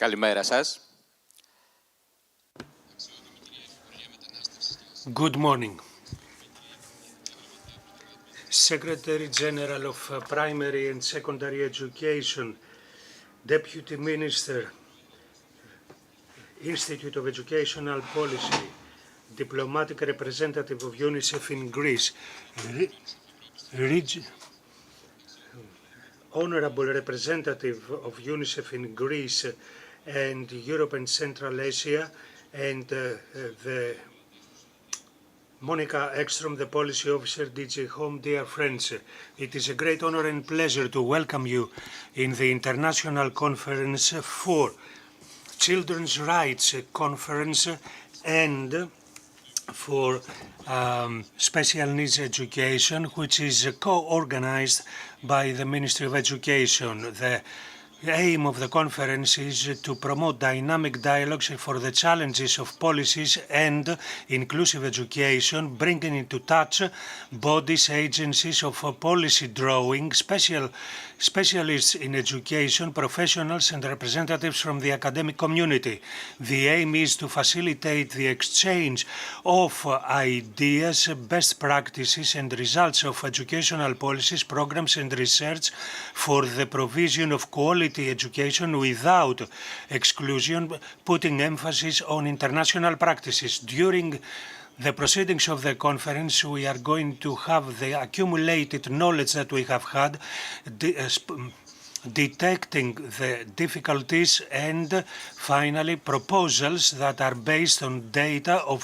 Καλημέρα σας. Good morning. Secretary General of Primary and Secondary Education, Deputy Minister, Institute of Educational Policy, Diplomatic Representative of UNICEF in Greece, Honorable Representative of UNICEF in Greece and Europe and Central Asia, and the Monica Ekstrom, the Policy Officer, DG Home. Dear friends, it is a great honor and pleasure to welcome you in the International Conference for Children's Rights Conference and for Special Needs Education, which is co-organized by the Ministry of Education. The aim of the conference is to promote dynamic dialogues for the challenges of policies and inclusive education, bringing into touch bodies, agencies of policy drawing, specialists in education, professionals and representatives from the academic community. The aim is to facilitate the exchange of ideas, best practices and results of educational policies, programs and research for the provision of quality education without exclusion, putting emphasis on international practices. During the proceedings of the conference, we are going to have the accumulated knowledge that we have had, detecting the difficulties and finally proposals that are based on data of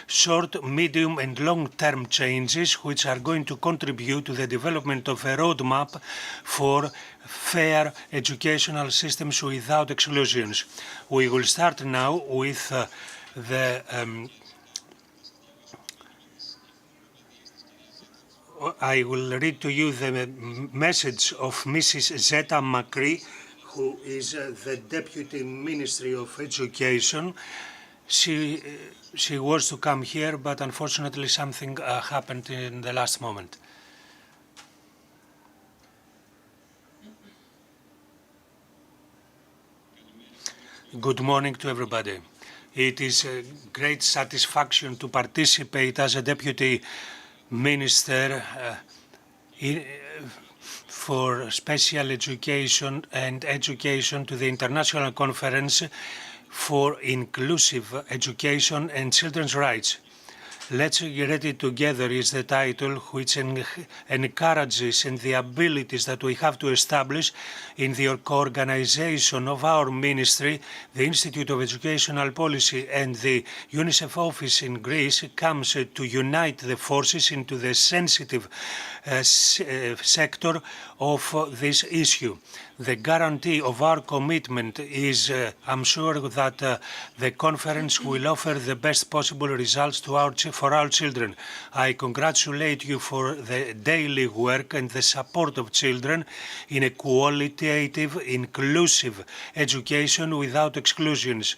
short, medium and long-term changes which are going to contribute to the development of a roadmap for fair educational systems without exclusions. We will start now with I will read to you the message of Mrs. Zeta Macri, who is the Deputy Ministry of Education. She was to come here, but unfortunately something happened in the last moment. Good morning to everybody. It is a great satisfaction to participate as a Deputy Minister for Special Education and Education to the International Conference for Inclusive Education and Children's Rights. Let's Get It Together is the title, which encourages and the abilities that we have to establish in the organization of our ministry, the Institute of Educational Policy and the UNICEF office in Greece comes to unite the forces into the sensitive sector of this issue. The guarantee of our commitment is, I'm sure that the conference will offer the best possible results for our children. I congratulate you for the daily work and the support of children in a qualitative, inclusive education without exclusions,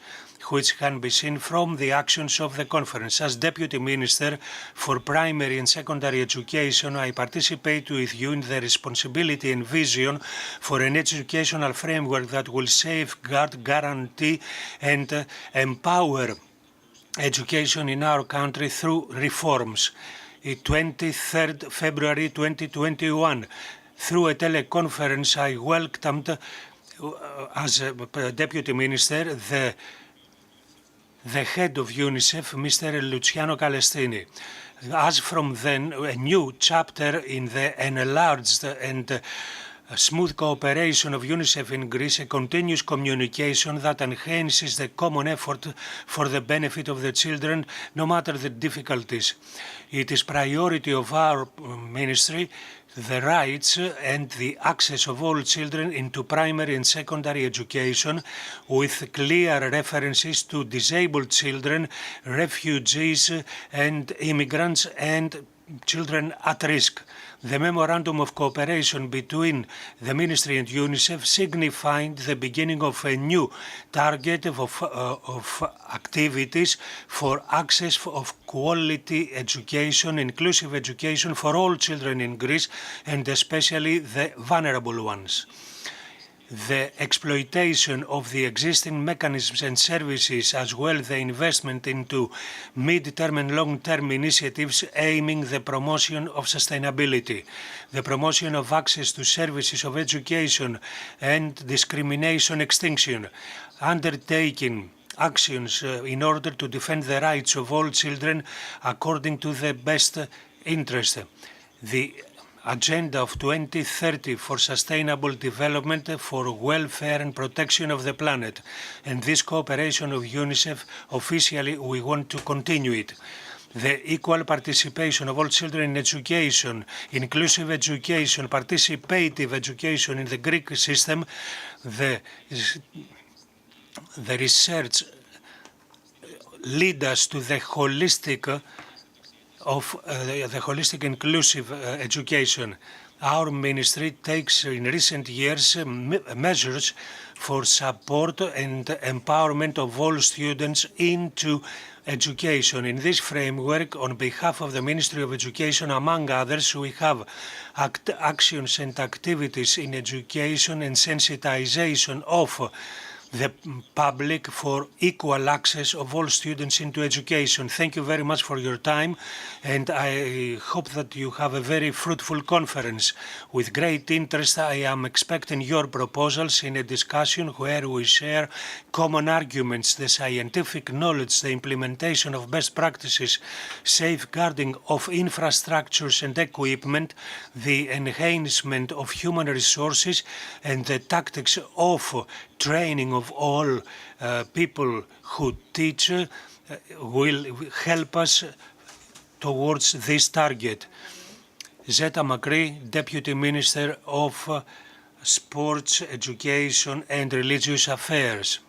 which can be seen from the actions of the conference. As Deputy Minister for Primary and Secondary Education, I participate with you in the responsibility and vision for an educational framework that will safeguard, guarantee and empower education in our country through reforms. 23rd February 2021, through a teleconference, I welcomed, as a Deputy Minister, the head of UNICEF, Mr. Luciano Calestrini. As from then, a new chapter in the enlarged and smooth cooperation of UNICEF in Greece, a continuous communication that enhances the common effort for the benefit of the children, no matter the difficulties. It is priority of our ministry the rights and the access of all children into primary and secondary education, with clear references to disabled children, refugees and immigrants and children at risk. The Memorandum of Cooperation between the Ministry and UNICEF signified the beginning of a new target of activities for access of quality education, inclusive education for all children in Greece, and especially the vulnerable ones. the exploitation of the existing mechanisms and services, as well the investment into mid-term and long-term initiatives aiming the promotion of sustainability, the promotion of access to services of education and discrimination extinction, undertaking actions in order to defend the rights of all children according to the best interest. The Agenda of 2030 for Sustainable Development for Welfare and Protection of the Planet. And this cooperation of UNICEF, officially we want to continue it. The equal participation of all children in education, inclusive education, participative education in the Greek system, the research lead us to the holistic inclusive education. Our ministry takes in recent years measures for support and empowerment of all students into education. In this framework, on behalf of the Ministry of Education, among others, we have actions and activities in education and sensitization of the public for equal access of all students into education. Thank you very much for your time, and I hope that you have a very fruitful conference. With great interest, I am expecting your proposals in a discussion where we share common arguments, the scientific knowledge, the implementation of best practices, safeguarding of infrastructures and equipment, the enhancement of human resources, and the tactics of training of all people who teach will help us towards this target. Zeta Makri, Deputy Minister of Sports, Education and Religious Affairs.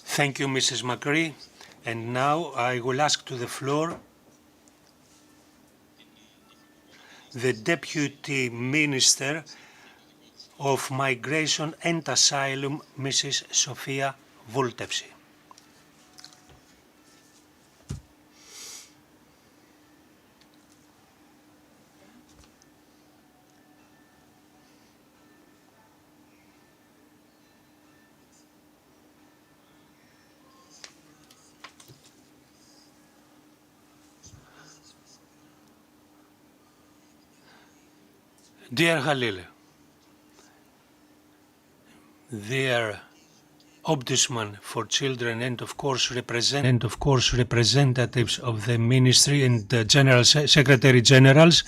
Thank you, Mrs. Makri. And now I will ask to the floor the Deputy Minister of Migration and Asylum, Mrs. Sofia Vultevsi. Dear Halil, dear Ombudsman for Children and of course representatives of the Ministry and the General Secretary Generals,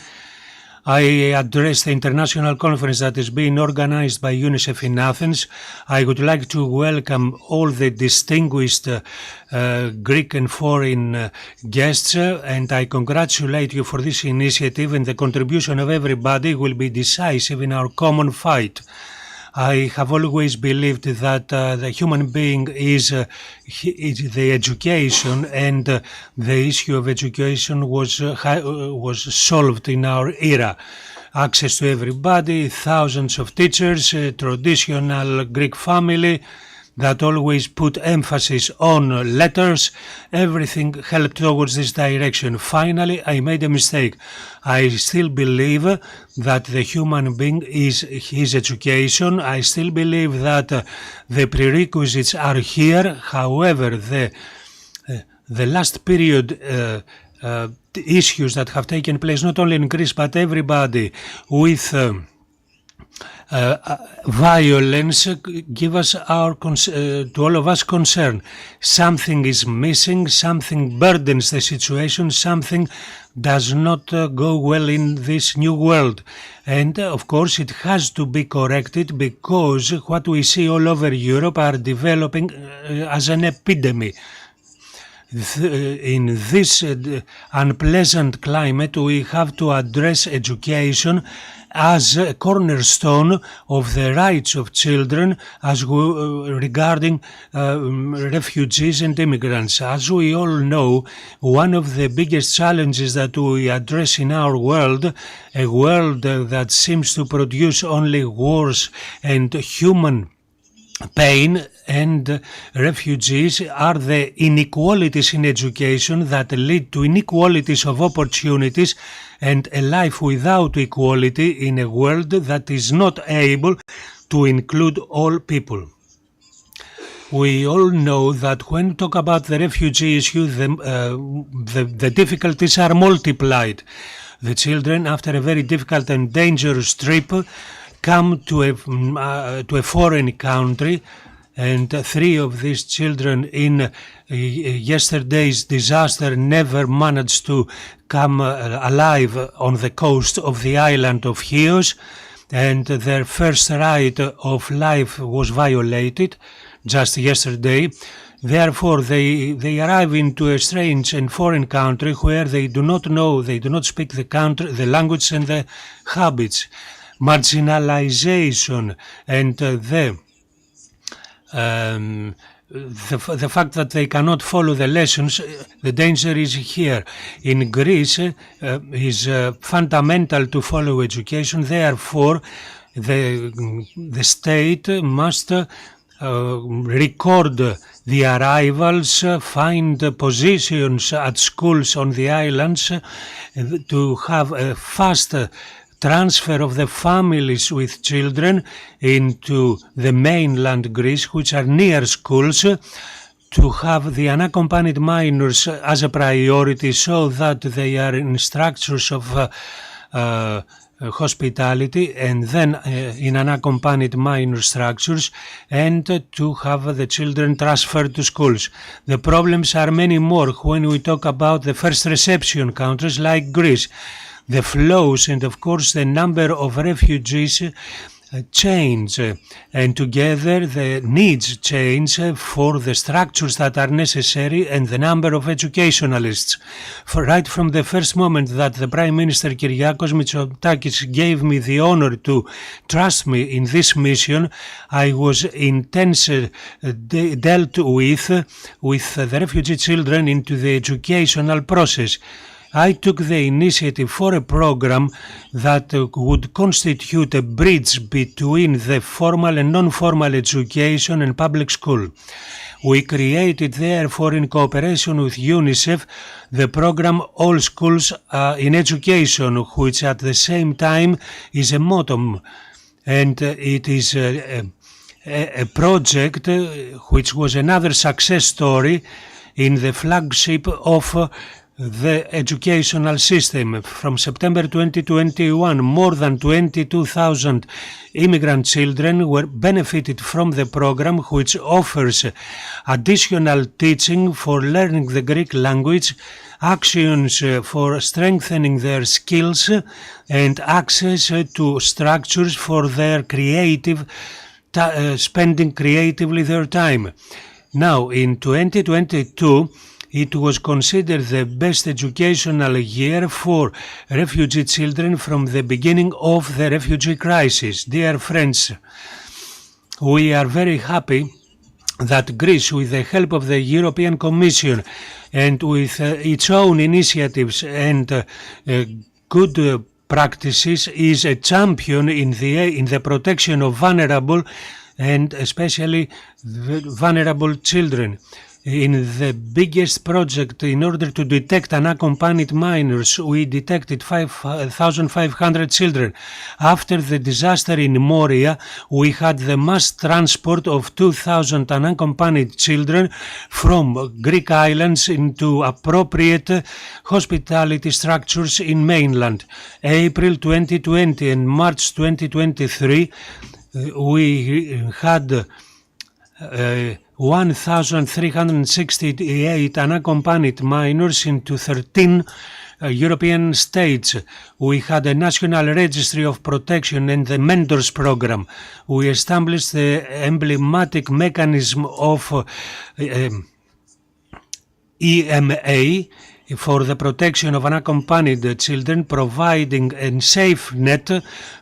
I address the international conference that is being organized by UNICEF in Athens. I would like to welcome all the distinguished Greek and foreign guests, and I congratulate you for this initiative, and the contribution of everybody will be decisive in our common fight. I have always believed that the human being is the education, and the issue of education was solved in our era. Access to everybody, thousands of teachers, traditional Greek family that always put emphasis on letters, everything helped towards this direction. Finally, I made a mistake. I still believe that the human being is his education. I still believe that the prerequisites are here. However, the last period issues that have taken place, not only in Greece, but everybody with violence give us to all of us concern. Something is missing, something burdens the situation, something does not go well in this new world. And of course it has to be corrected, because what we see all over Europe are developing as an epidemic. In this unpleasant climate, we have to address education as a cornerstone of the rights of children regarding refugees and immigrants. As we all know, one of the biggest challenges that we address in our world, a world that seems to produce only wars and human pain and refugees are the inequalities in education that lead to inequalities of opportunities and a life without equality in a world that is not able to include all people. We all know that when we talk about the refugee issue, the difficulties are multiplied. The children, after a very difficult and dangerous trip, come to a foreign country, and 3 of these children in yesterday's disaster never managed to come alive on the coast of the island of Chios, and their first right of life was violated just yesterday. Therefore, they arrive into a strange and foreign country where they do not know, they do not speak the language and the habits. Marginalization and the fact that they cannot follow the lessons, the danger is here. In Greece, is fundamental to follow education. Therefore, the state must record the arrivals, find positions at schools on the islands to have a fast transfer of the families with children into the mainland Greece, which are near schools, to have the unaccompanied minors as a priority so that they are in structures of hospitality and then in unaccompanied minor structures, and to have the children transferred to schools. The problems are many more when we talk about the first reception countries like Greece. The flows and of course the number of refugees change, and together the needs change for the structures that are necessary and the number of educationalists. Right from the first moment that the Prime Minister Kyriakos Mitsotakis gave me the honor to trust me in this mission, I was intensely dealt with the refugee children into the educational process. I took the initiative for a program that would constitute a bridge between the formal and non-formal education and public school. We created, therefore, in cooperation with UNICEF, the program All Schools in Education, which at the same time is a motto, and it is a project which was another success story in the flagship of the educational system. From September 2021, more than 22,000 immigrant children were benefited from the program, which offers additional teaching for learning the Greek language, actions for strengthening their skills, and access to structures for their creative spending creatively their time. Now, in 2022, it was considered the best educational year for refugee children from the beginning of the refugee crisis. Dear friends, we are very happy that Greece, with the help of the European Commission and with its own initiatives and good practices, is a champion in the protection of vulnerable and especially vulnerable children. In the biggest project, in order to detect unaccompanied minors, we detected 5,500 children. After the disaster in Moria, we had the mass transport of 2,000 unaccompanied children from Greek islands into appropriate hospitality structures in mainland. April 2020 and March 2023, we had 1,368 unaccompanied minors into 13 European states. We had a national registry of protection and the mentors program. We established the emblematic mechanism of EMA for the protection of unaccompanied children, providing a safe net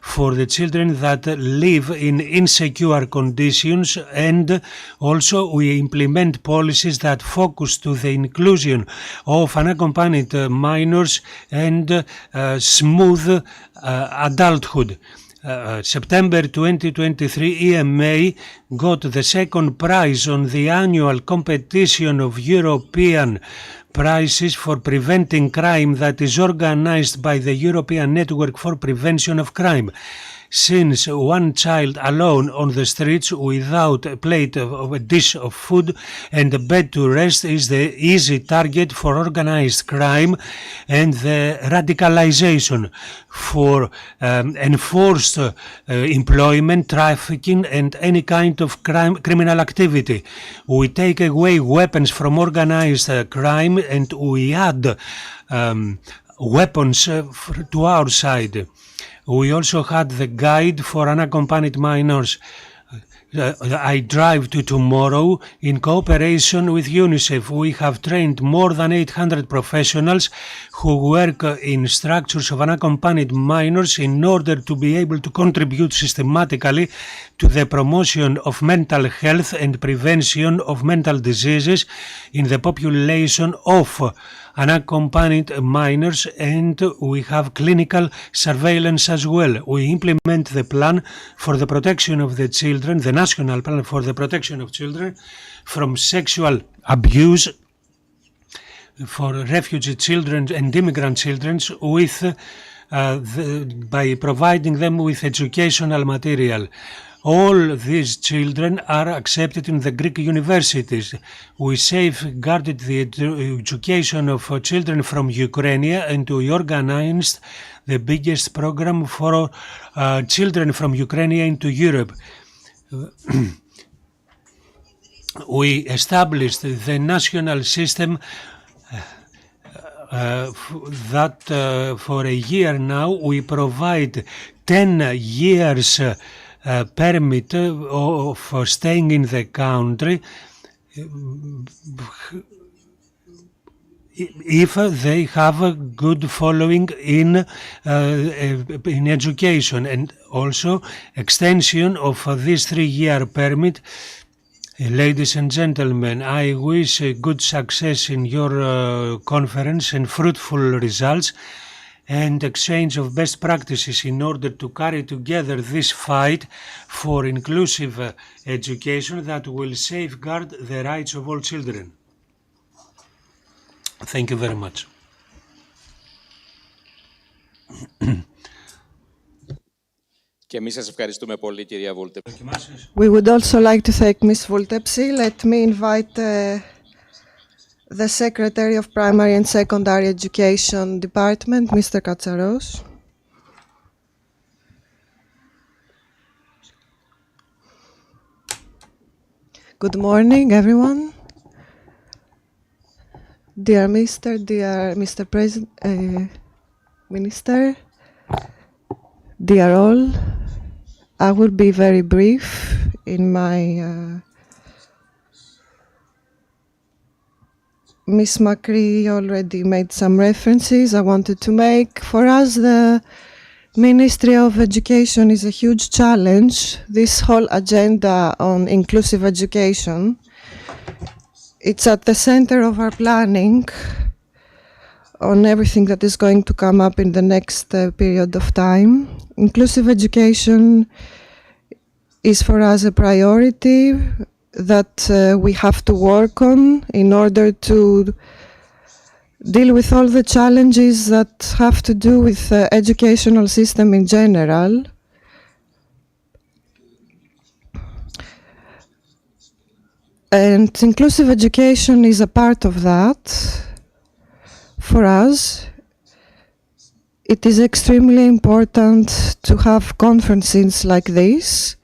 for the children that live in insecure conditions, and also we implement policies that focus to the inclusion of unaccompanied minors and smooth adulthood. September 2023, EMA got the second prize on the annual competition of European prizes for preventing crime that is organized by the European Network for Prevention of Crime. Since one child alone on the streets without a plate of a dish of food and a bed to rest is the easy target for organized crime and the radicalization for enforced employment, trafficking and any kind of criminal activity. We take away weapons from organized crime and we add weapons to our side. We also had the guide for unaccompanied minors. I Drive to Tomorrow in cooperation with UNICEF. We have trained more than 800 professionals who work in structures of unaccompanied minors in order to be able to contribute systematically to the promotion of mental health and prevention of mental diseases in the population of unaccompanied minors, and we have clinical surveillance as well. We implement the plan for the protection of the children, the national plan for the protection of children from sexual abuse for refugee children and immigrant children with by providing them with educational material. All these children are accepted in the Greek universities. We safeguarded the education of children from Ukraine and we organized the biggest program for children from Ukraine into Europe. We established the national system that for a year now we provide 10 years permit of staying in the country if they have a good following in education, and also extension of this 3-year permit. Ladies and gentlemen, I wish good success in your conference and fruitful results and exchange of best practices in order to carry together this fight for inclusive education that will safeguard the rights of all children. Thank you very much. Και εμείς σας ευχαριστούμε πολύ, κυρία Βούλτεψη. We would also like to thank Ms. Vultepsi. Let me invite the Secretary of Primary and Secondary Education Department, Mr. Katsaros. Good morning, everyone. Dear Mr. President, Minister, dear all, I will be very brief in my Ms. Makri already made some references I wanted to make. For us, the Ministry of Education is a huge challenge. This whole agenda on inclusive education, it's at the center of our planning on everything that is going to come up in the next period of time. Inclusive education is for us a priority that we have to work on in order to deal with all the challenges that have to do with the educational system in general. And inclusive education is a part of that. For us, it is extremely important to have conferences like this.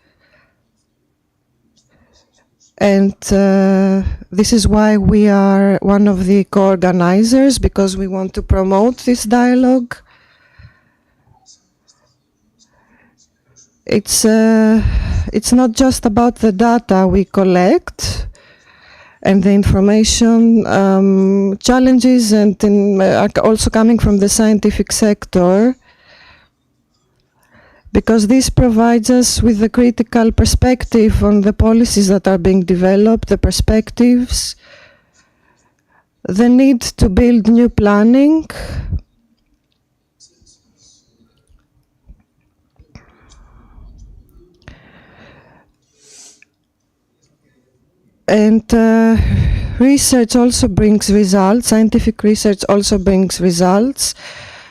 And this is why we are one of the co-organizers, because we want to promote this dialogue. It's not just about the data we collect and the information. Challenges are also coming from the scientific sector, because this provides us with a critical perspective on the policies that are being developed, the perspectives, the need to build new planning, And research also brings results, scientific research also brings results.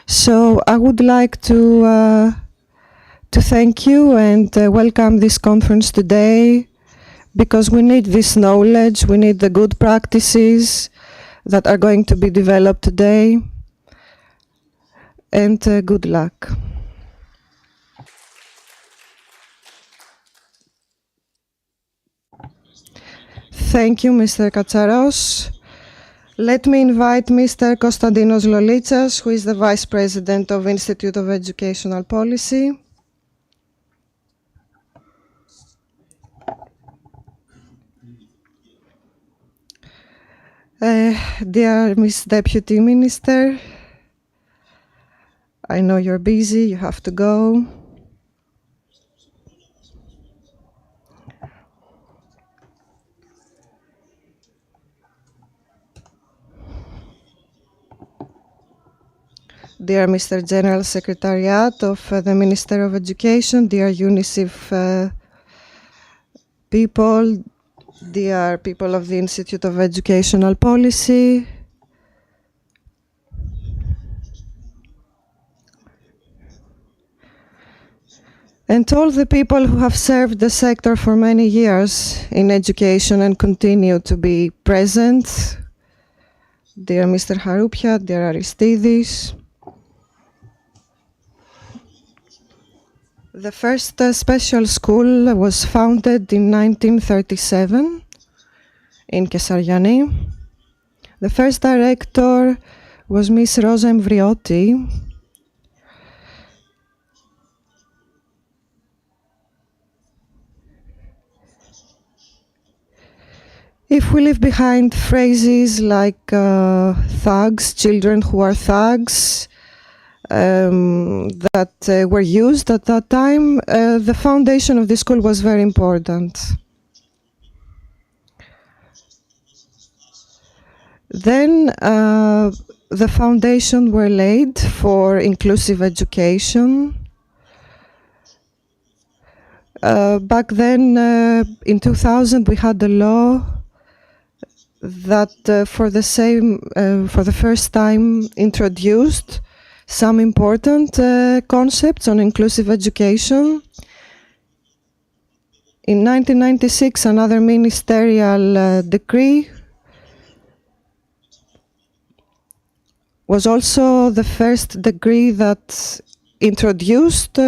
So I would like to thank you and welcome this conference today, because we need this knowledge, we need the good practices that are going to be developed today. And good luck. Thank you, Mr. Katsaros. Let me invite Mr. Konstantinos Lolitsas, who is the Vice President of Institute of Educational Policy. Dear Ms. Deputy Minister, I know you're busy, you have to go. Dear Mr. General Secretariat of the Minister of Education, dear UNICEF people, dear people of the Institute of Educational Policy, and all the people who have served the sector for many years in education and continue to be present, dear Mr. Haroupia, dear Aristidis. The first special school was founded in 1937 in Kessariani. The first director was Miss Rosa Emvriotti. If we leave behind phrases like thugs, children who are thugs, that were used at that time, the foundation of the school was very important. Then the foundation were laid for inclusive education. Back then, in 2000, we had a law that for the first time introduced some important concepts on inclusive education. In 1996, another ministerial decree was also the first decree that introduced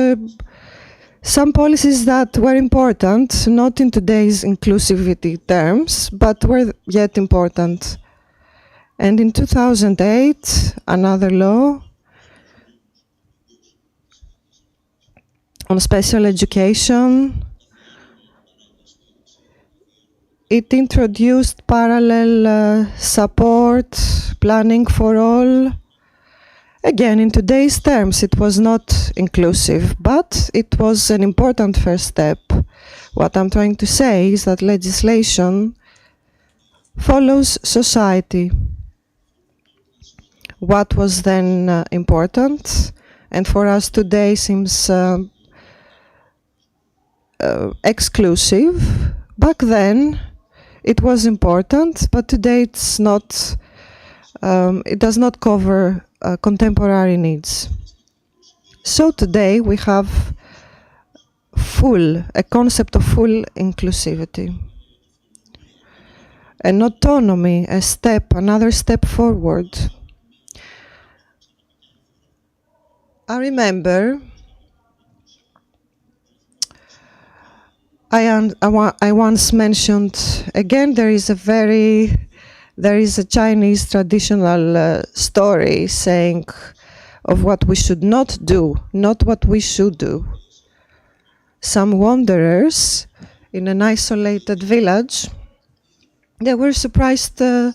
some policies that were important, not in today's inclusivity terms, but were yet important. And in 2008, another law on special education. It introduced parallel support, planning for all. Again, in today's terms, it was not inclusive, but it was an important first step. What I'm trying to say is that legislation follows society. What was then important, and for us today seems exclusive. Back then, it was important, but today it's not. It does not cover contemporary needs. So today we have a concept of full inclusivity, an autonomy, another step forward. I remember I once mentioned, again, there is a Chinese traditional story saying of what we should not do, not what we should do. Some wanderers in an isolated village, they were surprised to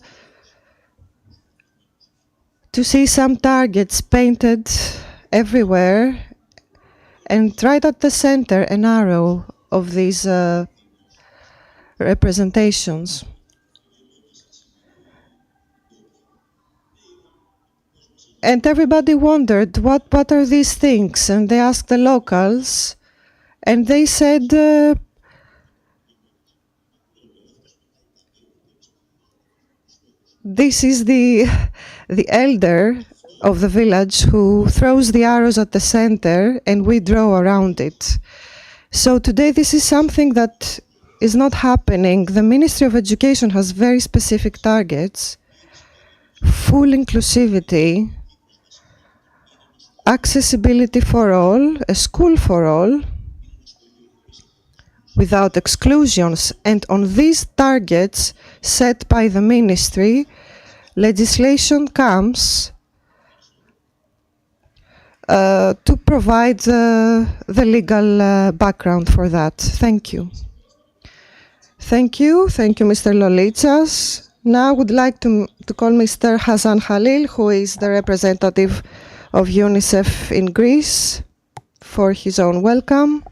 see some targets painted everywhere, and right at the center, an arrow of these representations. And everybody wondered, what are these things? And they asked the locals, and they said, this is the elder of the village who throws the arrows at the center and we draw around it. So today this is something that is not happening. The Ministry of Education has very specific targets: full inclusivity, accessibility for all, a school for all, without exclusions. And on these targets set by the ministry, legislation comes to provide the legal background for that. Thank you. Thank you, Mr. Lolitsas. Now I would like to call Mr. Hasan Khalil, who is the representative of UNICEF in Greece, for his own welcome.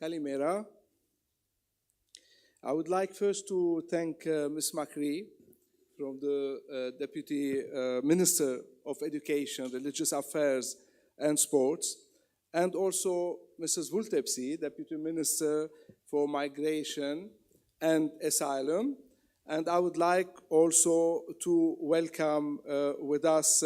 Kalimera. I would like first to thank Ms. Makri from the Deputy Minister of Education, Religious Affairs and Sports, and also Mrs. Vultepsi, Deputy Minister for Migration and Asylum. And I would like also to welcome with us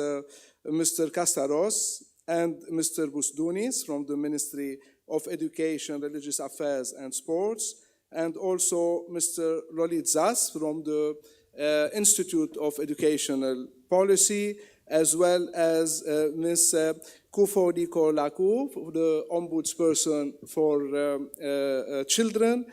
Mr. Kastaros and Mr. Busdunis from the Ministry of Education, Religious Affairs and Sports, and also Mr. Lolitsas from the Institute of Educational Policy, as well as Ms. Kufodiko Laku, the Ombudsperson for Children,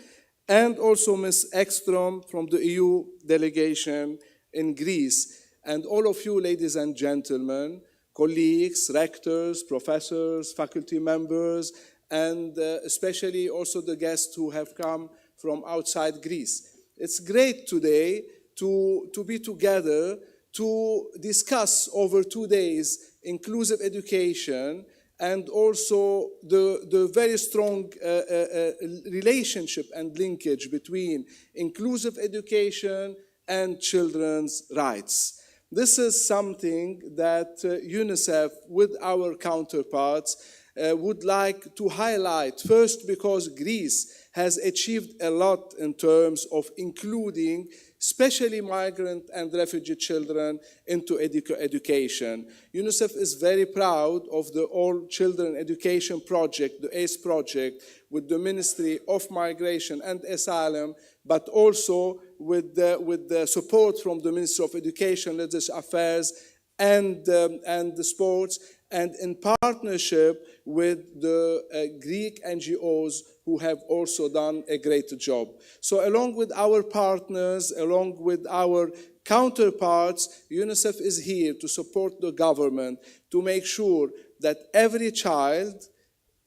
and also Ms. Ekstrom from the EU delegation in Greece. And all of you, ladies and gentlemen, colleagues, rectors, professors, faculty members, and especially also the guests who have come from outside Greece. It's great today to be together to discuss over 2 days inclusive education and also the very strong relationship and linkage between inclusive education and children's rights. This is something that UNICEF, with our counterparts, would like to highlight, first because Greece has achieved a lot in terms of including especially migrant and refugee children into education. UNICEF is very proud of the All Children Education Project, the ACE project, with the Ministry of Migration and Asylum, but also with the support from the Ministry of Education, Religious Affairs, and the Sports, and in partnership with the Greek NGOs who have also done a great job. So along with our partners, along with our counterparts, UNICEF is here to support the government to make sure that every child,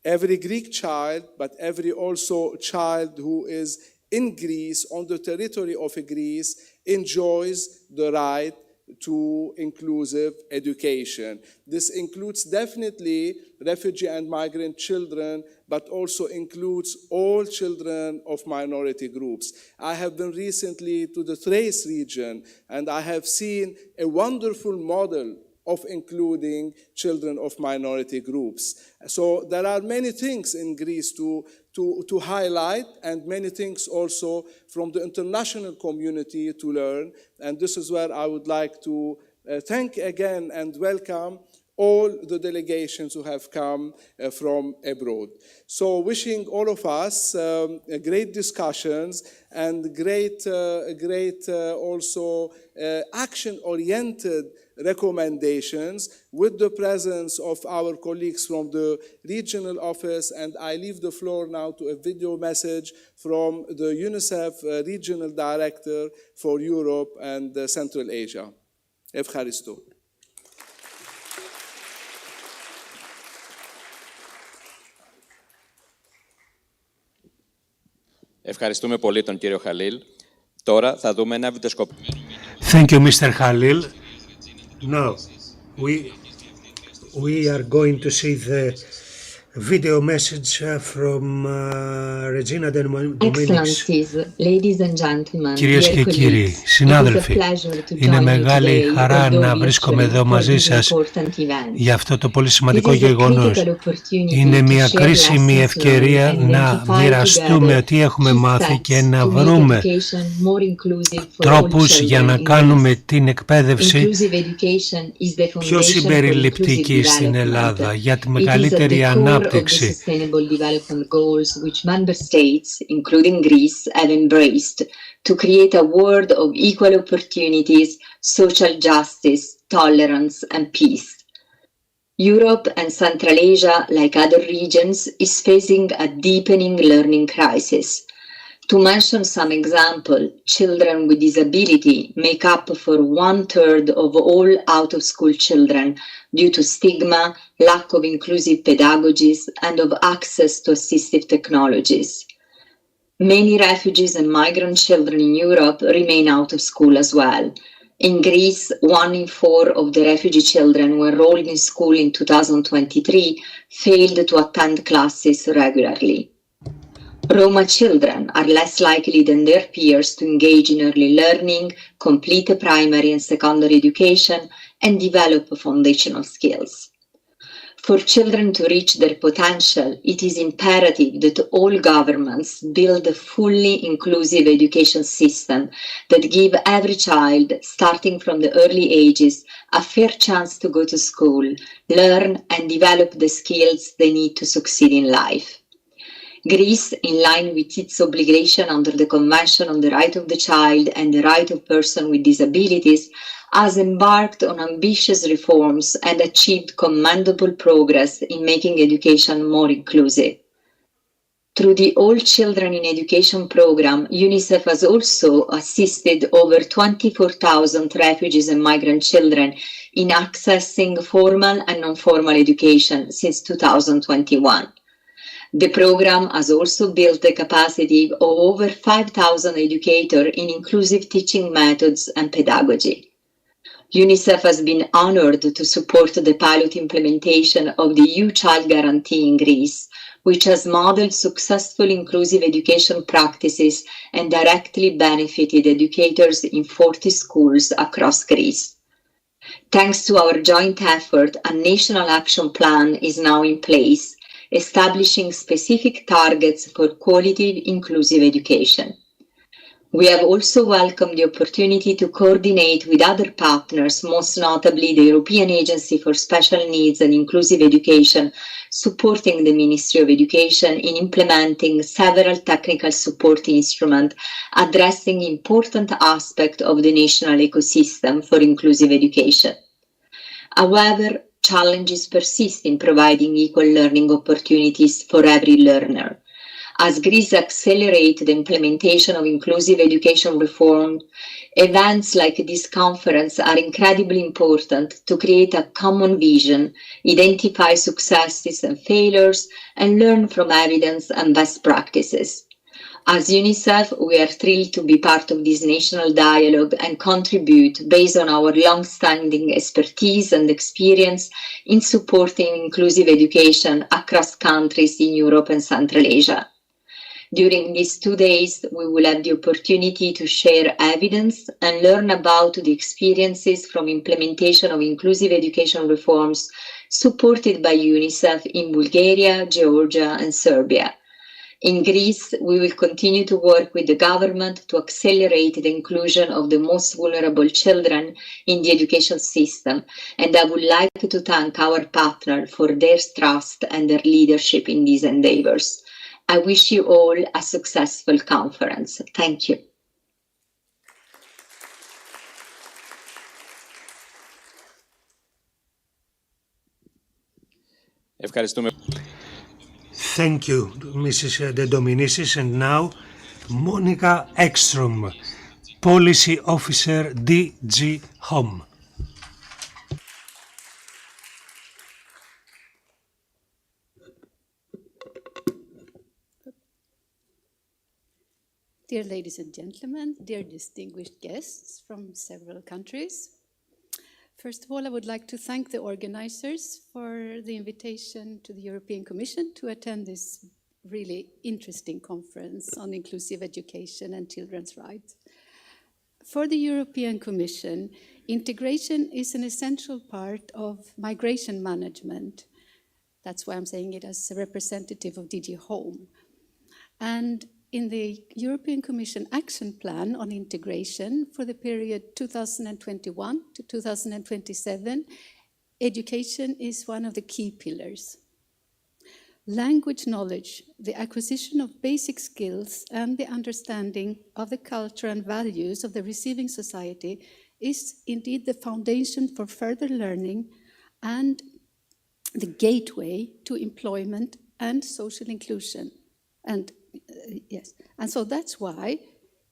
every Greek child, but every also child who is in Greece, on the territory of Greece, enjoys the right to inclusive education. This includes definitely refugee and migrant children, but also includes all children of minority groups. I have been recently to the Thrace region, and I have seen a wonderful model of including children of minority groups. So there are many things in Greece to highlight, and many things also from the international community to learn. And this is where I would like to thank again and welcome all the delegations who have come from abroad. So wishing all of us great discussions and great also action-oriented recommendations with the presence of our colleagues from the regional office. And I leave the floor now to a video message from the UNICEF Regional Director for Europe and Central Asia. Evcharisto. Ευχαριστούμε πολύ τον κύριο Χαλίλ. Τώρα θα δούμε ένα βιντεοσκοπημένο. Thank you, Mr. Khalil. Now, we are going to see the video message from Regina Dominics. Excellencies, ladies and gentlemen, Κυρίες dear και κύριοι, colleagues, συνάδελφοι, it is a pleasure to είναι join you μεγάλη today, χαρά although να βρίσκομαι εδώ virtually, for μαζί this σας important event. για αυτό το πολύ This σημαντικό is a γεγονός. critical opportunity Είναι to μια share κρίσιμη lessons ευκαιρία learned and να identify μοιραστούμε together τι έχουμε key μάθει και steps να to make βρούμε education more inclusive for all τρόπους για children να in κάνουμε Greece. την εκπαίδευση Inclusive education is the πιο foundation for inclusive συμπεριληπτική στην Ελλάδα development. για τη It is at μεγαλύτερη the core of the ανάπτυξη. sustainable development goals which member states, including Greece, have embraced to create a world of equal opportunities, social justice, tolerance, and peace. Europe and Central Asia, like other regions, is facing a deepening learning crisis. To mention some example, children with disability make up for 1/3 of all out-of-school children due to stigma, lack of inclusive pedagogies, and of access to assistive technologies. Many refugees and migrant children in Europe remain out of school as well. In Greece, 1 in 4 of the refugee children who enrolled in school in 2023 failed to attend classes regularly. Roma children are less likely than their peers to engage in early learning, complete a primary and secondary education, and develop foundational skills. For children to reach their potential, it is imperative that all governments build a fully inclusive education system that give every child, starting from the early ages, a fair chance to go to school, learn, and develop the skills they need to succeed in life. Greece, in line with its obligation under the Convention on the Right of the Child and the Right of Persons with Disabilities, has embarked on ambitious reforms and achieved commendable progress in making education more inclusive. Through the All Children in Education program, UNICEF has also assisted over 24,000 refugees and migrant children in accessing formal and non-formal education since 2021. The program has also built the capacity of over 5,000 educators in inclusive teaching methods and pedagogy. UNICEF has been honored to support the pilot implementation of the EU Child Guarantee in Greece, which has modeled successful inclusive education practices and directly benefited educators in 40 schools across Greece. Thanks to our joint effort, a national action plan is now in place, establishing specific targets for quality inclusive education. We have also welcomed the opportunity to coordinate with other partners, most notably the European Agency for Special Needs and Inclusive Education, supporting the Ministry of Education in implementing several technical support instruments addressing important aspects of the national ecosystem for inclusive education. However, challenges persist in providing equal learning opportunities for every learner. As Greece accelerates the implementation of inclusive education reform, events like this conference are incredibly important to create a common vision, identify successes and failures, and learn from evidence and best practices. As UNICEF, we are thrilled to be part of this national dialogue and contribute based on our long-standing expertise and experience in supporting inclusive education across countries in Europe and Central Asia. During these 2 days, we will have the opportunity to share evidence and learn about the experiences from implementation of inclusive education reforms supported by UNICEF in Bulgaria, Georgia, and Serbia. In Greece, we will continue to work with the government to accelerate the inclusion of the most vulnerable children in the education system, and I would like to thank our partner for their trust and their leadership in these endeavors. I wish you all a successful conference. Thank you. Ευχαριστούμε. Thank you, Mrs. De Dominicis. And now, Monica Ekstrom, Policy Officer, DG Home. Dear ladies and gentlemen, dear distinguished guests from several countries, First of all, I would like to thank the organizers for the invitation to the European Commission to attend this really interesting conference on inclusive education and children's rights. For the European Commission, integration is an essential part of migration management. That's why I'm saying it as a representative of DG Home. And in the European Commission Action Plan on Integration for the period 2021 to 2027, education is one of the key pillars. Language knowledge, the acquisition of basic skills, and the understanding of the culture and values of the receiving society is indeed the foundation for further learning and the gateway to employment and social inclusion. And yes, and so that's why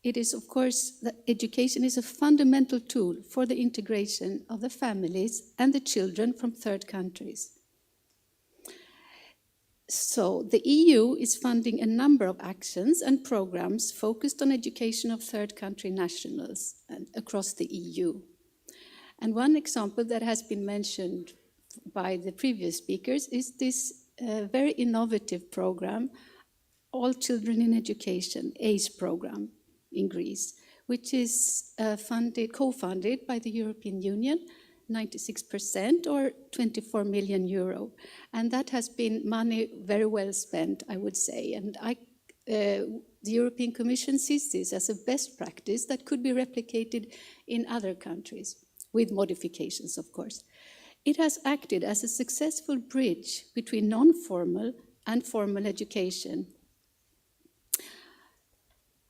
it is, of course, that education is a fundamental tool for the integration of the families and the children from third countries. So the EU is funding a number of actions and programs focused on education of third country nationals across the EU. And one example that has been mentioned by the previous speakers is this very innovative program, All Children in Education, ACE program in Greece, which is co-funded by the European Union, 96% or 24 million euro. And that has been money very well spent, I would say. And the European Commission sees this as a best practice that could be replicated in other countries, with modifications, of course. It has acted as a successful bridge between non-formal and formal education.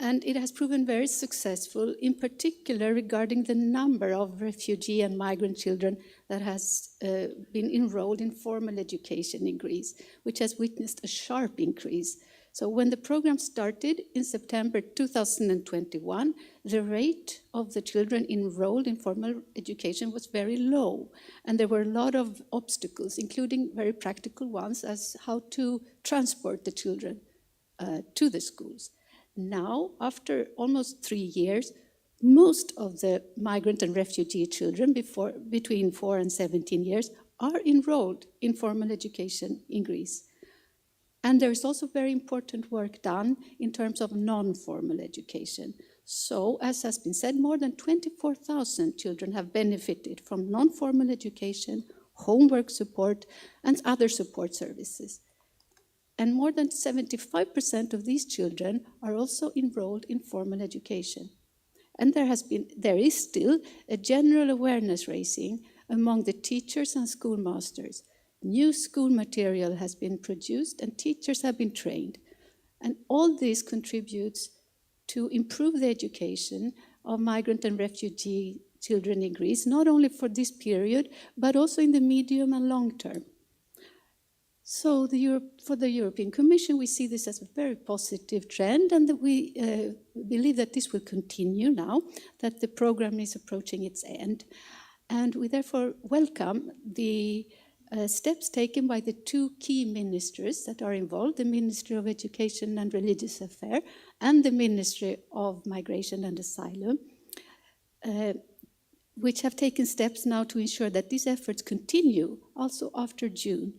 And it has proven very successful, in particular regarding the number of refugee and migrant children that has been enrolled in formal education in Greece, which has witnessed a sharp increase. So when the program started in September 2021, the rate of the children enrolled in formal education was very low. And there were a lot of obstacles, including very practical ones, as how to transport the children to the schools. Now, after almost 3 years, most of the migrant and refugee children between 4 and 17 years are enrolled in formal education in Greece. And there is also very important work done in terms of non-formal education. So, as has been said, more than 24,000 children have benefited from non-formal education, homework support, and other support services. And more than 75% of these children are also enrolled in formal education. And there is still a general awareness raising among the teachers and schoolmasters. New school material has been produced and teachers have been trained. And all this contributes to improve the education of migrant and refugee children in Greece, not only for this period, but also in the medium and long term. So for the European Commission, we see this as a very positive trend, and that we believe that this will continue now, that the program is approaching its end. And we therefore welcome the steps taken by the two key ministers that are involved, the Ministry of Education and Religious Affairs and the Ministry of Migration and Asylum, which have taken steps now to ensure that these efforts continue also after June.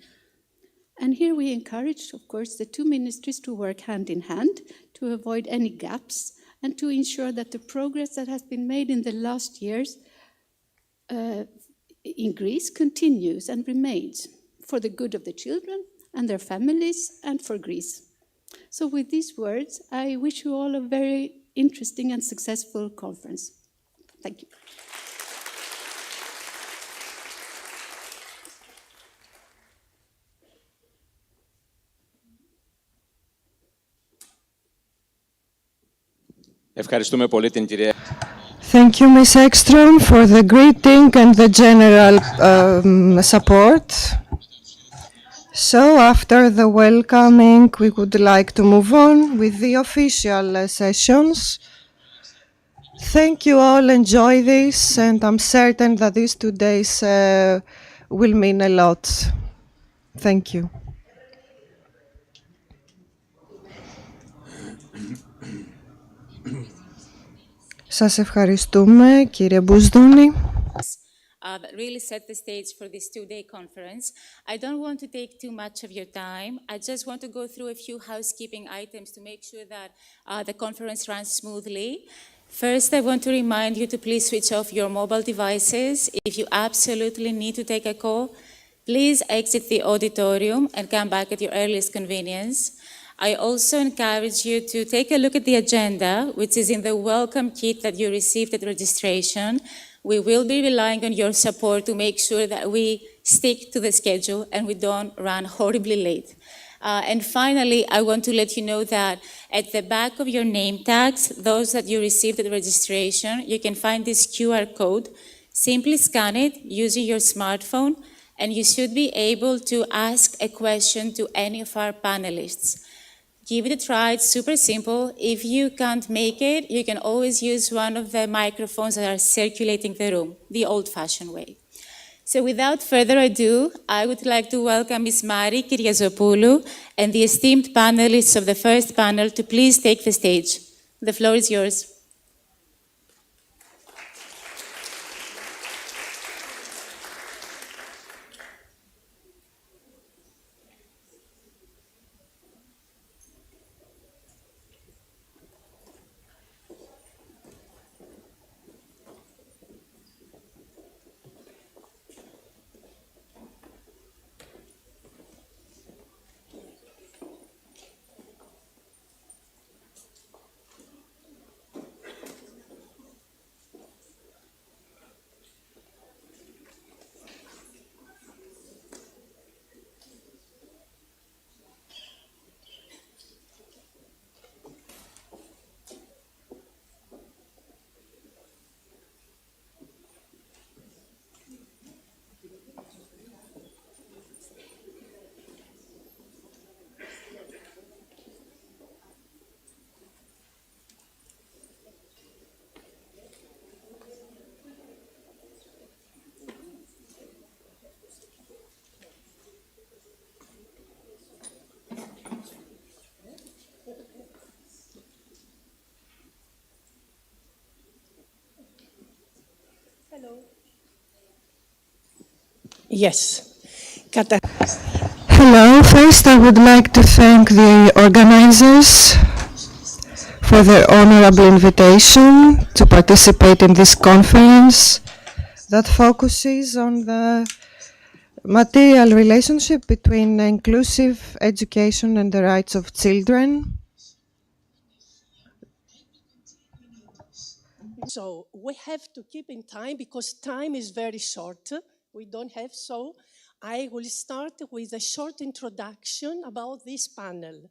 And here we encourage, of course, the two ministries to work hand in hand to avoid any gaps and to ensure that the progress that has been made in the last years in Greece continues and remains for the good of the children and their families and for Greece. So with these words, I wish you all a very interesting and successful conference. Thank you. Ευχαριστούμε πολύ την κυρία. Thank you, Ms. Ekstrom, for the greeting and the general support. So, after the welcoming, we would like to move on with the official sessions. Thank you all, enjoy this, and I'm certain that these 2 days will mean a lot. Thank you. Σας ευχαριστούμε, κύριε Μπουσδούνη. that really set the stage for this two-day conference. I don't want to take too much of your time. I just want to go through a few housekeeping items to make sure that the conference runs smoothly. First, I want to remind you to please switch off your mobile devices. If you absolutely need to take a call, please exit the auditorium and come back at your earliest convenience. I also encourage you to take a look at the agenda, which is in the welcome kit that you received at registration. We will be relying on your support to make sure that we stick to the schedule and we don't run horribly late. And finally, I want to let you know that at the back of your name tags, those that you received at registration, you can find this QR code. Simply scan it using your smartphone, and you should be able to ask a question to any of our panelists. Give it a try, it's super simple. If you can't make it, you can always use one of the microphones that are circulating the room, the old-fashioned way. So without further ado, I would like to welcome Ms. Mari Kyriazopoulou and the esteemed panelists of the first panel to please take the stage. The floor is yours. Hello. Yes. Hello. First, I would like to thank the organizers for their honorable invitation to participate in this conference that focuses on the material relationship between inclusive education and the rights of children. So we have to keep in time because time is very short. We don't have, so I will start with a short introduction about this panel.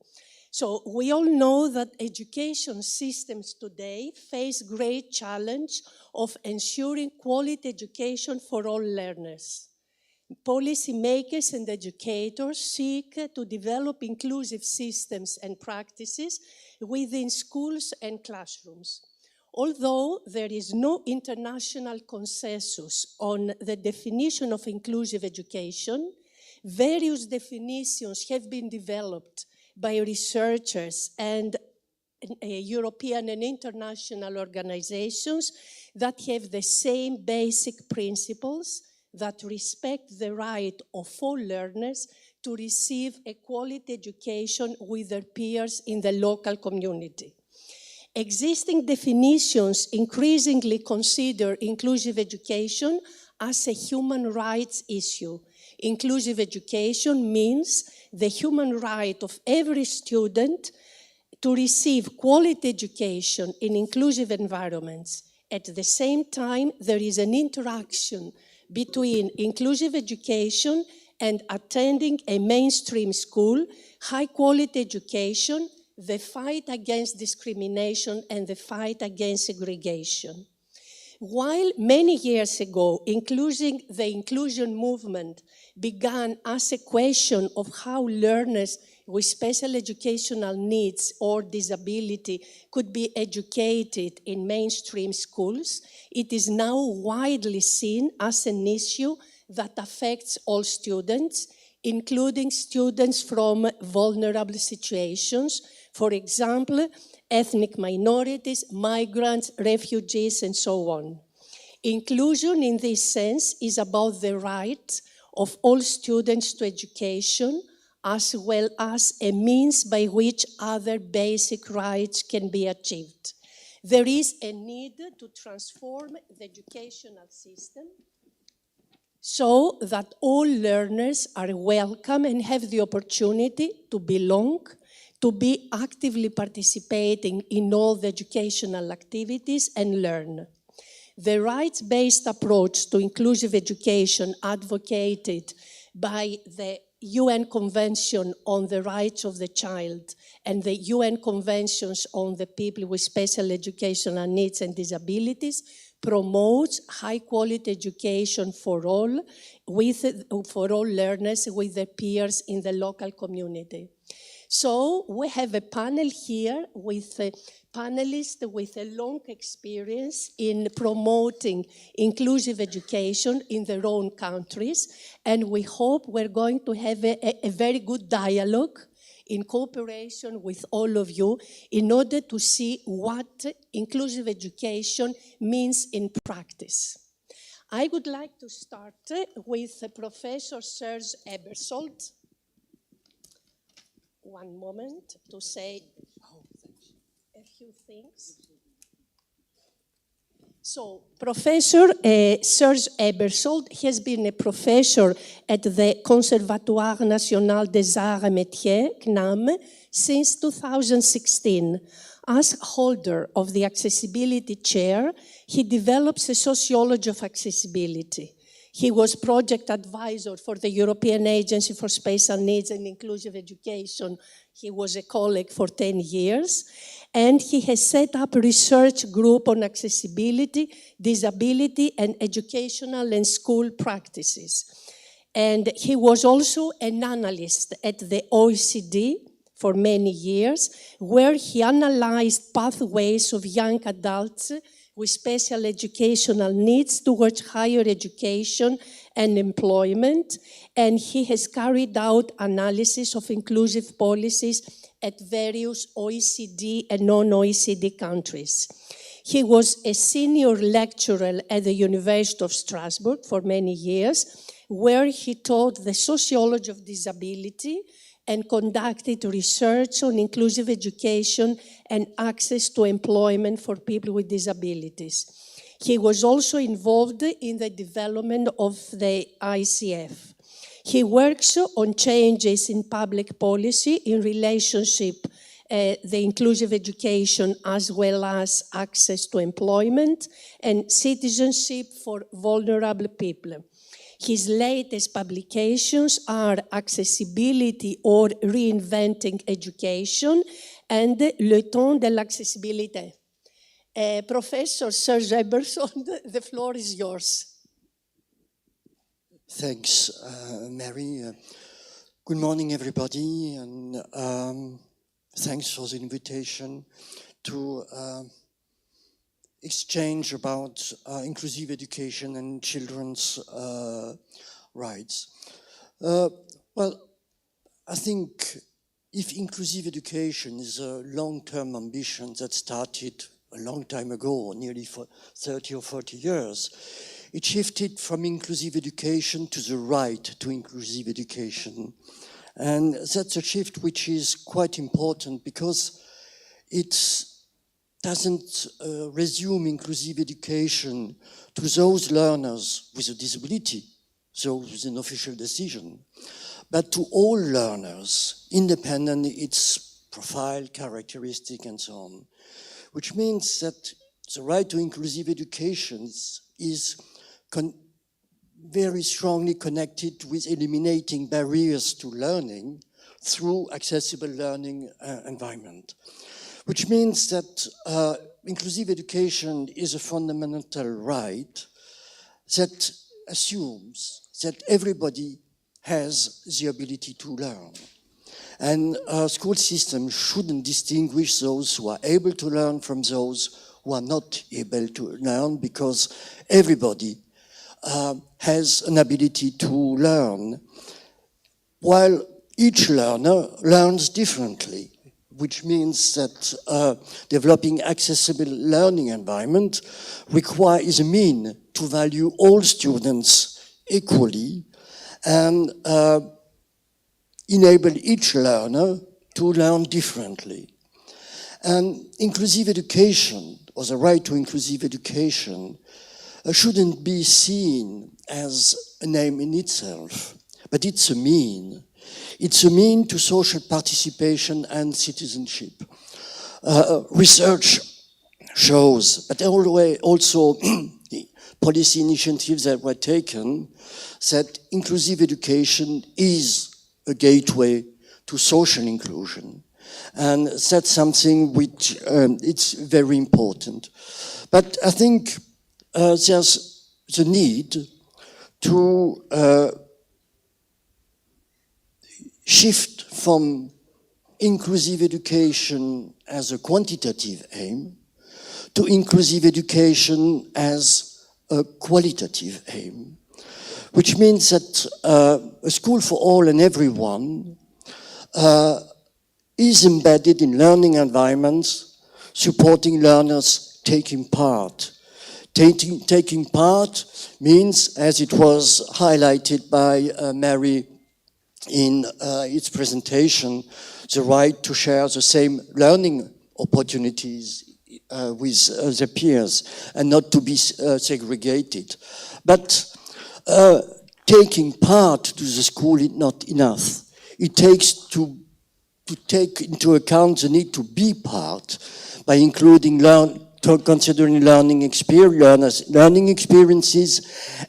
So we all know that education systems today face great challenge of ensuring quality education for all learners. Policymakers and educators seek to develop inclusive systems and practices within schools and classrooms. Although there is no international consensus on the definition of inclusive education, various definitions have been developed by researchers and European and international organizations that have the same basic principles that respect the right of all learners to receive a quality education with their peers in the local community. Existing definitions increasingly consider inclusive education as a human rights issue. Inclusive education means the human right of every student to receive quality education in inclusive environments. At the same time, there is an interaction between inclusive education and attending a mainstream school, high-quality education, the fight against discrimination and the fight against segregation. While many years ago, the inclusion movement began as a question of how learners with special educational needs or disability could be educated in mainstream schools, it is now widely seen as an issue that affects all students, including students from vulnerable situations, for example, ethnic minorities, migrants, refugees, and so on. Inclusion in this sense is about the right of all students to education, as well as a means by which other basic rights can be achieved. There is a need to transform the educational system so that all learners are welcome and have the opportunity to belong, to be actively participating in all the educational activities and learn. The rights-based approach to inclusive education advocated by the UN Convention on the Rights of the Child and the UN Conventions on the People with Special Educational Needs and Disabilities promotes high-quality education for all learners with their peers in the local community. So we have a panel here with panelists with a long experience in promoting inclusive education in their own countries, and we hope we're going to have a very good dialogue in cooperation with all of you in order to see what inclusive education means in practice. I would like to start with Professor Serge Ebersold. One moment to say a few things. So, Professor Serge Ebersold has been a professor at the Conservatoire National des Arts et Métiers, CNAM, since 2016. As holder of the Accessibility Chair, he develops a sociology of accessibility. He was project advisor for the European Agency for Special Needs and Inclusive Education. He was a colleague for 10 years. And he has set up a research group on accessibility, disability, and educational and school practices. And he was also an analyst at the OECD for many years, where he analyzed pathways of young adults with special educational needs towards higher education and employment, and he has carried out analysis of inclusive policies at various OECD and non-OECD countries. He was a senior lecturer at the University of Strasbourg for many years, where he taught the sociology of disability and conducted research on inclusive education and access to employment for people with disabilities. He was also involved in the development of the ICF. He works on changes in public policy in relationship the inclusive education as well as access to employment and citizenship for vulnerable people. His latest publications are Accessibility or Reinventing Education and Le Temps de l'Accessibilité. Professor Serge Ebersold, the floor is yours. Thanks, Mary. Good morning, everybody, and thanks for the invitation to exchange about inclusive education and children's rights. Well, I think if inclusive education is a long-term ambition that started a long time ago, nearly for 30 or 40 years, it shifted from inclusive education to the right to inclusive education. And that's a shift which is quite important because it doesn't resume inclusive education to those learners with a disability, those with an official decision, but to all learners, independent its profile, characteristic, and so on. Which means that the right to inclusive education is very strongly connected with eliminating barriers to learning through accessible learning environment. Which means that inclusive education is a fundamental right that assumes that everybody has the ability to learn. And our school system shouldn't distinguish those who are able to learn from those who are not able to learn, because everybody has an ability to learn, while each learner learns differently. which means that developing accessible learning environment is a mean to value all students equally and enable each learner to learn differently. And inclusive education, or the right to inclusive education, shouldn't be seen as a name in itself, but it's a mean. It's a mean to social participation and citizenship. Research shows, but also the policy initiatives that were taken, that inclusive education is a gateway to social inclusion. And that's something which it's very important. But I think there's the need to shift from inclusive education as a quantitative aim to inclusive education as a qualitative aim, which means that a school for all and everyone is embedded in learning environments, supporting learners taking part. Taking part means, as it was highlighted by Mary in its presentation, the right to share the same learning opportunities with their peers and not to be segregated. But taking part to the school is not enough. It takes to take into account the need to be part by including considering learning experiences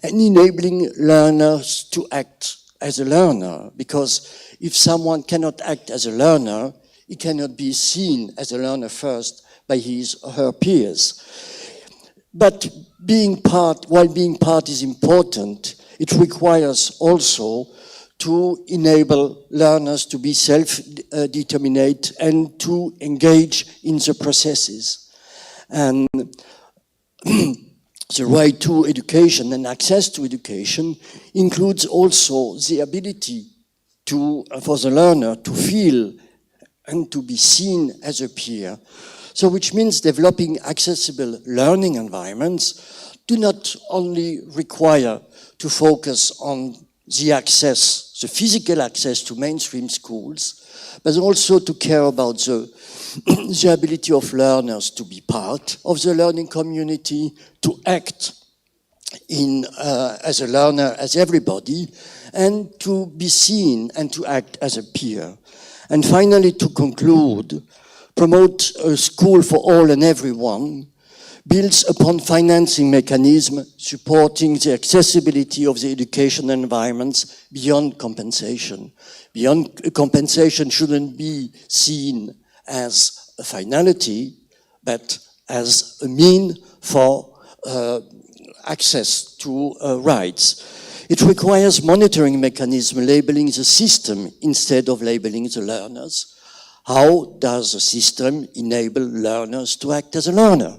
and enabling learners to act as a learner. Because if someone cannot act as a learner, he cannot be seen as a learner first by his or her peers. But while being part is important, it requires also to enable learners to be self-determinate and to engage in the processes. And the right to education and access to education includes also the ability for the learner to feel and to be seen as a peer. So which means developing accessible learning environments do not only require to focus on the physical access to mainstream schools, but also to care about the ability of learners to be part of the learning community, to act as a learner, as everybody, and to be seen and to act as a peer. And finally, to conclude, promote a school for all and everyone builds upon financing mechanism supporting the accessibility of the education environments beyond compensation. Beyond compensation shouldn't be seen as a finality, but as a mean for access to rights. It requires monitoring mechanism labeling the system instead of labeling the learners. How does the system enable learners to act as a learner?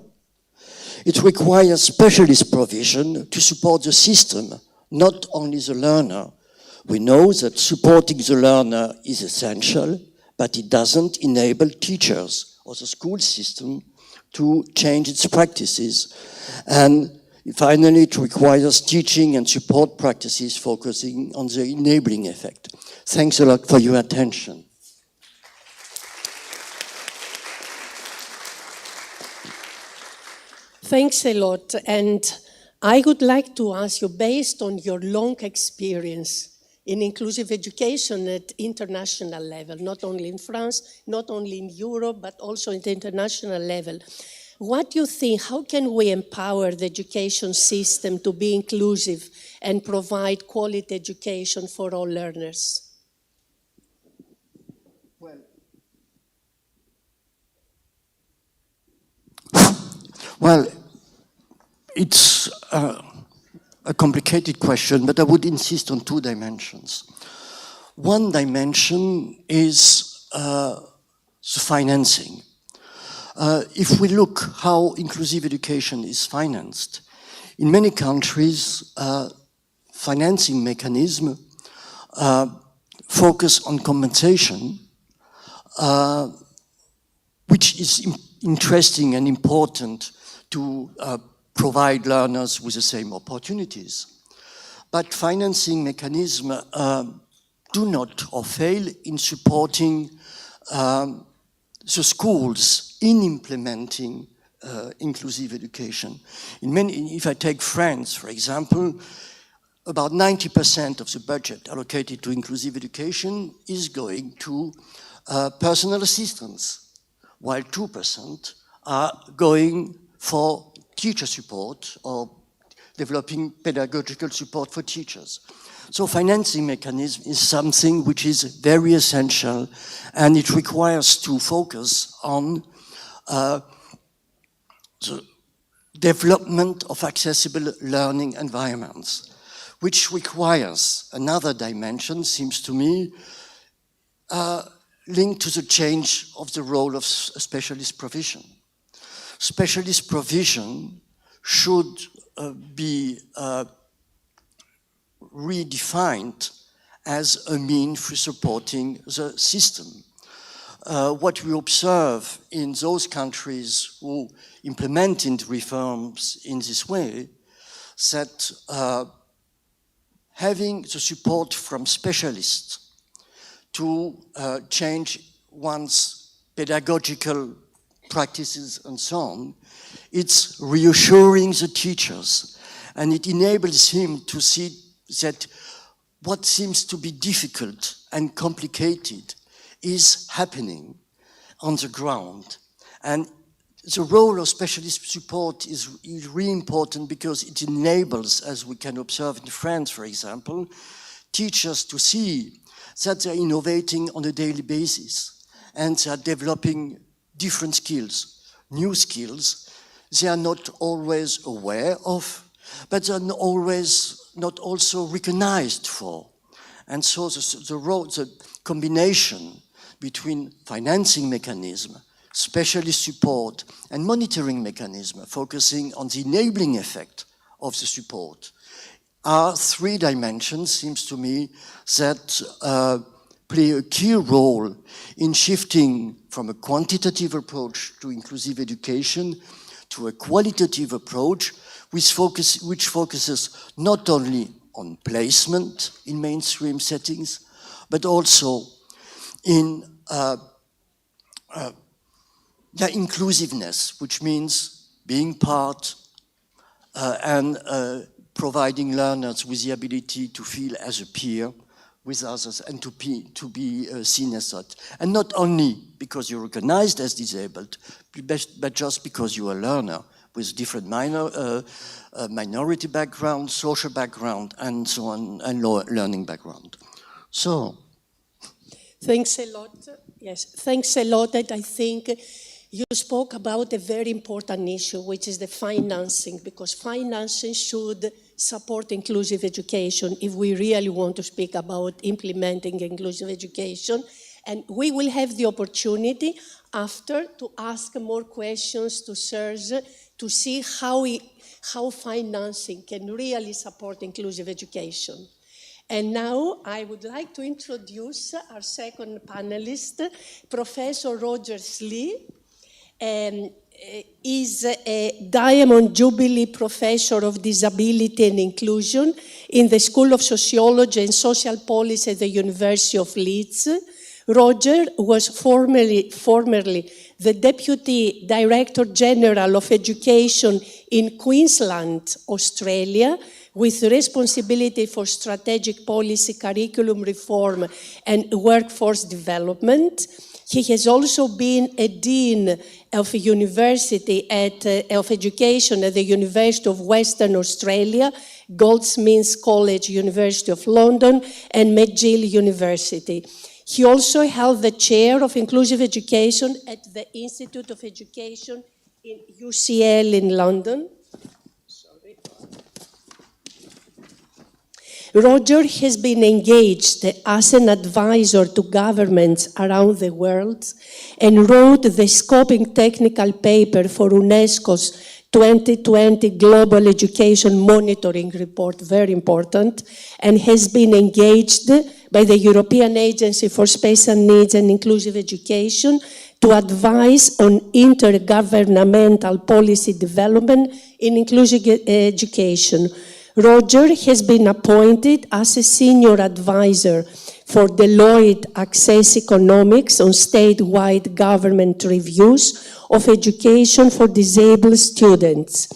It requires specialist provision to support the system, not only the learner. We know that supporting the learner is essential, but it doesn't enable teachers or the school system to change its practices. And finally, it requires teaching and support practices focusing on the enabling effect. Thanks a lot for your attention. Thanks a lot. And I would like to ask you, based on your long experience in inclusive education at international level, not only in France, not only in Europe, but also at the international level, what do you think, how can we empower the education system to be inclusive and provide quality education for all learners? Well, it's a complicated question, but I would insist on two dimensions. One dimension is the financing. If we look how inclusive education is financed, in many countries, financing mechanisms focus on compensation which is interesting and important to provide learners with the same opportunities. But financing mechanisms do not or fail in supporting the schools in implementing inclusive education. If I take France, for example, about 90% of the budget allocated to inclusive education is going to personal assistance, while 2% are going for teacher support or developing pedagogical support for teachers. So financing mechanism is something which is very essential, and it requires to focus on the development of accessible learning environments, which requires another dimension, seems to me, linked to the change of the role of specialist provision. Specialist provision should be redefined as a means for supporting the system. What we observe in those countries who implemented reforms in this way, that having the support from specialists to change one's pedagogical practices and so on, it's reassuring the teachers, and it enables him to see that what seems to be difficult and complicated is happening on the ground. And the role of specialist support is really important because it enables, as we can observe in France, for example, teachers to see that they're innovating on a daily basis and they're developing different skills, new skills they are not always aware of, but they're not also recognized for. And so the combination between financing mechanism, specialist support, and monitoring mechanism focusing on the enabling effect of the support are three dimensions, seems to me, that play a key role in shifting from a quantitative approach to inclusive education to a qualitative approach which focuses not only on placement in mainstream settings, but also in inclusiveness, which means being part and providing learners with the ability to feel as a peer with others and to be seen as such. And not only because you're recognized as disabled, but just because you're a learner with different minority background, social background, and so on, and learning background. So. Thanks a lot. Yes, thanks a lot. And I think you spoke about a very important issue, which is the financing, because financing should support inclusive education if we really want to speak about implementing inclusive education. And we will have the opportunity after to ask more questions to Serge to see how financing can really support inclusive education. And now I would like to introduce our second panelist, Professor Roger Slee. Is a Diamond Jubilee Professor of Disability and Inclusion in the School of Sociology and Social Policy at the University of Leeds. Roger was formerly the Deputy Director General of Education in Queensland, Australia, with responsibility for strategic policy, curriculum reform, and workforce development. He has also been a Dean of University of Education at the University of Western Australia, Goldsmiths College, University of London, and McGill University. He also held the chair of inclusive education at the Institute of Education in UCL in London. Roger has been engaged as an advisor to governments around the world and wrote the scoping technical paper for UNESCO's 2020 Global Education Monitoring Report, very important, and has been engaged by the European Agency for Special Needs and Inclusive Education to advise on intergovernmental policy development in inclusive education. Roger has been appointed as a senior advisor for Deloitte Access Economics on statewide government reviews of education for disabled students.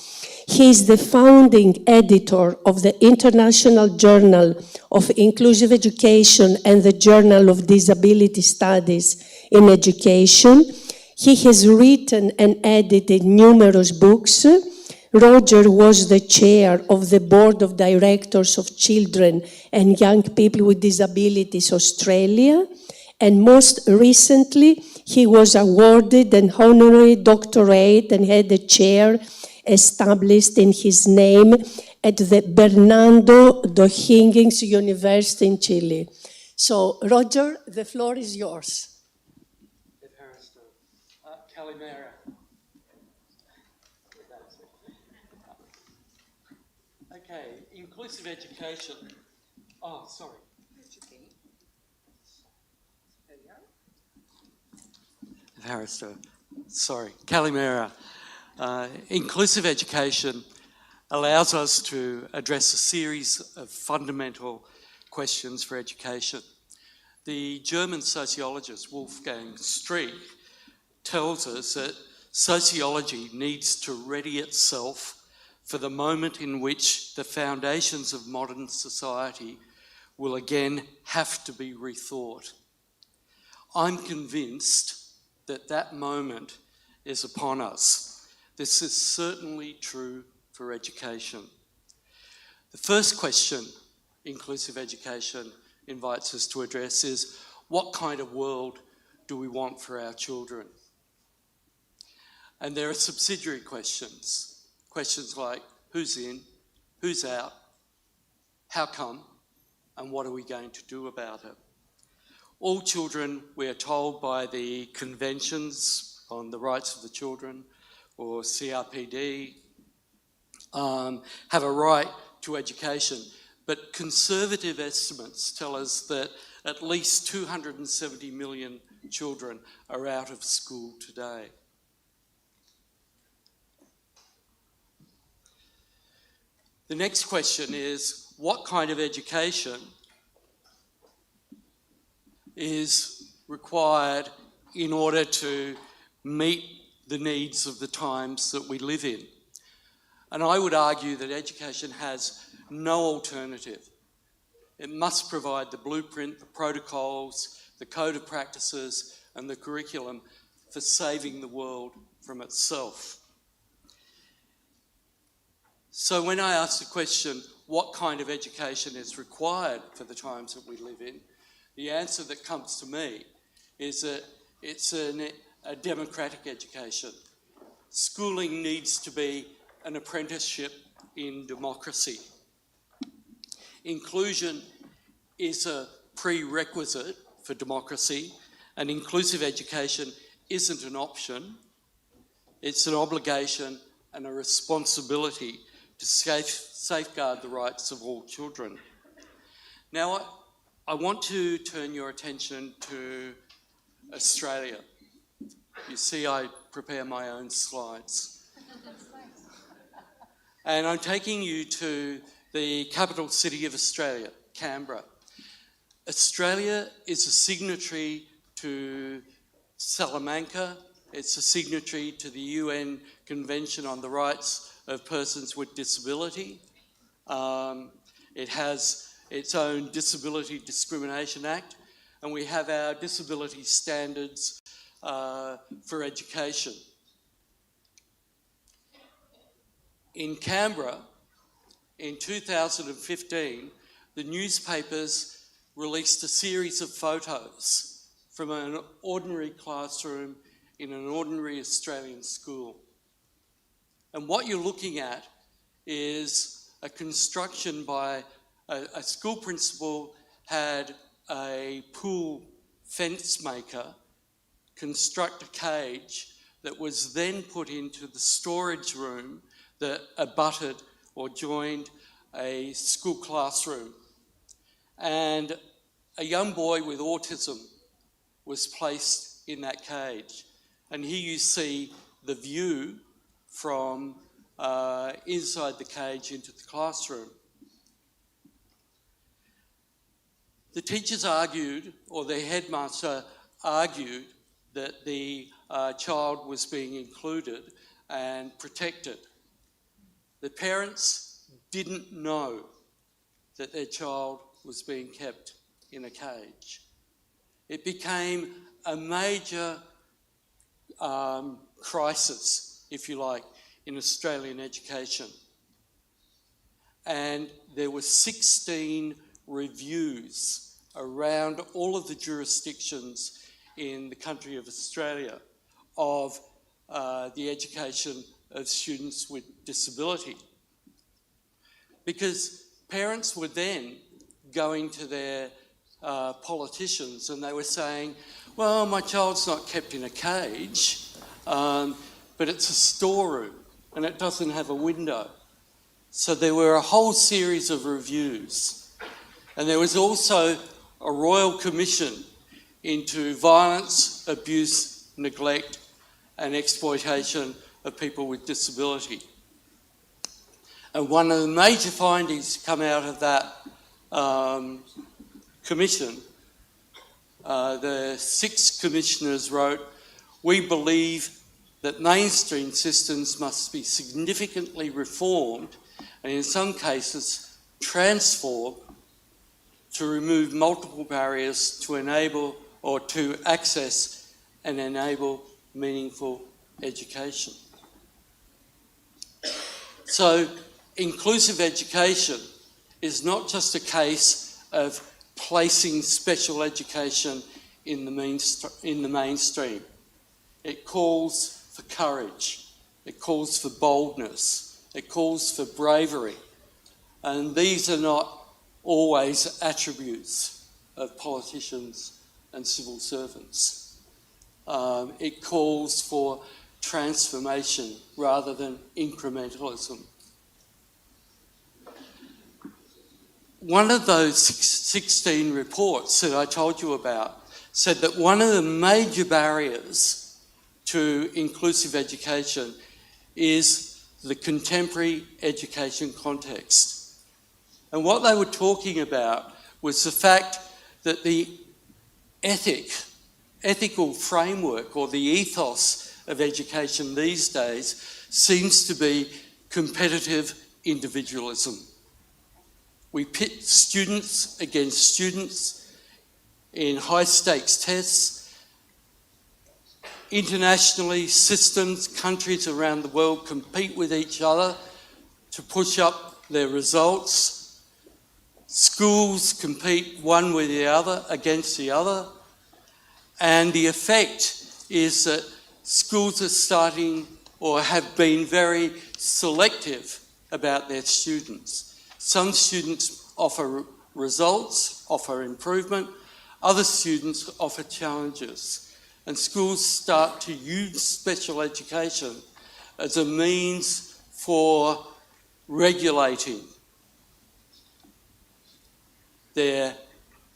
He is the founding editor of the International Journal of Inclusive Education and the Journal of Disability Studies in Education. He has written and edited numerous books. Roger was the chair of the Board of Directors of Children and Young People with Disabilities Australia, and most recently he was awarded an honorary doctorate and had a chair established in his name at the Bernardo d'Higgins University in Chile. So, Roger, the floor is yours. Calimera. Okay, inclusive education. Oh, sorry. Haristo. Sorry, Calimera. Inclusive education allows us to address a series of fundamental questions for education. The German sociologist Wolfgang Streeck tells us that sociology needs to ready itself for the moment in which the foundations of modern society will again have to be rethought. I'm convinced that that moment is upon us. This is certainly true for education. The first question inclusive education invites us to address is, what kind of world do we want for our children? And there are subsidiary questions. Questions like, who's in, who's out, how come, and what are we going to do about it? All children, we are told by the conventions on the rights of the children, or CRPD, have a right to education. But conservative estimates tell us that at least 270 million children are out of school today. The next question is, what kind of education is required in order to meet the needs of the times that we live in? And I would argue that education has no alternative. It must provide the blueprint, the protocols, the code of practices, and the curriculum for saving the world from itself. So when I ask the question, what kind of education is required for the times that we live in, the answer that comes to me is that it's a democratic education. Schooling needs to be an apprenticeship in democracy. Inclusion is a prerequisite for democracy, and inclusive education isn't an option, it's an obligation and a responsibility to safeguard the rights of all children. Now, I want to turn your attention to Australia. You see, I prepare my own slides. And I'm taking you to the capital city of Australia, Canberra. Australia is a signatory to Salamanca. It's a signatory to the UN Convention on the Rights of Persons with Disability. It has its own Disability Discrimination Act, and we have our disability standards for education. In Canberra, in 2015, the newspapers released a series of photos from an ordinary classroom in an ordinary Australian school. And what you're looking at is a construction by a school principal had a pool fence maker construct a cage that was then put into the storage room that abutted or joined a school classroom. And a young boy with autism was placed in that cage. And here you see the view from inside the cage into the classroom. The teachers argued, or the headmaster argued, that the child was being included and protected. The parents didn't know that their child was being kept in a cage. It became a major crisis, if you like, in Australian education. And there were 16 reviews around all of the jurisdictions in the country of Australia of the education of students with disability. Because parents were then going to their politicians and they were saying, well, my child's not kept in a cage, but it's a storeroom and it doesn't have a window. So there were a whole series of reviews. And there was also a royal commission into violence, abuse, neglect and exploitation of people with disability. And one of the major findings to come out of that commission, the 6 commissioners wrote, we believe that mainstream systems must be significantly reformed and in some cases transformed to remove multiple barriers to enable or to access and enable meaningful education. So inclusive education is not just a case of placing special education in the mainstream. It calls for courage, it calls for boldness, it calls for bravery. And these are not always attributes of politicians and civil servants. It calls for transformation rather than incrementalism. One of those 16 reports that I told you about said that one of the major barriers to inclusive education is the contemporary education context. And what they were talking about was the fact that the ethical framework or the ethos of education these days seems to be competitive individualism. We pit students against students in high-stakes tests. Internationally, systems, countries around the world compete with each other to push up their results. Schools compete one with the other, against the other. And the effect is that schools are starting or have been very selective about their students. Some students offer results, offer improvement. Other students offer challenges. And schools start to use special education as a means for regulating their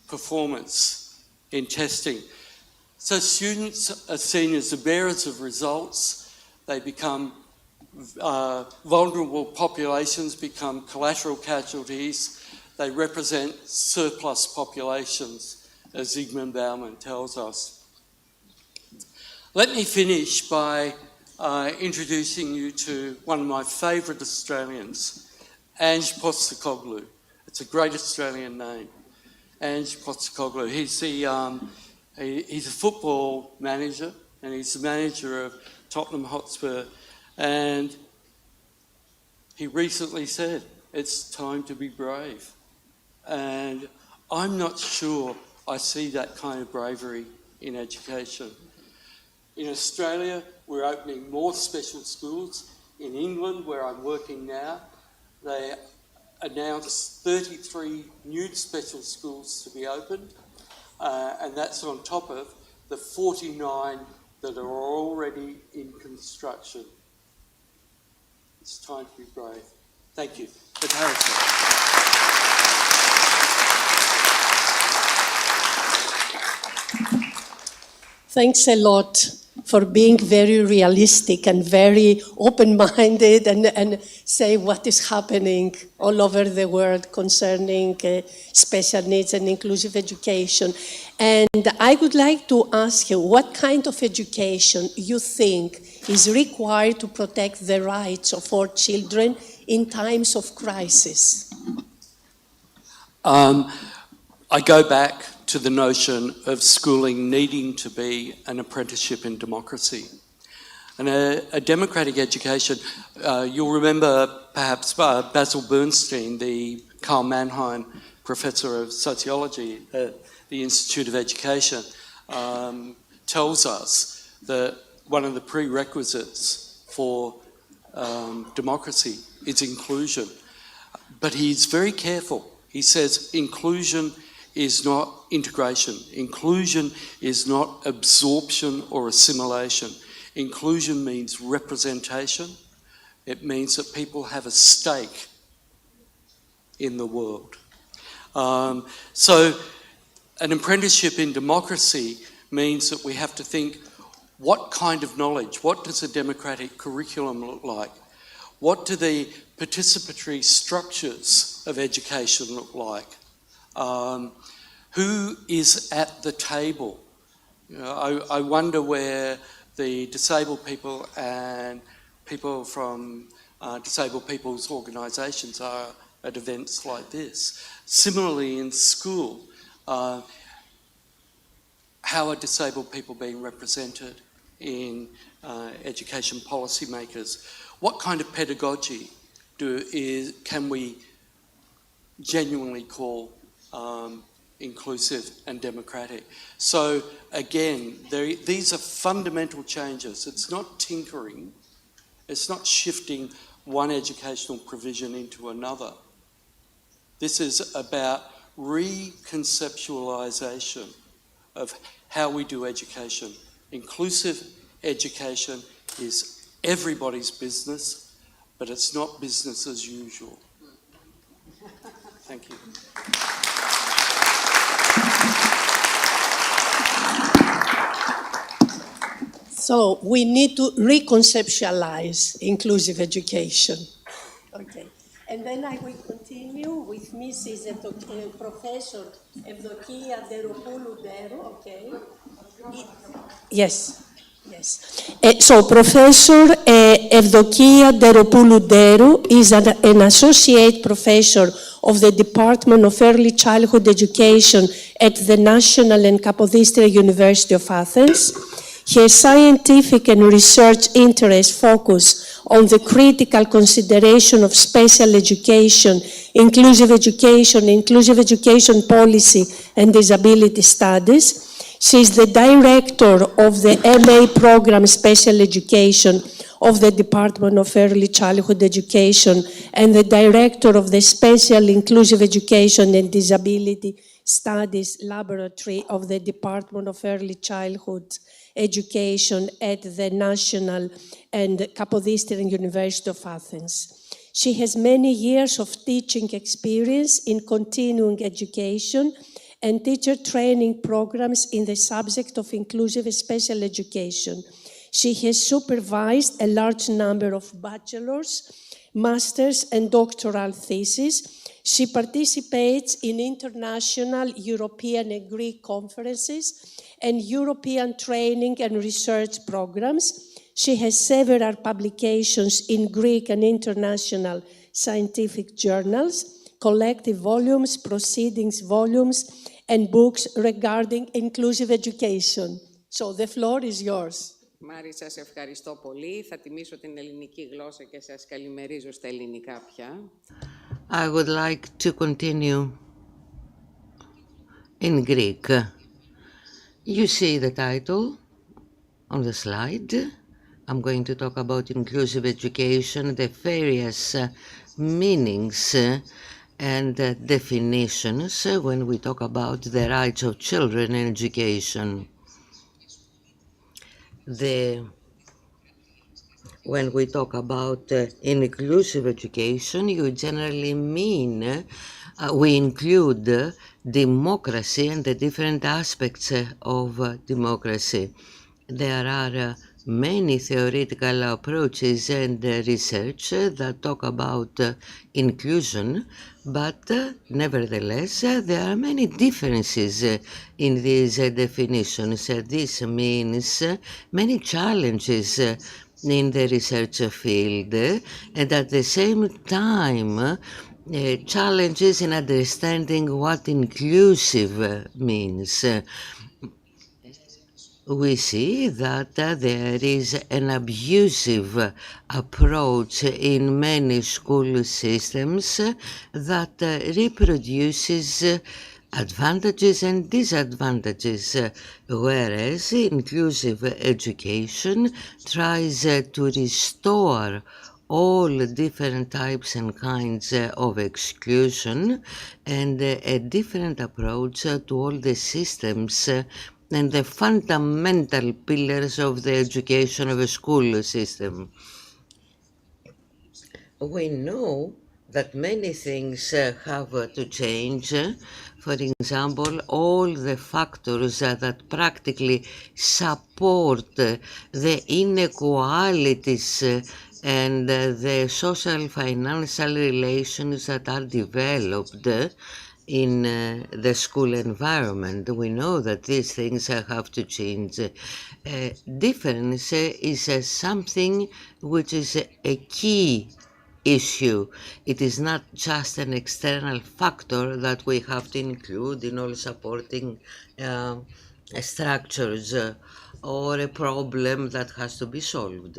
performance in testing. So students are seen as the bearers of results. They become vulnerable populations, become collateral casualties. They represent surplus populations, as Zygmunt Bauman tells us. Let me finish by introducing you to one of my favourite Australians, Ange Postecoglou. It's a great Australian name, Ange Postecoglou. He's a football manager and he's the manager of Tottenham Hotspur, and he recently said, it's time to be brave. And I'm not sure I see that kind of bravery in education. In Australia, we're opening more special schools. In England, where I'm working now, they announced 33 new special schools to be opened, and that's on top of the 49 that are already in construction. It's time to be brave. Thank you. Thanks a lot for being very realistic and very open-minded and say what is happening all over the world concerning special needs and inclusive education. And I would like to ask you what kind of education you think is required to protect the rights of all children in times of crisis. I go back to the notion of schooling needing to be an apprenticeship in democracy. And a democratic education, you'll remember perhaps Basil Bernstein, the Karl Mannheim Professor of Sociology at the Institute of Education, tells us that one of the prerequisites for democracy is inclusion. But he's very careful. He says inclusion is not integration. Inclusion is not absorption or assimilation. Inclusion means representation. It means that people have a stake in the world. So an apprenticeship in democracy means that we have to think, what kind of knowledge, what does a democratic curriculum look like? What do the participatory structures of education look like? Who is at the table? You know, I wonder where the disabled people and people from disabled people's organisations are at events like this. Similarly, in school, how are disabled people being represented in education policymakers? What kind of pedagogy can we genuinely call inclusive and democratic? So again, these are fundamental changes. It's not tinkering. It's not shifting one educational provision into another. This is about reconceptualisation of how we do education. Inclusive education is everybody's business, but it's not business as usual. Thank you. So we need to reconceptualize inclusive education. Okay. And then I will continue with Mrs. Professor Evdokia Deropoulou-Dero, okay? Yes. So Professor Evdokia Deropoulou-Dero is an associate professor of the Department of Early Childhood Education at the National and Kapodistria University of Athens. Her scientific and research interests focus on the critical consideration of special education, inclusive education policy, and disability studies. She is the director of the MA program Special Education of the Department of Early Childhood Education and the director of the Special Inclusive Education and Disability Studies Laboratory of the Department of Early Childhood Education at the National and Kapodistrian University of Athens. She has many years of teaching experience in continuing education and teacher training programs in the subject of inclusive special education. She has supervised a large number of bachelor's, master's, and doctoral theses. She participates in international, European, and Greek conferences and European training and research programs. She has several publications in Greek and international scientific journals, collective volumes, proceedings volumes, and books regarding inclusive education. So the floor is yours. Μάρη, σας ευχαριστώ πολύ. Θα τιμήσω την ελληνική γλώσσα και σας καλημερίζω στα ελληνικά πια. I would like to continue in Greek. You see the title on the slide. I'm going to talk about inclusive education, the various meanings and definitions when we talk about the rights of children in education. When we talk about inclusive education, you generally mean we include democracy and the different aspects of democracy. There are many theoretical approaches and research that talk about inclusion, but nevertheless, there are many differences in these definitions. This means many challenges in the research field, and at the same time, challenges in understanding what inclusive means. We see that there is an abusive approach in many school systems that reproduces advantages and disadvantages, whereas inclusive education tries to restore all different types and kinds of exclusion and a different approach to all the systems and the fundamental pillars of the education of a school system. We know that many things have to change. For example, all the factors that practically support the inequalities and the social financial relations that are developed in the school environment. We know that these things have to change. Difference is something which is a key issue. It is not just an external factor that we have to include in all supporting structures or a problem that has to be solved.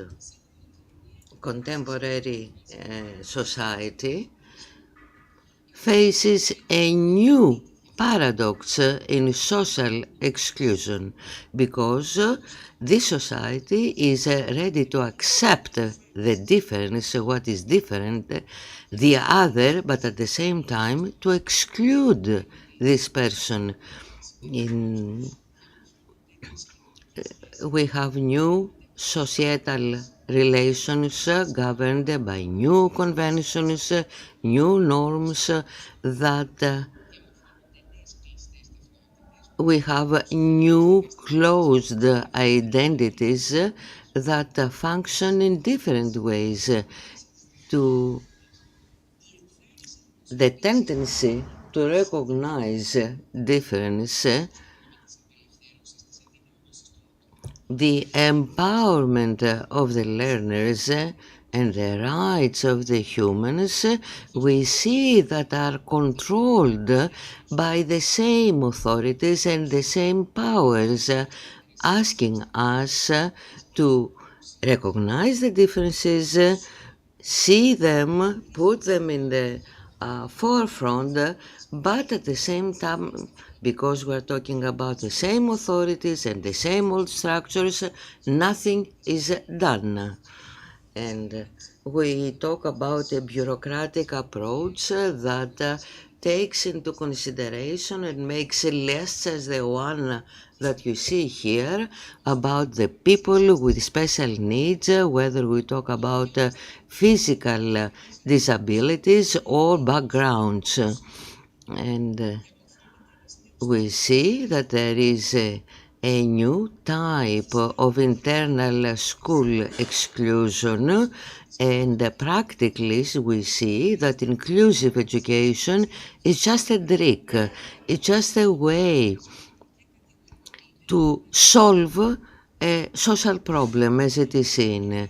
Contemporary society faces a new paradox in social exclusion because this society is ready to accept the difference, what is different, the other, but at the same time to exclude this person. We have new societal relations governed by new conventions, new norms that we have new closed identities that function in different ways. To the tendency to recognize difference, the empowerment of the learners and the rights of the humans, we see that are controlled by the same authorities and the same powers, asking us to recognize the differences, see them, put them in the forefront, but at the same time, because we're talking about the same authorities and the same old structures, nothing is done. And we talk about a bureaucratic approach that takes into consideration and makes lists as the one that you see here about the people with special needs, whether we talk about physical disabilities or backgrounds. And we see that there is a new type of internal school exclusion, and practically we see that inclusive education is just a trick, it's just a way to solve a social problem as it is seen.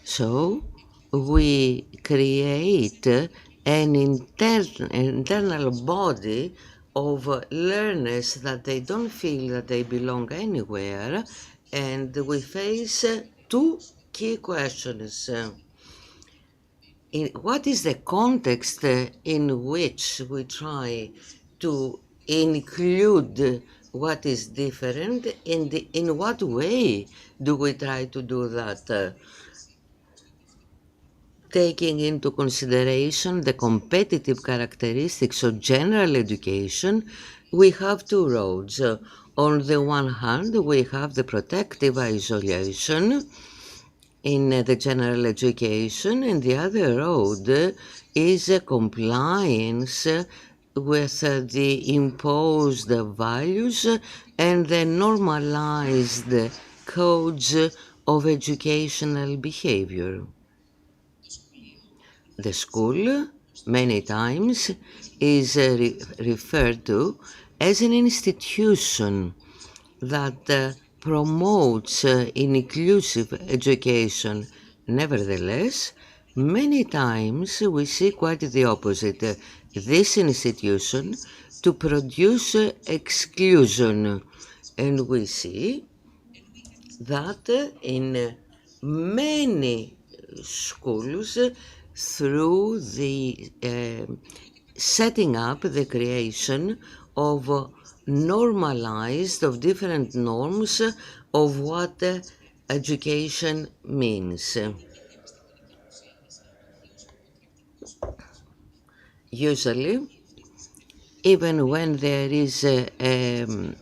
So we create an internal body of learners that they don't feel that they belong anywhere, and we face two key questions. What is the context in which we try to include what is different, and in what way do we try to do that? Taking into consideration the competitive characteristics of general education, we have two roads. On the one hand, we have the protective isolation in the general education, and the other road is compliance with the imposed values and the normalized codes of educational behavior. The school, many times, is referred to as an institution that promotes inclusive education. Nevertheless, many times we see quite the opposite. This institution to produce exclusion. And we see that in many schools, through the setting up the creation of normalized, of different norms of what education means. Usually, even when there is an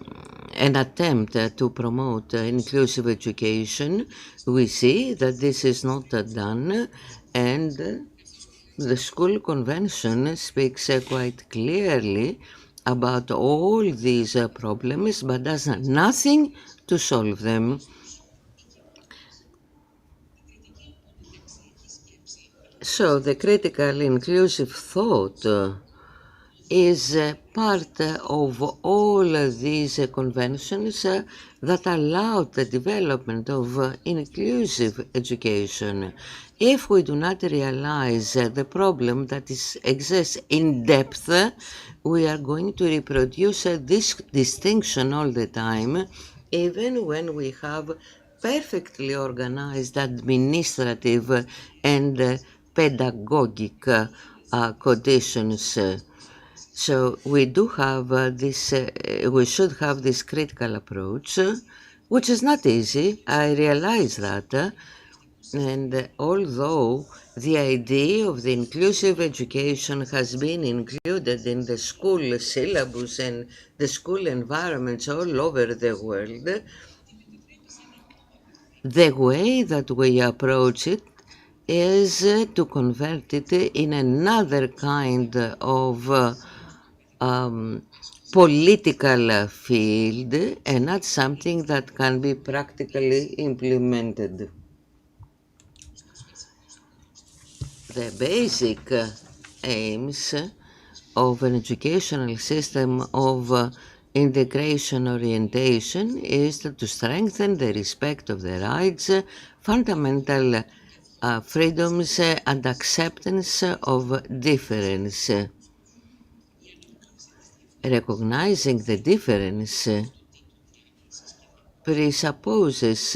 attempt to promote inclusive education, we see that this is not done, and the school convention speaks quite clearly about all these problems, but does nothing to solve them. So the critical inclusive thought is part of all these conventions that allow the development of inclusive education. If we do not realize the problem that exists in depth, we are going to reproduce this distinction all the time, even when we have perfectly organized administrative and pedagogic conditions. So we do have we should have this critical approach, which is not easy, I realize that, and although the idea of the inclusive education has been included in the school syllabus and the school environments all over the world, the way that we approach it is to convert it in another kind of political field and not something that can be practically implemented. The basic aims of an educational system of integration orientation is to strengthen the respect of the rights, fundamental freedoms and acceptance of difference. Recognizing the difference presupposes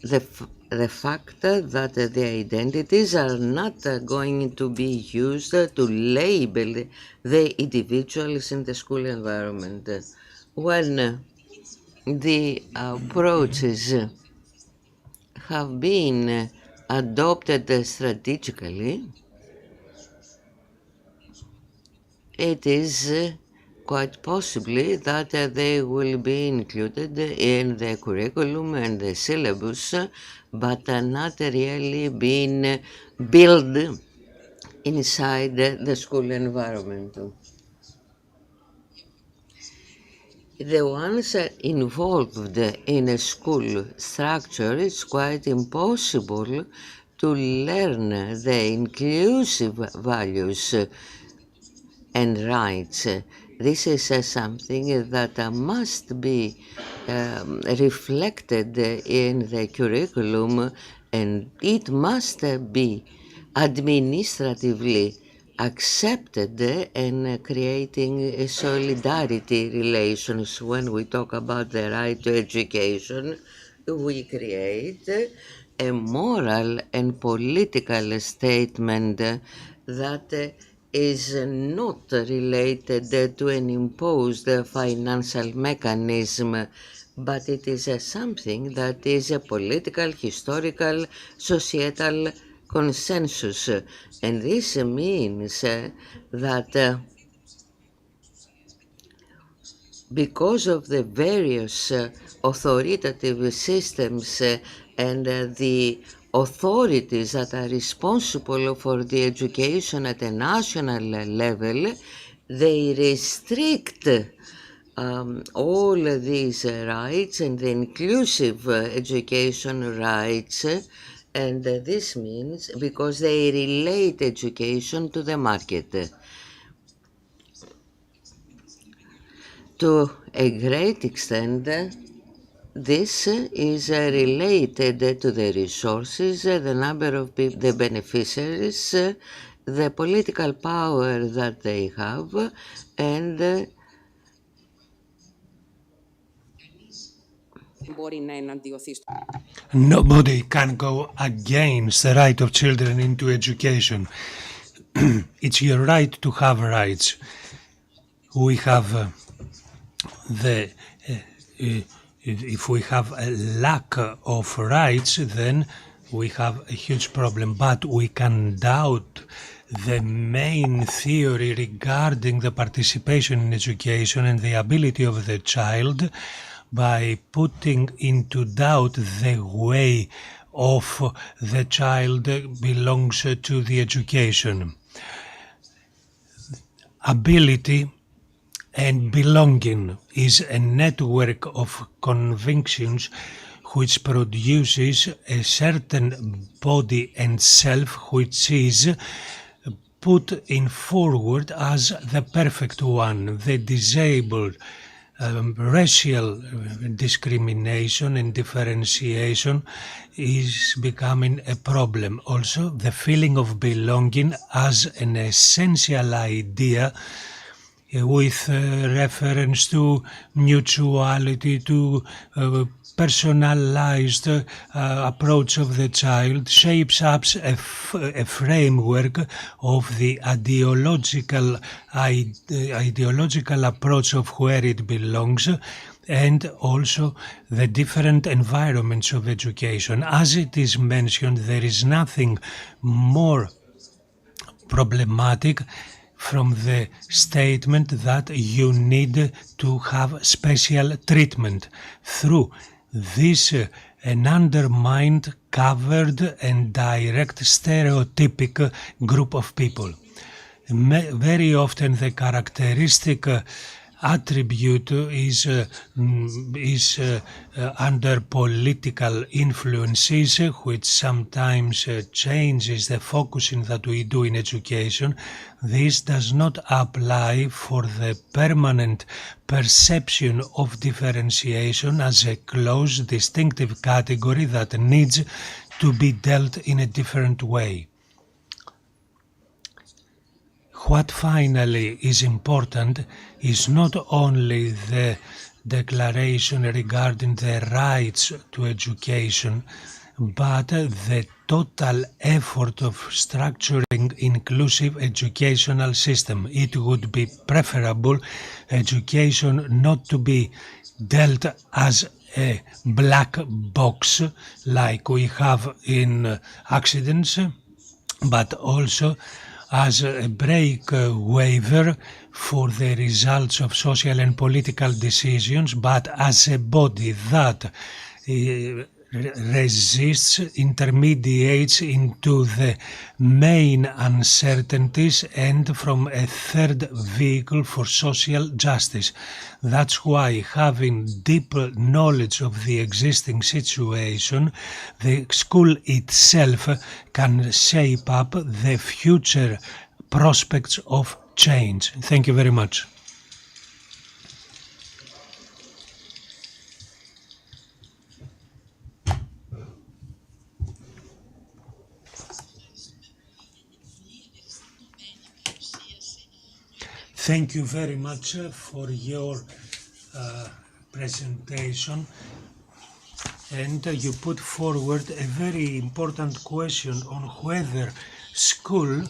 the fact that the identities are not going to be used to label the individuals in the school environment. When the approaches have been adopted strategically, it is quite possibly that they will be included in the curriculum and the syllabus, but not really being built inside the school environment. The ones involved in a school structure, it's quite impossible to learn the inclusive values and rights. This is something that must be reflected in the curriculum, and it must be administratively accepted and creating solidarity relations. When we talk about the right to education, we create a moral and political statement that is not related to an imposed financial mechanism, but it is something that is a political, historical, societal consensus. And this means that because of the various authoritative systems and the authorities that are responsible for the education at a national level, they restrict all these rights and the inclusive education rights, and this means because they relate education to the market. To a great extent, this is related to the resources, the number of people, the beneficiaries, the political power that they have, and Nobody can go against the right of children into education. It's your right to have rights. We have if we have a lack of rights, then we have a huge problem. But we can doubt the main theory regarding the participation in education and the ability of the child by putting into doubt the way of the child belongs to the education. Ability and belonging is a network of convictions which produces a certain body and self which is put in forward as the perfect one. The disabled, racial discrimination and differentiation is becoming a problem. Also, the feeling of belonging as an essential idea with reference to mutuality, to personalized approach of the child, shapes up a framework of the ideological approach of where it belongs, and also the different environments of education. As it is mentioned, there is nothing more problematic from the statement that you need to have special treatment through this an undermined, covered and direct stereotypic group of people. Very often the characteristic attribute is under political influences, which sometimes changes the focusing that we do in education. This does not apply for the permanent perception of differentiation as a close, distinctive category that needs to be dealt in a different way. What finally is important is not only the declaration regarding the rights to education, but the total effort of structuring inclusive educational system. It would be preferable education not to be dealt as a black box like we have in accidents, but also as a break waiver for the results of social and political decisions, but as a body that resists, intermediates into the main uncertainties and from a third vehicle for social justice. That's why having deep knowledge of the existing situation, the school itself can shape up the future prospects of change. Thank you very much. Thank you very much for your presentation, and you put forward a very important question on whether school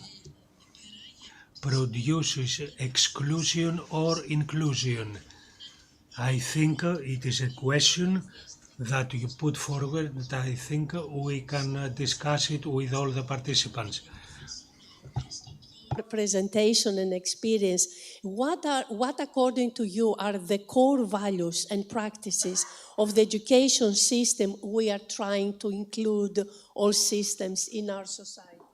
produces exclusion or inclusion. I think it is a question that you put forward, and I think we can discuss it with all the participants. Presentation and experience, what according to you are the core values and practices of the education system we are trying to include all systems in our society?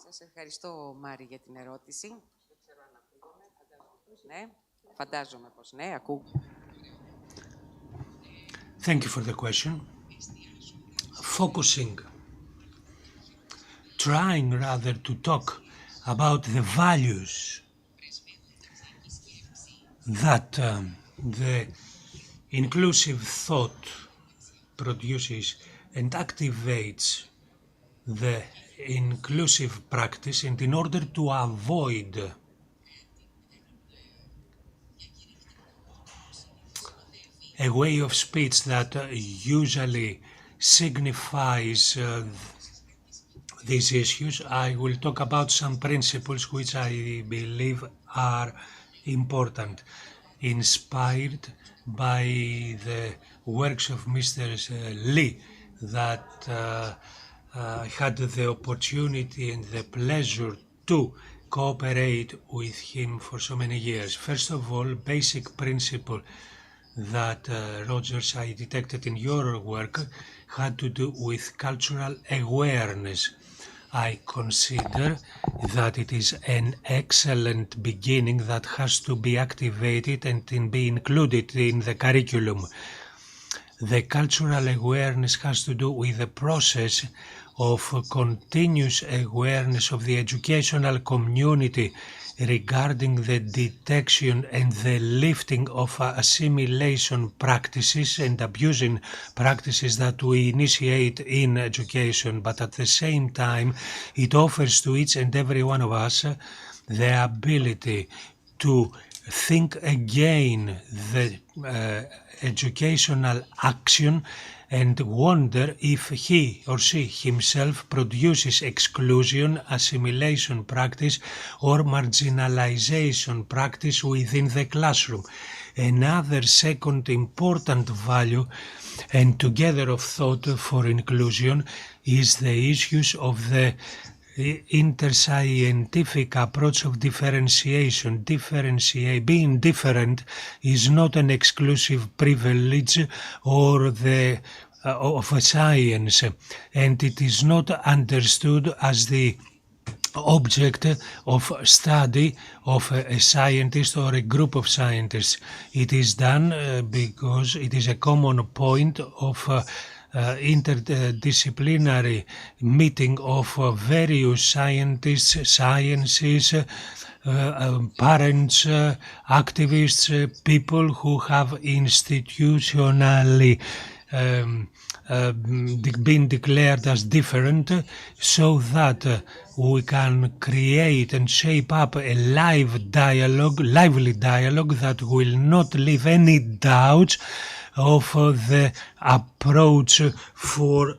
Σας ευχαριστώ, Μάρη, για την ερώτηση. Ναι. Φαντάζομαι πως ναι, ακούω. Thank you for the question. Focusing, trying rather to talk about the values that the inclusive thought produces and activates the inclusive practice, and in order to avoid a way of speech that usually signifies these issues, I will talk about some principles which I believe are important, inspired by the works of Mr. Lee that I had the opportunity and the pleasure to cooperate with him for so many years. First of all, basic principle that Rogers, I detected in your work had to do with cultural awareness. I consider that it is an excellent beginning that has to be activated and be included in the curriculum. The cultural awareness has to do with the process of continuous awareness of the educational community regarding the detection and the lifting of assimilation practices and abusing practices that we initiate in education, but at the same time it offers to each and every one of us the ability to think again the educational action and wonder if he or she himself produces exclusion, assimilation practice or marginalization practice within the classroom. Another second important value and together of thought for inclusion is the issues of the interscientific approach of differentiation. Being different is not an exclusive privilege or of a science, and it is not understood as the object of study of a scientist or a group of scientists. It is done because it is a common point of interdisciplinary meeting of various scientists, sciences, parents, activists, people who have institutionally been declared as different, so that we can create and shape up a lively dialogue that will not leave any doubts of the approach for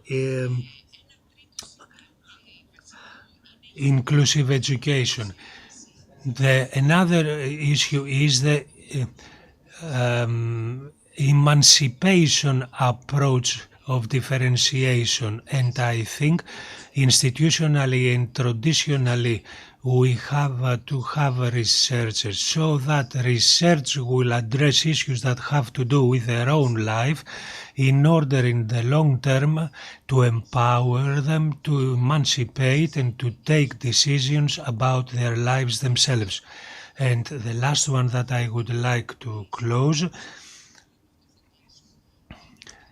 inclusive education. Another issue is the emancipation approach of differentiation, and I think institutionally and traditionally we have to have researchers so that research will address issues that have to do with their own life in order in the long term to empower them to emancipate and to take decisions about their lives themselves. And the last one that I would like to close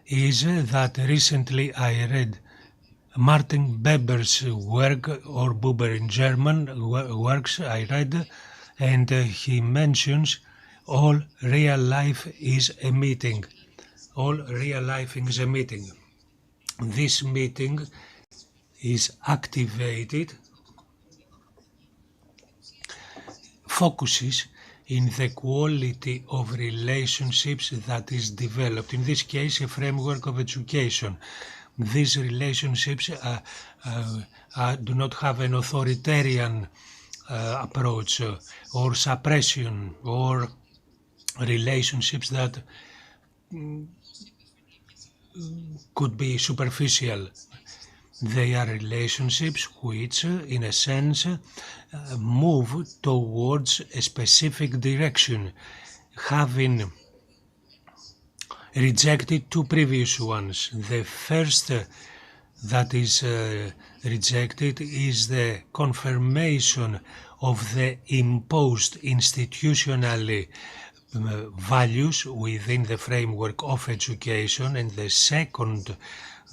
is that recently I read Martin Buber's work, or Buber in German, works I read, and he mentions all real life is a meeting. All real life is a meeting. This meeting is activated, focuses in the quality of relationships that is developed. In this case, a framework of education. These relationships do not have an authoritarian approach or suppression or relationships that could be superficial. They are relationships which, in a sense, move towards a specific direction, having rejected two previous ones. The first that is rejected is the confirmation of the imposed institutionally values within the framework of education, and the second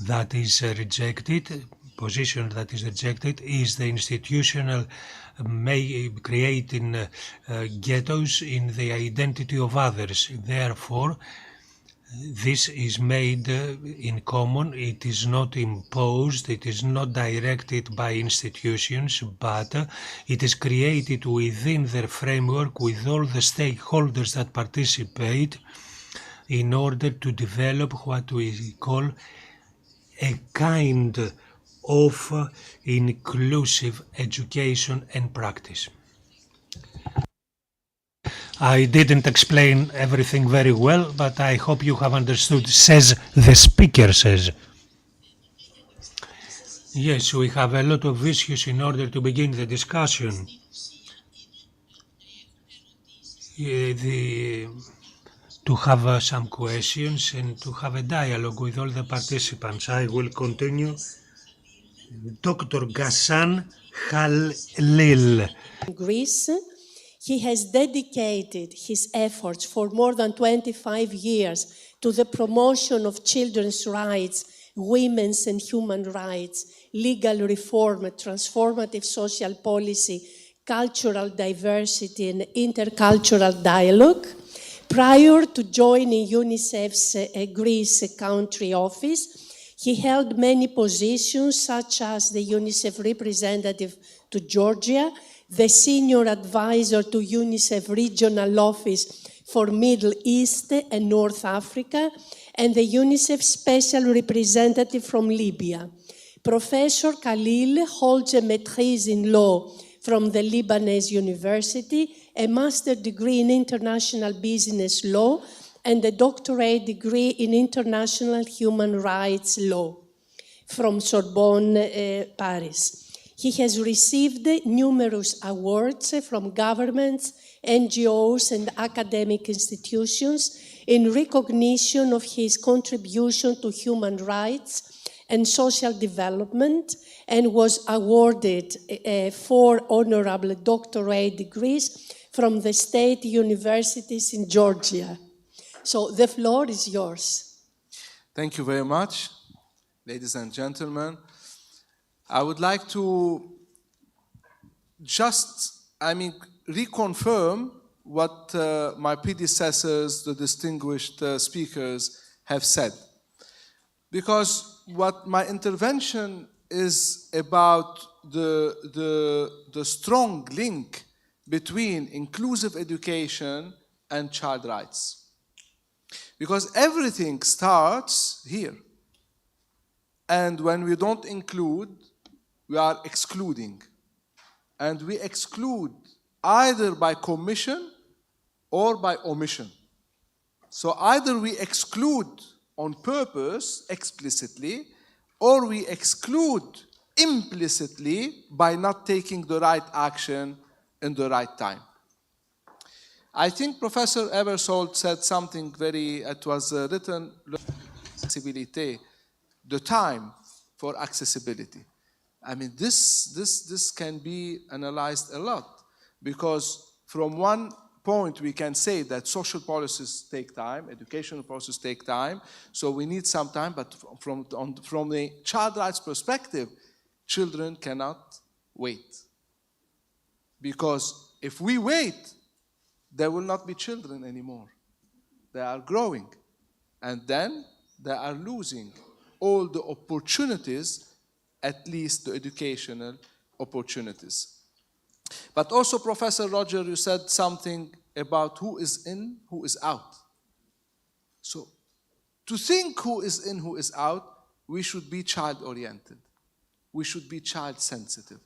that is rejected, position that is rejected, is the institutional creating ghettos in the identity of others. Therefore, this is made in common, it is not imposed, it is not directed by institutions, but it is created within their framework with all the stakeholders that participate in order to develop what we call a kind of inclusive education and practice. I didn't explain everything very well, but I hope you have understood, says the speaker says. Yes, we have a lot of issues in order to begin the discussion. To have some questions and to have a dialogue with all the participants. I will continue. Dr. Ghassan Khalil. Greece. He has dedicated his efforts for more than 25 years to the promotion of children's rights, women's and human rights, legal reform, transformative social policy, cultural diversity, and intercultural dialogue. Prior to joining UNICEF's Greece country office, he held many positions, such as the UNICEF representative to Georgia, the senior advisor to UNICEF Regional Office for Middle East and North Africa, and the UNICEF Special Representative from Libya. Professor Khalil holds a maîtrise in law from the Lebanese University, a master's degree in international business law, and a doctorate degree in international human rights law from Sorbonne, Paris. He has received numerous awards from governments, NGOs, and academic institutions in recognition of his contribution to human rights and social development, and was awarded 4 honorable doctorate degrees from the state universities in Georgia. So the floor is yours. Thank you very much, ladies and gentlemen. I would like to reconfirm what my predecessors, the distinguished speakers, have said. Because what my intervention is about the strong link between inclusive education and child rights. Because everything starts here. And when we don't include, we are excluding. And we exclude either by commission or by omission. So either we exclude on purpose, explicitly, or we exclude implicitly by not taking the right action in the right time. I think Professor Ebersold said something it was written, accessibility, the time for accessibility. I mean, this can be analyzed a lot, because from one point we can say that social policies take time, educational policies take time, so we need some time, but from the child rights perspective, children cannot wait. Because if we wait, there will not be children anymore. They are growing, and then they are losing all the opportunities, at least the educational opportunities. But also, Professor Roger, you said something about who is in, who is out. So, to think who is in, who is out, we should be child-oriented. We should be child-sensitive.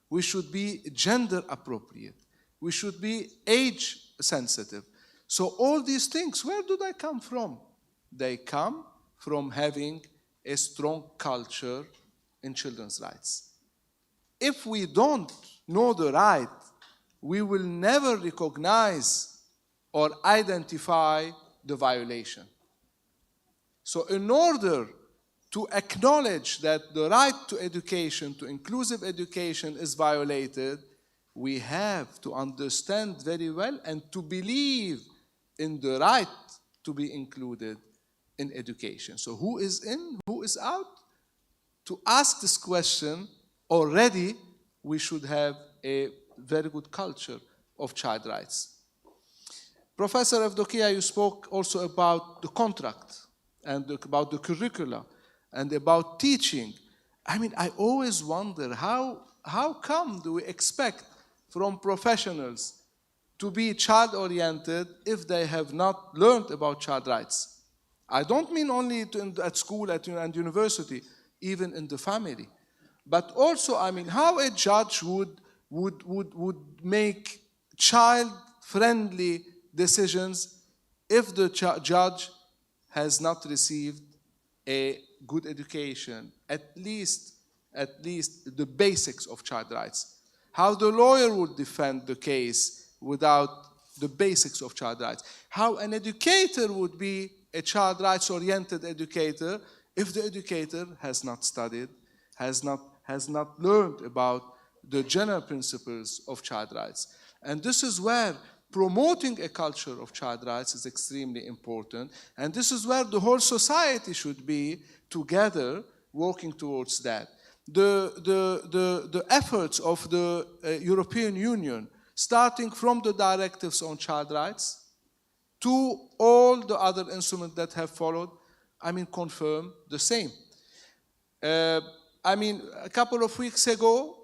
We should be gender-appropriate. We should be age-sensitive. So all these things, where do they come from? They come from having a strong culture in children's rights. If we don't know the right, we will never recognize or identify the violation. So in order to acknowledge that the right to education, to inclusive education, is violated, we have to understand very well and to believe in the right to be included in education. So who is in, who is out? To ask this question, already we should have a very good culture of child rights. Professor Evdokia, you spoke also about the contract and about the curricula and about teaching. I mean, I always wonder how come do we expect from professionals to be child-oriented if they have not learned about child rights? I don't mean only at school and university, even in the family. But also, I mean, how a judge would make child-friendly decisions if the judge has not received a good education, at least the basics of child rights. How the lawyer would defend the case without the basics of child rights. How an educator would be a child rights-oriented educator if the educator has not studied, has not learned about the general principles of child rights. And this is where promoting a culture of child rights is extremely important. And this is where the whole society should be together working towards that. The efforts of the European Union, starting from the directives on child rights to all the other instruments that have followed, I mean, confirm the same. I mean, a couple of weeks ago,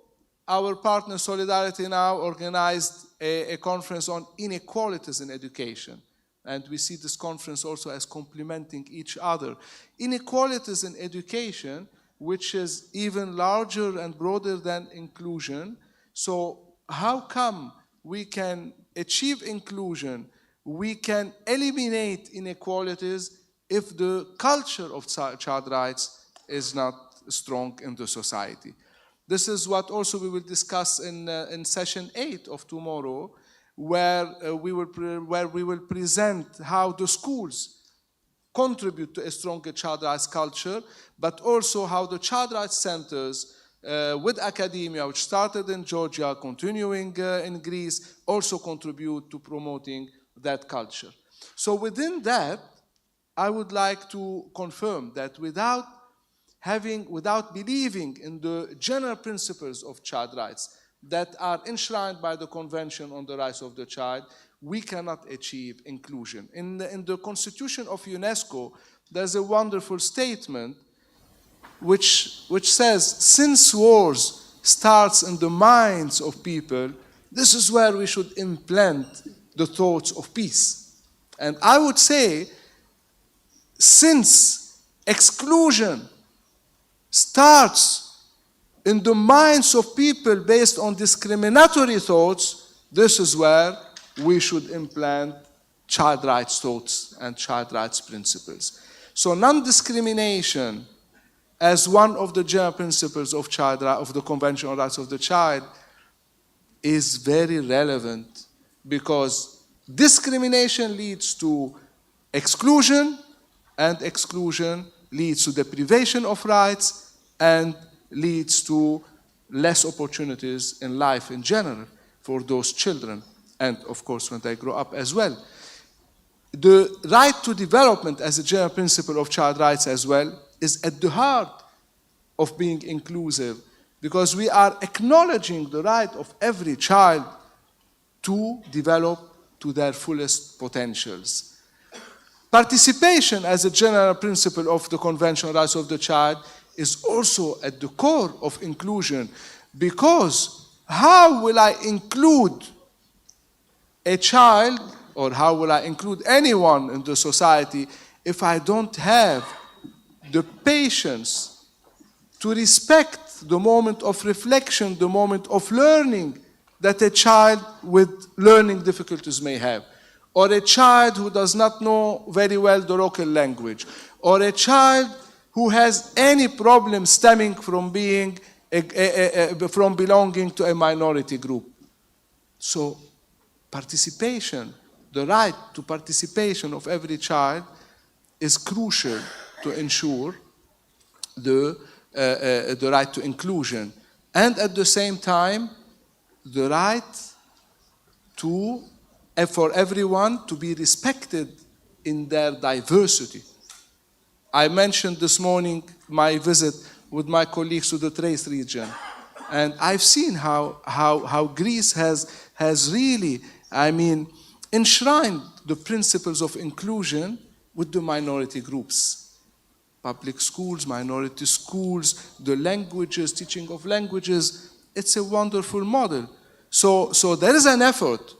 our partner Solidarity Now organized a conference on inequalities in education. And we see this conference also as complementing each other. Inequalities in education, which is even larger and broader than inclusion. So how come we can achieve inclusion, we can eliminate inequalities if the culture of child rights is not strong in the society? This is what also we will discuss in session 8 of tomorrow, where we will present how the schools contribute to a stronger child rights culture, but also how the child rights centers with academia, which started in Georgia, continuing in Greece, also contribute to promoting that culture. So within that, I would like to confirm that without believing in the general principles of child rights that are enshrined by the Convention on the Rights of the Child, we cannot achieve inclusion. In the Constitution of UNESCO, there's a wonderful statement which says, since wars starts in the minds of people, this is where we should implant the thoughts of peace. And I would say, since exclusion starts in the minds of people based on discriminatory thoughts, this is where we should implant child rights thoughts and child rights principles. So non-discrimination as one of the general principles of the Convention on Rights of the Child is very relevant, because discrimination leads to exclusion, and exclusion leads to deprivation of rights and leads to less opportunities in life in general for those children, and of course when they grow up as well. The right to development as a general principle of child rights as well is at the heart of being inclusive, because we are acknowledging the right of every child to develop to their fullest potentials. Participation as a general principle of the Convention on Rights of the Child is also at the core of inclusion, because how will I include a child, or how will I include anyone in the society, if I don't have the patience to respect the moment of reflection, the moment of learning that a child with learning difficulties may have, or a child who does not know very well the local language, or a child who has any problem stemming from from belonging to a minority group. So participation, the right to participation of every child is crucial to ensure the right to inclusion. And at the same time, the right to, for everyone to be respected in their diversity. I mentioned this morning my visit with my colleagues to the Thrace region, and I've seen how Greece has really, enshrined the principles of inclusion with the minority groups. Public schools, minority schools, the languages, teaching of languages, it's a wonderful model. So there is an effort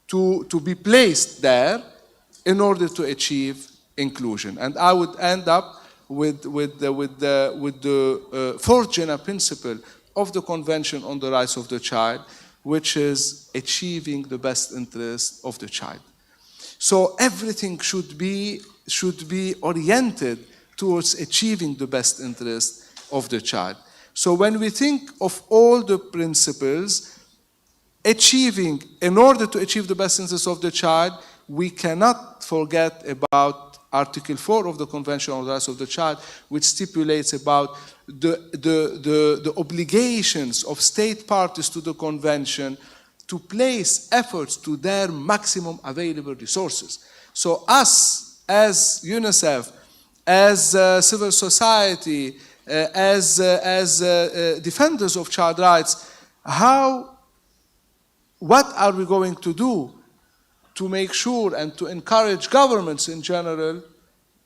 to be placed there in order to achieve inclusion. And I would end up with the fourth general principle of the Convention on the Rights of the Child, which is achieving the best interest of the child. So everything should be oriented towards achieving the best interest of the child. So when we think of all the principles, in order to achieve the best interest of the child, we cannot forget about Article 4 of the Convention on the Rights of the Child, which stipulates about the obligations of state parties to the Convention to place efforts to their maximum available resources. So us, as UNICEF, as civil society, as defenders of child rights, what are we going to do to make sure and to encourage governments in general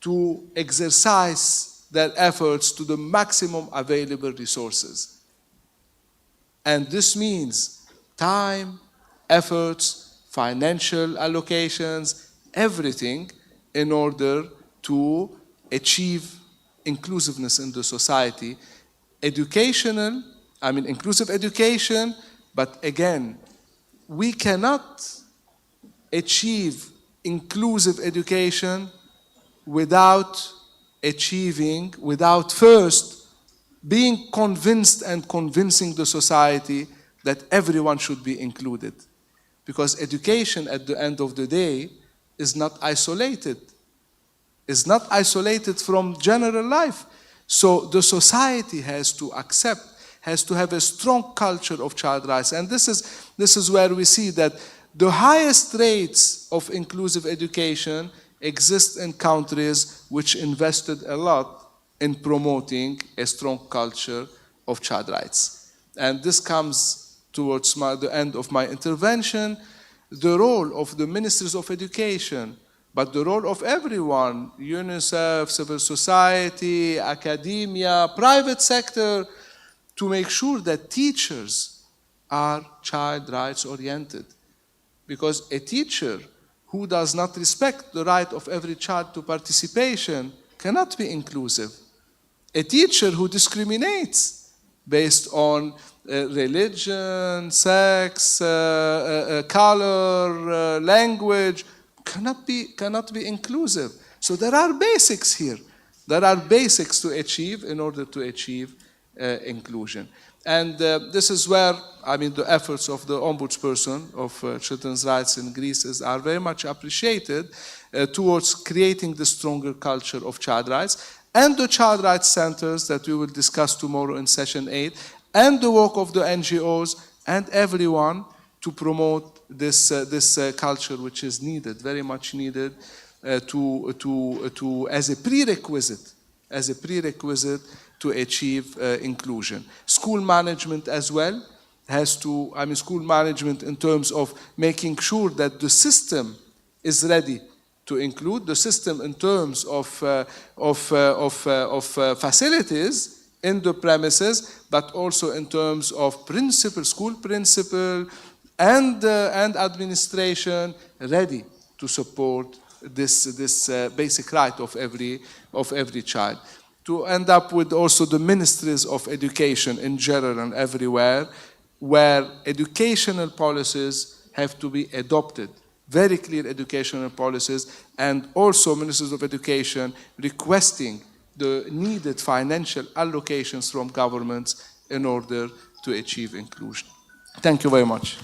to exercise their efforts to the maximum available resources? And this means time, efforts, financial allocations, everything in order to achieve inclusiveness in the society. Inclusive education, but again, we cannot achieve inclusive education without first being convinced and convincing the society that everyone should be included. Because education at the end of the day is not isolated. It's not isolated from general life. So the society has to have a strong culture of child rights. And this is where we see that the highest rates of inclusive education exist in countries which invested a lot in promoting a strong culture of child rights. And this comes towards the end of my intervention. The role of the ministries of education, but the role of everyone, UNICEF, civil society, academia, private sector, to make sure that teachers are child rights oriented. Because a teacher who does not respect the right of every child to participation cannot be inclusive. A teacher who discriminates based on religion, sex, color, language, cannot be inclusive. So there are basics here. There are basics to achieve in order to achieve inclusion. And this is where, the efforts of the Ombudsperson of children's rights in Greece are very much appreciated towards creating the stronger culture of child rights, and the child rights centers that we will discuss tomorrow in session 8, and the work of the NGOs and everyone to promote this culture, which is needed, very much needed, as a prerequisite to achieve inclusion. School management as well has to, school management in terms of making sure that the system is ready to include, the system in terms of facilities in the premises, but also in terms of school principal, and administration ready to support this basic right of every child. To end up with also the ministries of education in general and everywhere, where educational policies have to be adopted, very clear educational policies, and also ministers of education requesting the needed financial allocations from governments in order to achieve inclusion. Thank you very much.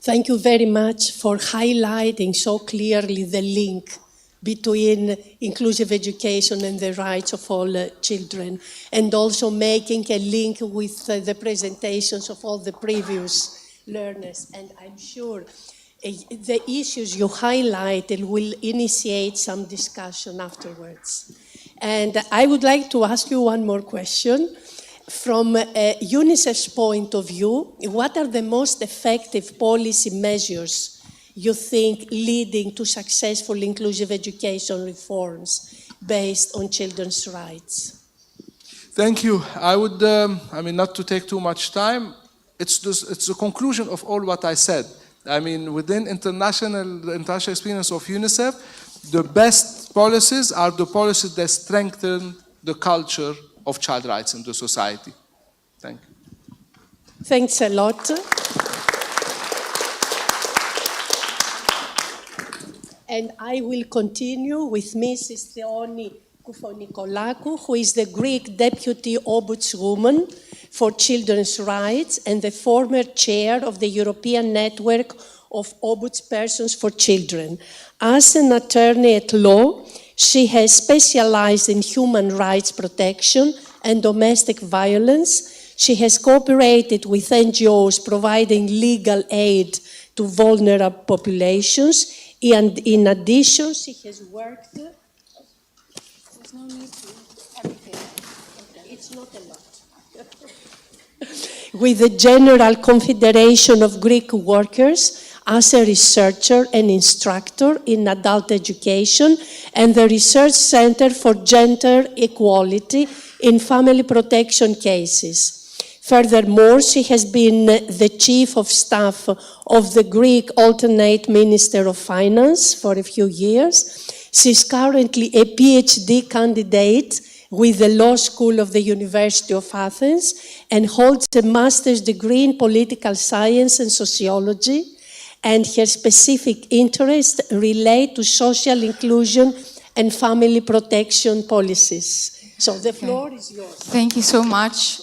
Thank you very much for highlighting so clearly the link between inclusive education and the rights of all children, and also making a link with the presentations of all the previous learners. And I'm sure the issues you highlighted will initiate some discussion afterwards. And I would like to ask you one more question. From UNICEF's point of view, what are the most effective policy measures you think leading to successful inclusive education reforms based on children's rights? Thank you. I would, not to take too much time, it's the conclusion of all what I said. I mean, within the international experience of UNICEF, the best policies are the policies that strengthen the culture of child rights in the society. Thank you. Thanks a lot. And I will continue with Mrs. Theoni Koufonikoulakou, who is the Greek Deputy Ombudswoman for Children's Rights and the former chair of the European Network of Ombudspersons for Children. As an attorney at law, she has specialized in human rights protection and domestic violence. She has cooperated with NGOs providing legal aid to vulnerable populations. And in addition, she has worked... There's no need to everything. It's not a lot. With the General Confederation of Greek Workers as a researcher and instructor in adult education and the Research Center for Gender Equality in family protection cases. Furthermore, she has been the Chief of Staff of the Greek Alternate Minister of Finance for a few years. She's currently a PhD candidate with the Law School of the University of Athens and holds a master's degree in political science and sociology, and her specific interests relate to social inclusion and family protection policies. So the floor is yours. Thank you so much.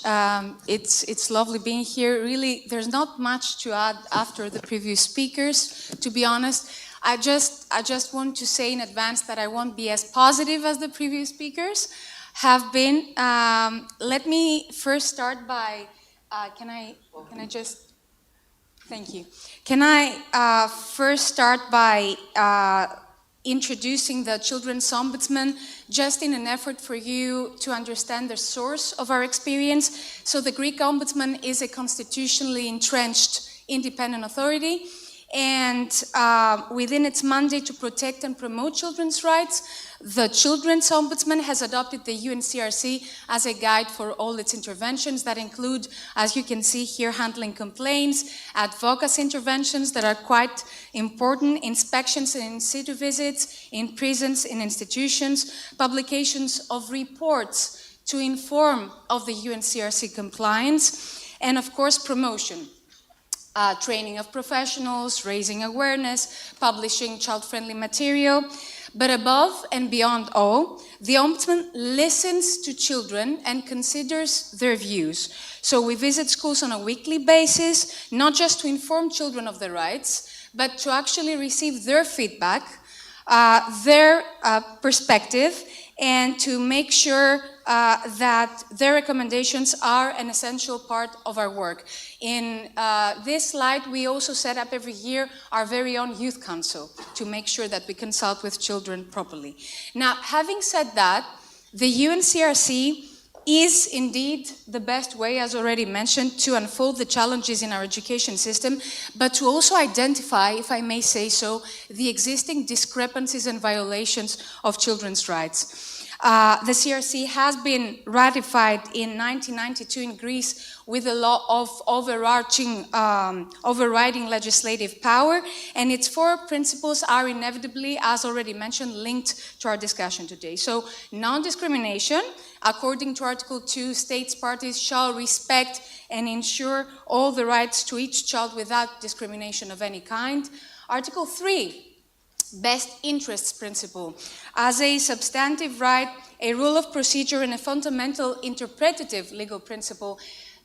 It's lovely being here. Really, there's not much to add after the previous speakers, to be honest. I just want to say in advance that I won't be as positive as the previous speakers have been. Let me first start by, can I just, thank you. Can I first start by introducing the Children's Ombudsman, just in an effort for you to understand the source of our experience. So the Greek Ombudsman is a constitutionally entrenched independent authority, and within its mandate to protect and promote children's rights, the Children's Ombudsman has adopted the UNCRC as a guide for all its interventions that include, as you can see here, handling complaints, advocacy interventions that are quite important, inspections and in-situ visits in prisons, in institutions, publications of reports to inform of the UNCRC compliance, and of course promotion. Training of professionals, raising awareness, publishing child-friendly material. But above and beyond all, the Ombudsman listens to children and considers their views. So we visit schools on a weekly basis, not just to inform children of their rights, but to actually receive their feedback, their perspective, and to make sure that their recommendations are an essential part of our work. In this slide, we also set up every year our very own youth council to make sure that we consult with children properly. Now, having said that, the UNCRC is indeed the best way, as already mentioned, to unfold the challenges in our education system, but to also identify, if I may say so, the existing discrepancies and violations of children's rights. The CRC has been ratified in 1992 in Greece with a law of overriding legislative power, and its four principles are inevitably, as already mentioned, linked to our discussion today. So, non-discrimination, according to Article 2, states parties shall respect and ensure all the rights to each child without discrimination of any kind. Article 3, best interests principle. As a substantive right, a rule of procedure, and a fundamental interpretative legal principle,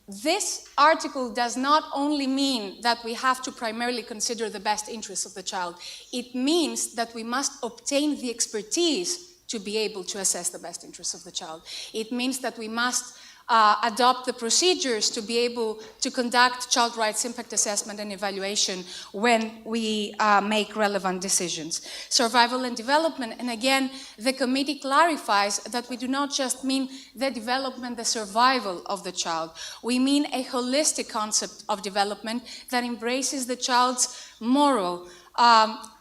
This article does not only mean that we have to primarily consider the best interests of the child. It means that we must obtain the expertise to be able to assess the best interests of the child. It means that we must adopt the procedures to be able to conduct child rights impact assessment and evaluation when we make relevant decisions. Survival and development, and again, the committee clarifies that we do not just mean the development, the survival of the child. We mean a holistic concept of development that embraces the child's moral,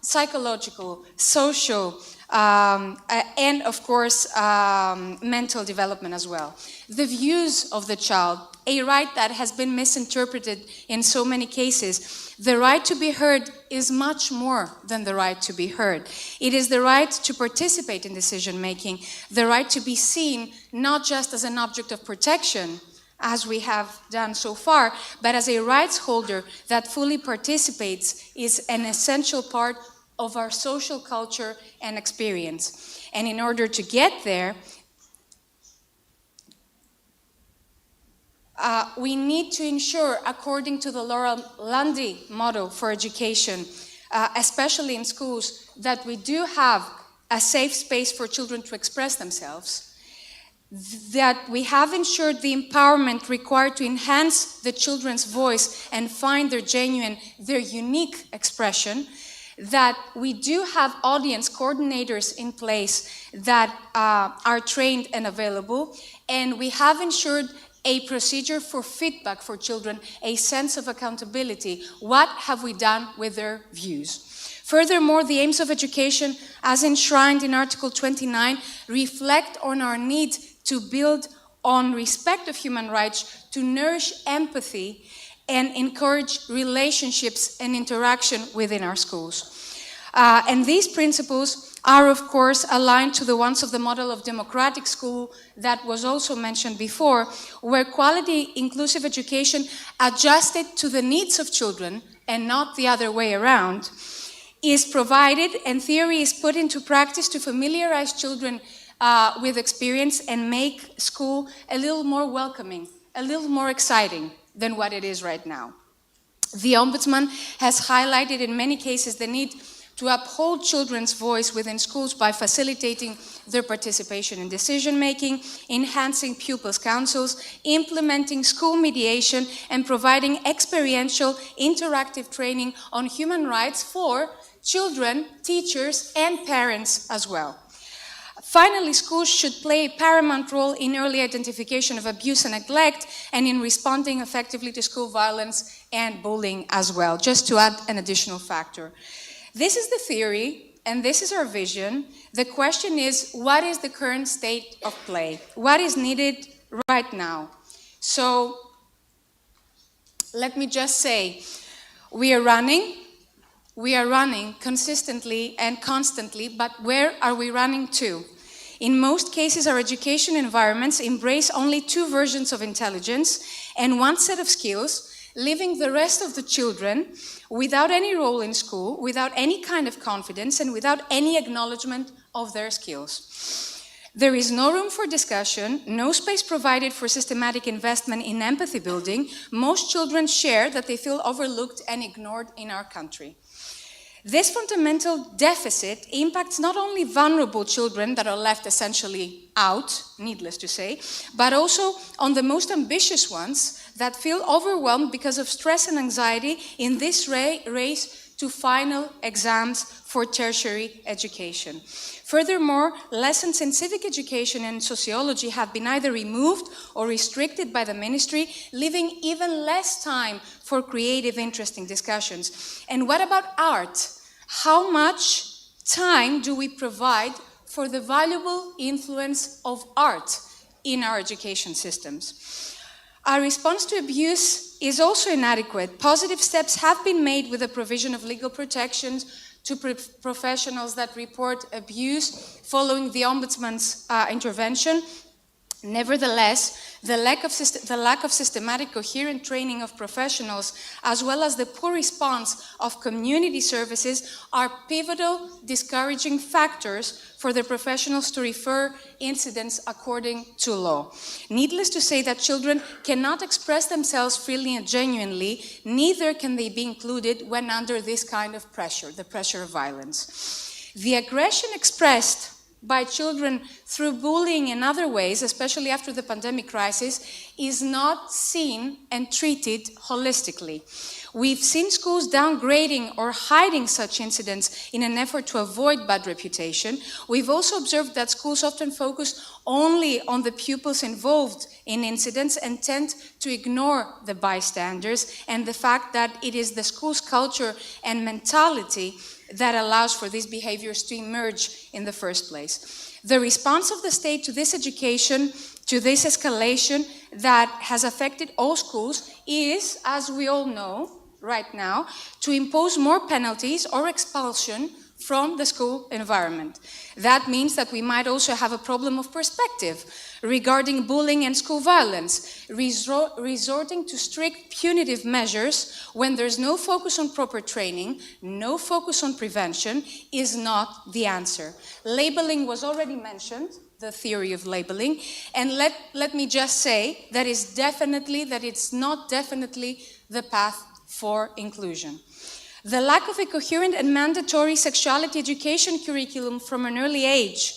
psychological, social, and of course, mental development as well. The views of the child, a right that has been misinterpreted in so many cases. The right to be heard is much more than the right to be heard. It is the right to participate in decision-making, the right to be seen not just as an object of protection, as we have done so far, but as a rights holder that fully participates is an essential part of our social culture and experience. And in order to get there, we need to ensure, according to the Laura Lundy model for education, especially in schools, that we do have a safe space for children to express themselves, that we have ensured the empowerment required to enhance the children's voice and find their genuine, their unique expression, that we do have audience coordinators in place that are trained and available, and we have ensured a procedure for feedback for children, a sense of accountability. What have we done with their views? Furthermore, the aims of education, as enshrined in Article 29, reflect on our need to build on respect of human rights, to nourish empathy, and encourage relationships and interaction within our schools. And these principles are, of course, aligned to the ones of the model of democratic school that was also mentioned before, where quality inclusive education adjusted to the needs of children and not the other way around is provided, and theory is put into practice to familiarize children with experience and make school a little more welcoming, a little more exciting than what it is right now. The Ombudsman has highlighted in many cases the need to uphold children's voice within schools by facilitating their participation in decision-making, enhancing pupils' councils, implementing school mediation, and providing experiential, interactive training on human rights for children, teachers, and parents as well. Finally, schools should play a paramount role in early identification of abuse and neglect, and in responding effectively to school violence and bullying as well, just to add an additional factor. This is the theory, and this is our vision. The question is, what is the current state of play? What is needed right now? So, let me just say, we are running consistently and constantly, but where are we running to? In most cases, our education environments embrace only two versions of intelligence and one set of skills, leaving the rest of the children without any role in school, without any kind of confidence, and without any acknowledgement of their skills. There is no room for discussion, no space provided for systematic investment in empathy building. Most children share that they feel overlooked and ignored in our country. This fundamental deficit impacts not only vulnerable children that are left essentially out, needless to say, but also on the most ambitious ones that feel overwhelmed because of stress and anxiety in this race to final exams for tertiary education. Furthermore, lessons in civic education and sociology have been either removed or restricted by the ministry, leaving even less time for creative, interesting discussions. And what about art? How much time do we provide for the valuable influence of art in our education systems? Our response to abuse is also inadequate. Positive steps have been made with the provision of legal protections to professionals that report abuse following the Ombudsman's intervention. Nevertheless, the lack of systematic coherent training of professionals, as well as the poor response of community services, are pivotal discouraging factors for the professionals to refer incidents according to law. Needless to say that children cannot express themselves freely and genuinely, neither can they be included when under this kind of pressure, the pressure of violence. The aggression expressed by children through bullying and other ways, especially after the pandemic crisis, is not seen and treated holistically. We've seen schools downgrading or hiding such incidents in an effort to avoid bad reputation. We've also observed that schools often focus only on the pupils involved in incidents and tend to ignore the bystanders and the fact that it is the school's culture and mentality that allows for these behaviors to emerge in the first place. The response of the state to this education, to this escalation that has affected all schools is, as we all know right now, to impose more penalties or expulsion from the school environment. That means that we might also have a problem of perspective regarding bullying and school violence, resorting to strict punitive measures when there's no focus on proper training, no focus on prevention, is not the answer. Labeling was already mentioned, the theory of labeling, and let me just say that it's not definitely the path for inclusion. The lack of a coherent and mandatory sexuality education curriculum from an early age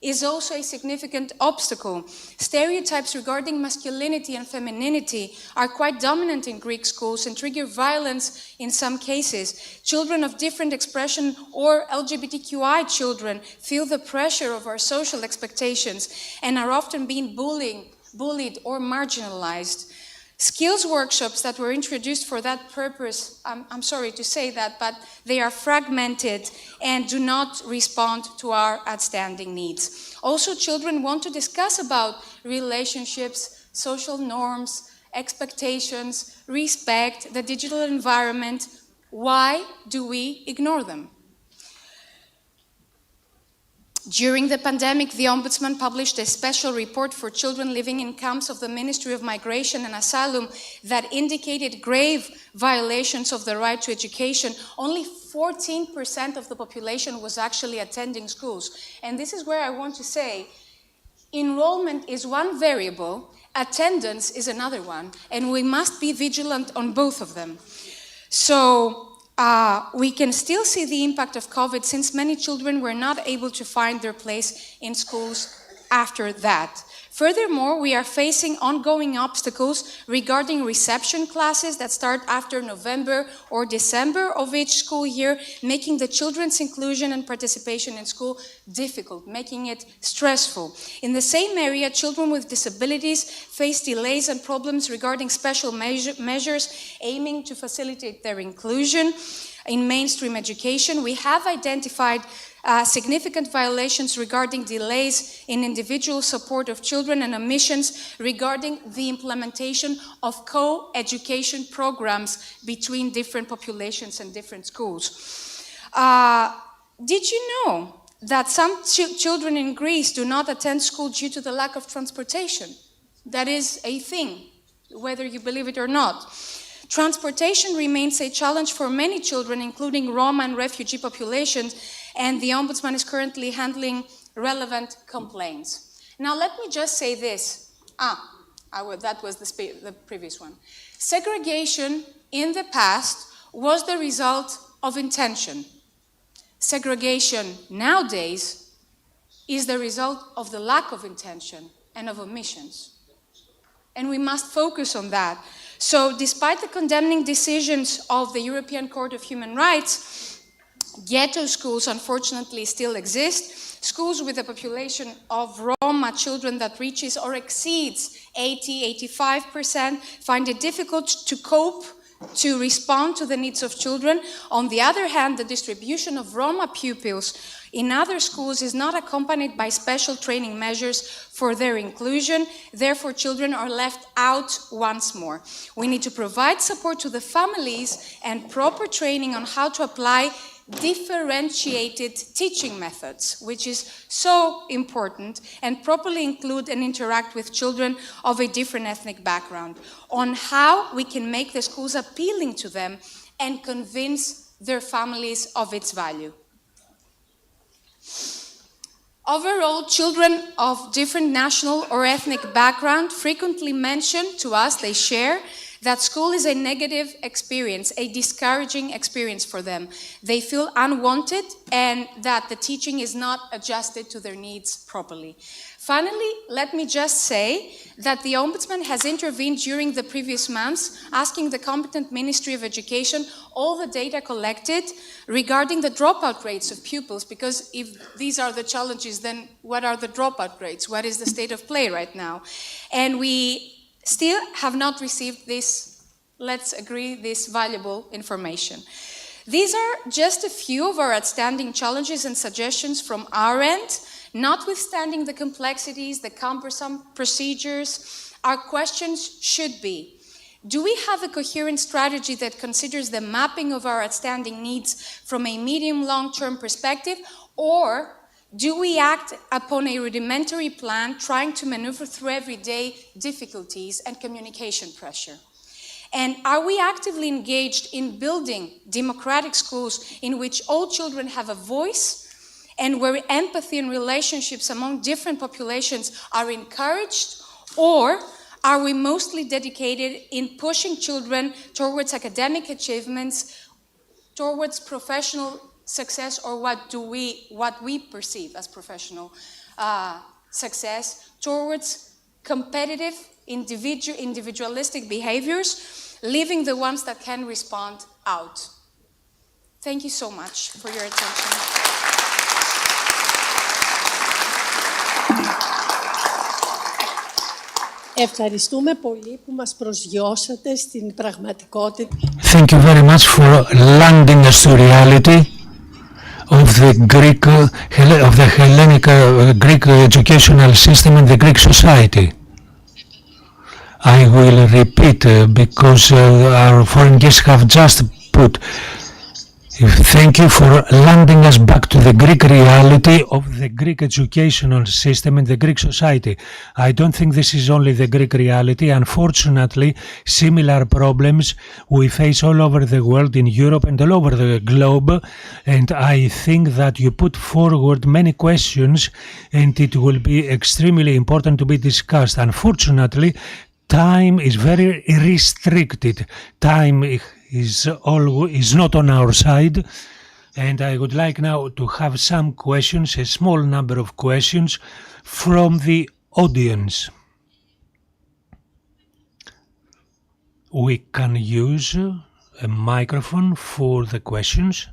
is also a significant obstacle. Stereotypes regarding masculinity and femininity are quite dominant in Greek schools and trigger violence in some cases. Children of different expression or LGBTQI children feel the pressure of our social expectations and are often being bullied or marginalized. Skills workshops that were introduced for that purpose, I'm sorry to say that, but they are fragmented and do not respond to our outstanding needs. Also, children want to discuss about relationships, social norms, expectations, respect, the digital environment. Why do we ignore them? During the pandemic, the Ombudsman published a special report for children living in camps of the Ministry of Migration and Asylum that indicated grave violations of the right to education. Only 14% of the population was actually attending schools. And this is where I want to say, enrollment is one variable, attendance is another one, and we must be vigilant on both of them. So, we can still see the impact of COVID since many children were not able to find their place in schools after that. Furthermore, we are facing ongoing obstacles regarding reception classes that start after November or December of each school year, making the children's inclusion and participation in school difficult, making it stressful. In the same area, children with disabilities face delays and problems regarding special measures aiming to facilitate their inclusion in mainstream education. We have identified significant violations regarding delays in individual support of children and omissions regarding the implementation of co-education programs between different populations and different schools. Did you know that some children in Greece do not attend school due to the lack of transportation? That is a thing, whether you believe it or not. Transportation remains a challenge for many children, including Roma and refugee populations, and the Ombudsman is currently handling relevant complaints. Now, let me just say this. That was the previous one. Segregation in the past was the result of intention. Segregation nowadays is the result of the lack of intention and of omissions. And we must focus on that. So, despite the condemning decisions of the European Court of Human Rights, ghetto schools unfortunately still exist. Schools with a population of Roma children that reaches or exceeds 80–85% find it difficult to cope, to respond to the needs of children. On the other hand, the distribution of Roma pupils in other schools is not accompanied by special training measures for their inclusion. Therefore, children are left out once more. We need to provide support to the families and proper training on how to apply differentiated teaching methods, which is so important, and properly include and interact with children of a different ethnic background, on how we can make the schools appealing to them and convince their families of its value. Overall, children of different national or ethnic background frequently mention to us, they share, that school is a negative experience, a discouraging experience for them. They feel unwanted and that the teaching is not adjusted to their needs properly. Finally, let me just say that the Ombudsman has intervened during the previous months, asking the competent Ministry of Education all the data collected regarding the dropout rates of pupils, because if these are the challenges, then what are the dropout rates? What is the state of play right now? And we still have not received this, let's agree, this valuable information. These are just a few of our outstanding challenges and suggestions from our end. Notwithstanding the complexities, the cumbersome procedures, our questions should be: do we have a coherent strategy that considers the mapping of our outstanding needs from a medium-long-term perspective, or do we act upon a rudimentary plan trying to maneuver through everyday difficulties and communication pressure? And are we actively engaged in building democratic schools in which all children have a voice and where empathy and relationships among different populations are encouraged? Or are we mostly dedicated in pushing children towards academic achievements, towards professional success, or what we perceive as professional success, towards competitive, individualistic behaviors, leaving the ones that can respond out? Thank you so much for your attention. Ευχαριστούμε πολύ που μας προσγειώσατε στην πραγματικότητα. Thank you very much for landing us to reality of the Greek, of the Hellenic Greek educational system and the Greek society. I will repeat because our foreign guests have just put. Thank you for landing us back to the Greek reality of the Greek educational system and the Greek society. I don't think this is only the Greek reality. Unfortunately, similar problems we face all over the world, in Europe and all over the globe. And I think that you put forward many questions and it will be extremely important to be discussed. Unfortunately, time is very restricted. Time is not on our side, and I would like now to have some questions, a small number of questions from the audience. We can use a microphone for the questions.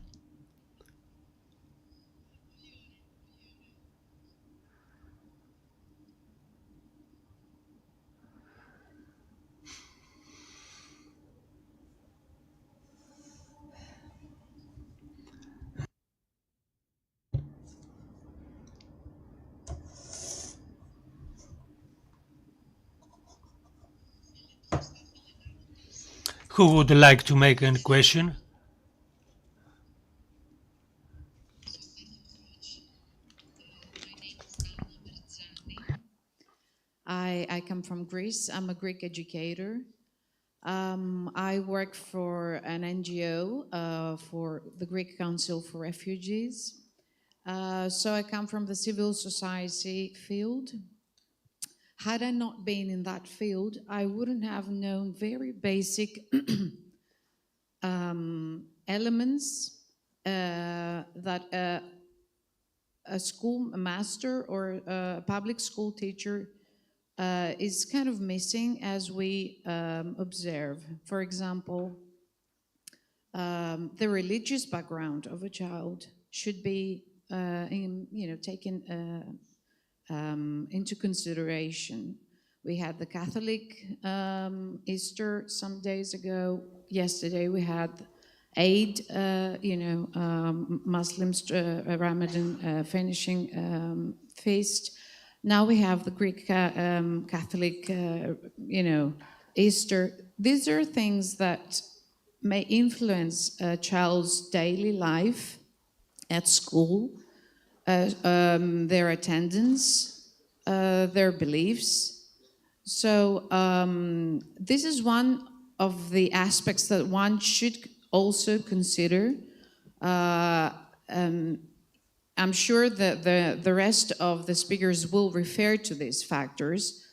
Who would like to make a question? I come from Greece. I'm a Greek educator. I work for an NGO for the Greek Council for Refugees. So I come from the civil society field. Had I not been in that field, I wouldn't have known very basic elements that a school master or a public school teacher is kind of missing as we observe. For example, the religious background of a child should be taken into consideration. We had the Catholic Easter some days ago. Yesterday we had Eid, Muslims Ramadan finishing feast. Now we have the Greek Catholic, Easter. These are things that may influence a child's daily life at school, their attendance, their beliefs. So this is one of the aspects that one should also consider. I'm sure that the rest of the speakers will refer to these factors,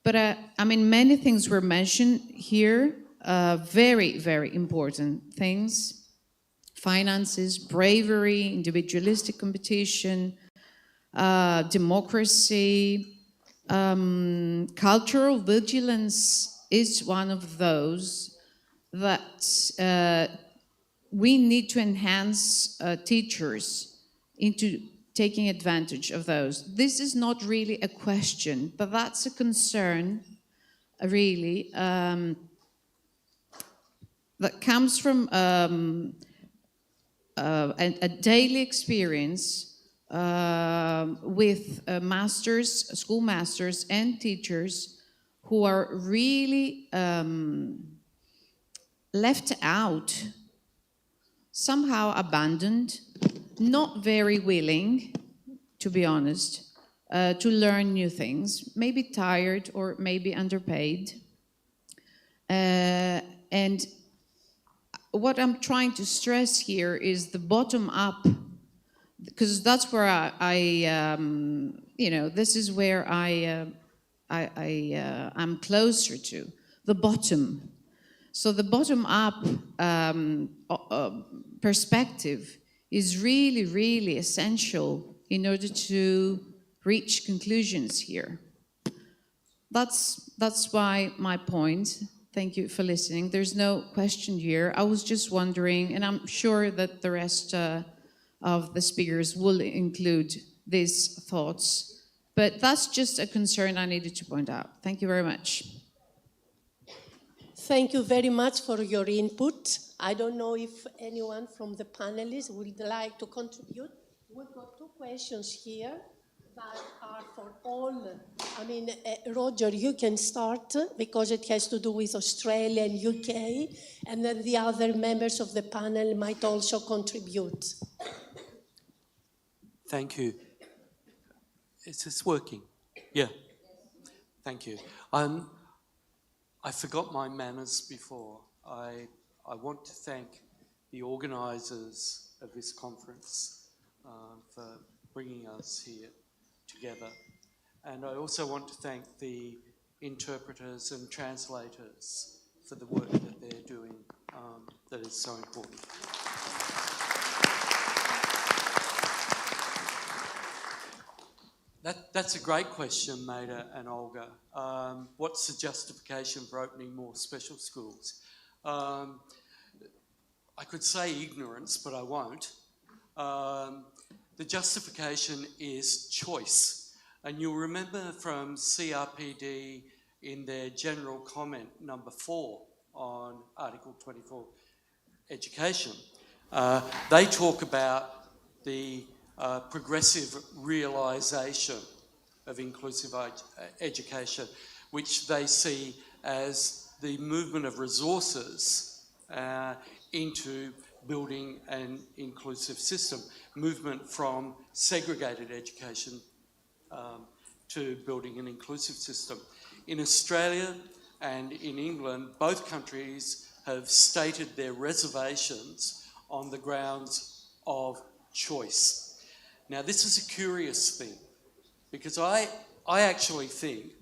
but I mean, many things were mentioned here, very, very important things: finances, bravery, individualistic competition, democracy, cultural vigilance is one of those that we need to enhance teachers into taking advantage of those. This is not really a question, but that's a concern, really, that comes from a daily experience with school masters and teachers who are really left out, somehow abandoned, not very willing, to be honest, to learn new things, maybe tired or maybe underpaid. And what I'm trying to stress here is the bottom up, because that's where this is where I'm closer to, the bottom. So the bottom up perspective is really, really essential in order to reach conclusions here. That's why my point. Thank you for listening. There's no question here. I was just wondering, and I'm sure that the rest of the speakers will include these thoughts, but that's just a concern I needed to point out. Thank you very much. Thank you very much for your input. I don't know if anyone from the panelists would like to contribute. We've got two questions here that are for all. I mean, Roger, you can start because it has to do with Australia and UK, and then the other members of the panel might also contribute. Thank you. Is this working? Yeah. Thank you. I forgot my manners before. I want to thank the organisers of this conference for bringing us here together. And I also want to thank the interpreters and translators for the work that they're doing that is so important. That's a great question, Maida and Olga. What's the justification for opening more special schools? I could say ignorance, but I won't. The justification is choice. And you'll remember from CRPD in their general comment number 4 on Article 24, education, they talk about the progressive realisation of inclusive education, which they see as the movement of resources into building an inclusive system, movement from segregated education to building an inclusive system. In Australia and in England, both countries have stated their reservations on the grounds of choice. Now, this is a curious thing, because I actually think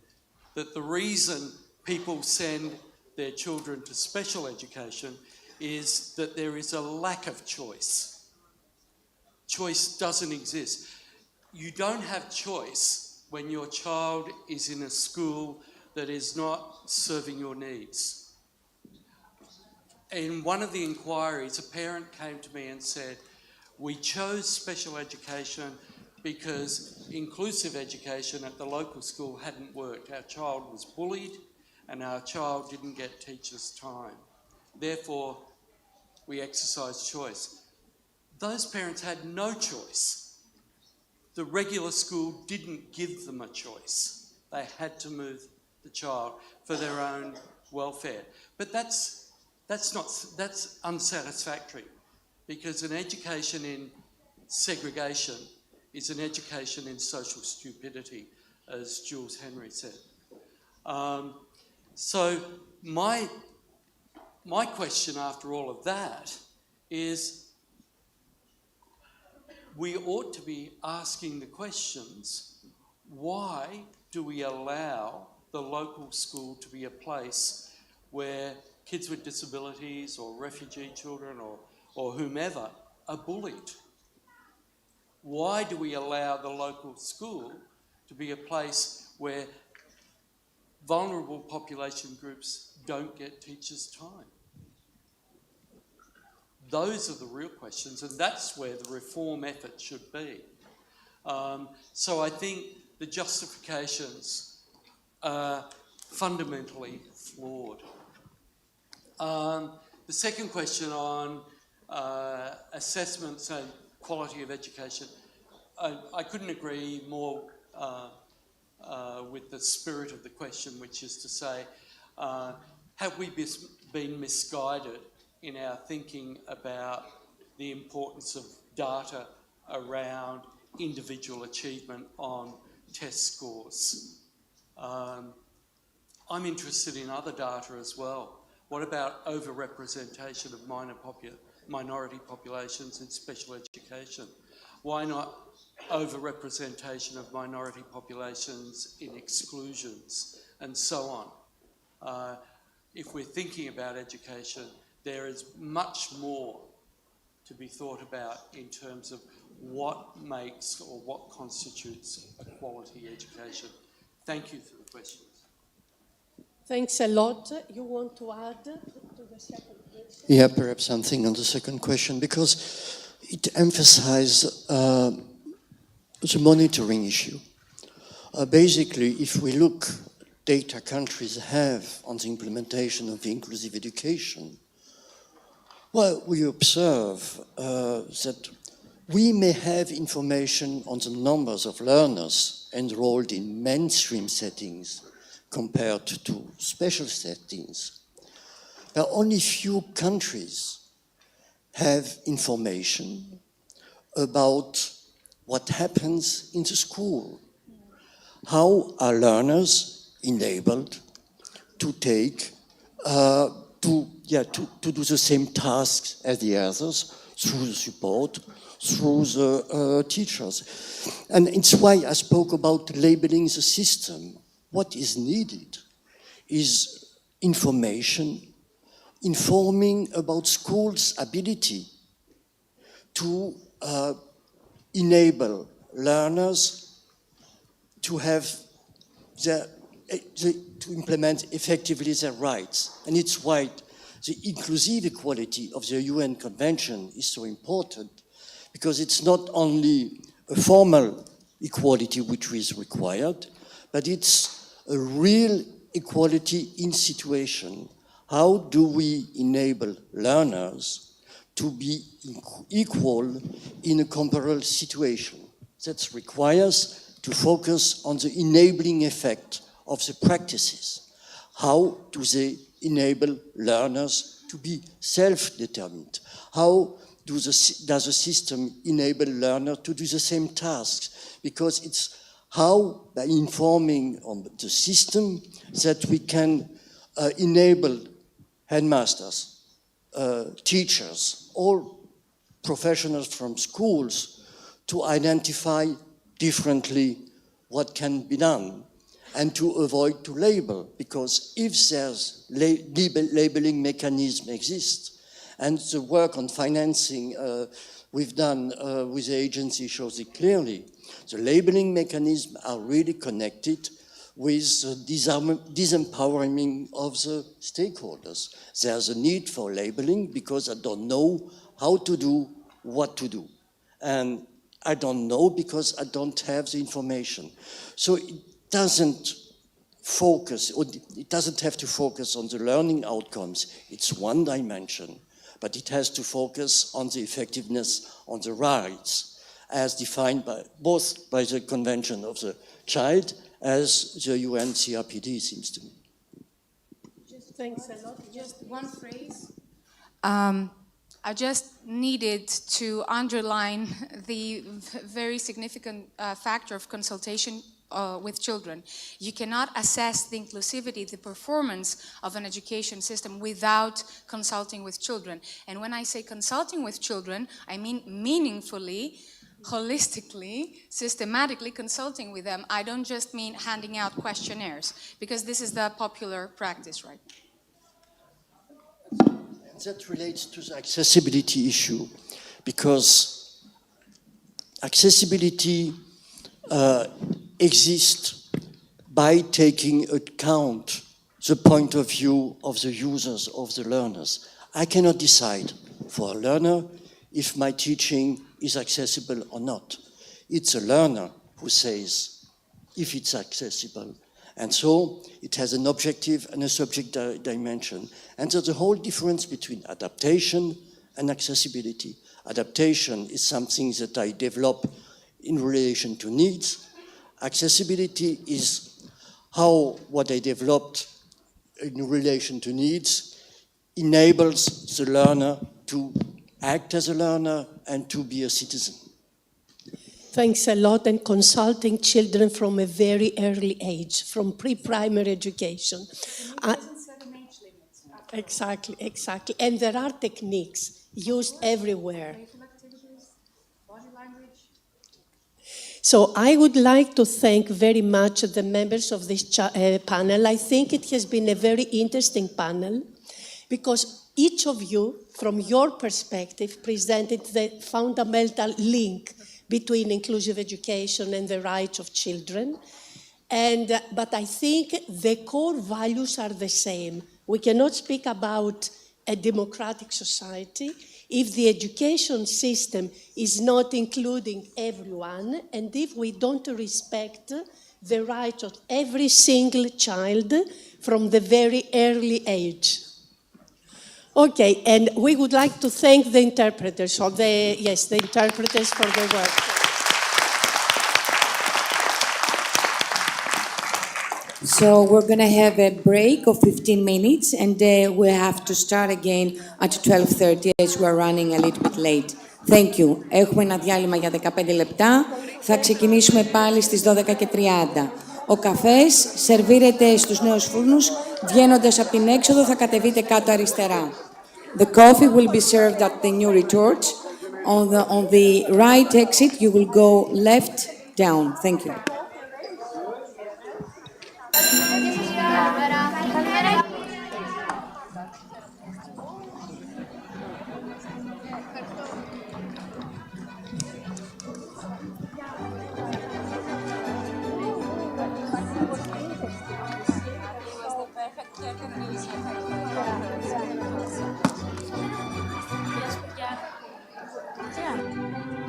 that the reason people send their children to special education is that there is a lack of choice. Choice doesn't exist. You don't have choice when your child is in a school that is not serving your needs. In one of the inquiries, a parent came to me and said, we chose special education because inclusive education at the local school hadn't worked. Our child was bullied and our child didn't get teachers' time. Therefore, we exercised choice. Those parents had no choice. The regular school didn't give them a choice. They had to move the child for their own welfare. But that's unsatisfactory, because an education in segregation is an education in social stupidity, as Jules Henry said. So my question after all of that is, we ought to be asking the questions, why do we allow the local school to be a place where kids with disabilities or refugee children or whomever are bullied? Why do we allow the local school to be a place where vulnerable population groups don't get teachers' time? Those are the real questions, and that's where the reform effort should be. So I think the justifications are fundamentally flawed. The second question on assessments and quality of education, I couldn't agree more with the spirit of the question, which is to say, have we been misguided in our thinking about the importance of data around individual achievement on test scores? I'm interested in other data as well. What about overrepresentation of minority populations in special education? Why not overrepresentation of minority populations in exclusions and so on? If we're thinking about education, there is much more to be thought about in terms of what makes or what constitutes a quality education. Thank you for the questions. Thanks a lot. You want to add to the second question? Yeah, perhaps something on the second question, because it emphasizes the monitoring issue. Basically, if we look data countries have on the implementation of inclusive education, well, we observe that we may have information on the numbers of learners enrolled in mainstream settings compared to special settings. But only few countries have information about what happens in the school. How are learners enabled to take, to do the same tasks as the others through the support, through the teachers. And it's why I spoke about labeling the system. What is needed is information, informing about schools' ability to enable learners to have to implement effectively their rights. And it's why the inclusive equality of the UN Convention is so important, because it's not only a formal equality which is required, but it's a real equality in situation. How do we enable learners to be equal in a comparable situation? That requires to focus on the enabling effect of the practices. How do they enable learners to be self-determined? How does the system enable learners to do the same tasks? Because it's how, by informing on the system, that we can enable headmasters, teachers, all professionals from schools to identify differently what can be done and to avoid to label, because if there's labeling mechanism exists, and the work on financing we've done with the agency shows it clearly, the labeling mechanisms are really connected with the disempowering of the stakeholders. There's a need for labeling because I don't know how to do what to do. And I don't know because I don't have the information. So it doesn't focus, or it doesn't have to focus on the learning outcomes. It's one dimension, but it has to focus on the effectiveness on the rights as defined by both by the Convention of the Child as the UN CRPD, seems to me. Thanks a lot. Just one phrase. I just needed to underline the very significant factor of consultation with children. You cannot assess the inclusivity, the performance of an education system without consulting with children. And when I say consulting with children, I mean meaningfully, holistically, systematically consulting with them. I don't just mean handing out questionnaires, because this is the popular practice right now. That relates to the accessibility issue, because accessibility exists by taking account the point of view of the users, of the learners. I cannot decide for a learner if my teaching is accessible or not. It's a learner who says if it's accessible. And so it has an objective and a subject dimension. And there's a whole difference between adaptation and accessibility. Adaptation is something that I develop in relation to needs. Accessibility is how what I developed in relation to needs enables the learner to act as a learner and to be a citizen. Thanks a lot, and consulting children from a very early age, from pre-primary education. Exactly. And there are techniques used everywhere. So I would like to thank very much the members of this panel. I think it has been a very interesting panel, because each of you, from your perspective, presented the fundamental link between inclusive education and the rights of children. But I think the core values are the same. We cannot speak about a democratic society if the education system is not including everyone, and if we don't respect the rights of every single child from the very early age. Okay, and we would like to thank the interpreters, the interpreters for their work. So we're going to have a break of 15 minutes, and we have to start again at 12:30 as we're running a little bit late. Thank you. Έχουμε ένα διάλειμμα για 15 λεπτά. Θα ξεκινήσουμε πάλι στις 12:30. Ο καφές σερβίρεται στους νέους φούρνους. Βγαίνοντας από την έξοδο θα κατεβείτε κάτω αριστερά. The coffee will be served at the new retort. On the right exit, you will go left down. Thank you.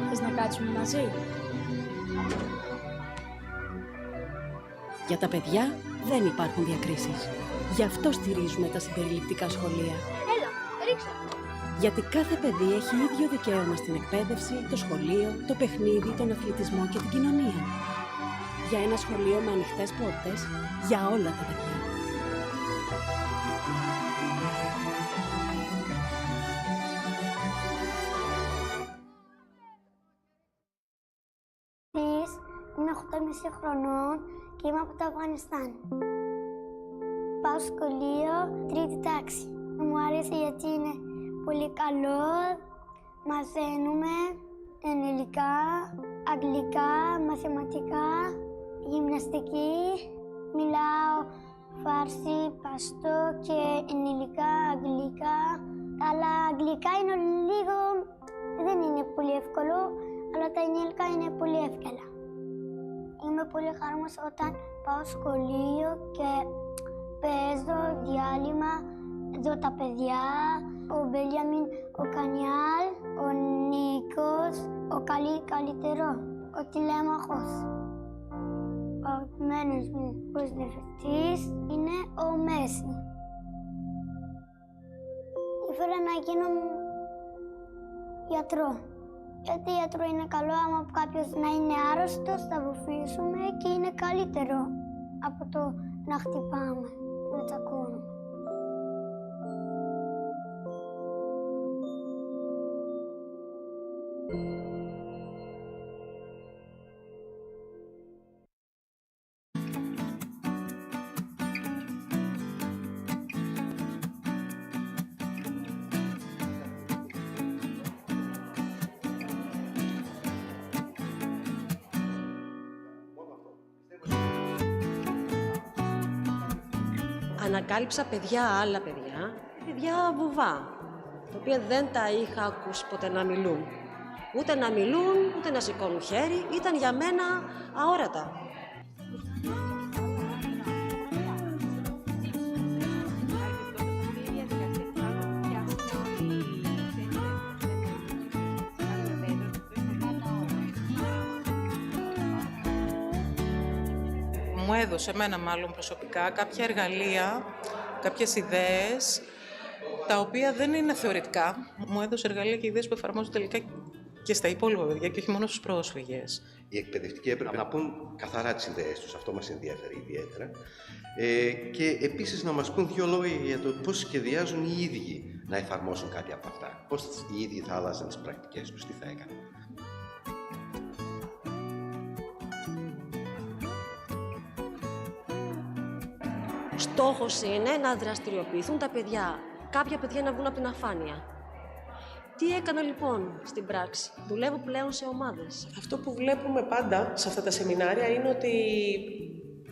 Θες να κάτσουμε μαζί? Για τα παιδιά δεν υπάρχουν διακρίσεις. Γι' αυτό στηρίζουμε τα συμπεριληπτικά σχολεία. Έλα, ρίξε. Γιατί κάθε παιδί έχει ίδιο δικαίωμα στην εκπαίδευση, το σχολείο, το παιχνίδι, τον αθλητισμό και την κοινωνία. Για ένα σχολείο με ανοιχτές πόρτες για όλα τα παιδιά. Είμαι 8,5 χρονών και είμαι από το Αφγανιστάν. Πάω σχολείο τρίτη τάξη. Μου αρέσει γιατί είναι πολύ καλό. Μαθαίνουμε ελληνικά, αγγλικά, μαθηματικά, γυμναστική. Μιλάω φάρση, παστό και ελληνικά, αγγλικά. Αλλά αγγλικά είναι λίγο, δεν είναι πολύ εύκολο, αλλά τα ελληνικά είναι πολύ εύκολα. Είμαι πολύ χαρούμενος όταν πάω σχολείο και παίζω διάλειμμα, δω τα παιδιά, ο Μπέλιαμιν, ο Κανιάλ, ο Νίκος, ο καλύτερο, ο Τηλέμαχος. Ο αγαπημένος μου προσδευτής είναι ο Μέση. Ήθελα να γίνω γιατρό. Γιατί γιατρό είναι καλό, άμα κάποιος να είναι άρρωστος, θα βοηθήσουμε και είναι καλύτερο από το να χτυπάμε, να τσακώνουμε. ανακάλυψα άλλα παιδιά βουβά, τα οποία δεν τα είχα ακούσει ποτέ να μιλούν. Ούτε να μιλούν, ούτε να σηκώνουν χέρι, ήταν για μένα αόρατα. Μου έδωσε εμένα μάλλον προσωπικά κάποια εργαλεία, κάποιες ιδέες, τα οποία δεν είναι θεωρητικά. Μου έδωσε εργαλεία και ιδέες που εφαρμόζουν τελικά και στα υπόλοιπα παιδιά και όχι μόνο στους πρόσφυγες. Οι εκπαιδευτικοί έπρεπε να πούν καθαρά τις ιδέες τους, αυτό μας ενδιαφέρει ιδιαίτερα. Και επίσης να μας πούν δύο λόγια για το πώς σχεδιάζουν οι ίδιοι να εφαρμόσουν κάτι από αυτά. Πώς οι ίδιοι θα άλλαζαν τις πρακτικές τους, τι θα έκαναν. Στόχος είναι να δραστηριοποιηθούν τα παιδιά. Κάποια παιδιά να βγουν από την αφάνεια. Τι έκανα λοιπόν στην πράξη? Δουλεύω πλέον σε ομάδες. Αυτό που βλέπουμε πάντα σε αυτά τα σεμινάρια είναι ότι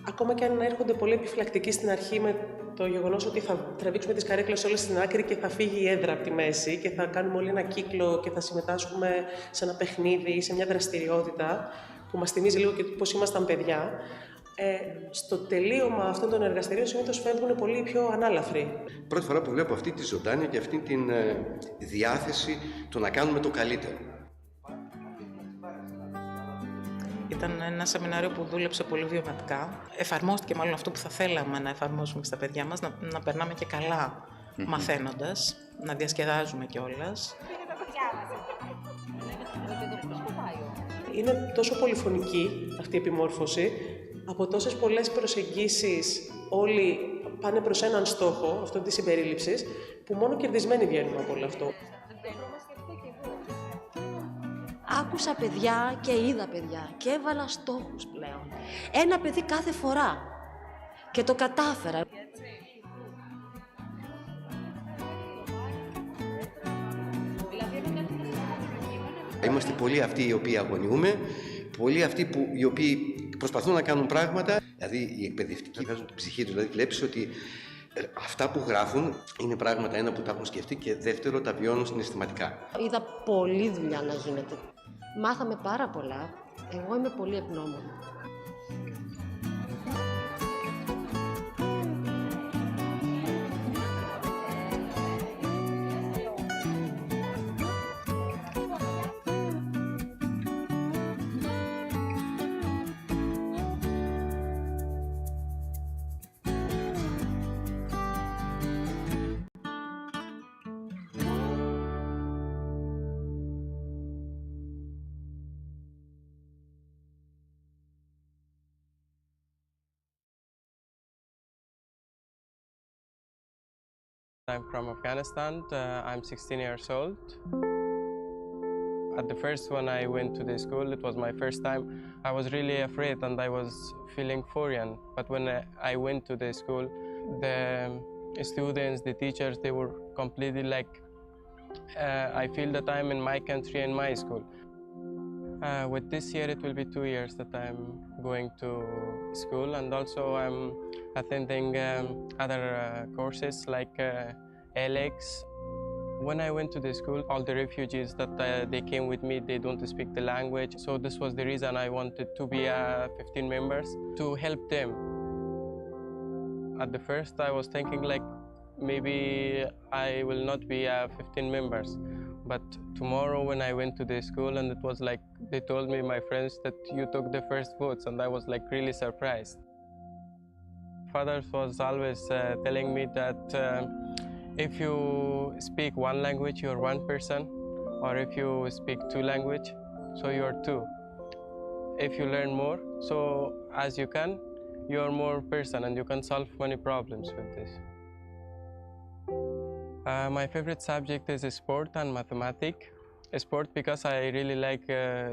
ακόμα και αν έρχονται πολύ επιφυλακτικοί στην αρχή με το γεγονός ότι θα τραβήξουμε τις καρέκλες όλες στην άκρη και θα φύγει η έδρα από τη μέση και θα κάνουμε όλοι ένα κύκλο και θα συμμετάσχουμε σε ένα παιχνίδι ή σε μια δραστηριότητα που μας θυμίζει λίγο και πώς ήμασταν παιδιά, στο τελείωμα αυτών των εργαστηρίων συνήθως φεύγουν πολύ πιο ανάλαφροι. Πρώτη φορά που βλέπω αυτή τη ζωντάνια και αυτή τη διάθεση του να κάνουμε το καλύτερο. Ήταν ένα σεμινάριο που δούλεψε πολύ βιωματικά. Εφαρμόστηκε μάλλον αυτό που θα θέλαμε να εφαρμόσουμε στα παιδιά μας, να περνάμε και καλά μαθαίνοντας, να διασκεδάζουμε κιόλας. Είναι τόσο πολυφωνική αυτή η επιμόρφωση, από τόσες πολλές προσεγγίσεις όλοι πάνε προς έναν στόχο, αυτό της συμπερίληψης, που μόνο κερδισμένοι βγαίνουν από όλο αυτό. Άκουσα παιδιά και είδα παιδιά και έβαλα στόχους πλέον. Ένα παιδί κάθε φορά. Και το κατάφερα. Είμαστε πολλοί αυτοί οι οποίοι αγωνιούμε, πολλοί αυτοί οι οποίοι προσπαθούν να κάνουν πράγματα. Δηλαδή οι εκπαιδευτικοί βγάζουν την ψυχή τους, δηλαδή βλέπεις ότι αυτά που γράφουν είναι πράγματα, ένα που τα έχουν σκεφτεί και δεύτερο τα βιώνουν συναισθηματικά. Είδα πολλή δουλειά να γίνεται. Μάθαμε πάρα πολλά. Εγώ είμαι πολύ ευγνώμων. I'm from Afghanistan. I'm 16 years old. At the first when I went to the school, it was my first time. I was really afraid and I was feeling foreign. But when I went to the school, the students, the teachers, they were completely like, I feel that I'm in my country and my school. With this year, it will be 2 years that I'm going to school, and also I'm attending other courses like ALEX. When I went to the school, all the refugees that they came with me, they don't speak the language. So this was the reason I wanted to be 15 members to help them. At the first, I was thinking like maybe I will not be 15 members. But tomorrow when I went to the school and it was like, they told me, my friends, that you took the first votes, and I was like really surprised. Father was always telling me that if you speak one language, you're one person, or if you speak two languages, so you're two. If you learn more, so as you can, you're more person and you can solve many problems with this. My favorite subject is sport and mathematics. Sport because I really like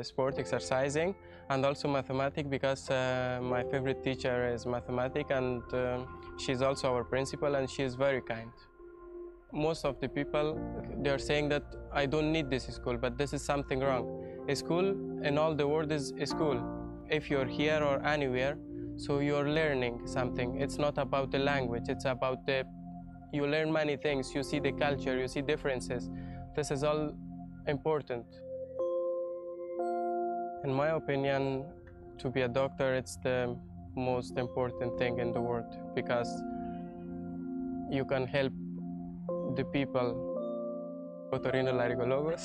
sport exercising, and also mathematics because my favorite teacher is mathematics, and she's also our principal and she is very kind. Most of the people, they are saying that I don't need this school, but this is something wrong. A school in all the world is a school. If you're here or anywhere, So you're learning something. It's not about the language, it's about you learn many things. You see the culture, you see differences. This is all important. In my opinion, to be a doctor, it's the most important thing in the world because you can help the people. Otorrinolaryngologos.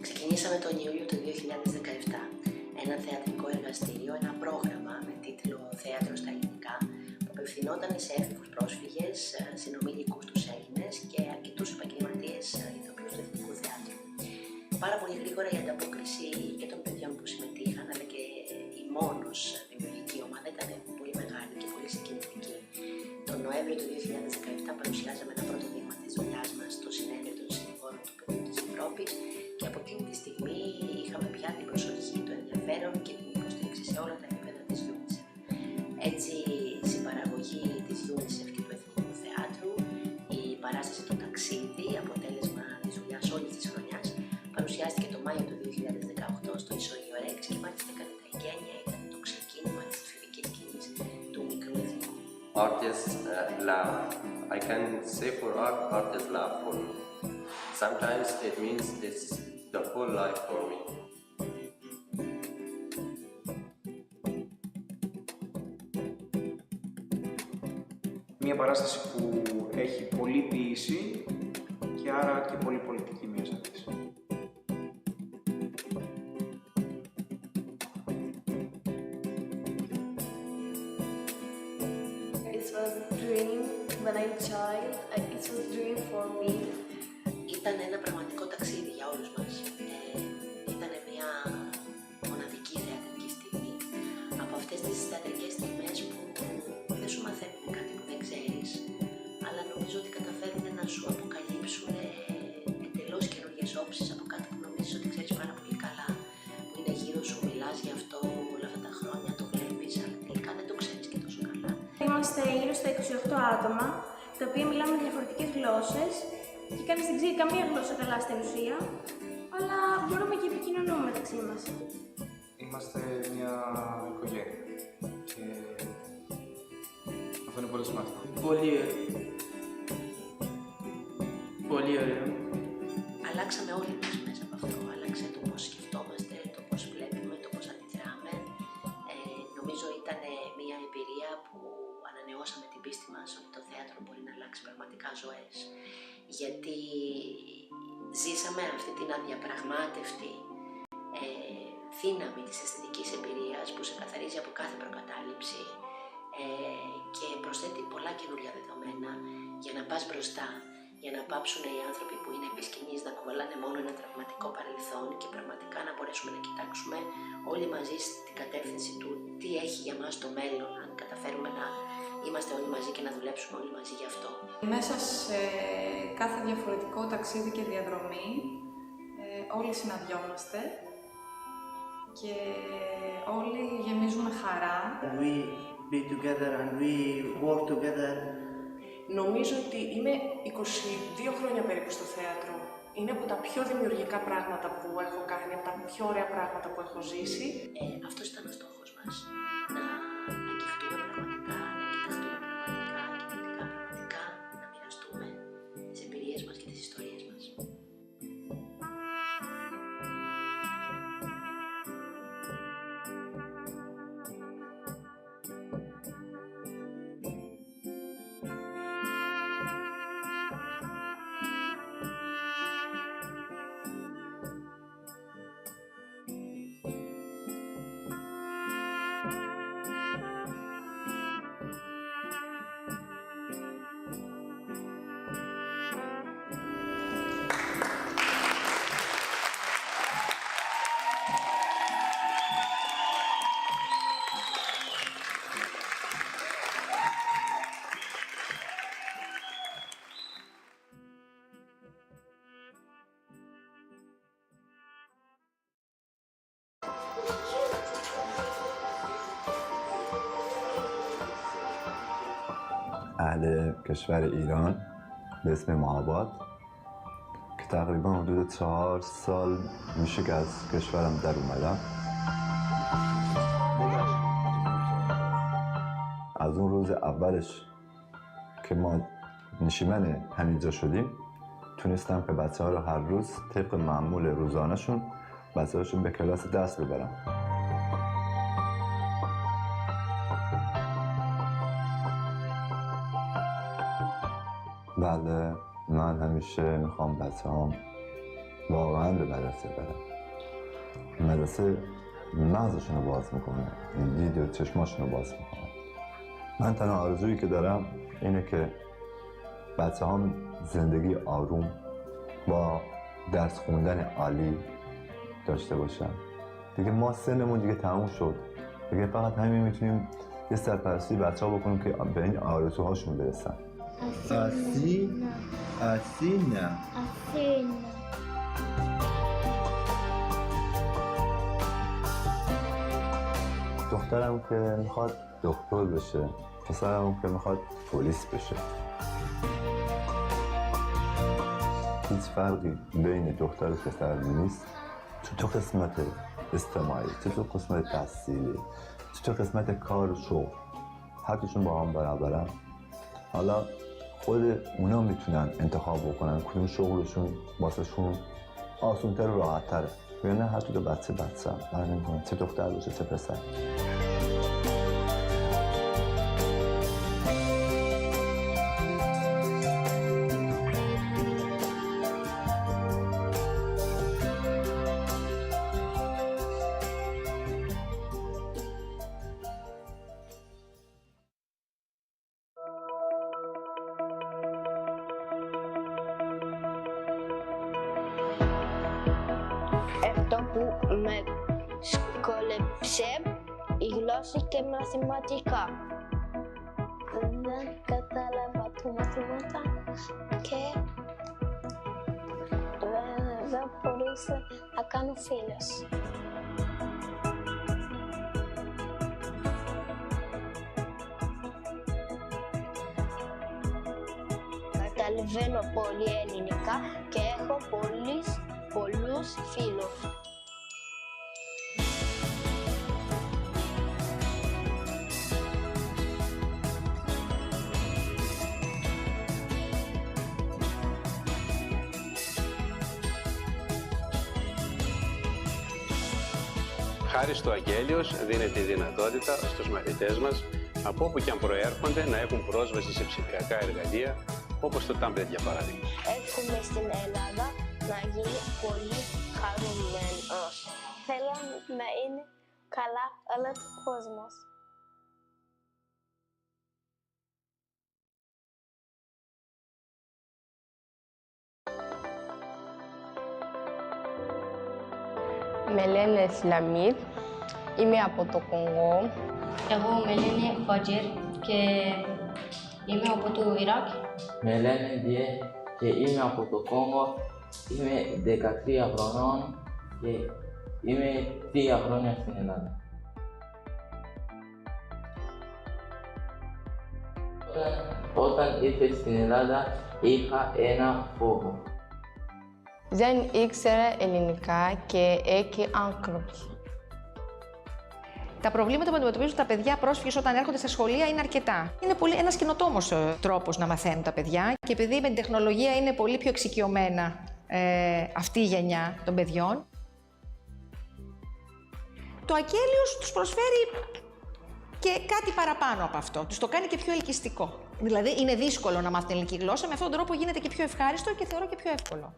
Ξεκινήσαμε τον Ιούλιο του 2017 ένα θεατρικό εργαστήριο, ένα πρόγραμμα με τίτλο «Θέατρο στα ελληνικά» που απευθυνόταν σε έφηβους πρόσφυγες, συνομήλικους τους Έλληνες και αρκετούς επαγγελματίες ηθοποιούς του Εθνικού Θεάτρου. Πάρα πολύ γρήγορα η ανταπόκριση και των παιδιών που συμμετείχαν, αλλά και η μόνος δημιουργική ομάδα ήταν πολύ μεγάλη και πολύ συγκινητική. Τον Νοέμβριο του 2017 παρουσιάζαμε ένα πρώτο δείγμα της δουλειάς μας στο Συνέδριο των Συνηγόρων του Παιδιού της Ευρώπης και από εκείνη τη στιγμή είχαμε πια την προσοχή, το ενδιαφέρον και την υποστήριξη σε όλα τα επίπεδα της UNICEF. Έτσι, συμπαραγωγή της UNICEF και του Εθνικού Θεάτρου, η παράσταση «Το Ταξίδι», αποτέλεσμα της δουλειάς όλης της χρονιάς, παρουσιάστηκε το Μάιο του 2018 στο Ισόγειο Ρέξ και μάλιστα έκανε τα εγγένεια, ήταν το ξεκίνημα της εφηβικής σκηνής του μικρού εθνικού. Artists love. I can say for art, artists love for me. Sometimes it means it's the whole life for me. Μια παράσταση που έχει πολλή ποίηση και άρα και πολύ πολιτική μέσα της. It was a dream when I was a child. It was a dream for me. Ήταν ένα πραγματικό ταξίδι για όλους μας. Ήταν μια μοναδική θεατρική στιγμή. Από αυτές τις θεατρικές στιγμές που δεν σου μαθαίνουν κάτι που δεν ξέρεις, αλλά νομίζω ότι καταφέρουν να σου αποκαλύψουν εντελώς καινούργιες όψεις από κάτι που νομίζεις ότι ξέρεις πάρα πολύ καλά, που είναι γύρω σου, μιλάς γι' αυτό όλα αυτά τα χρόνια, το βλέπεις, αλλά τελικά δεν το ξέρεις και τόσο καλά. Είμαστε γύρω στα 28 άτομα, τα οποία μιλάμε διαφορετικές γλώσσες και κανείς δεν ξέρει καμία γλώσσα καλά στην ουσία, αλλά μπορούμε και επικοινωνούμε μεταξύ μας. Είμαστε μια οικογένεια και αυτό είναι πολύ σημαντικό. Πολύ ωραίο. Πολύ ωραίο. Αλλάξαμε όλοι μας μέσα από αυτό. Άλλαξε το πώς σκεφτόμαστε, το πώς βλέπουμε, το πώς αντιδράμε. Νομίζω ήταν μια εμπειρία που ανανεώσαμε την πίστη μας ότι το θέατρο μπορεί να αλλάξει πραγματικά ζωές. Γιατί ζήσαμε αυτή την αδιαπραγμάτευτη δύναμη της αισθητικής εμπειρίας που σε καθαρίζει από κάθε προκατάληψη και προσθέτει πολλά καινούργια δεδομένα για να πας μπροστά, για να πάψουν οι άνθρωποι που είναι επί σκηνής να κουβαλάνε μόνο ένα τραυματικό παρελθόν και πραγματικά να μπορέσουμε να κοιτάξουμε όλοι μαζί στην κατεύθυνση του τι έχει για μας το μέλλον, αν καταφέρουμε να είμαστε όλοι μαζί και να δουλέψουμε όλοι μαζί γι' αυτό. Μέσα σε κάθε διαφορετικό ταξίδι και διαδρομή όλοι συναντιόμαστε και όλοι γεμίζουμε χαρά. We be together and we work together. Νομίζω ότι είμαι 22 χρόνια περίπου στο θέατρο. Είναι από τα πιο δημιουργικά πράγματα που έχω κάνει, από τα πιο ωραία πράγματα που έχω ζήσει. Αυτός ήταν ο στόχος μας. Να αγγιχτούμε πραγματικά, να κοιταστούμε πραγματικά και τελικά πραγματικά να μοιραστούμε τις εμπειρίες μας και τις ιστορίες μας. اهل کشور ایران به اسم مهاباد که تقریبا حدود 4 سال میشه که از کشورم در اومدم. از اون روز اولش که ما نشیمن همینجا شدیم تونستم که بچه‌ها رو هر روز طبق معمول روزانه‌شون بچه‌هاشون به کلاس درس ببرم. بله، من همیشه میخوام بچه‌هام واقعا به مدرسه برم. مدرسه مغزشون رو باز میکنه، دید و چشماشون رو باز میکنه. من تنها آرزویی که دارم اینه که بچه‌هام زندگی آروم با درس خوندن عالی داشته باشن. دیگه ما سنمون دیگه تموم شد. دیگه فقط همین میتونیم یه سرپرستی بچه‌ها بکنیم که به این آرزوهاشون برسن. Αθήνα. دخترم که میخواد دکتر بشه، پسرم که میخواد پلیس بشه. هیچ فرقی بین دختر و پسر نیست. تو قسمت اجتماعی، تو قسمت تحصیلی، تو قسمت کار و شغل، هر دوشون با هم برابرن. حالا خود اونا میتونن انتخاب بکنن کدوم شغلشون واسهشون آسان‌تر و راحت‌تره. یعنی هر دو بچه فرق نمی‌کنه چه دختر باشه چه پسر. Αυτό που με σκολέψε η γλώσσα και μαθηματικά. Δεν κατάλαβα το μαθήματα και δεν μπορούσα να κάνω φίλες. Καταλαβαίνω πολύ ελληνικά και έχω πολλούς φίλους. Χάρη στο Αγγέλιος δίνει τη δυνατότητα στους μαθητές μας από όπου και αν προέρχονται να έχουν πρόσβαση σε ψηφιακά εργαλεία όπως το tablet για παράδειγμα. Εύχομαι στην Ελλάδα να γίνει πολύ χαρούμενος. Θέλω να είναι καλά όλος ο κόσμος. Με λένε Σλαμίτ, είμαι από το Κονγκό. Εγώ με λένε Φατζέρ και είμαι από το Ιράκ. Με λένε Διέ και είμαι από το Κόγκο. Είμαι 13 χρονών και είμαι 3 χρόνια στην Ελλάδα. Όταν ήρθα στην Ελλάδα είχα ένα φόβο. Δεν ήξερα ελληνικά και εκεί άνθρωπος. Τα προβλήματα που αντιμετωπίζουν τα παιδιά πρόσφυγες όταν έρχονται στα σχολεία είναι αρκετά. Είναι ένας καινοτόμος τρόπος να μαθαίνουν τα παιδιά και επειδή με την τεχνολογία είναι πολύ πιο εξοικειωμένα αυτή η γενιά των παιδιών. Το Αγγέλιος τους προσφέρει και κάτι παραπάνω από αυτό. Τους το κάνει και πιο ελκυστικό. Δηλαδή είναι δύσκολο να μάθουν την ελληνική γλώσσα, με αυτόν τον τρόπο γίνεται και πιο ευχάριστο και θεωρώ και πιο εύκολο.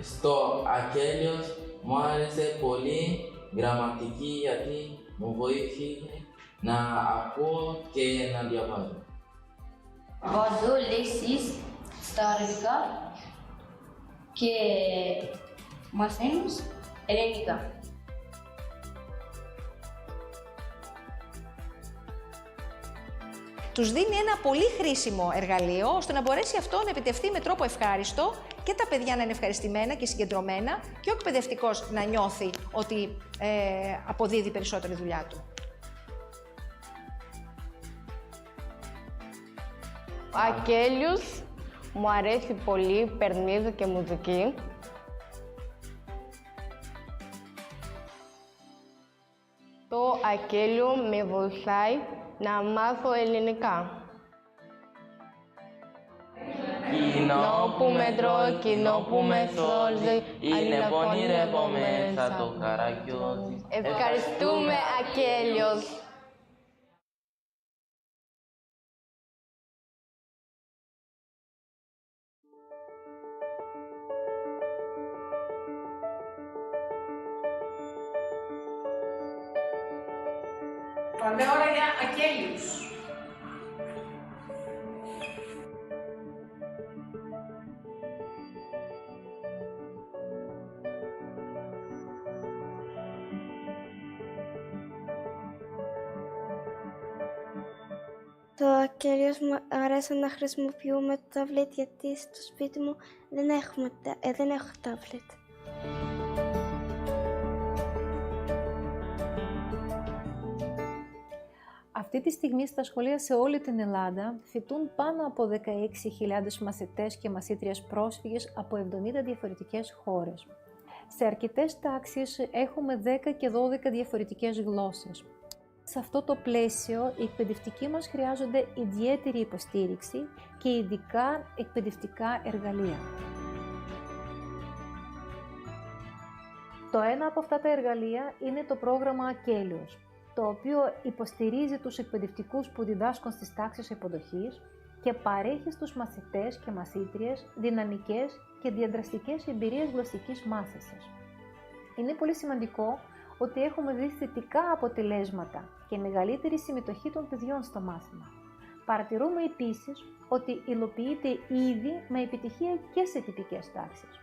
Στο Αγγέλιος μου άρεσε πολύ γραμματική γιατί μου βοήθησε να ακούω και να διαβάζω. Βάζω λέξεις στα αραβικά και μαθαίνεις ελληνικά. Τους δίνει ένα πολύ χρήσιμο εργαλείο ώστε να μπορέσει αυτό να επιτευχθεί με τρόπο ευχάριστο και τα παιδιά να είναι ευχαριστημένα και συγκεντρωμένα και ο εκπαιδευτικός να νιώθει ότι αποδίδει περισσότερη δουλειά του. Ο Ακέλιος μου αρέσει πολύ, περνίζω και μουσική. Το Ακέλιο με βοηθάει να μάθω ελληνικά. Κοινό που με τρώει, κοινό που με σώζει, είναι πονηρεύομαι σαν το καρακιόζι. Ευχαριστούμε, Ακέλιος. Πάμε ώρα για Ακέλιους. Το Ακέλιος μου αρέσει να χρησιμοποιούμε το τάβλετ γιατί στο σπίτι μου δεν έχω τάβλετ. Αυτή τη στιγμή στα σχολεία σε όλη την Ελλάδα φοιτούν πάνω από 16.000 μαθητές και μαθήτριες πρόσφυγες από 70 διαφορετικές χώρες. Σε αρκετές τάξεις έχουμε 10 και 12 διαφορετικές γλώσσες. Σε αυτό το πλαίσιο, οι εκπαιδευτικοί μας χρειάζονται ιδιαίτερη υποστήριξη και ειδικά εκπαιδευτικά εργαλεία. Το ένα από αυτά τα εργαλεία είναι το πρόγραμμα Ακέλιος, το οποίο υποστηρίζει τους εκπαιδευτικούς που διδάσκουν στις τάξεις υποδοχής και παρέχει στους μαθητές και μαθήτριες δυναμικές και διαδραστικές εμπειρίες γλωσσικής μάθησης. Είναι πολύ σημαντικό ότι έχουμε δει θετικά αποτελέσματα και μεγαλύτερη συμμετοχή των παιδιών στο μάθημα. Παρατηρούμε επίσης ότι υλοποιείται ήδη με επιτυχία και σε τυπικές τάξεις.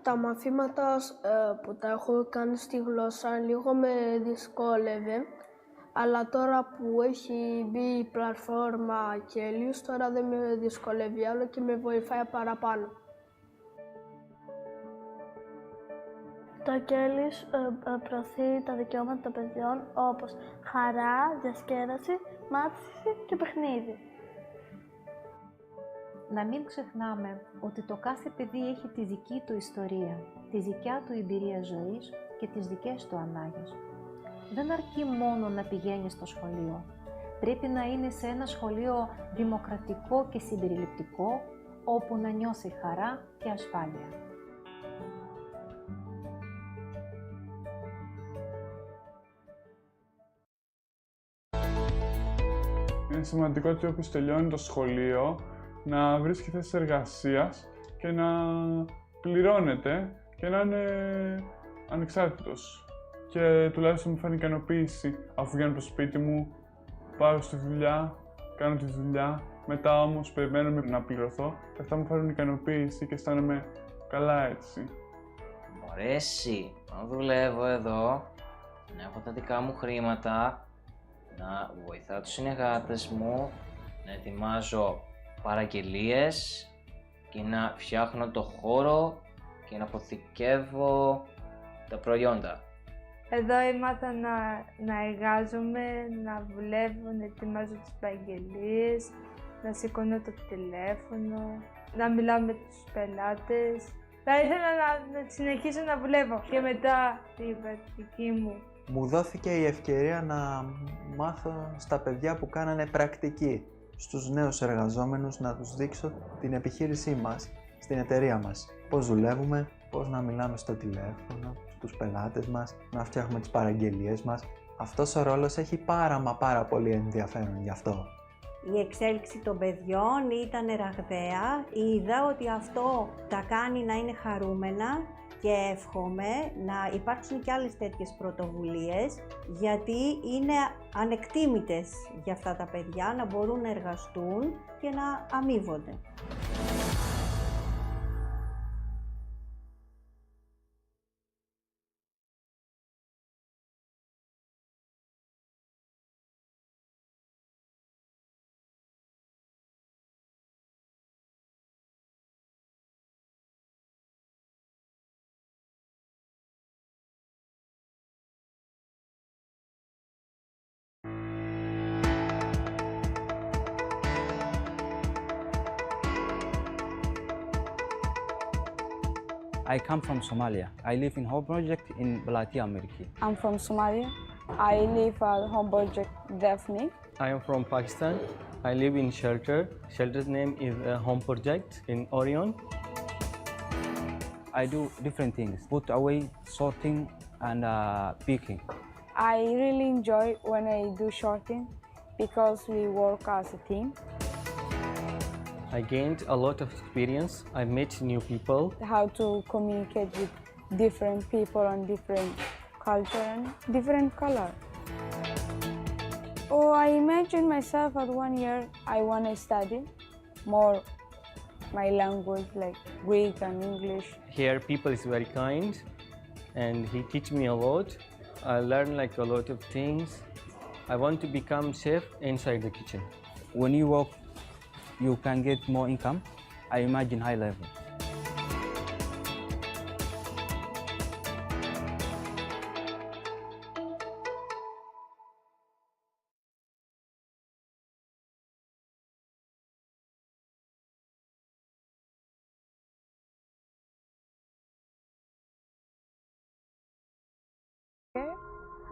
Τα μαθήματα που τα έχω κάνει στη γλώσσα λίγο με δυσκόλευε, αλλά τώρα που έχει μπει η πλατφόρμα Ακέλιος, τώρα δεν με δυσκολεύει άλλο και με βοηθάει παραπάνω. Το Ακέλιος προωθεί τα δικαιώματα των παιδιών όπως χαρά, διασκέδαση, μάθηση και παιχνίδι. Να μην ξεχνάμε ότι το κάθε παιδί έχει τη δική του ιστορία, τη δικιά του εμπειρία ζωής και τις δικές του ανάγκες. Δεν αρκεί μόνο να πηγαίνει στο σχολείο. Πρέπει να είναι σε ένα σχολείο δημοκρατικό και συμπεριληπτικό, όπου να νιώσει χαρά και ασφάλεια. Είναι σημαντικό ότι όποιος τελειώνει το σχολείο να βρίσκει θέσεις εργασίας και να πληρώνεται και να είναι ανεξάρτητος. Και τουλάχιστον μου φέρνει ικανοποίηση αφού βγαίνω από το σπίτι μου, πάω στη δουλειά, κάνω τη δουλειά, μετά όμως περιμένω να πληρωθώ και αυτά μου φέρνουν ικανοποίηση και αισθάνομαι καλά έτσι. Μου αρέσει να δουλεύω εδώ, να έχω τα δικά μου χρήματα, να βοηθάω τους συνεργάτες μου, να ετοιμάζω παραγγελίες και να φτιάχνω το χώρο και να αποθηκεύω τα προϊόντα. Εδώ έμαθα να εργάζομαι, να δουλεύω, να ετοιμάζω τις παραγγελίες, να σηκώνω το τηλέφωνο, να μιλάω με τους πελάτες. Θα ήθελα να συνεχίσω να δουλεύω και μετά την πρακτική μου. Μου δόθηκε η ευκαιρία να μάθω στα παιδιά που κάνανε πρακτική, στους νέους εργαζόμενους, να τους δείξω την επιχείρησή μας, στην εταιρεία μας. Πώς δουλεύουμε, πώς να μιλάμε στο τηλέφωνο, στους πελάτες μας, να φτιάχνουμε τις παραγγελίες μας. Αυτός ο ρόλος έχει πάρα πολύ ενδιαφέρον γι' αυτό. Η εξέλιξη των παιδιών ήταν ραγδαία. Είδα ότι αυτό τα κάνει να είναι χαρούμενα και εύχομαι να υπάρξουν και άλλες τέτοιες πρωτοβουλίες, γιατί είναι ανεκτήμητες για αυτά τα παιδιά να μπορούν να εργαστούν και να αμείβονται. I come from Somalia. I live in Home Project in Balati, America. I'm from Somalia. I live at Home Project Daphne. I am from Pakistan. I live in shelter. Shelter's name is Home Project in Orion. I do different things, put away, sorting, and picking. I really enjoy when I do sorting because we work as a team. I gained a lot of experience. I met new people. How to communicate with different people and different culture and different color. Oh, I imagine myself at 1 year I want to study more my language like Greek and English. Here people is very kind and he teach me a lot. I learn like a lot of things. I want to become chef inside the kitchen. When you work, you can get more income. I imagine high level.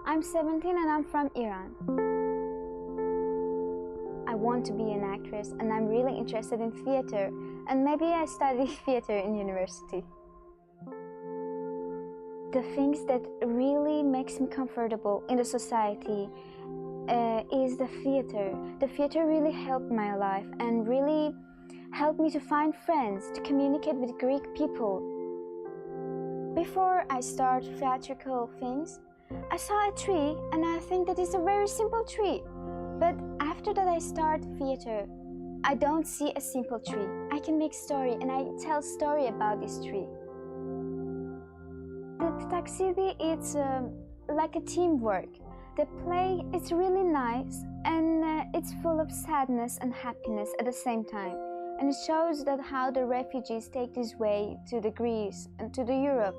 I'm 17 and I'm from Iran. I want to be an actress and I'm really interested in theater and maybe I study theater in university. The things that really makes me comfortable in the society is the theater. The theater really helped my life and really helped me to find friends, to communicate with Greek people. Before I start theatrical things, I saw a tree and I think that it's a very simple tree. But after that I start theater, I don't see a simple tree. I can make story and I tell story about this tree. The Taxidi, it's like a teamwork. The play is really nice and it's full of sadness and happiness at the same time. And it shows that how the refugees take this way to the Greece and to the Europe.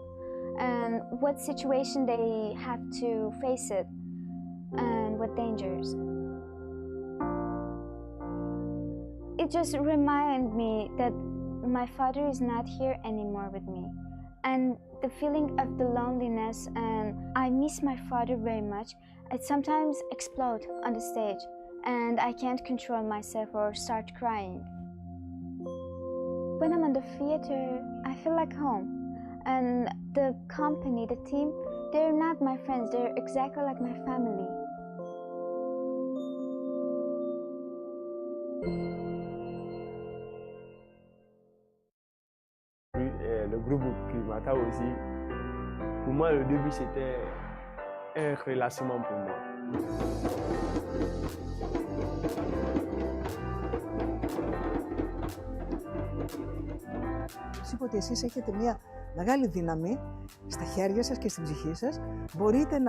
And what situation they have to face it and what dangers. It just reminded me that my father is not here anymore with me and the feeling of the loneliness and I miss my father very much. I sometimes explode on the stage and I can't control myself or start crying. When I'm on the theater, I feel like home. And the company, the team, they're not my friends, they're exactly like my family. Le groupe Climata aussi, pour moi le début c'était un relâchement pour moi. Είπα ότι εσείς έχετε μια μεγάλη δύναμη στα χέρια σας και στην ψυχή σας. Μπορείτε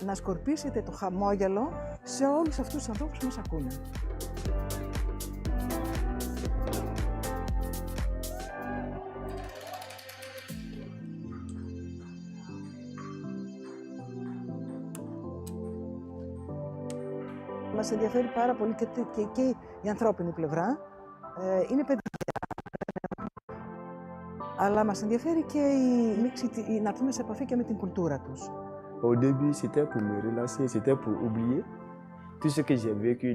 να σκορπίσετε το χαμόγελο σε όλους αυτούς τους ανθρώπους που μας ακούνε. Μας ενδιαφέρει πάρα πολύ και η ανθρώπινη πλευρά. Είναι παιδιά. Αλλά μας ενδιαφέρει και η μίξη, να έρθουμε σε επαφή και με την κουλτούρα τους. Au début, c'était pour me relancer, c'était pour oublier tout ce que j'ai vécu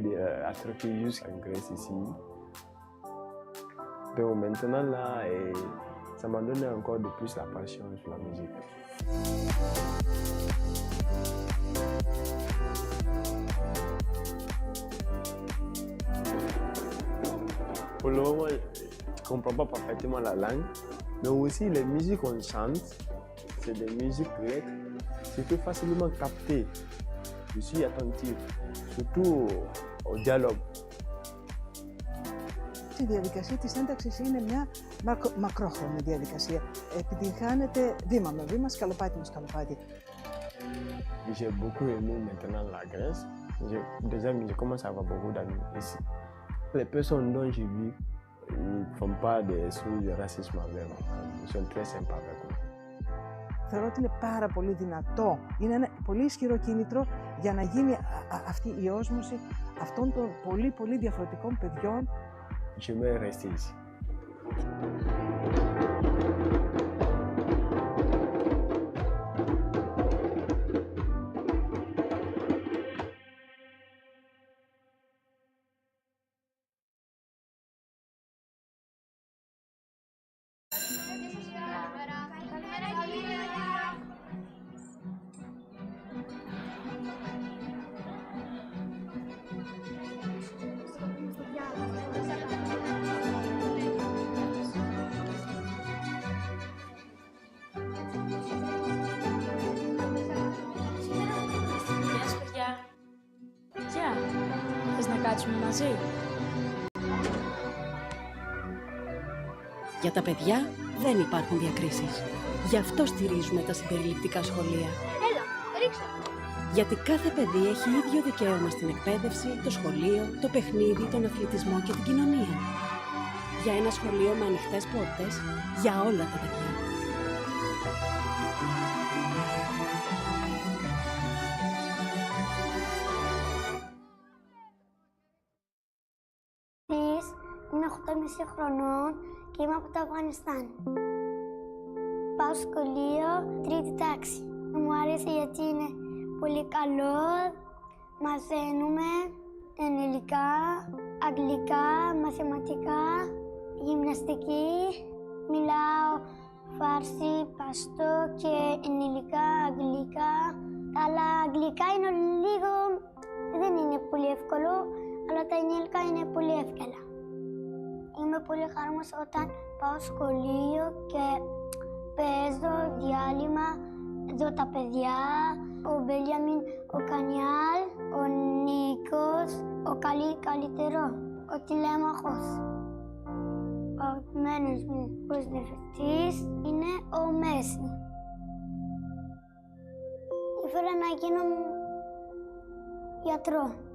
à Turquie jusqu'en Grèce ici. Donc maintenant là, ça m'a donné encore de plus la passion sur la musique. Pour le moment, je ne comprends pas parfaitement la langue, mais aussi les musiques qu'on chante, c'est des musiques grecques, je peux facilement capter. Je suis attentif, surtout au dialogue. Η διαδικασία της ένταξης είναι μια μακρόχρονη διαδικασία. Επιτυγχάνεται βήμα με βήμα, σκαλοπάτι με σκαλοπάτι. J'ai beaucoup aimé maintenant la Grèce. Déjà, je commence à avoir beaucoup d'amis ici. Les personnes dont je vis, ils ne font pas des choses de racisme avec moi. Ils sont très sympas avec moi. Θεωρώ ότι είναι πάρα πολύ δυνατό. Είναι ένα πολύ ισχυρό κίνητρο για να γίνει αυτή η όσμωση αυτών των πολύ διαφορετικών παιδιών. Je vais rester ici. κάτσουμε μαζί. Για τα παιδιά δεν υπάρχουν διακρίσεις. Γι' αυτό στηρίζουμε τα συμπεριληπτικά σχολεία. Έλα, ρίξε. Γιατί κάθε παιδί έχει ίδιο δικαίωμα στην εκπαίδευση, το σχολείο, το παιχνίδι, τον αθλητισμό και την κοινωνία. Για ένα σχολείο με ανοιχτές πόρτες για όλα τα παιδιά. Είμαι 8,5 χρονών και είμαι από το Αφγανιστάν. Πάω σχολείο τρίτη τάξη. Μου αρέσει γιατί είναι πολύ καλό. Μαθαίνουμε ελληνικά, αγγλικά, μαθηματικά, γυμναστική. Μιλάω φάρση, παστό και ελληνικά, αγγλικά. Αλλά αγγλικά είναι λίγο... δεν είναι πολύ εύκολο, αλλά τα ελληνικά είναι πολύ εύκολα. Είμαι πολύ χαρούμενος όταν πάω σχολείο και παίζω διάλειμμα, δω τα παιδιά, ο Μπέλιαμιν, ο Κανιάλ, ο Νίκος, ο καλύτερο, ο Τηλέμαχος. Ο αγαπημένος μου προσδευτής είναι ο Μέση. Ήθελα να γίνω γιατρό.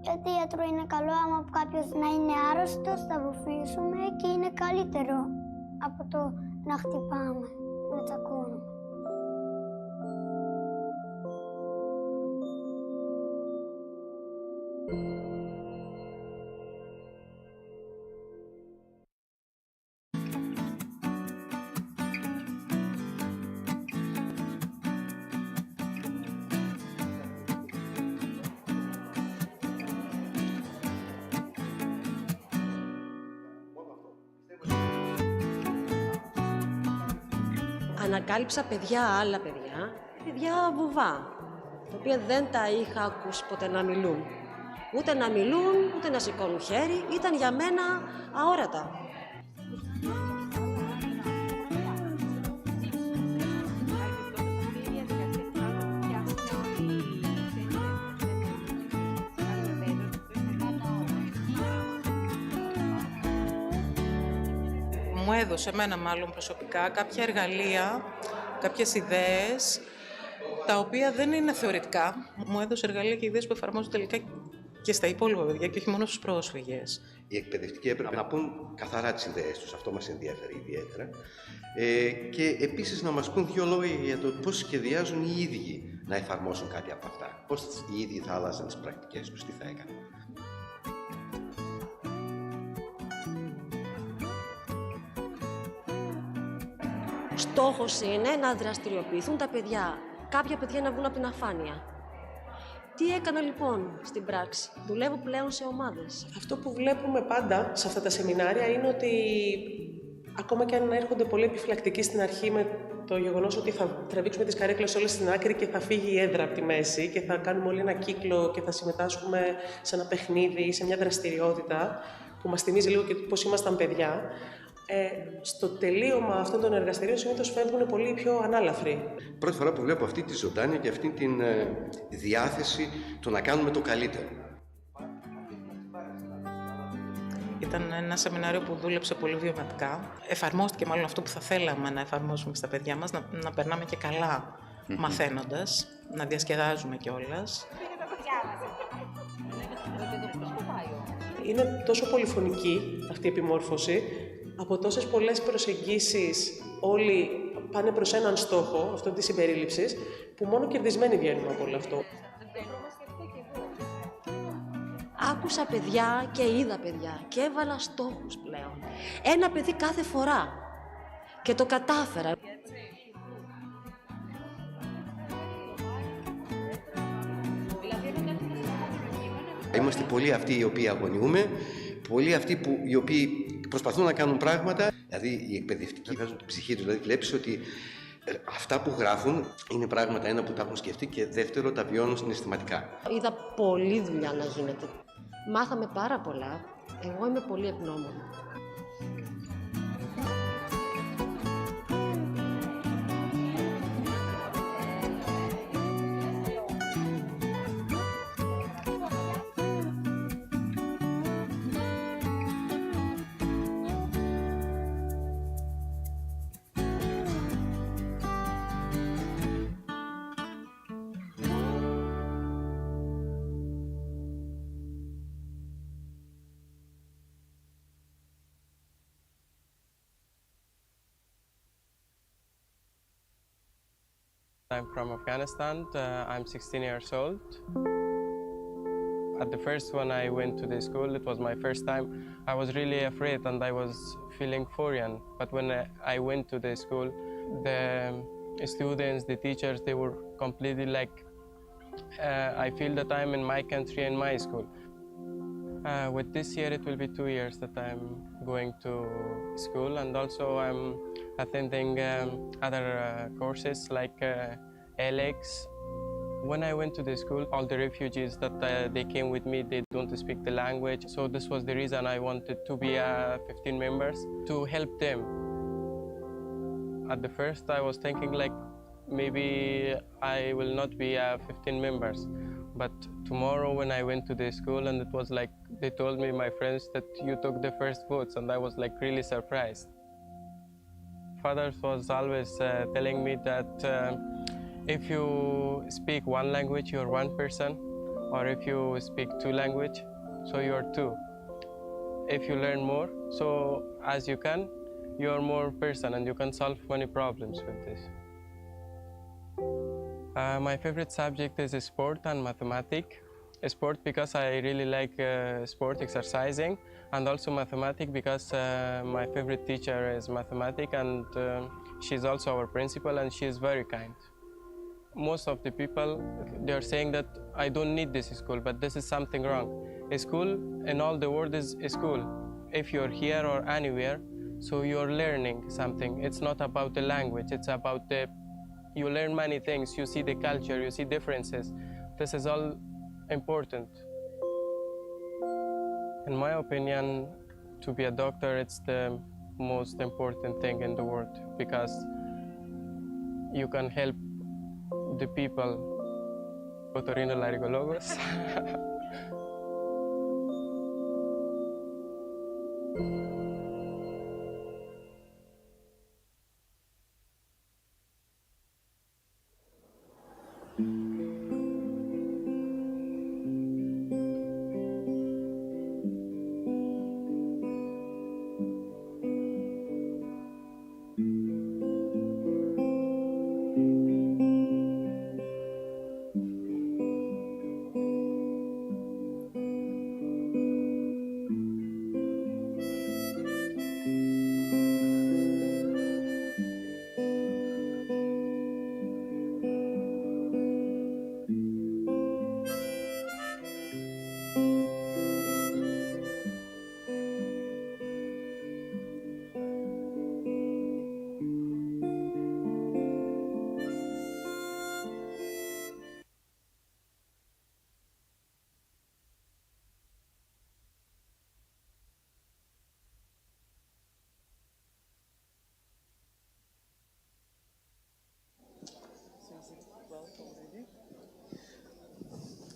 Γιατί γιατρό είναι καλό, άμα κάποιος να είναι άρρωστος, θα βοηθήσουμε και είναι καλύτερο από το να χτυπάμε, να τσακώνουμε. Ανακάλυψα άλλα παιδιά βουβά, τα οποία δεν τα είχα ακούσει ποτέ να μιλούν. Ούτε να μιλούν, ούτε να σηκώνουν χέρι, ήταν για μένα αόρατα. Μου έδωσε εμένα μάλλον προσωπικά κάποια εργαλεία, κάποιες ιδέες, τα οποία δεν είναι θεωρητικά. Μου έδωσε εργαλεία και ιδέες που εφαρμόζουν τελικά και στα υπόλοιπα παιδιά και όχι μόνο στους πρόσφυγες. Οι εκπαιδευτικοί έπρεπε να πούν καθαρά τις ιδέες τους, αυτό μας ενδιαφέρει ιδιαίτερα. Και επίσης να μας πούν δύο λόγια για το πώς σχεδιάζουν οι ίδιοι να εφαρμόσουν κάτι από αυτά. Πώς οι ίδιοι θα άλλαζαν τις πρακτικές τους, τι θα έκαναν. Στόχος είναι να δραστηριοποιηθούν τα παιδιά. Κάποια παιδιά να βγουν από την αφάνεια. Τι έκανα λοιπόν στην πράξη? Δουλεύω πλέον σε ομάδες. Αυτό που βλέπουμε πάντα σε αυτά τα σεμινάρια είναι ότι ακόμα και αν έρχονται πολύ επιφυλακτικοί στην αρχή με το γεγονός ότι θα τραβήξουμε τις καρέκλες όλες στην άκρη και θα φύγει η έδρα από τη μέση και θα κάνουμε όλοι ένα κύκλο και θα συμμετάσχουμε σε ένα παιχνίδι ή σε μια δραστηριότητα που μας θυμίζει λίγο και πώς ήμασταν παιδιά, στο τελείωμα αυτών των εργαστηρίων συνήθως φεύγουν πολύ πιο ανάλαφροι. Πρώτη φορά που βλέπω αυτή τη ζωντάνια και αυτή τη διάθεση το να κάνουμε το καλύτερο. Ήταν ένα σεμινάριο που δούλεψε πολύ βιωματικά. Εφαρμόστηκε μάλλον αυτό που θα θέλαμε να εφαρμόσουμε στα παιδιά μας, να περνάμε και καλά μαθαίνοντας, να διασκεδάζουμε κιόλας. Είναι τόσο πολυφωνική αυτή η επιμόρφωση, από τόσες πολλές προσεγγίσεις όλοι πάνε προς έναν στόχο, αυτό της συμπερίληψης, που μόνο κερδισμένοι βγαίνουν από όλο αυτό. Άκουσα παιδιά και είδα παιδιά και έβαλα στόχους πλέον. Ένα παιδί κάθε φορά. Και το κατάφερα. Είμαστε πολλοί αυτοί οι οποίοι αγωνιούμε, πολλοί αυτοί οι οποίοι προσπαθούν να κάνουν πράγματα. Δηλαδή οι εκπαιδευτικοί βγάζουν την ψυχή τους, δηλαδή βλέπεις ότι αυτά που γράφουν είναι πράγματα, ένα που τα έχουν σκεφτεί και δεύτερο τα βιώνουν συναισθηματικά. Είδα πολλή δουλειά να γίνεται. Μάθαμε πάρα πολλά. Εγώ είμαι πολύ ευγνώμων. I'm from Afghanistan. I'm 16 years old. At the first when I went to the school, it was my first time. I was really afraid and I was feeling foreign. But when I went to the school, the students, the teachers, they were completely like, I feel that I'm in my country and my school. With this year, it will be 2 years that I'm going to school, and also I'm attending other courses like ALEX. When I went to the school, all the refugees that they came with me, they don't speak the language. So this was the reason I wanted to be 15 members to help them. At the first, I was thinking like, maybe I will not be 15 members. But tomorrow when I went to the school, and it was like, they told me, my friends, that you took the first votes, and I was like really surprised. Father was always telling me that if you speak one language, you're one person, or if you speak two languages, so you're two. If you learn more, so as you can, you're more person, and you can solve many problems with this. My favorite subject is sport and mathematics. Sport because I really like sport exercising, and also mathematics because my favorite teacher is mathematics, and she's also our principal, and she is very kind. Most of the people, they are saying that I don't need this school, but this is something wrong. A school in all the world is a school. If you're here or anywhere, so you're learning something. It's not about the language, it's about the you learn many things, you see the culture, you see differences. This is all important. In my opinion, to be a doctor, it's the most important thing in the world, because you can help the people. Otorrinolaryngologos.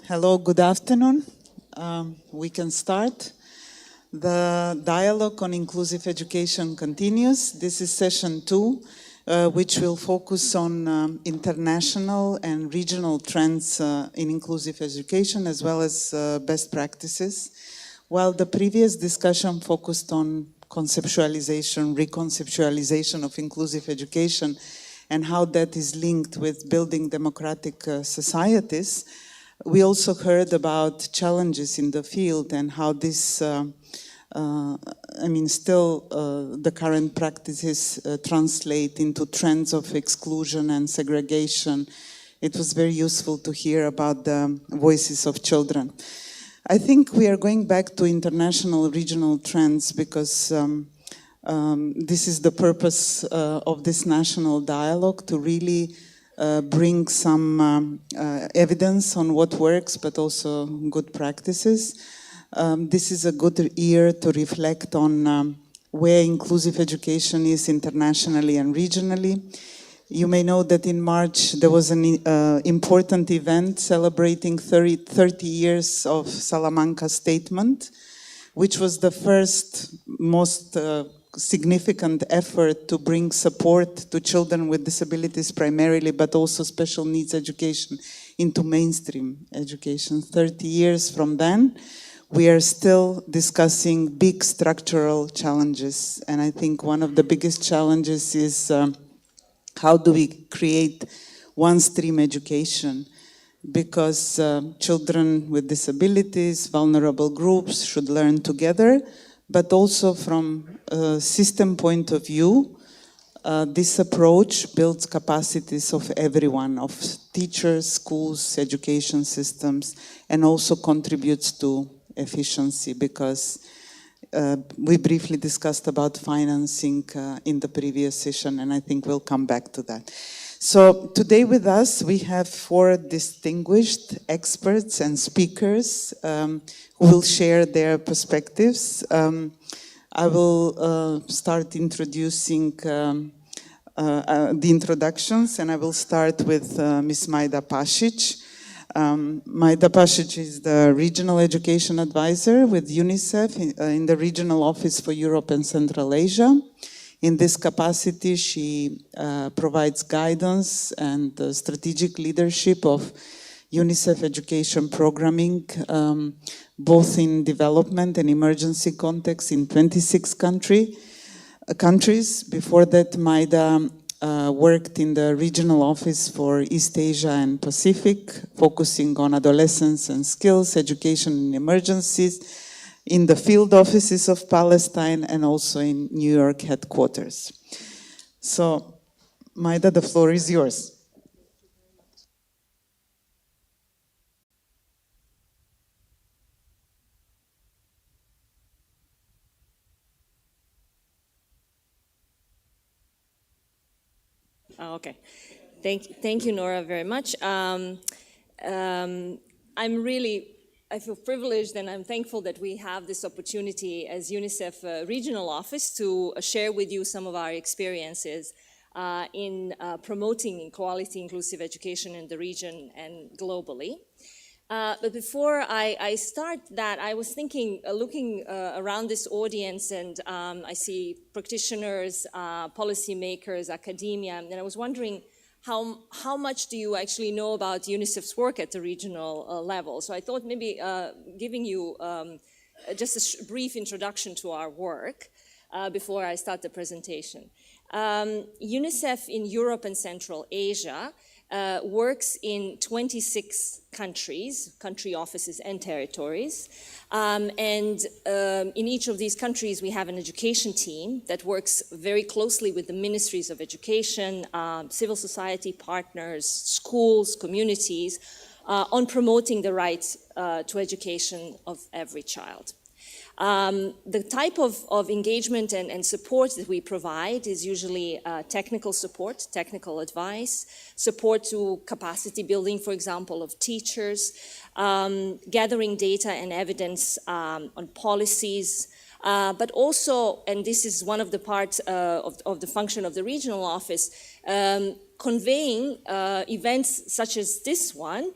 Hello, good afternoon. We can start. The dialogue on inclusive education continues. This is session 2, which will focus on international and regional trends in inclusive education, as well as best practices. While the previous discussion focused on conceptualization, reconceptualization of inclusive education, and how that is linked with building democratic societies, we also heard about challenges in the field and how this, still the current practices translate into trends of exclusion and segregation. It was very useful to hear about the voices of children. I think we are going back to international regional trends because this is the purpose of this national dialogue, to really bring some evidence on what works, but also good practices. This is a good year to reflect on where inclusive education is internationally and regionally. You may know that in March there was an important event celebrating 30 years of Salamanca Statement, which was the first most significant effort to bring support to children with disabilities primarily, but also special needs education into mainstream education. 30 years from then, we are still discussing big structural challenges. And I think one of the biggest challenges is how do we create one stream education, because children with disabilities, vulnerable groups should learn together, but also from a system point of view, this approach builds capacities of everyone, of teachers, schools, education systems, and also contributes to efficiency, because we briefly discussed about financing in the previous session, and I think we'll come back to that. So today with us, we have 4 distinguished experts and speakers who will share their perspectives. I will start introducing the introductions, and I will start with Ms. Majda Pasic. Majda Pasic is the Regional Education Advisor with UNICEF in the Regional Office for Europe and Central Asia. In this capacity, she provides guidance and strategic leadership of UNICEF education programming, both in development and emergency contexts in 26 countries. Before that, Majda worked in the Regional Office for East Asia and Pacific, focusing on adolescence and skills, education in emergencies, in the field offices of Palestine, and also in New York headquarters. So, Majda, the floor is yours. Oh, okay. Thank you, Nora, very much. I feel privileged and I'm thankful that we have this opportunity as UNICEF Regional Office to share with you some of our experiences in promoting equality, inclusive education in the region and globally. But before I start that, I was thinking, looking around this audience, and I see practitioners, policymakers, academia, and I was wondering, how much do you actually know about UNICEF's work at the regional level? So I thought maybe giving you just a brief introduction to our work before I start the presentation. UNICEF in Europe and Central Asia works in 26 countries, country offices and territories. In each of these countries, we have an education team that works very closely with the ministries of education, civil society partners, schools, communities, on promoting the right to education of every child. The type of engagement and support that we provide is usually technical support, technical advice, support to capacity building, for example, of teachers, gathering data and evidence on policies, but also, and this is one of the parts of the function of the regional office, conveying events such as this one,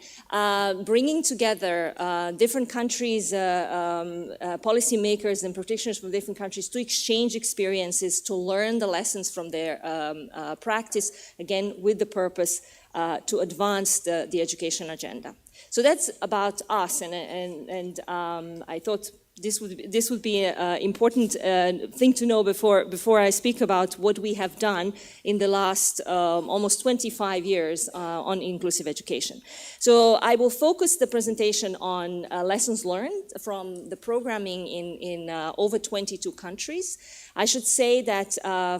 bringing together different countries, policymakers and practitioners from different countries to exchange experiences, to learn the lessons from their practice, again, with the purpose to advance the education agenda. So that's about us, and I thought this would be an important thing to know before I speak about what we have done in the last almost 25 years on inclusive education. So I will focus the presentation on lessons learned from the programming in over 22 countries. I should say that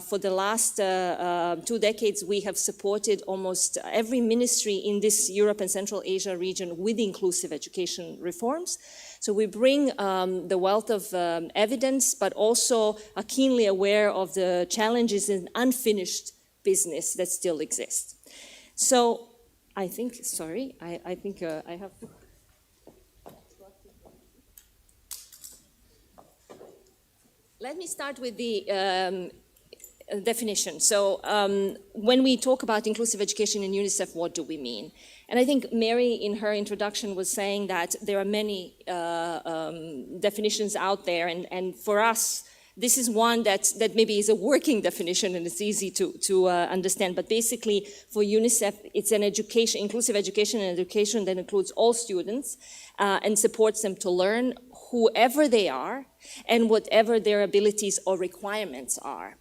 for the last 2 decades, we have supported almost every ministry in this Europe and Central Asia region with inclusive education reforms. So we bring the wealth of evidence, but also are keenly aware of the challenges in unfinished business that still exist. So I think, sorry, I think I have to... Let me start with the definition. So when we talk about inclusive education in UNICEF, what do we mean? And I think Mary, in her introduction, was saying that there are many definitions out there, and for us, this is one that maybe is a working definition and it's easy to understand. But basically, for UNICEF, it's an education, inclusive education and education that includes all students and supports them to learn whoever they are and whatever their abilities or requirements are.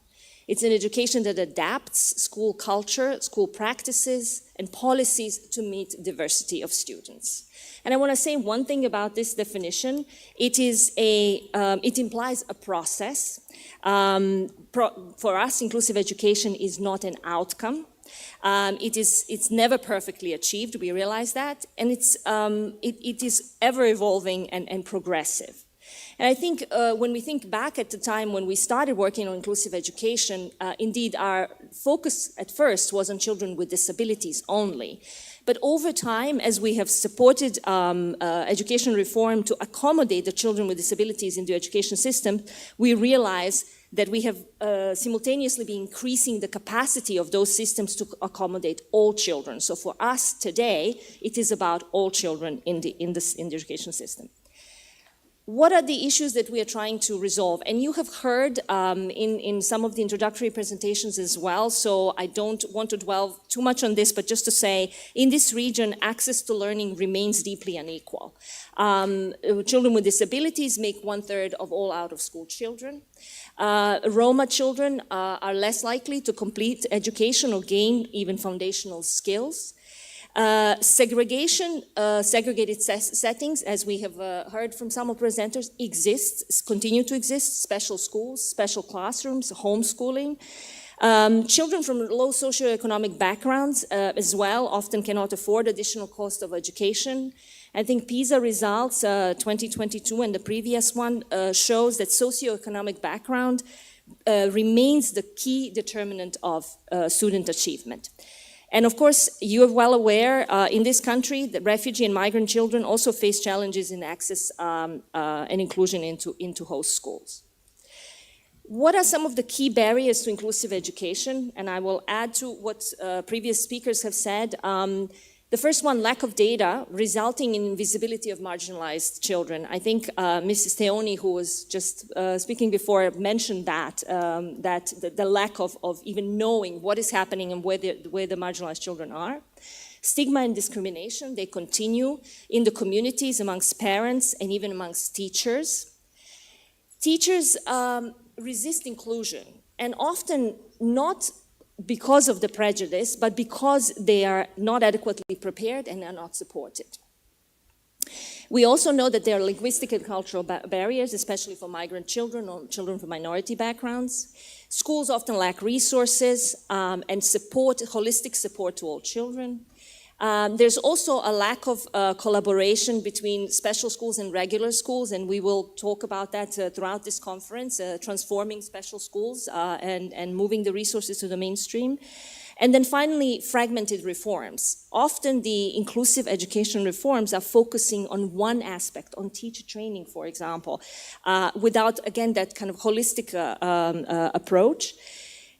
It's an education that adapts school culture, school practices, and policies to meet diversity of students. And I want to say one thing about this definition. It implies a process. For us, inclusive education is not an outcome. It's never perfectly achieved, we realize that, and it is ever evolving and progressive. And I think when we think back at the time when we started working on inclusive education, indeed our focus at first was on children with disabilities only. But over time, as we have supported education reform to accommodate the children with disabilities in the education system, we realize that we have simultaneously been increasing the capacity of those systems to accommodate all children. So for us today, it is about all children in the education system. What are the issues that we are trying to resolve? And you have heard in some of the introductory presentations as well, so I don't want to dwell too much on this, but just to say, in this region, access to learning remains deeply unequal. Children with disabilities make 1/3 of all out-of-school children. Roma children are less likely to complete education or gain even foundational skills. Segregated settings, as we have heard from some of the presenters, continue to exist, special schools, special classrooms, homeschooling. Children from low socioeconomic backgrounds as well often cannot afford additional cost of education. I think PISA results 2022 and the previous one shows that socioeconomic background remains the key determinant of student achievement. And of course, you are well aware, in this country, that refugee and migrant children also face challenges in access and inclusion into host schools. What are some of the key barriers to inclusive education? And I will add to what previous speakers have said. The first one, lack of data, resulting in invisibility of marginalized children. I think Mrs. Theoni, who was just speaking before, mentioned that the lack of even knowing what is happening and where the marginalized children are. Stigma and discrimination, they continue in the communities, amongst parents, and even amongst teachers. Teachers resist inclusion, and often not because of the prejudice, but because they are not adequately prepared and are not supported. We also know that there are linguistic and cultural barriers, especially for migrant children or children from minority backgrounds. Schools often lack resources and support, holistic support to all children. There's also a lack of collaboration between special schools and regular schools, and we will talk about that throughout this conference, transforming special schools and moving the resources to the mainstream. And then finally, fragmented reforms. Often the inclusive education reforms are focusing on one aspect, on teacher training, for example, without, again, that kind of holistic approach.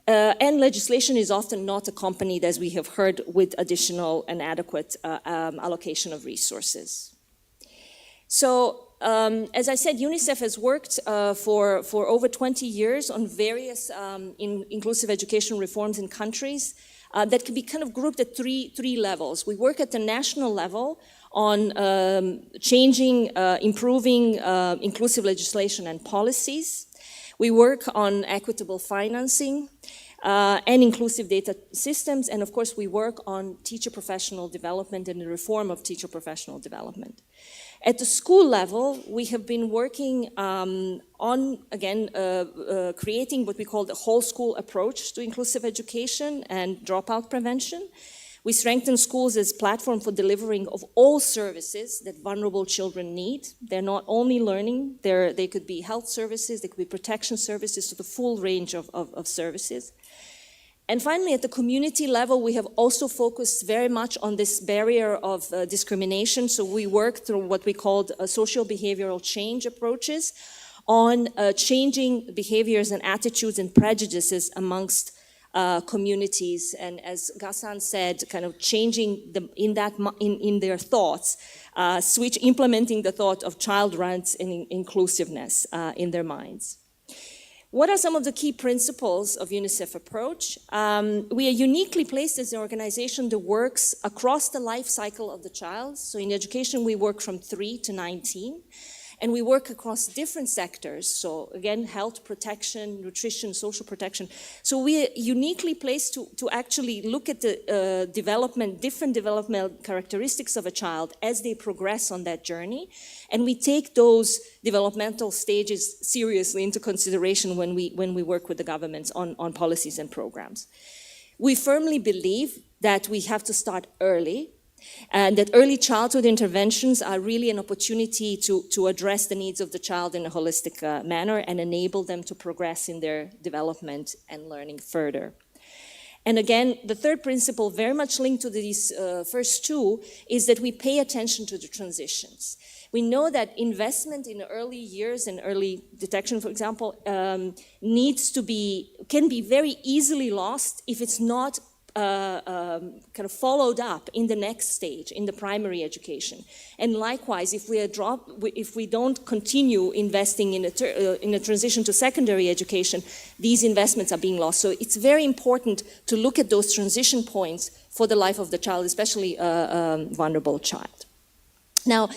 And legislation is often not accompanied, as we have heard, with additional and adequate allocation of resources. So, as I said, UNICEF has worked for over 20 years on various inclusive education reforms in countries that can be kind of grouped at three levels. We work at the national level on changing, improving inclusive legislation and policies. We work on equitable financing and inclusive data systems, and of course we work on teacher professional development and the reform of teacher professional development. At the school level, we have been working on, again, creating what we call the whole school approach to inclusive education and dropout prevention. We strengthen schools as platform for delivering of all services that vulnerable children need. They're not only learning, they could be health services, they could be protection services, so the full range of services. And finally, at the community level, we have also focused very much on this barrier of discrimination. So we work through what we called social behavioral change approaches on changing behaviors and attitudes and prejudices amongst communities, and as Ghassan said, kind of changing them in their thoughts, implementing the thought of child rights and inclusiveness in their minds. What are some of the key principles of UNICEF approach? We are uniquely placed as an organization that works across the life cycle of the child. So in education, we work from 3 to 19. And we work across different sectors. So again, health protection, nutrition, social protection. So we are uniquely placed to actually look at the different developmental characteristics of a child as they progress on that journey. And we take those developmental stages seriously into consideration when we work with the governments on policies and programs. We firmly believe that we have to start early, and that early childhood interventions are really an opportunity to address the needs of the child in a holistic manner and enable them to progress in their development and learning further. And again, the third principle, very much linked to these first two, is that we pay attention to the transitions. We know that investment in early years and early detection, for example, can be very easily lost if it's not kind of followed up in the next stage, in the primary education. And likewise, if we don't continue investing in a transition to secondary education, these investments are being lost. So it's very important to look at those transition points for the life of the child, especially a vulnerable child. Now,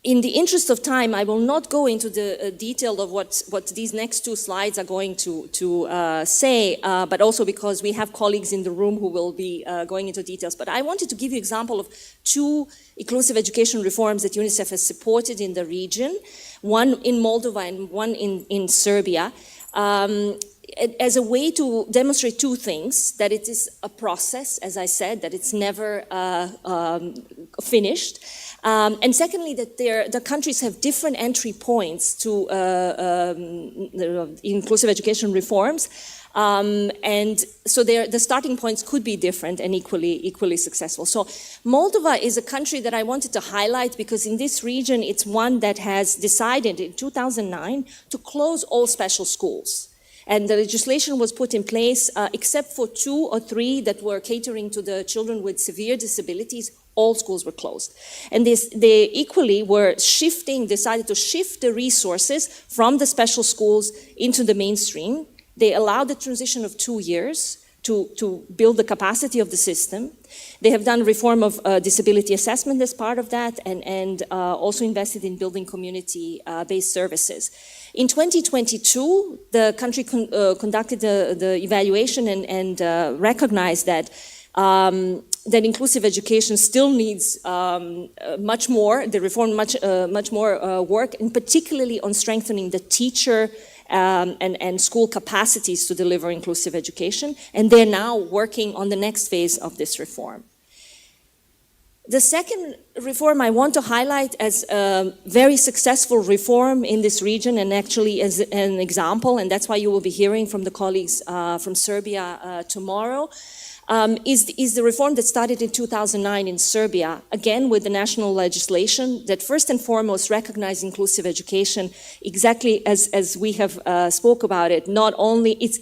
in the interest of time, I will not go into the detail of what these next two slides are going to say, but also because we have colleagues in the room who will be going into details. But I wanted to give you an example of two inclusive education reforms that UNICEF has supported in the region, one in Moldova and one in Serbia, as a way to demonstrate two things: that it is a process, as I said, that it's never finished. And secondly, that the countries have different entry points to inclusive education reforms. And so the starting points could be different and equally successful. So Moldova is a country that I wanted to highlight because in this region, it's one that has decided in 2009 to close all special schools. And the legislation was put in place, except for 2 or 3 that were catering to the children with severe disabilities. All schools were closed. And they equally were decided to shift the resources from the special schools into the mainstream. They allowed the transition of 2 years to build the capacity of the system. They have done reform of disability assessment as part of that, and also invested in building community-based services. In 2022, the country conducted the evaluation and recognized that that inclusive education still needs much more, the reform much more work, and particularly on strengthening the teacher and school capacities to deliver inclusive education. And they're now working on the next phase of this reform. The second reform I want to highlight as a very successful reform in this region, and actually as an example, and that's why you will be hearing from the colleagues from Serbia tomorrow, is the reform that started in 2009 in Serbia, again with the national legislation that first and foremost recognized inclusive education exactly as we have spoke about it. Not only, it's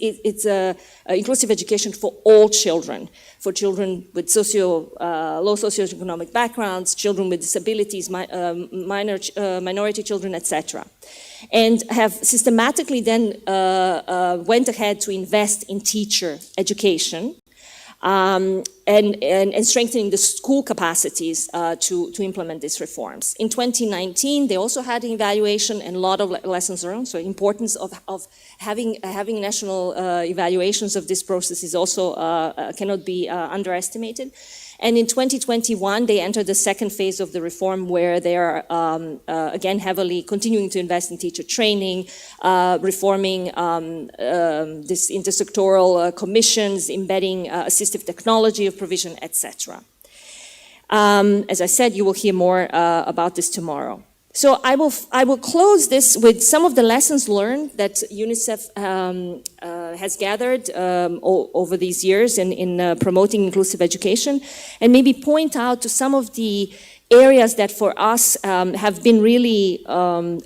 inclusive education for all children, for children with low socioeconomic backgrounds, children with disabilities, minority children, etc. And have systematically then went ahead to invest in teacher education, and strengthening the school capacities to implement these reforms. In 2019, they also had an evaluation and a lot of lessons learned. So importance of having national evaluations of this process is also cannot be underestimated. And in 2021, they entered the second phase of the reform where they are, again, heavily continuing to invest in teacher training, reforming this intersectoral commissions, embedding assistive technology of provision, etc. As I said, you will hear more about this tomorrow. So I will close this with some of the lessons learned that UNICEF has gathered over these years in promoting inclusive education, and maybe point out to some of the areas that for us have been really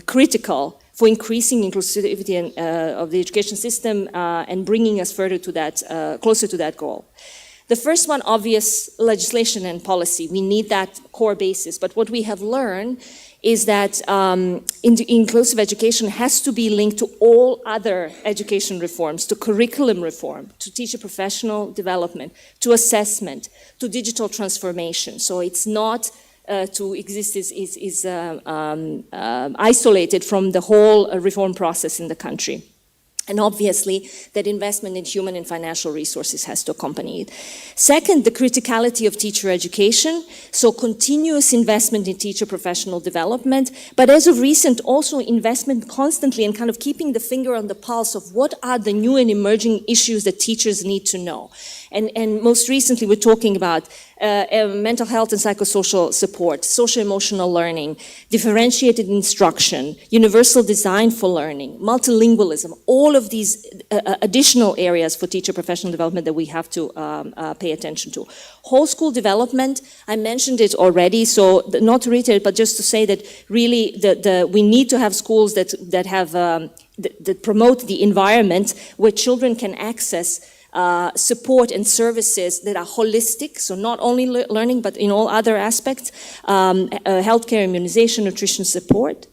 critical for increasing inclusivity of the education system and bringing us further to that, closer to that goal. The first one, obvious, legislation and policy. We need that core basis, but what we have learned is that inclusive education has to be linked to all other education reforms, to curriculum reform, to teacher professional development, to assessment, to digital transformation. So it's not to exist is isolated from the whole reform process in the country. And obviously, that investment in human and financial resources has to accompany it. Second, the criticality of teacher education, so continuous investment in teacher professional development, but as of recent, also investment constantly in kind of keeping the finger on the pulse of what are the new and emerging issues that teachers need to know. And most recently, we're talking about mental health and psychosocial support, social-emotional learning, differentiated instruction, universal design for learning, multilingualism, all of these additional areas for teacher professional development that we have to pay attention to. Whole school development, I mentioned it already, so not to reiterate, but just to say that really we need to have schools that have that promote the environment where children can access support and services that are holistic, so not only learning, but in all other aspects, healthcare, immunization, nutrition support.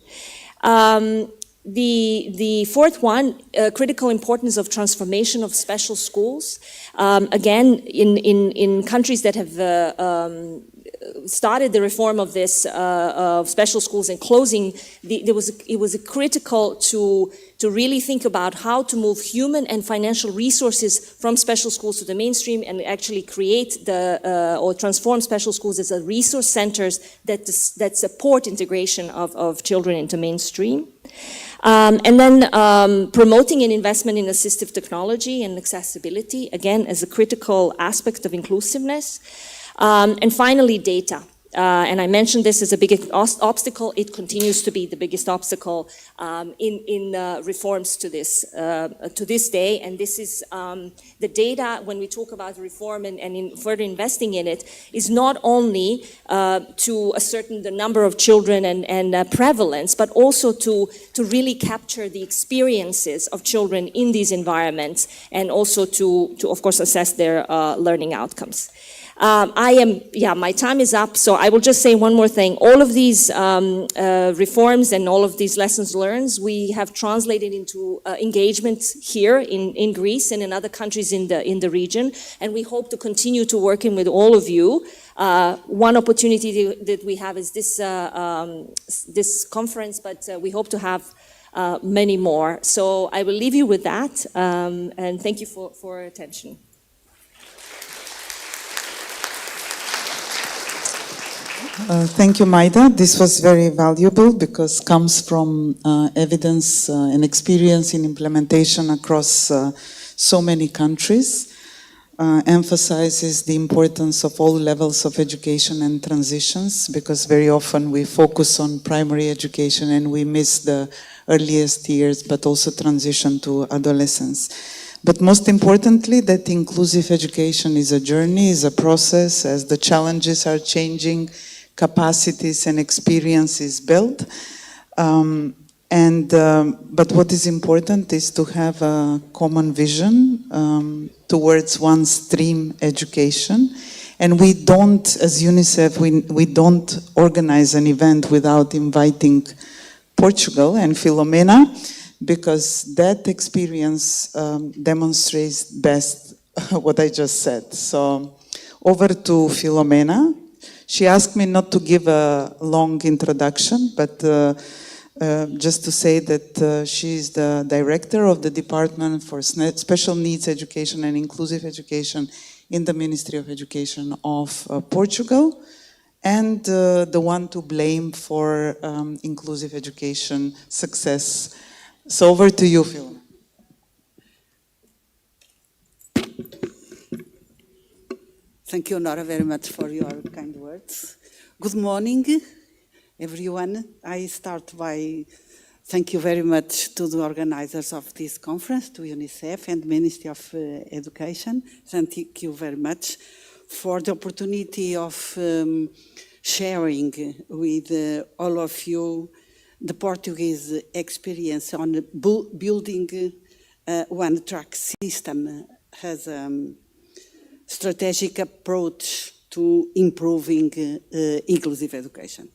The fourth one, critical importance of transformation of special schools. Again, in countries that have started the reform of this of special schools and closing, it was critical to really think about how to move human and financial resources from special schools to the mainstream and actually create or transform special schools as resource centers that support integration of children into mainstream. And then promoting an investment in assistive technology and accessibility, again, as a critical aspect of inclusiveness. And finally, data. And I mentioned this as a big obstacle. It continues to be the biggest obstacle in reforms to this day. And this is the data, when we talk about reform and in further investing in it, is not only to ascertain the number of children and prevalence, but also to really capture the experiences of children in these environments and also to of course, assess their learning outcomes. My time is up, so I will just say one more thing. All of these reforms and all of these lessons learned, we have translated into engagement here in Greece and in other countries in the region, and we hope to continue to working with all of you. One opportunity that we have is this conference, but we hope to have many more. So I will leave you with that, and thank you for attention. Thank you, Maida. This was very valuable because it comes from evidence and experience in implementation across so many countries, emphasizes the importance of all levels of education and transitions, because very often we focus on primary education and we miss the earliest years, but also transition to adolescence. But most importantly, that inclusive education is a journey, is a process, as the challenges are changing, capacities and experiences built. But what is important is to have a common vision towards one stream education. And we don't, as UNICEF, we don't organize an event without inviting Portugal and Filomena, because that experience demonstrates best what I just said. So over to Filomena. She asked me not to give a long introduction, but just to say that she is the director of the Department for Special Needs Education and Inclusive Education in the Ministry of Education of Portugal, and the one to blame for inclusive education success. So over to you, Phil. Thank you, Nora, very much for your kind words. Good morning, everyone. I start by thank you very much to the organizers of this conference, to UNICEF and Ministry of Education. Thank you very much for the opportunity of sharing with all of you the Portuguese experience on building one-track system as strategic approach to improving inclusive education.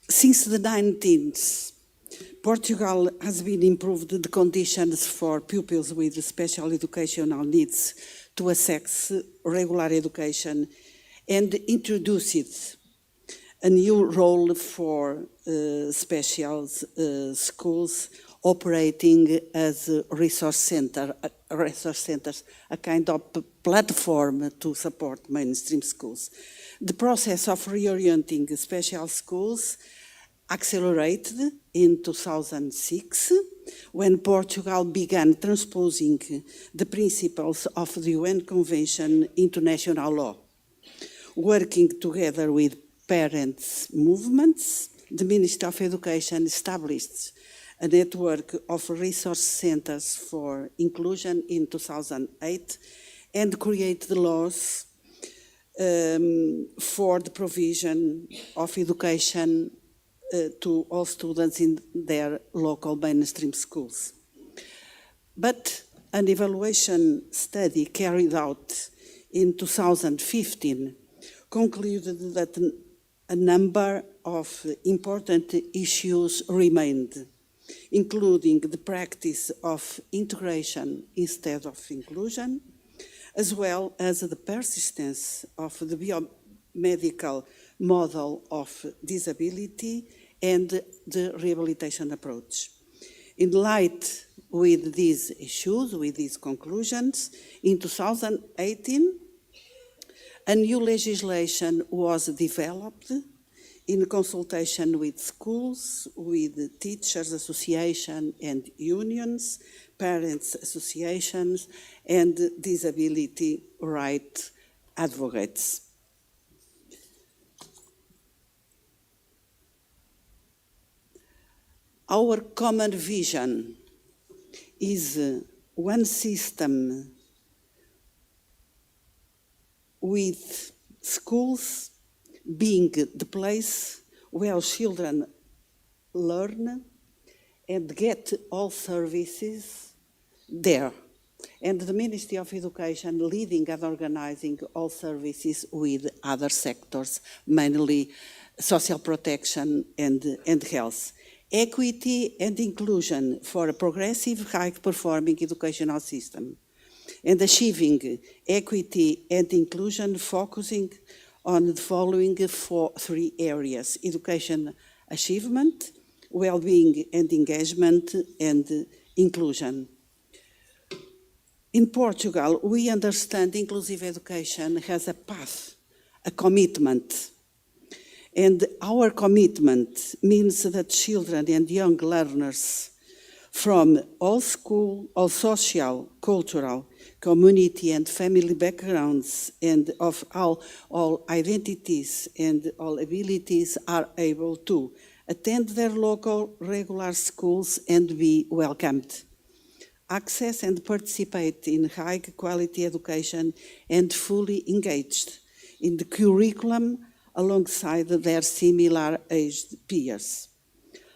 Since the 19th, Portugal has been improved the conditions for pupils with special educational needs to access regular education and introduced a new role for special schools operating as resource centers, a kind of platform to support mainstream schools. The process of reorienting special schools accelerated in 2006 when Portugal began transposing the principles of the UN Convention into national law. Working together with parents' movements, the Ministry of Education established a network of resource centers for inclusion in 2008 and created the laws for the provision of education to all students in their local mainstream schools. But an evaluation study carried out in 2015 concluded that a number of important issues remained, including the practice of integration instead of inclusion, as well as the persistence of the biomedical model of disability and the rehabilitation approach. In light with these issues, with these conclusions, in 2018, a new legislation was developed in consultation with schools, with teachers' association and unions, parents' associations, and disability rights advocates. Our common vision is one system with schools being the place where children learn and get all services there. And the Ministry of Education leading and organizing all services with other sectors, mainly social protection and health. Equity and inclusion for a progressive, high-performing educational system. And achieving equity and inclusion focusing on the following three areas: education achievement, well-being and engagement, and inclusion. In Portugal, we understand inclusive education has a path, a commitment. And our commitment means that children and young learners from all school, all social, cultural, community and family backgrounds and of all identities and all abilities are able to attend their local regular schools and be welcomed, access and participate in high quality education and fully engaged in the curriculum alongside their similar aged peers.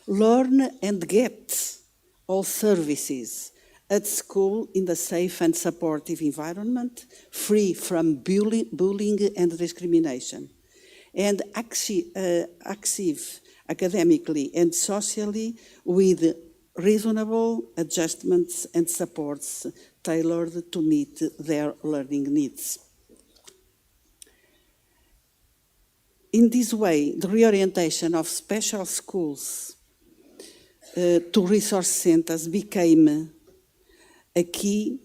Learn and get all services at school in a safe and supportive environment, free from bullying and discrimination, and active academically and socially with reasonable adjustments and supports tailored to meet their learning needs. In this way, the reorientation of special schools to resource centers became a key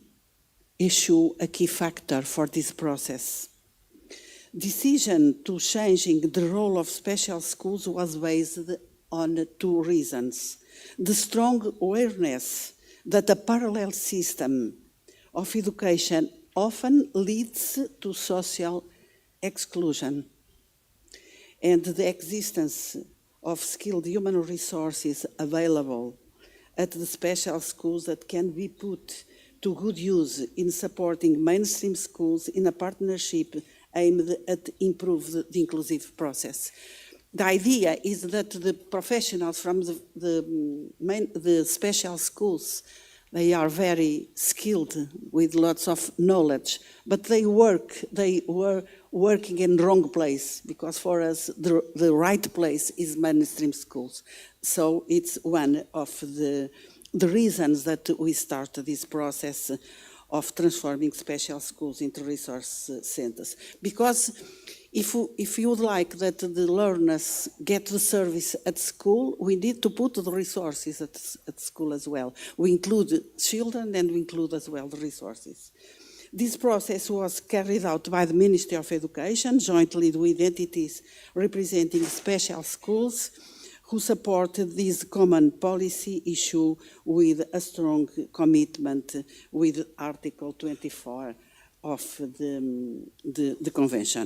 issue, a key factor for this process. Decision to changing the role of special schools was based on two reasons. The strong awareness that a parallel system of education often leads to social exclusion, and the existence of skilled human resources available at the special schools that can be put to good use in supporting mainstream schools in a partnership aimed at improve the inclusive process. The idea is that the professionals from the special schools, they are very skilled with lots of knowledge, but they were working in wrong place, because for us the right place is mainstream schools. So it's one of the reasons that we started this process of transforming special schools into resource centers. Because if you would like that the learners get the service at school, we need to put the resources at school as well. We include children and we include as well the resources. This process was carried out by the Ministry of Education, jointly with entities representing special schools, who supported this common policy issue with a strong commitment with Article 24 of the Convention.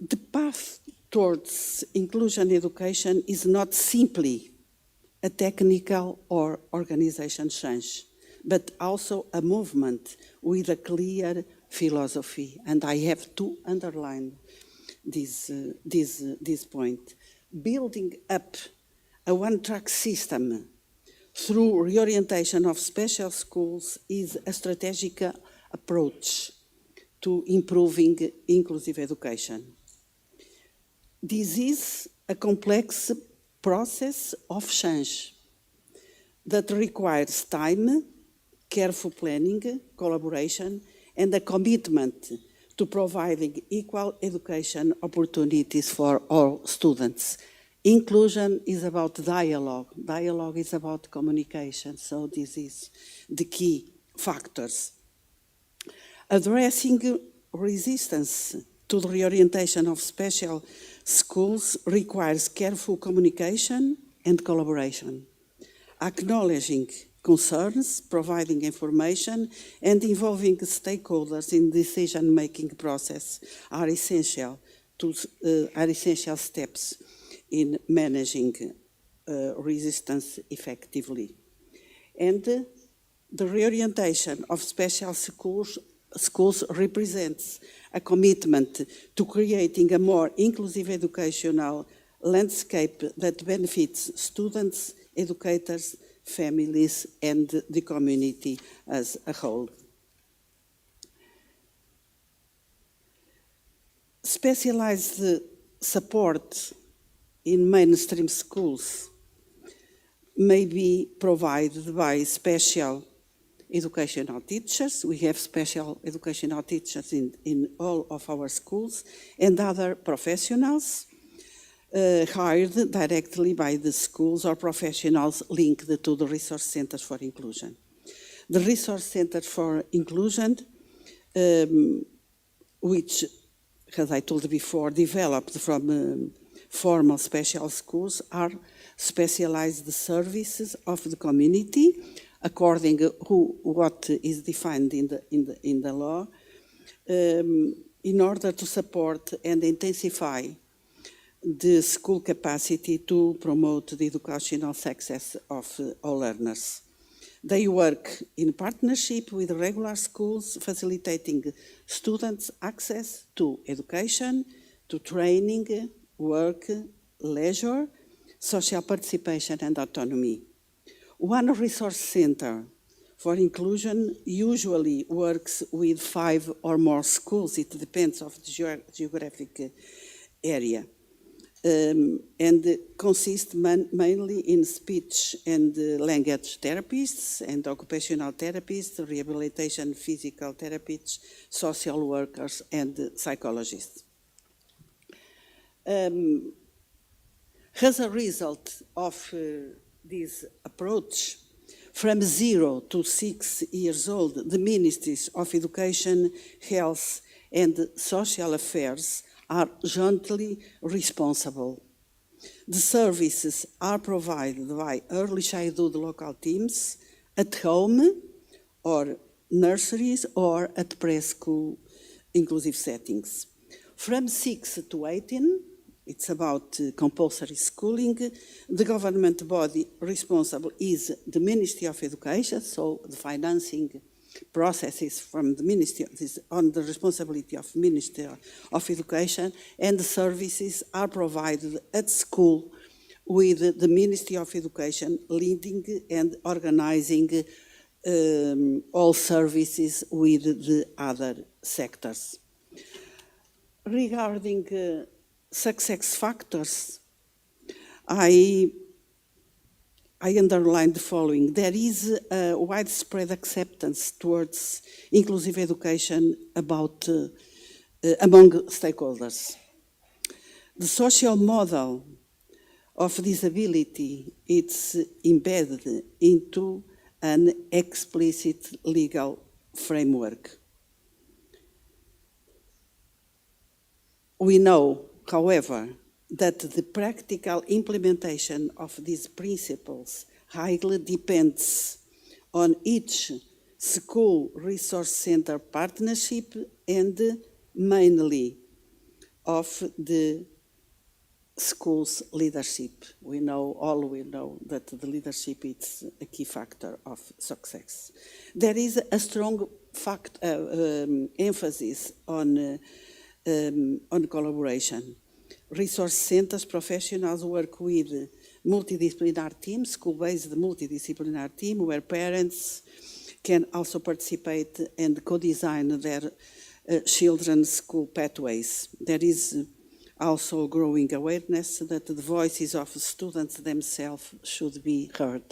The path towards inclusion education is not simply a technical or organization change, but also a movement with a clear philosophy, and I have to underline this point. Building up a one-track system through reorientation of special schools is a strategic approach to improving inclusive education. This is a complex process of change that requires time, careful planning, collaboration, and a commitment to providing equal education opportunities for all students. Inclusion is about dialogue. Dialogue is about communication, so this is the key factors. Addressing resistance to the reorientation of special schools requires careful communication and collaboration. Acknowledging concerns, providing information, and involving stakeholders in the decision-making process are essential steps in managing resistance effectively. And the reorientation of special schools represents a commitment to creating a more inclusive educational landscape that benefits students, educators, families, and the community as a whole. Specialized support in mainstream schools may be provided by special educational teachers. We have special educational teachers in all of our schools, and other professionals hired directly by the schools or professionals linked to the Resource Centers for Inclusion. The Resource Centers for Inclusion, which, as I told before, developed from formal special schools, are specialized services of the community according to what is defined in the law, in order to support and intensify the school capacity to promote the educational success of all learners. They work in partnership with regular schools, facilitating students' access to education, to training, work, leisure, social participation, and autonomy. One resource center for inclusion usually works with 5 or more schools. It depends on the geographic area. And consists mainly in speech and language therapists and occupational therapists, rehabilitation physical therapists, social workers, and psychologists. As a result of this approach, from 0 to 6 years old, the Ministries of Education, Health, and Social Affairs are jointly responsible. The services are provided by early childhood local teams at home or nurseries or at preschool inclusive settings. From 6 to 18, it's about compulsory schooling. The government body responsible is the Ministry of Education, so the financing processes from the Ministry is on the responsibility of Ministry of Education, and the services are provided at school with the Ministry of Education leading and organizing all services with the other sectors. Regarding success factors, I underline the following. There is a widespread acceptance towards inclusive education among stakeholders. The social model of disability is embedded into an explicit legal framework. We know, however, that the practical implementation of these principles highly depends on each school resource center partnership and mainly of the school's leadership. We know that the leadership is a key factor of success. There is a strong emphasis on collaboration. Resource centers professionals work with multidisciplinary teams, school-based multidisciplinary team, where parents can also participate and co-design their children's school pathways. There is also growing awareness that the voices of students themselves should be heard.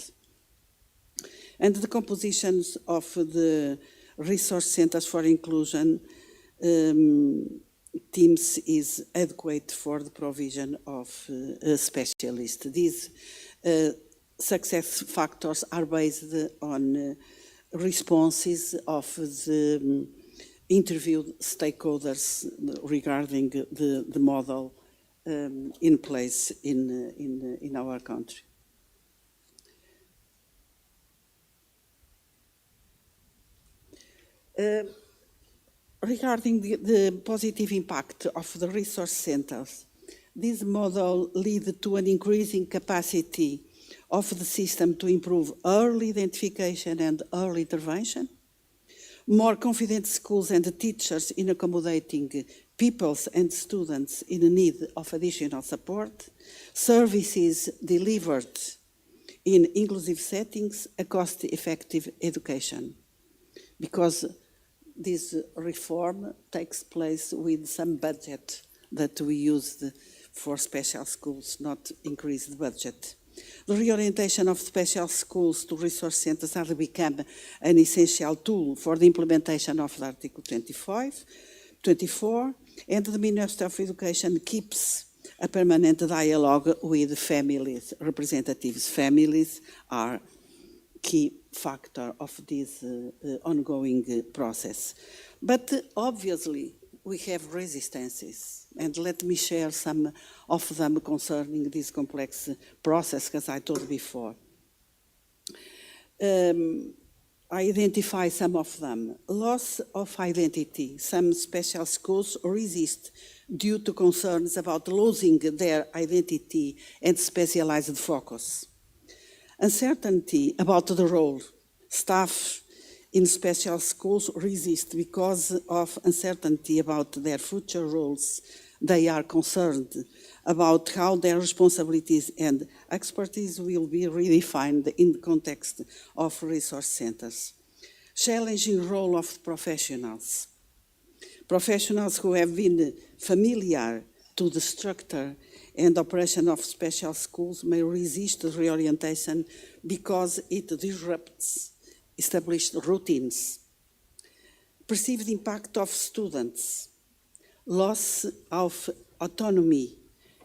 And the compositions of the resource centers for inclusion teams is adequate for the provision of specialists. These success factors are based on responses of the interviewed stakeholders regarding the model in place in our country. Regarding the positive impact of the resource centers, this model leads to an increasing capacity of the system to improve early identification and early intervention, more confident schools and teachers in accommodating pupils and students in need of additional support, services delivered in inclusive settings, a cost-effective education. Because this reform takes place with some budget that we used for special schools, not increased budget. The reorientation of special schools to resource centers has become an essential tool for the implementation of Article 24, and the Minister of Education keeps a permanent dialogue with families, representatives. Families are key factor of this ongoing process. But obviously, we have resistances, and let me share some of them concerning this complex process, as I told before. I identify some of them. Loss of identity. Some special schools resist due to concerns about losing their identity and specialized focus. Uncertainty about the role. Staff in special schools resist because of uncertainty about their future roles. They are concerned about how their responsibilities and expertise will be redefined in the context of resource centers. Challenging role of professionals. Professionals who have been familiar to the structure and operation of special schools may resist reorientation because it disrupts established routines. Perceived impact of students, loss of autonomy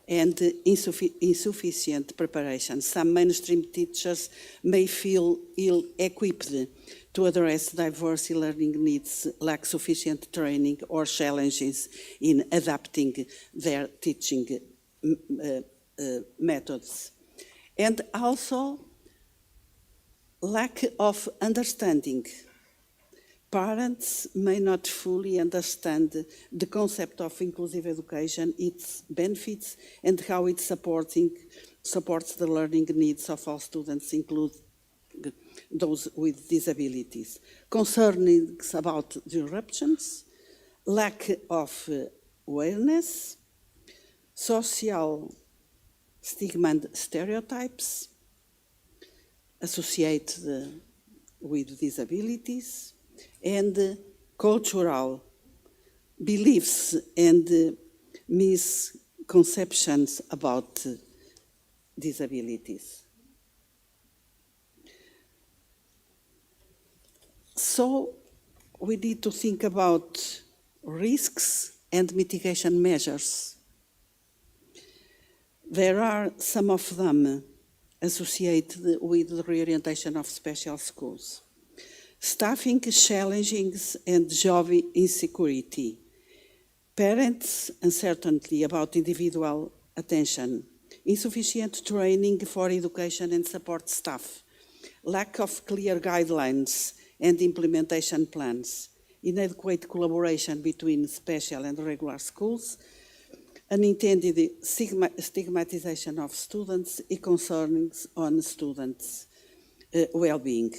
and insufficient preparation. Some mainstream teachers may feel ill-equipped to address diverse learning needs, lack sufficient training or challenges in adapting their teaching methods. And also lack of understanding. Parents may not fully understand the concept of inclusive education, its benefits, and how it supports the learning needs of all students, including those with disabilities. Concerns about disruptions, lack of awareness, social stigma and stereotypes associated with disabilities, and cultural beliefs and misconceptions about disabilities. So we need to think about risks and mitigation measures. There are some of them associated with the reorientation of special schools. Staffing challenges and job insecurity, parents' uncertainty about individual attention, insufficient training for education and support staff, lack of clear guidelines and implementation plans, inadequate collaboration between special and regular schools, unintended stigmatization of students and concerns on students' well-being.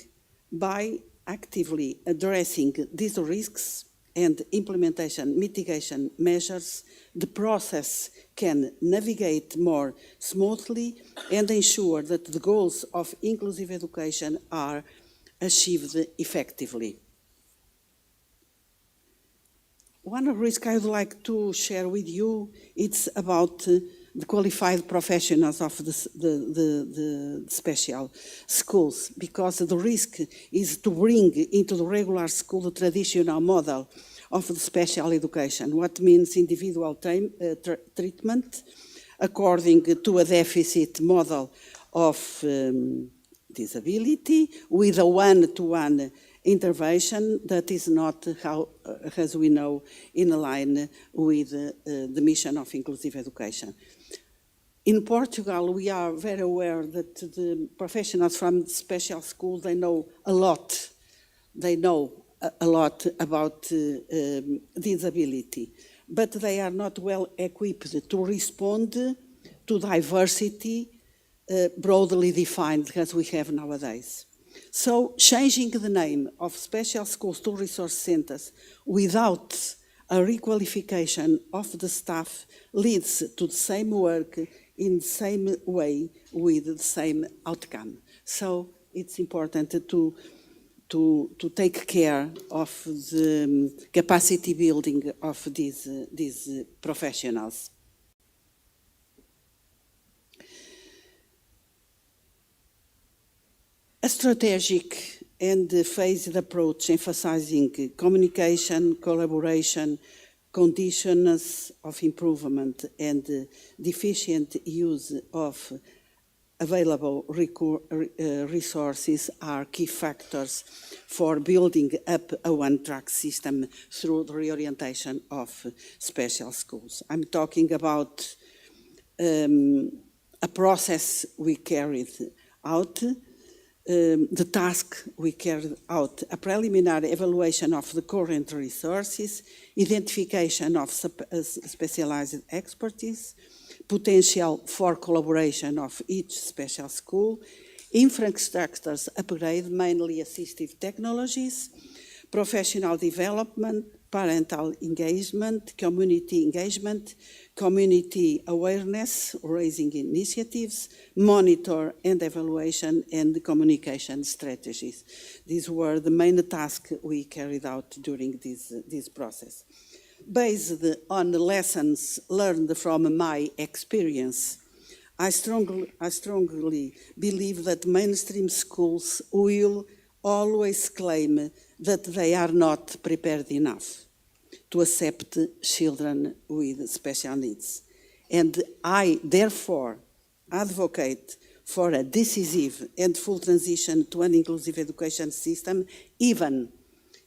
By actively addressing these risks and implementation mitigation measures, the process can navigate more smoothly and ensure that the goals of inclusive education are achieved effectively. One risk I would like to share with you, it's about the qualified professionals of the special schools, because the risk is to bring into the regular school the traditional model of the special education, what means individual treatment according to a deficit model of disability with a one-to-one intervention that is not, how, as we know, in line with the mission of inclusive education. In Portugal, we are very aware that the professionals from special schools, they know a lot. They know a lot about disability, but they are not well equipped to respond to diversity broadly defined as we have nowadays. So changing the name of special schools to resource centers without a requalification of the staff leads to the same work in the same way with the same outcome. So it's important to take care of the capacity building of these professionals. A strategic and phased approach emphasizing communication, collaboration, conditions of improvement, and the efficient use of available resources are key factors for building up a one-track system through the reorientation of special schools. I'm talking about a process we carried out. The task we carried out, a preliminary evaluation of the current resources, identification of specialized expertise, potential for collaboration of each special school, infrastructures upgrade, mainly assistive technologies, professional development, parental engagement, community awareness, raising initiatives, monitor and evaluation, and communication strategies. These were the main tasks we carried out during this process. Based on the lessons learned from my experience, I strongly believe that mainstream schools will always claim that they are not prepared enough to accept children with special needs. And I, therefore, advocate for a decisive and full transition to an inclusive education system, even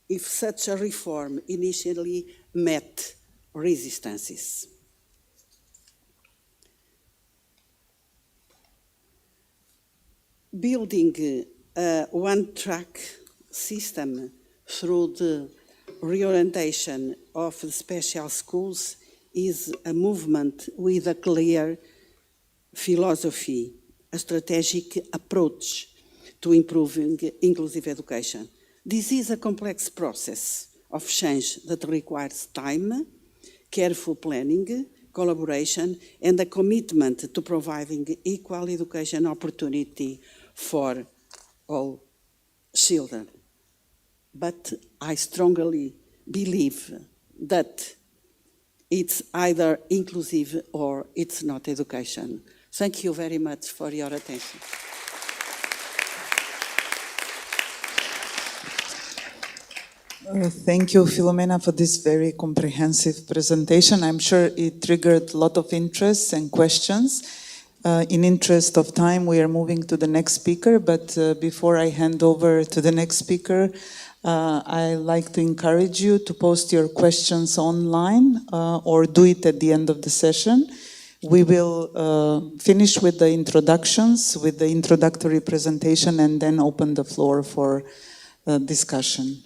if such a reform initially met resistances. Building a one-track system through the reorientation of the special schools is a movement with a clear philosophy, a strategic approach to improving inclusive education. This is a complex process of change that requires time, careful planning, collaboration, and a commitment to providing equal education opportunity for all children. But I strongly believe that it's either inclusive or it's not education. Thank you very much for your attention. Thank you, Filomena, for this very comprehensive presentation. I'm sure it triggered a lot of interest and questions. In interest of time, we are moving to the next speaker, but before I hand over to the next speaker, I like to encourage you to post your questions online or do it at the end of the session. We will finish with the introductions, with the introductory presentation, and then open the floor for discussion.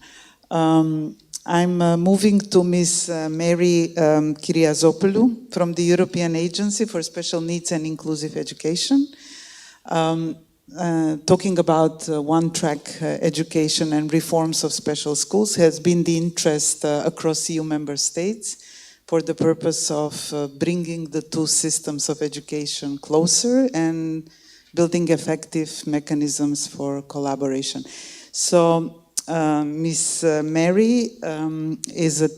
I'm moving to Ms. Mary Kyriazopoulou from the European Agency for Special Needs and Inclusive Education. Talking about one-track education and reforms of special schools has been the interest across EU member states for the purpose of bringing the two systems of education closer and building effective mechanisms for collaboration. So Ms. Mary is a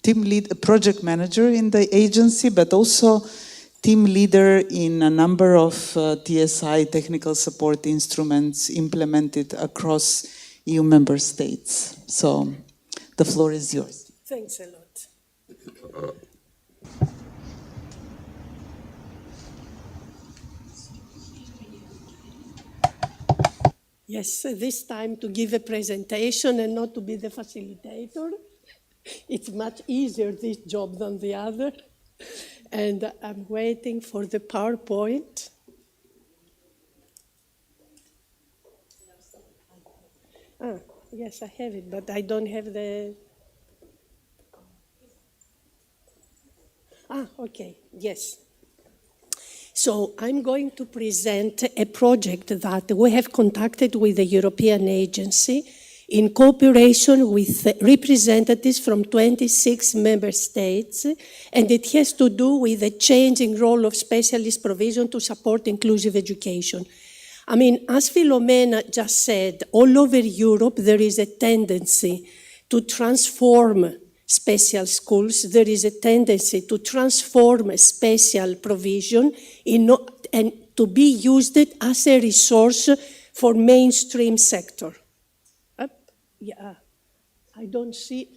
team lead, a project manager in the agency, but also team leader in a number of TSI technical support instruments implemented across EU member states. So the floor is yours. Thanks a lot. Yes, this time to give a presentation and not to be the facilitator. It's much easier, this job, than the other. And I'm waiting for the PowerPoint. Yes, I have it, but I don't have the... Okay, yes. So I'm going to present a project that we have conducted with the European Agency in cooperation with representatives from 26 member states, and it has to do with the changing role of specialist provision to support inclusive education. I mean, as Filomena just said, all over Europe there is a tendency to transform special schools. There is a tendency to transform special provision and to be used as a resource for mainstream sector. Yeah, I don't see.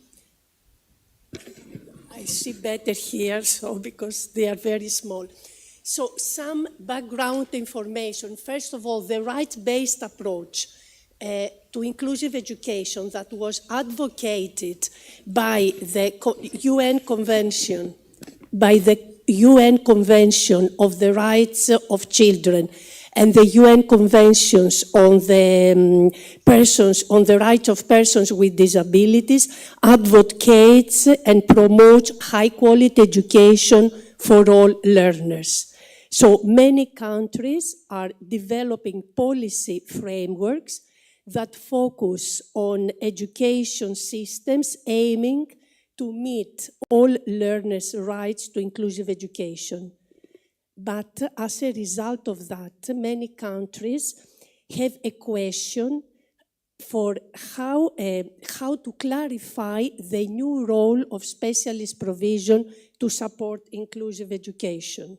I see better here, so because they are very small. So some background information. First of all, the rights-based approach to inclusive education that was advocated by the UN Convention, of the Rights of Children and the UN Conventions on the rights of persons with disabilities, advocates and promotes high-quality education for all learners. So many countries are developing policy frameworks that focus on education systems aiming to meet all learners' rights to inclusive education. But as a result of that, many countries have a question for how to clarify the new role of specialist provision to support inclusive education.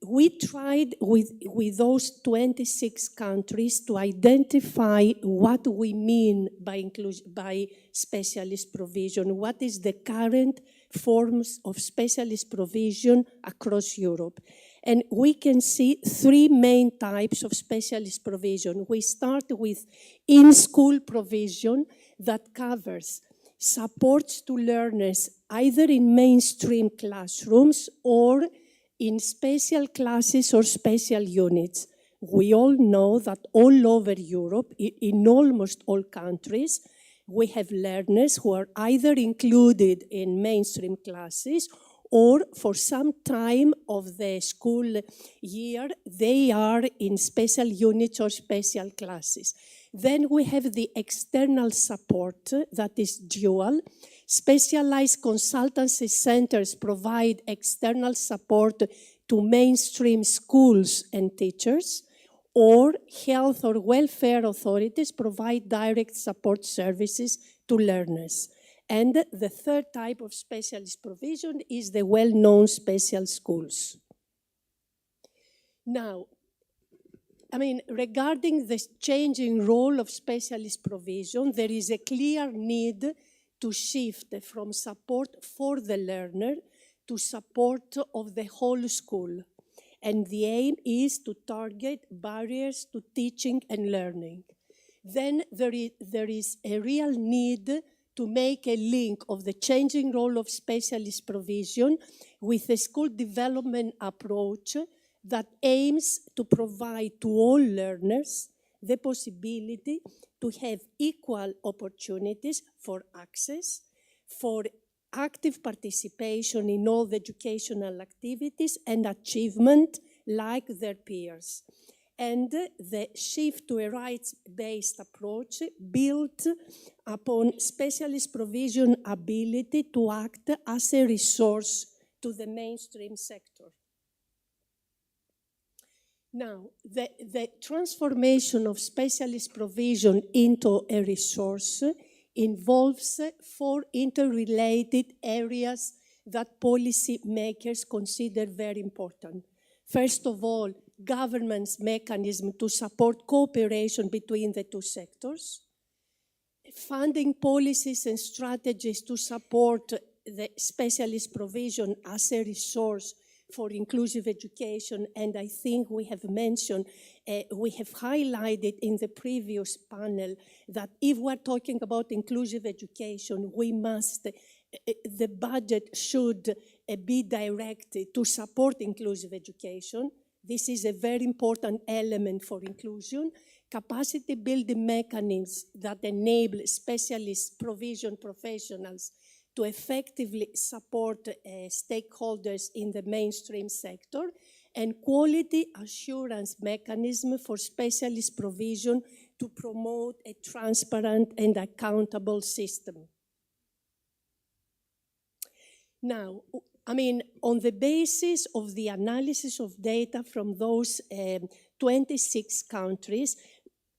We tried with those 26 countries to identify what we mean by specialist provision, what is the current forms of specialist provision across Europe. And we can see three main types of specialist provision. We start with in-school provision that covers supports to learners either in mainstream classrooms or in special classes or special units. We all know that all over Europe, in almost all countries, we have learners who are either included in mainstream classes or for some time of the school year, they are in special units or special classes. Then we have the external support that is dual. Specialized consultancy centers provide external support to mainstream schools and teachers, or health or welfare authorities provide direct support services to learners. And the third type of specialist provision is the well-known special schools. Now, regarding the changing role of specialist provision, there is a clear need to shift from support for the learner to support of the whole school. And the aim is to target barriers to teaching and learning. Then there is a real need to make a link of the changing role of specialist provision with a school development approach that aims to provide to all learners the possibility to have equal opportunities for access, for active participation in all the educational activities and achievement like their peers. And the shift to a rights-based approach built upon specialist provision ability to act as a resource to the mainstream sector. Now, the transformation of specialist provision into a resource involves 4 interrelated areas that policy makers consider very important. First of all, government's mechanism to support cooperation between the 2 sectors, funding policies and strategies to support the specialist provision as a resource for inclusive education, and I think we have mentioned, we have highlighted in the previous panel that if we're talking about inclusive education, we must, the budget should be directed to support inclusive education. This is a very important element for inclusion. Capacity building mechanisms that enable specialist provision professionals to effectively support stakeholders in the mainstream sector, and quality assurance mechanism for specialist provision to promote a transparent and accountable system. Now, on the basis of the analysis of data from those 26 countries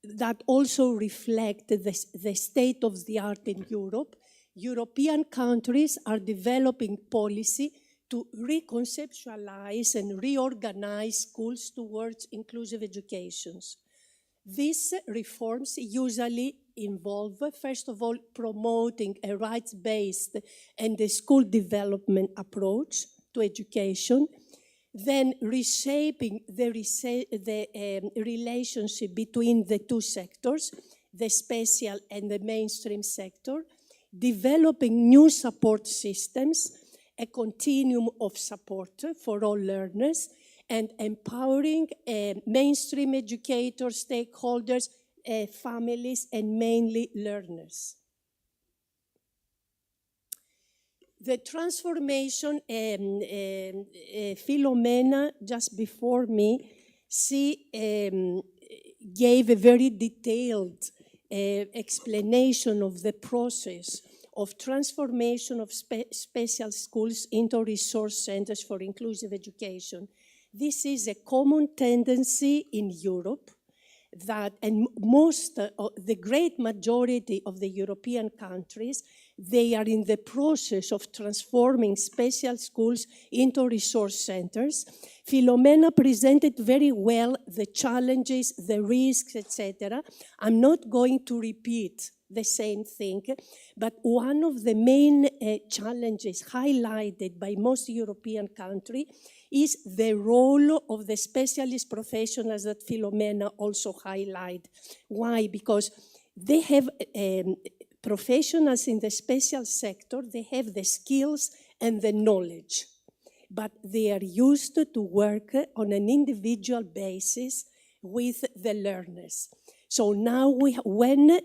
that also reflect the state of the art in Europe, European countries are developing policy to reconceptualize and reorganize schools towards inclusive education. These reforms usually involve, first of all, promoting a rights-based and a school development approach to education, then reshaping the relationship between the 2 sectors, the special and the mainstream sector, developing new support systems, a continuum of support for all learners, and empowering mainstream educators, stakeholders, families, and mainly learners. The transformation, Filomena, just before me, she gave a very detailed explanation of the process of transformation of special schools into resource centers for inclusive education. This is a common tendency in Europe that, and the great majority of the European countries, they are in the process of transforming special schools into resource centers. Filomena presented very well the challenges, the risks, etc. I'm not going to repeat the same thing, but one of the main challenges highlighted by most European countries is the role of the specialist professionals that Filomena also highlighted. Why? Because they have professionals in the special sector, they have the skills and the knowledge, but they are used to work on an individual basis with the learners. So now when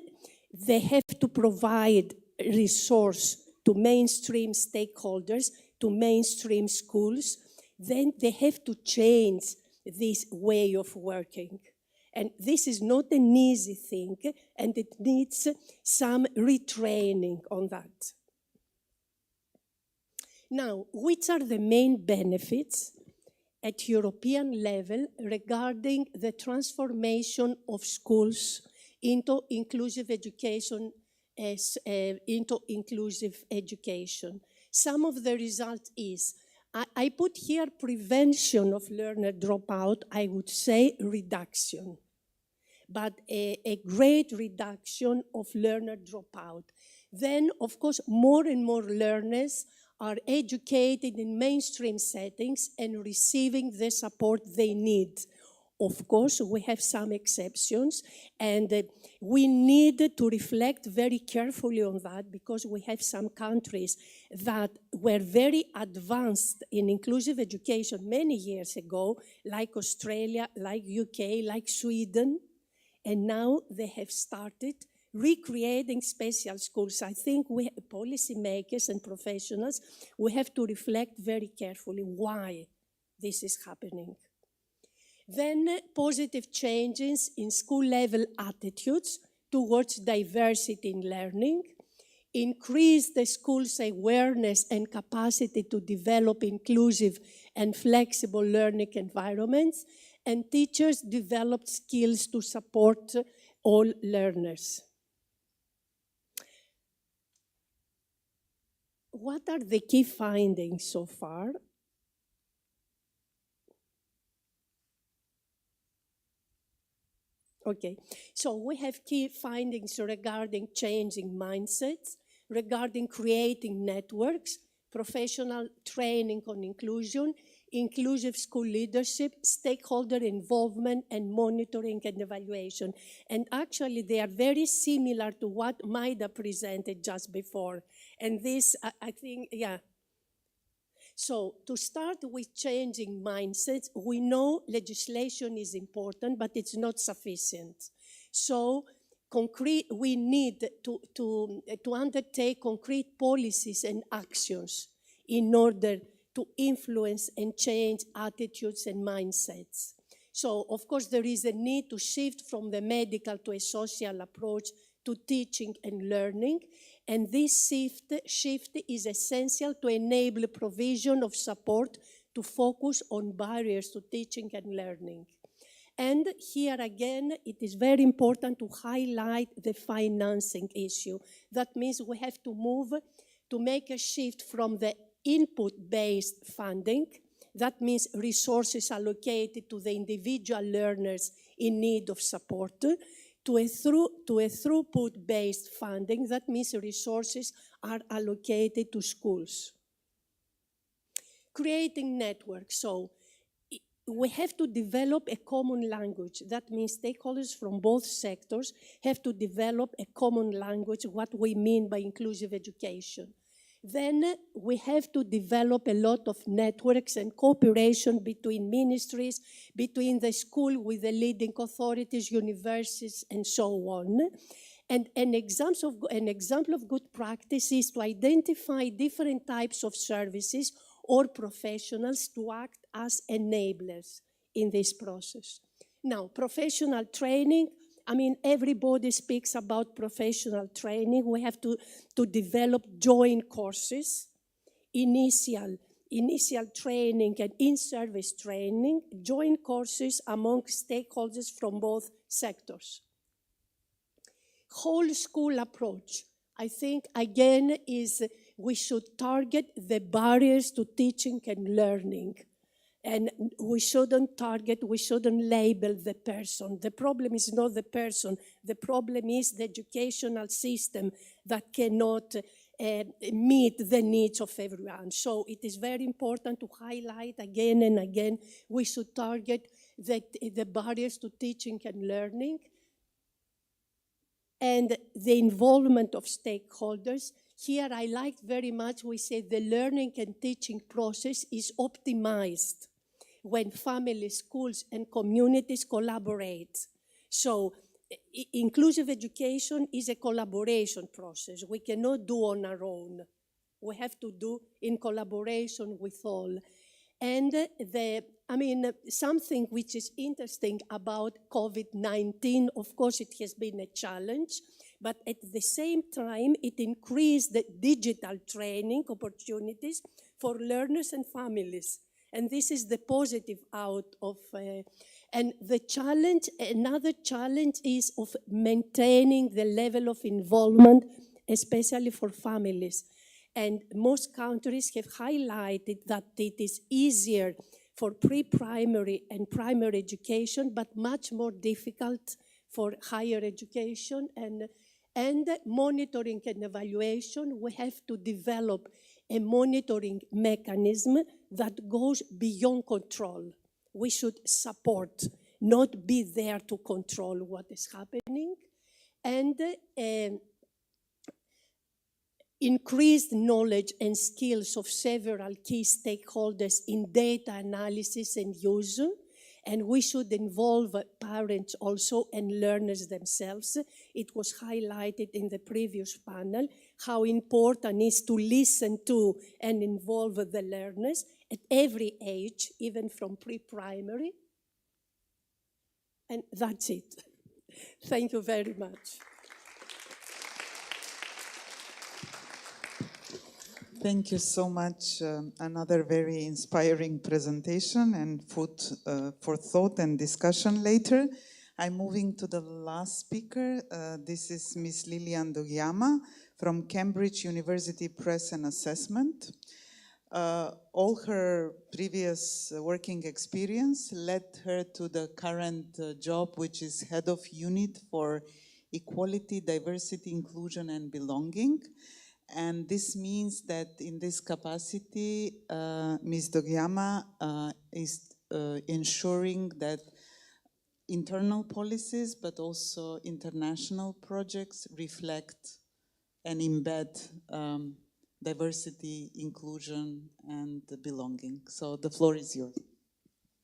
they have to provide resource to mainstream stakeholders, to mainstream schools, then they have to change this way of working. And this is not an easy thing, and it needs some retraining on that. Now, which are the main benefits? at European level regarding the transformation of schools into inclusive education Some of the results is, I put here prevention of learner dropout, I would say reduction, but a great reduction of learner dropout. Then, of course, more and more learners are educated in mainstream settings and receiving the support they need. Of course, we have some exceptions, and we need to reflect very carefully on that because we have some countries that were very advanced in inclusive education many years ago, like Australia, like UK, like Sweden, and now they have started recreating special schools. I think we, policymakers and professionals, we have to reflect very carefully why this is happening. Then positive changes in school-level attitudes towards diversity in learning, increase the school's awareness and capacity to develop inclusive and flexible learning environments, and teachers developed skills to support all learners. What are the key findings so far? Okay, so we have key findings regarding changing mindsets, regarding creating networks, professional training on inclusion, inclusive school leadership, stakeholder involvement, and monitoring and evaluation. And actually, they are very similar to what Maida presented just before. And this, I think, yeah. So to start with changing mindsets, we know legislation is important, but it's not sufficient. So we need to undertake concrete policies and actions in order to influence and change attitudes and mindsets. So, of course, there is a need to shift from the medical to a social approach to teaching and learning, and this shift is essential to enable provision of support to focus on barriers to teaching and learning. And here again, it is very important to highlight the financing issue. That means we have to move to make a shift from the input-based funding, that means resources allocated to the individual learners in need of support, to a throughput-based funding, that means resources are allocated to schools. Creating networks, so we have to develop a common language. That means stakeholders from both sectors have to develop a common language, what we mean by inclusive education. Then we have to develop a lot of networks and cooperation between ministries, between the school with the leading authorities, universities, and so on. And an example of good practice is to identify different types of services or professionals to act as enablers in this process. Now, professional training, I mean, everybody speaks about professional training. We have to develop joint courses, initial training and in-service training, joint courses among stakeholders from both sectors. Whole school approach, I think, again, is we should target the barriers to teaching and learning. And we shouldn't label the person. The problem is not the person. The problem is the educational system that cannot meet the needs of everyone. So it is very important to highlight again and again, we should target the barriers to teaching and learning and the involvement of stakeholders. Here I liked very much, we say the learning and teaching process is optimized when families, schools, and communities collaborate. So inclusive education is a collaboration process. We cannot do on our own. We have to do in collaboration with all. And something which is interesting about COVID-19, of course it has been a challenge, but at the same time it increased the digital training opportunities for learners and families. And this is the positive out of, and the challenge, another challenge is of maintaining the level of involvement, especially for families. And most countries have highlighted that it is easier for pre-primary and primary education, but much more difficult for higher education. And monitoring and evaluation, we have to develop a monitoring mechanism that goes beyond control. We should support, not be there to control what is happening. And increased knowledge and skills of several key stakeholders in data analysis and use. And we should involve parents also and learners themselves. It was highlighted in the previous panel how important it is to listen to and involve the learners at every age, even from pre-primary. And that's it. Thank you very much. Thank you so much. Another very inspiring presentation and food for thought and discussion later. I'm moving to the last speaker. This is Ms. Lilian Dogiama from Cambridge University Press and Assessment. All her previous working experience led her to the current job, which is Head of Unit for Equality, Diversity, Inclusion and Belonging. And this means that in this capacity, Ms. Dogiama is ensuring that internal policies, but also international projects reflect and embed diversity, inclusion, and belonging. So the floor is yours.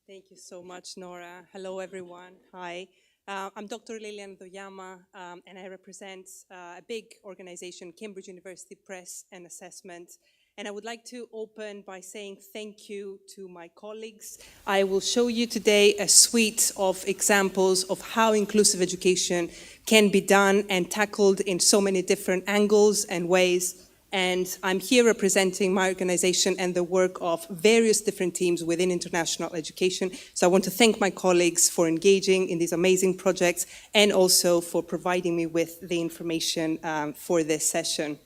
Thank you so much, Nora. Hello, everyone. Hi. I'm Dr. Lilian Dogiama, and I represent a big organization, Cambridge University Press and Assessment. And I would like to open by saying thank you to my colleagues. I will show you today a suite of examples of how inclusive education can be done and tackled in so many different angles and ways. And I'm here representing my organization and the work of various different teams within international education. So I want to thank my colleagues for engaging in these amazing projects and also for providing me with the information for this session.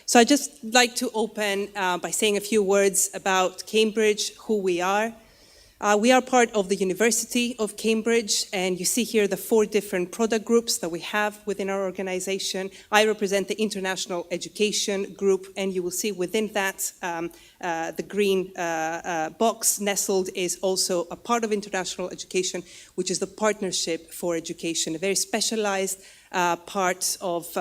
So I'd just like to open by saying a few words about Cambridge, who we are. We are part of the University of Cambridge, and you see here the 4 different product groups that we have within our organization. I represent the International Education Group, and you will see within that the green box nestled is also a part of international education, which is the Partnership for Education, a very specialized part of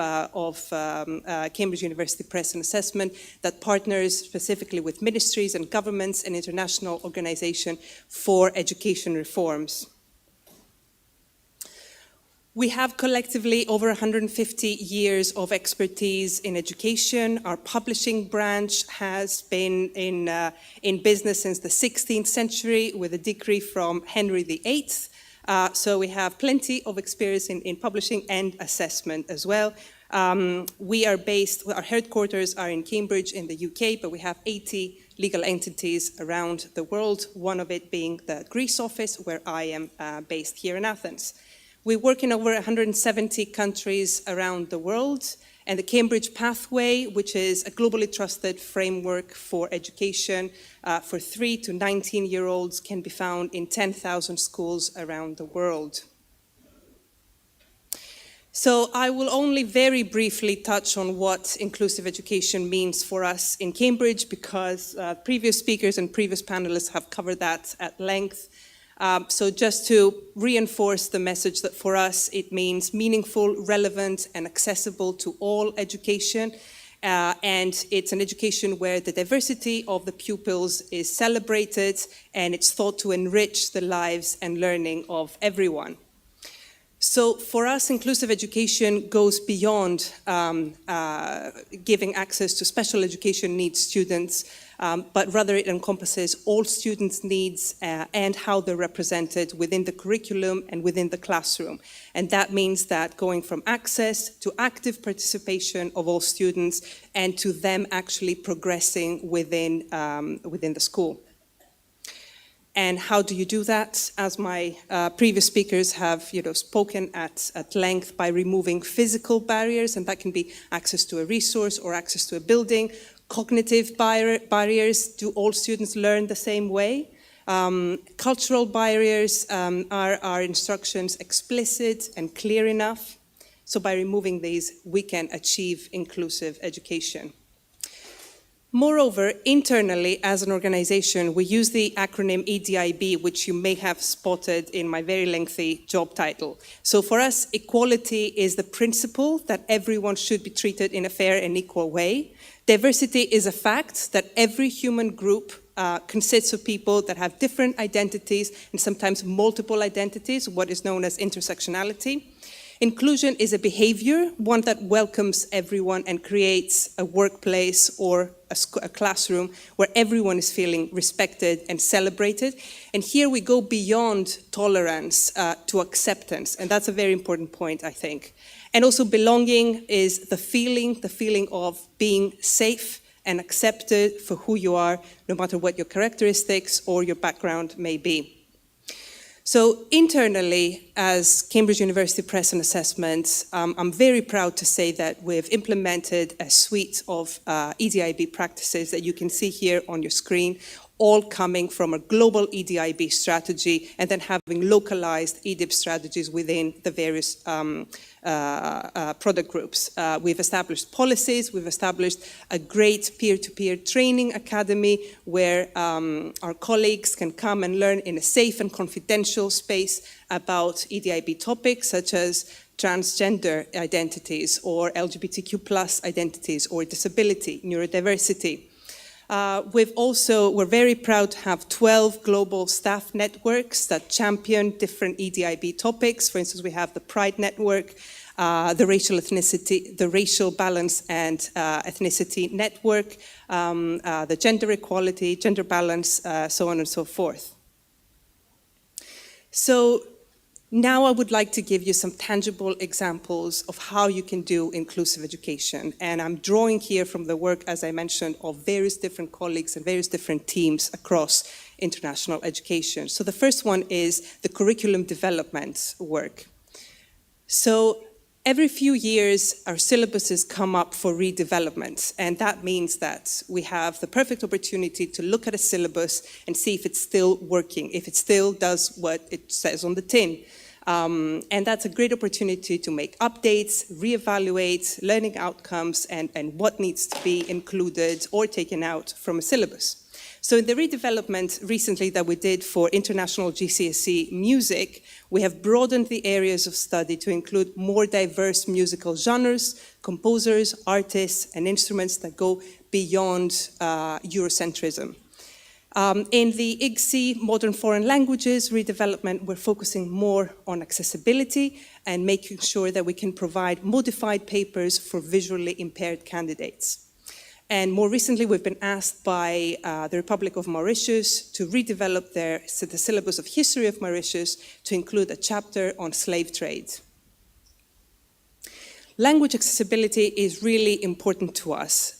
Cambridge University Press and Assessment that partners specifically with ministries and governments and international organizations for education reforms. We have collectively over 150 years of expertise in education. Our publishing branch has been in business since the 16th century with a decree from Henry VIII. So we have plenty of experience in publishing and assessment as well. We are based, our headquarters are in Cambridge in the UK, but we have 80 legal entities around the world, one of it being the Greece office, where I am based here in Athens. We work in over 170 countries around the world, and the Cambridge Pathway, which is a globally trusted framework for education for 3 to 19-year-olds, can be found in 10,000 schools around the world. So I will only very briefly touch on what inclusive education means for us in Cambridge, because previous speakers and previous panelists have covered that at length. So just to reinforce the message that for us it means meaningful, relevant, and accessible to all education. And it's an education where the diversity of the pupils is celebrated and it's thought to enrich the lives and learning of everyone. So for us, inclusive education goes beyond giving access to special education needs students, but rather it encompasses all students' needs and how they're represented within the curriculum and within the classroom. And that means that going from access to active participation of all students and to them actually progressing within the school. And how do you do that? As my previous speakers have spoken at length, by removing physical barriers, and that can be access to a resource or access to a building. Cognitive barriers, do all students learn the same way? Cultural barriers, are our instructions explicit and clear enough? So by removing these, we can achieve inclusive education. Moreover, internally, as an organization, we use the acronym EDIB, which you may have spotted in my very lengthy job title. So for us, equality is the principle that everyone should be treated in a fair and equal way. Diversity is a fact that every human group consists of people that have different identities and sometimes multiple identities, what is known as intersectionality. Inclusion is a behavior, one that welcomes everyone and creates a workplace or a classroom where everyone is feeling respected and celebrated. And here we go beyond tolerance to acceptance, and that's a very important point, I think. And also belonging is the feeling of being safe and accepted for who you are, no matter what your characteristics or your background may be. So internally, as Cambridge University Press and Assessment, I'm very proud to say that we've implemented a suite of EDIB practices that you can see here on your screen, all coming from a global EDIB strategy and then having localized EDIB strategies within the various product groups. We've established policies, we've established a great peer-to-peer training academy where our colleagues can come and learn in a safe and confidential space about EDIB topics such as transgender identities or LGBTQ+ identities or disability, neurodiversity. We're very proud to have 12 global staff networks that champion different EDIB topics. For instance, we have the Pride Network, the Racial Balance and Ethnicity Network, the Gender Equality, Gender Balance, so on and so forth. So now I would like to give you some tangible examples of how you can do inclusive education. And I'm drawing here from the work, as I mentioned, of various different colleagues and various different teams across international education. So the first one is the curriculum development work. So every few years, our syllabuses come up for redevelopment, and that means that we have the perfect opportunity to look at a syllabus and see if it's still working, if it still does what it says on the tin. And that's a great opportunity to make updates, reevaluate learning outcomes, and what needs to be included or taken out from a syllabus. So in the redevelopment recently that we did for international GCSE music, we have broadened the areas of study to include more diverse musical genres, composers, artists, and instruments that go beyond Eurocentrism. In the IGCSE Modern Foreign Languages redevelopment, we're focusing more on accessibility and making sure that we can provide modified papers for visually impaired candidates. And more recently, we've been asked by the Republic of Mauritius to redevelop the syllabus of history of Mauritius to include a chapter on slave trade. Language accessibility is really important to us.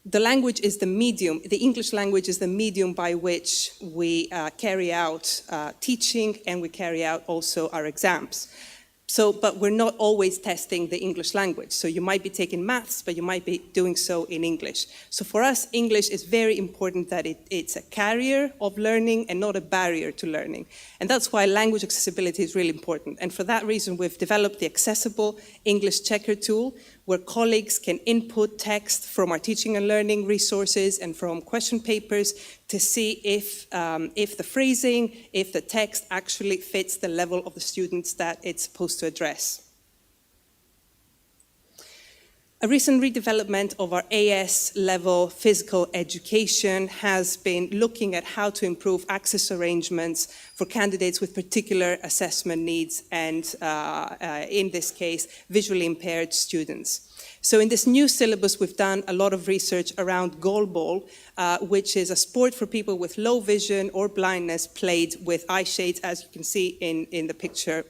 The language is the medium, the English language is the medium by which we carry out teaching and we carry out also our exams. But we're not always testing the English language. So you might be taking maths, but you might be doing so in English. So for us, English is very important that it's a carrier of learning and not a barrier to learning. And that's why language accessibility is really important. And for that reason, we've developed the accessible English checker tool, where colleagues can input text from our teaching and learning resources and from question papers to see if the phrasing, if the text actually fits the level of the students that it's supposed to address. A recent redevelopment of our AS level physical education has been looking at how to improve access arrangements for candidates with particular assessment needs and, in this case, visually impaired students. So in this new syllabus, we've done a lot of research around goalball, which is a sport for people with low vision or blindness played with eye shades, as you can see in the picture.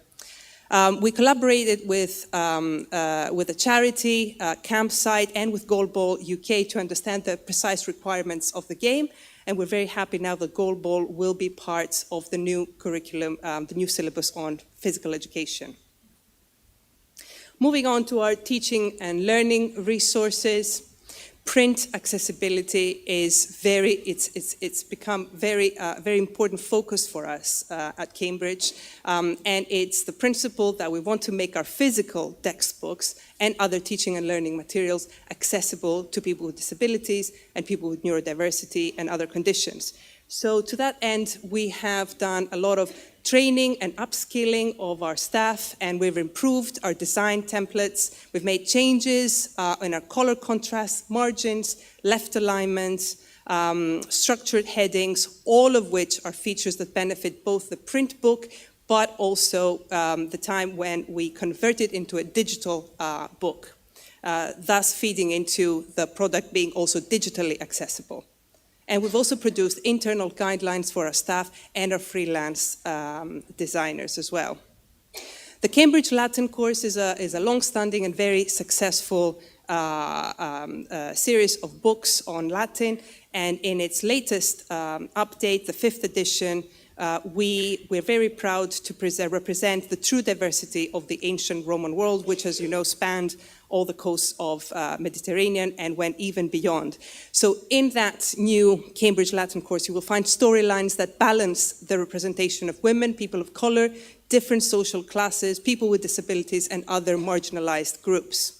We collaborated with a charity, Campsite, and with Goalball UK to understand the precise requirements of the game. and we're very happy now that goalball will be part of the new curriculum, the new syllabus on physical education. Moving on to our teaching and learning resources. Print accessibility is it's become very important focus for us at Cambridge, and it's the principle that we want to make our physical textbooks and other teaching and learning materials accessible to people with disabilities and people with neurodiversity and other conditions. So to that end, we have done a lot of training and upskilling of our staff, and we've improved our design templates. We've made changes in our color contrast, margins, left alignment, structured headings, all of which are features that benefit both the print book, but also the time when we convert it into a digital book, thus feeding into the product being also digitally accessible. And we've also produced internal guidelines for our staff and our freelance designers as well. The Cambridge Latin course is a long-standing and very successful series of books on Latin. And in its latest update, the 5th edition, we're very proud to represent the true diversity of the ancient Roman world, which, as you know, spanned all the coasts of Mediterranean and went even beyond. So in that new Cambridge Latin course, you will find storylines that balance the representation of women, people of color, different social classes, people with disabilities, and other marginalized groups.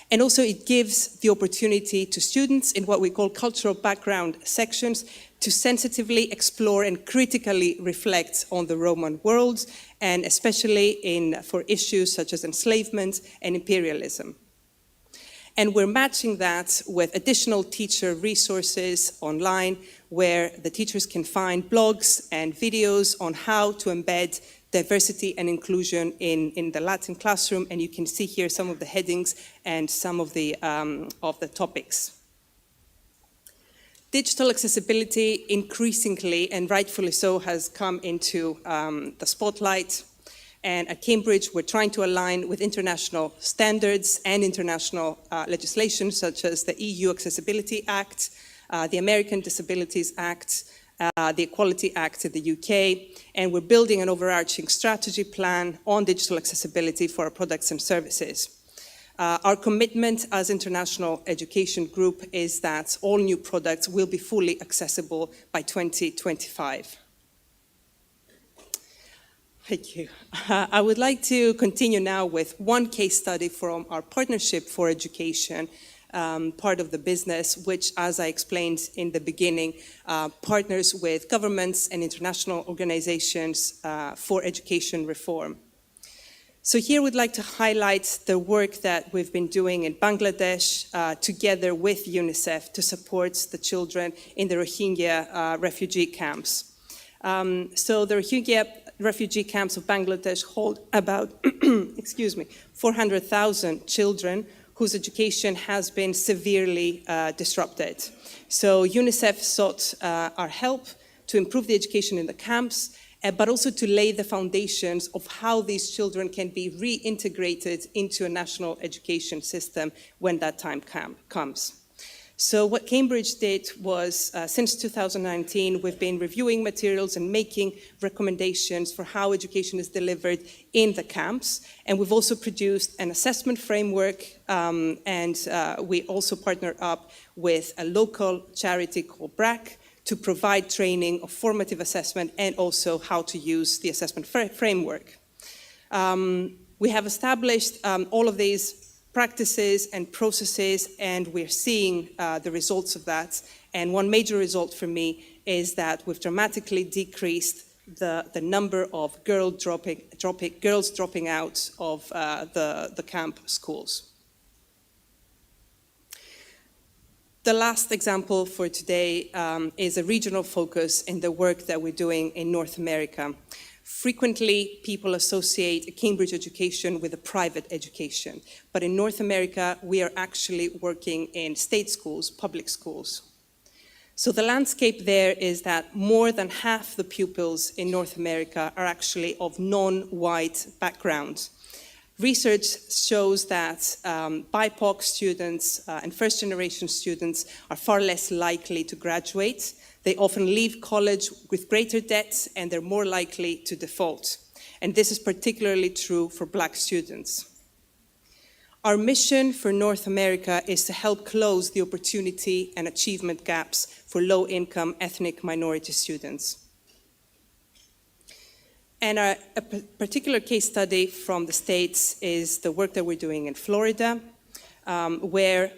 And also it gives the opportunity to students in what we call cultural background sections to sensitively explore and critically reflect on the Roman world, and especially for issues such as enslavement and imperialism. And we're matching that with additional teacher resources online where the teachers can find blogs and videos on how to embed diversity and inclusion in the Latin classroom. And you can see here some of the headings and some of the topics. Digital accessibility increasingly, and rightfully so, has come into the spotlight. And at Cambridge, we're trying to align with international standards and international legislation, such as the EU Accessibility Act, the American Disabilities Act, the Equality Act in the UK, and we're building an overarching strategy plan on digital accessibility for our products and services. Our commitment as International Education Group is that all new products will be fully accessible by 2025. Thank you. I would like to continue now with one case study from our Partnership for Education, part of the business, which, as I explained in the beginning, partners with governments and international organizations for education reform. So here we'd like to highlight the work that we've been doing in Bangladesh together with UNICEF to support the children in the Rohingya refugee camps. So the Rohingya refugee camps of Bangladesh hold about 400,000 children whose education has been severely disrupted. So UNICEF sought our help to improve the education in the camps, but also to lay the foundations of how these children can be reintegrated into a national education system when that time comes. So what Cambridge did was, since 2019, we've been reviewing materials and making recommendations for how education is delivered in the camps. And we've also produced an assessment framework, and we also partner up with a local charity called BRAC to provide training of formative assessment and also how to use the assessment framework. We have established all of these practices and processes, and we're seeing the results of that. And one major result for me is that we've dramatically decreased the number of girls dropping out of the camp schools. The last example for today is a regional focus in the work that we're doing in North America. Frequently, people associate a Cambridge education with a private education. But in North America, we are actually working in state schools, public schools. So the landscape there is that more than half the pupils in North America are actually of non-white backgrounds. Research shows that BIPOC students and first-generation students are far less likely to graduate. They often leave college with greater debts, and they're more likely to default. And this is particularly true for Black students. Our mission for North America is to help close the opportunity and achievement gaps for low-income ethnic minority students. And a particular case study from the States is the work that we're doing in Florida, where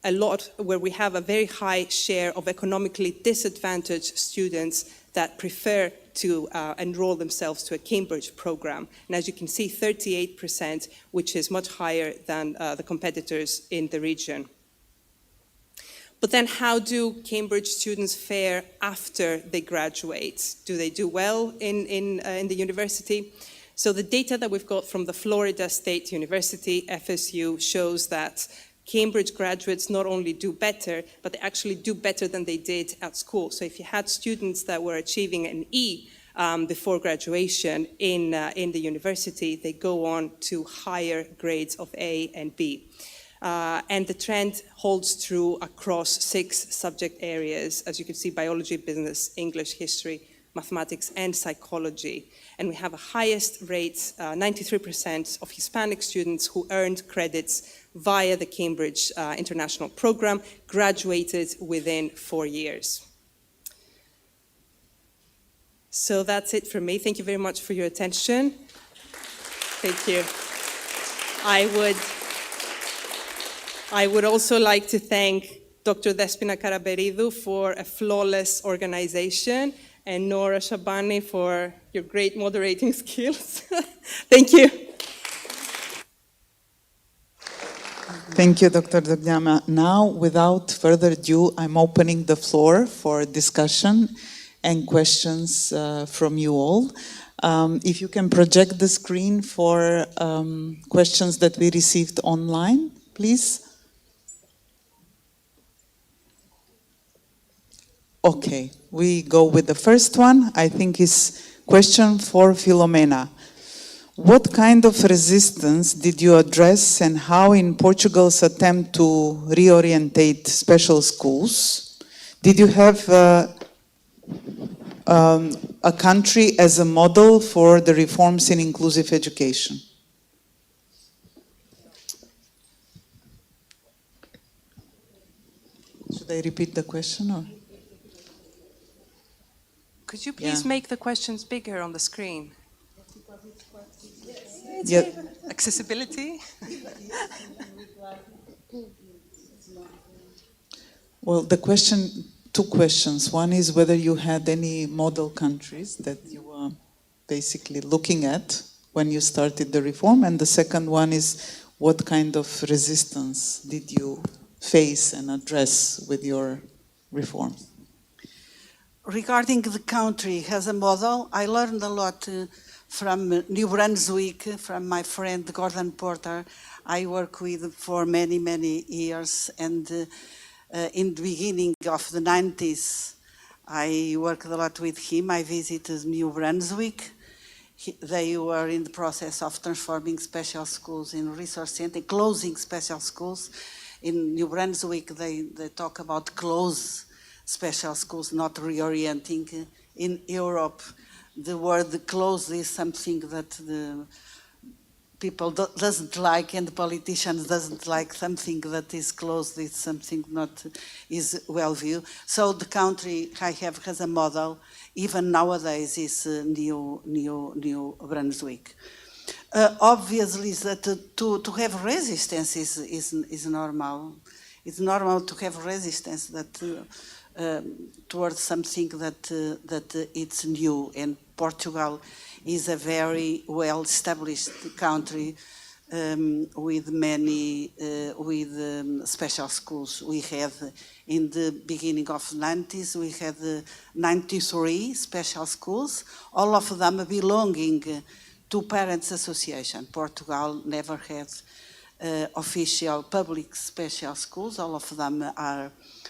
we have a very high share of economically disadvantaged students that prefer to enroll themselves to a Cambridge program. And as you can see, 38%, which is much higher than the competitors in the region. But then how do Cambridge students fare after they graduate? Do they do well in the university? So the data that we've got from the Florida State University, FSU, shows that Cambridge graduates not only do better, but they actually do better than they did at school. So if you had students that were achieving an E before graduation in the university, they go on to higher grades of A and B. And the trend holds true across 6 subject areas, as you can see: biology, business, English, history, mathematics, and psychology. And we have a highest rate, 93% of Hispanic students who earned credits via the Cambridge International Program graduated within 4 years. So that's it from me. Thank you very much for your attention. Thank you. I would also like to thank Dr. Despina Karaberidou for a flawless organization, and Nora Shabani for your great moderating skills. Thank you. Thank you, Dr. Dogliama. Now, without further ado, I'm opening the floor for discussion and questions from you all. If you can project the screen for questions that we received online, please. Okay, we go with the first one. I think is question for Filomena. What kind of resistance did you address, and how in Portugal's attempt to reorientate special schools? Did you have a country as a model for the reforms in inclusive education? Should I repeat the question, or? Could you please make the questions bigger on the screen? Yeah. Accessibility? Well, the question, 2 questions. One is whether you had any model countries that you were basically looking at when you started the reform, and the second one is what kind of resistance did you face and address with your reform? Regarding the country as a model, I learned a lot from New Brunswick, from my friend Gordon Porter. I worked with for many, many years, and in the beginning of the 90s, I worked a lot with him. I visited New Brunswick. They were in the process of transforming special schools in resource centers, closing special schools. In New Brunswick, they talk about close special schools, not reorienting. In Europe, the word close is something that the people doesn't like, and the politicians doesn't like. Something that is closed is something not is well viewed. So the country I have as a model, even nowadays, is New Brunswick. Obviously, that to have resistance is normal. It's normal to have resistance that towards something that it's new, and Portugal is a very well-established country with many special schools. We have, in the beginning of the 90s, we had 93 special schools, all of them belonging to Parents Association. Portugal never had official public special schools. All of them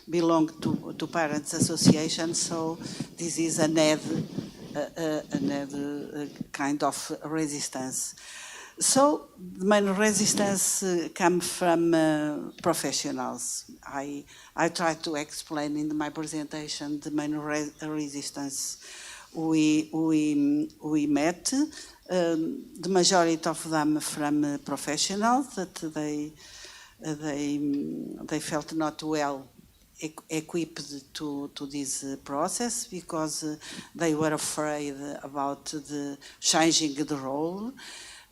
belong to Parents Association, so this is another kind of resistance. So the main resistance comes from professionals. I tried to explain in my presentation the main resistance we met. The majority of them from professionals that they felt not well equipped to this process because they were afraid about the changing the role.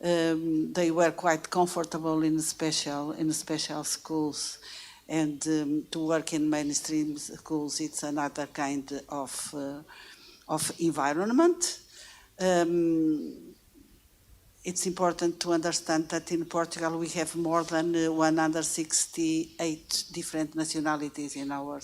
They were quite comfortable in special schools, and to work in mainstream schools, it's another kind of environment. It's important to understand that in Portugal we have more than 168 different nationalities in our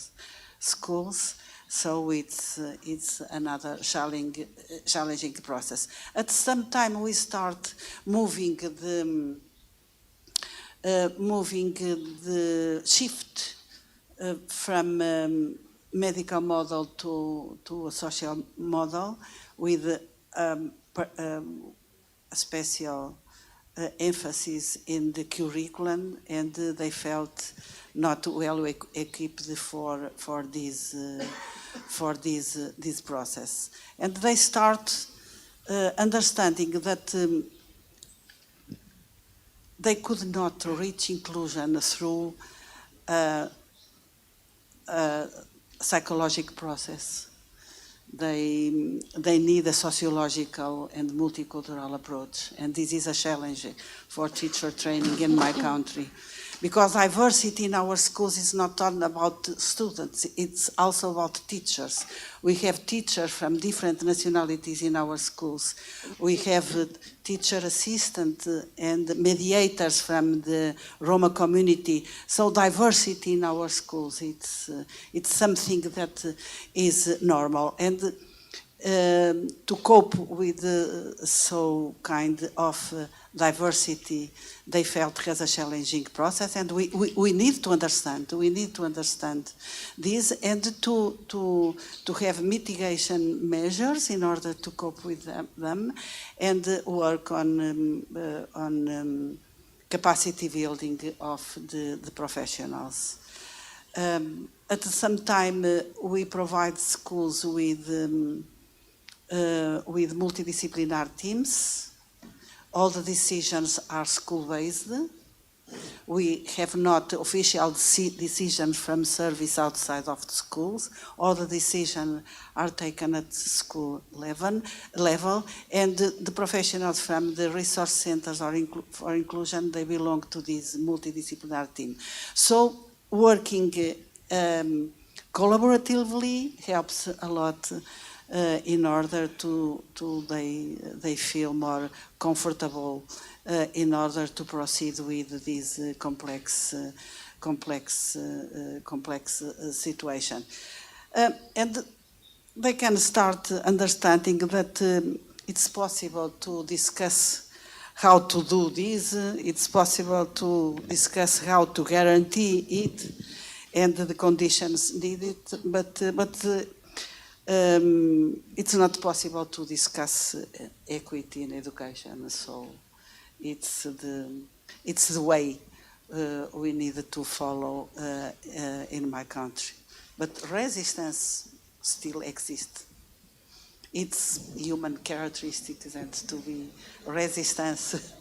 schools, so it's another challenging process. At some time we start moving the shift from medical model to a social model with a special emphasis in the curriculum, and they felt not well equipped for this process. And they start understanding that they could not reach inclusion through a psychological process. They need a sociological and multicultural approach, and this is a challenge for teacher training in my country, because diversity in our schools is not only about students, it's also about teachers. We have teachers from different nationalities in our schools. We have teacher assistants and mediators from the Roma community. So diversity in our schools, it's something that is normal. And to cope with so kind of diversity, they felt as a challenging process, and we need to understand. We need to understand this and to have mitigation measures in order to cope with them and work on capacity building of the professionals. At the same time, we provide schools with multidisciplinary teams. All the decisions are school-based. We have not official decisions from service outside of the schools. All the decisions are taken at school level, and the professionals from the resource centers for inclusion, they belong to this multidisciplinary team. So working collaboratively helps a lot in order to they feel more comfortable in order to proceed with this complex situation. And they can start understanding that it's possible to discuss how to do this, it's possible to discuss how to guarantee it and the conditions needed, but it's not possible to discuss equity in education, so it's the way we need to follow in my country. But resistance still exists. It's human characteristics and to be resistance.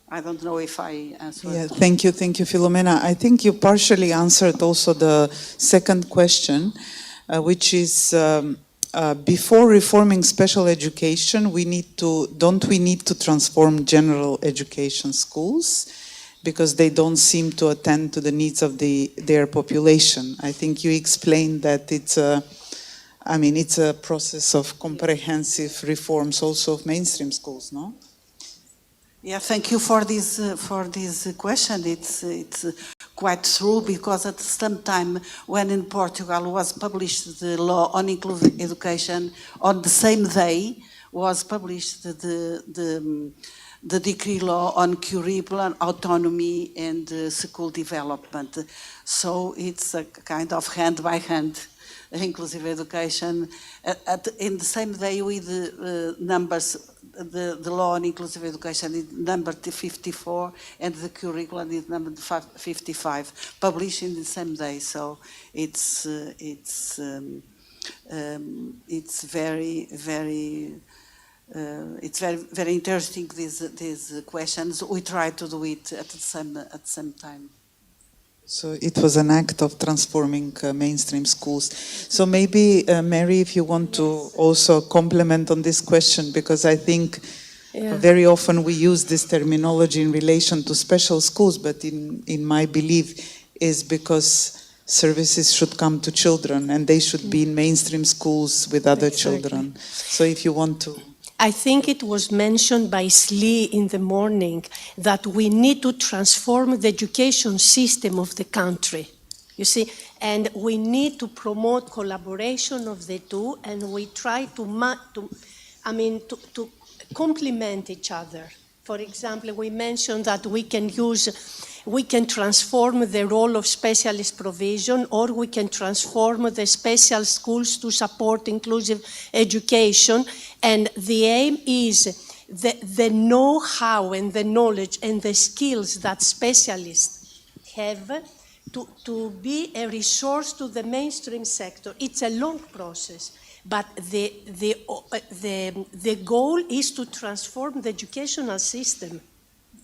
I don't know if I answered. Yeah, thank you, Filomena. I think you partially answered also the second question, which is before reforming special education, don't we need to transform general education schools because they don't seem to attend to the needs of their population? I think you explained that it's a process of comprehensive reforms also of mainstream schools, no? Yeah, thank you for this question. It's quite true, because at the same time when in Portugal was published the law on inclusive education, on the same day was published the decree law on curriculum, autonomy and school development. So it's a kind of hand by hand inclusive education in the same day with numbers the law on inclusive education is number 54, and the curriculum is number 55, published in the same day. So it's very, very. It's very interesting, these questions. We try to do it at the same time. So it was an act of transforming mainstream schools. So maybe, Mary, if you want to also complement on this question, because I think very often we use this terminology in relation to special schools, but in my belief is because services should come to children and they should be in mainstream schools with other children. So if you want to... I think it was mentioned by Slee in the morning that we need to transform the education system of the country, you see, and we need to promote collaboration of the two, and we try to complement each other. For example, we mentioned that we can transform the role of specialist provision, or we can transform the special schools to support inclusive education. And the aim is the know-how and the knowledge and the skills that specialists have to be a resource to the mainstream sector. It's a long process, but the goal is to transform the educational system.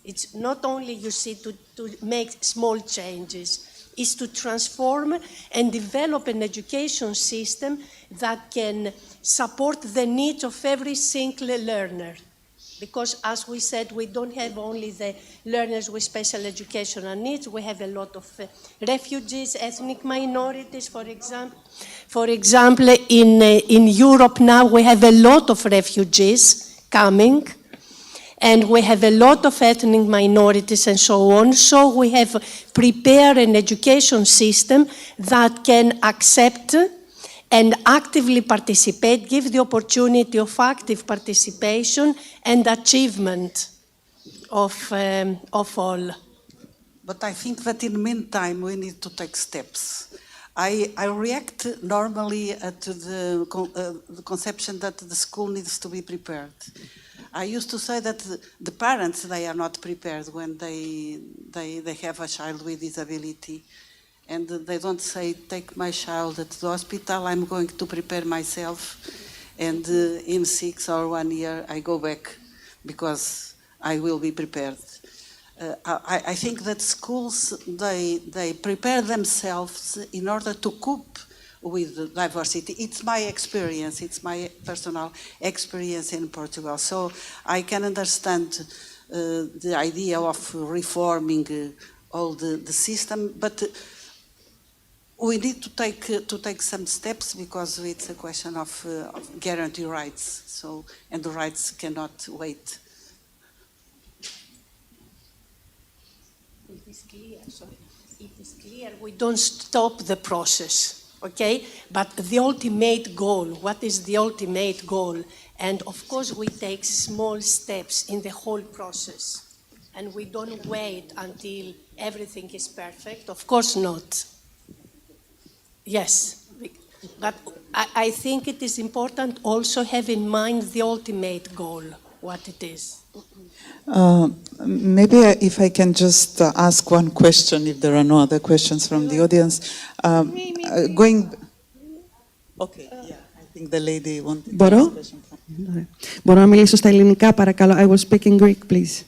It's not only, you see, to make small changes. Is to transform and develop an education system that can support the needs of every single learner. Because, as we said, we don't have only the learners with special educational needs, we have a lot of refugees, ethnic minorities, for example. For example, in Europe now we have a lot of refugees coming, and we have a lot of ethnic minorities and so on. So we have prepared an education system that can accept and actively participate, give the opportunity of active participation and achievement of all. But I think that in the meantime we need to take steps. I react normally to the conception that the school needs to be prepared. I used to say that the parents, they are not prepared when they have a child with disability. And they don't say, take my child at the hospital, I'm going to prepare myself, and in 6 or 1 year I go back because I will be prepared. I think that schools, they prepare themselves in order to cope with diversity. It's my experience, it's my personal experience in Portugal. So I can understand the idea of reforming all the system, but we need to take some steps because it's a question of guarantee rights. So, and the rights cannot wait. It is clear, sorry. It is clear we don't stop the process. Okay, but the ultimate goal, what is the ultimate goal? And of course we take small steps in the whole process. And we don't wait until everything is perfect, of course not. Yes, but I think it is important also have in mind the ultimate goal, what it is. Maybe if I can just ask one question, if there are no other questions from the audience. Okay, yeah, I think the lady wanted to ask a question. Μπορώ να μιλήσω στα ελληνικά, παρακαλώ. I will speak in Greek, please.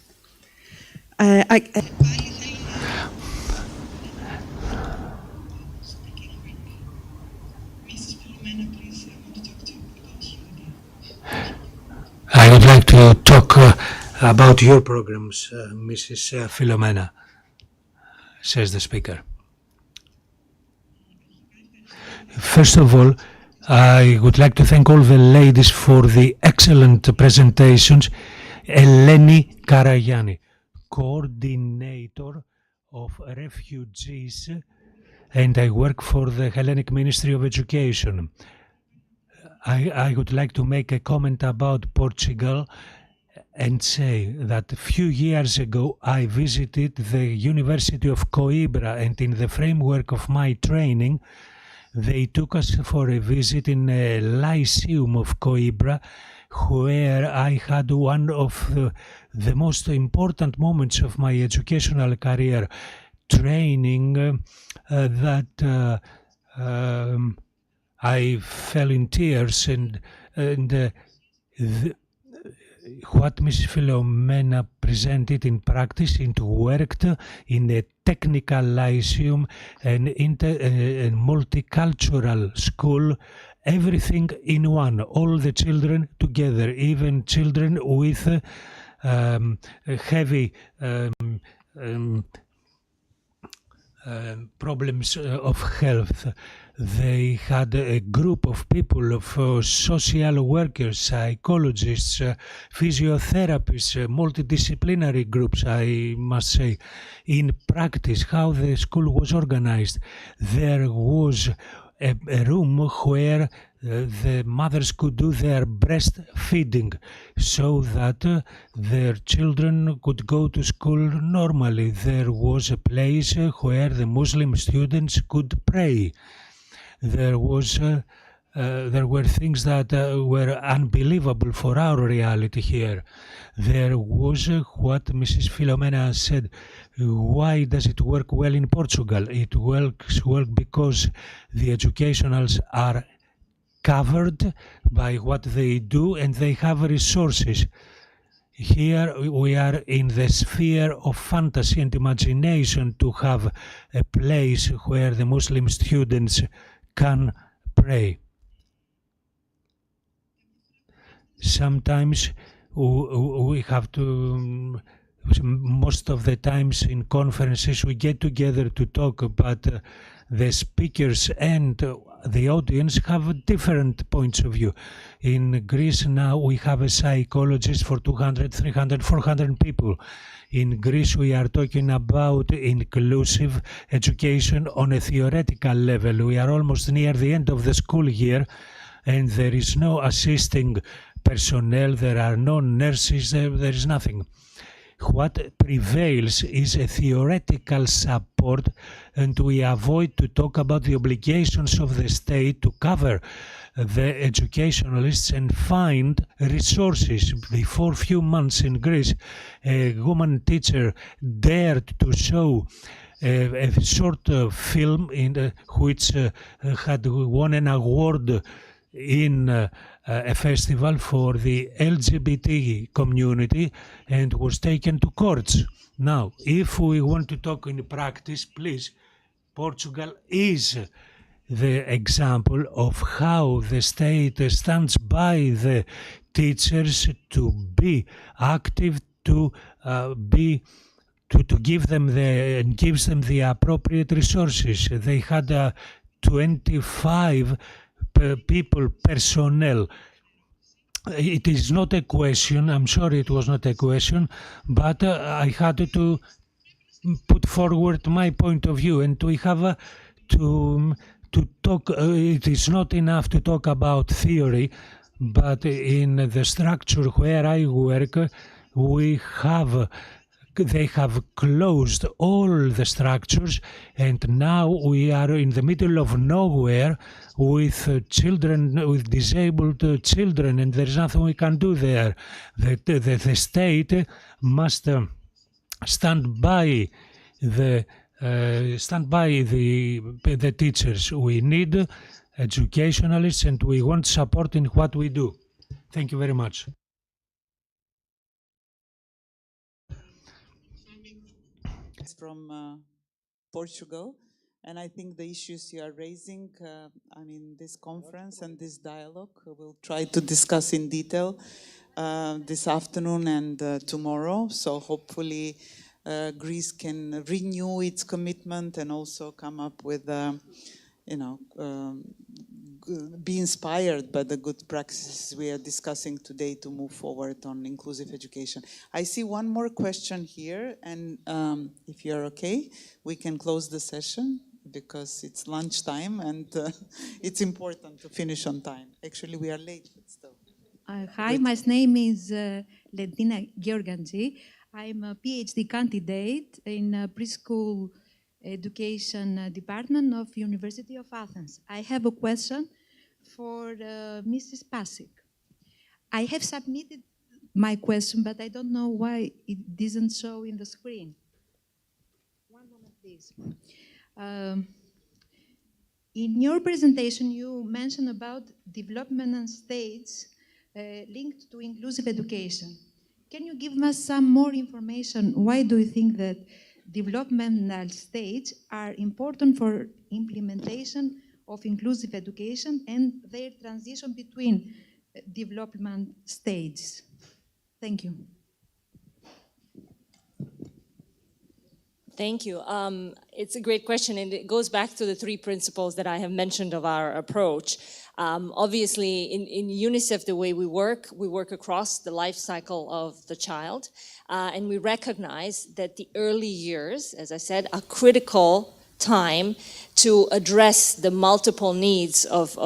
I would like to talk about your programs, Mrs. Filomena, says the speaker. First of all, I would like to thank all the ladies for the excellent presentations. Eleni Karayani, coordinator of refugees, and I work for the Hellenic Ministry of Education. I would like to make a comment about Portugal and say that a few years ago I visited the University of Coimbra, and in the framework of my training they took us for a visit in a lyceum of Coimbra, where I had one of the most important moments of my educational career, training that I fell in tears, and what Mrs. Philomena presented in practice, it worked in a technical lyceum and a multicultural school, everything in one, all the children together, even children with heavy problems of health. They had a group of people, of social workers, psychologists, physiotherapists, multidisciplinary groups, I must say. In practice, how the school was organized, there was a room where the mothers could do their breastfeeding so that their children could go to school normally. There was a place where the Muslim students could pray. There were things that were unbelievable for our reality here. There was what Mrs. Philomena said. Why does it work well in Portugal? It works well because the educationals are covered by what they do and they have resources. Here we are in the sphere of fantasy and imagination to have a place where the Muslim students can pray. Sometimes we have to, most of the times in conferences we get together to talk, but the speakers and the audience have different points of view. In Greece now we have a psychologist for 200, 300, 400 people. In Greece we are talking about inclusive education on a theoretical level. We are almost near the end of the school year and there is no assisting personnel, there are no nurses, there is nothing. What prevails is a theoretical support, and we avoid to talk about the obligations of the state to cover the educationalists and find resources. Before a few months in Greece, a woman teacher dared to show a short film which had won an award in a festival for the LGBT community and was taken to courts. Now, if we want to talk in practice, please, Portugal is the example of how the state stands by the teachers to be active, to give them and gives them the appropriate resources. They had 25 people, personnel. It is not a question, I'm sorry it was not a question, but I had to put forward my point of view, and we have to talk. It is not enough to talk about theory, but in the structure where I work, they have closed all the structures, and now we are in the middle of nowhere with children, with disabled children, and there is nothing we can do there. The state must stand by the teachers. We need educationalists, and we want support in what we do. Thank you very much. From Portugal, and I think the issues you are raising, this conference and this dialogue, we'll try to discuss in detail this afternoon and tomorrow. So hopefully Greece can renew its commitment and also come up with, be inspired by the good practices we are discussing today to move forward on inclusive education. I see one more question here, and if you're okay, we can close the session because it's lunchtime and it's important to finish on time. Actually, we are late, but still. Hi, my name is Lentina Georganji. I'm a PhD candidate in preschool education department of University of Athens. I have a question for Mrs. Pasik. I have submitted my question, but I don't know why it doesn't show in the screen. One moment, please. In your presentation, you mentioned about developmental stages linked to inclusive education. Can you give us some more information? Why do you think that developmental stages are important for implementation of inclusive education and their transition between development stages? Thank you. Thank you. It's a great question, and it goes back to the three principles that I have mentioned of our approach. Obviously, in UNICEF, the way we work across the life cycle of the child, and we recognize that the early years, as I said, are critical time to address the multiple needs of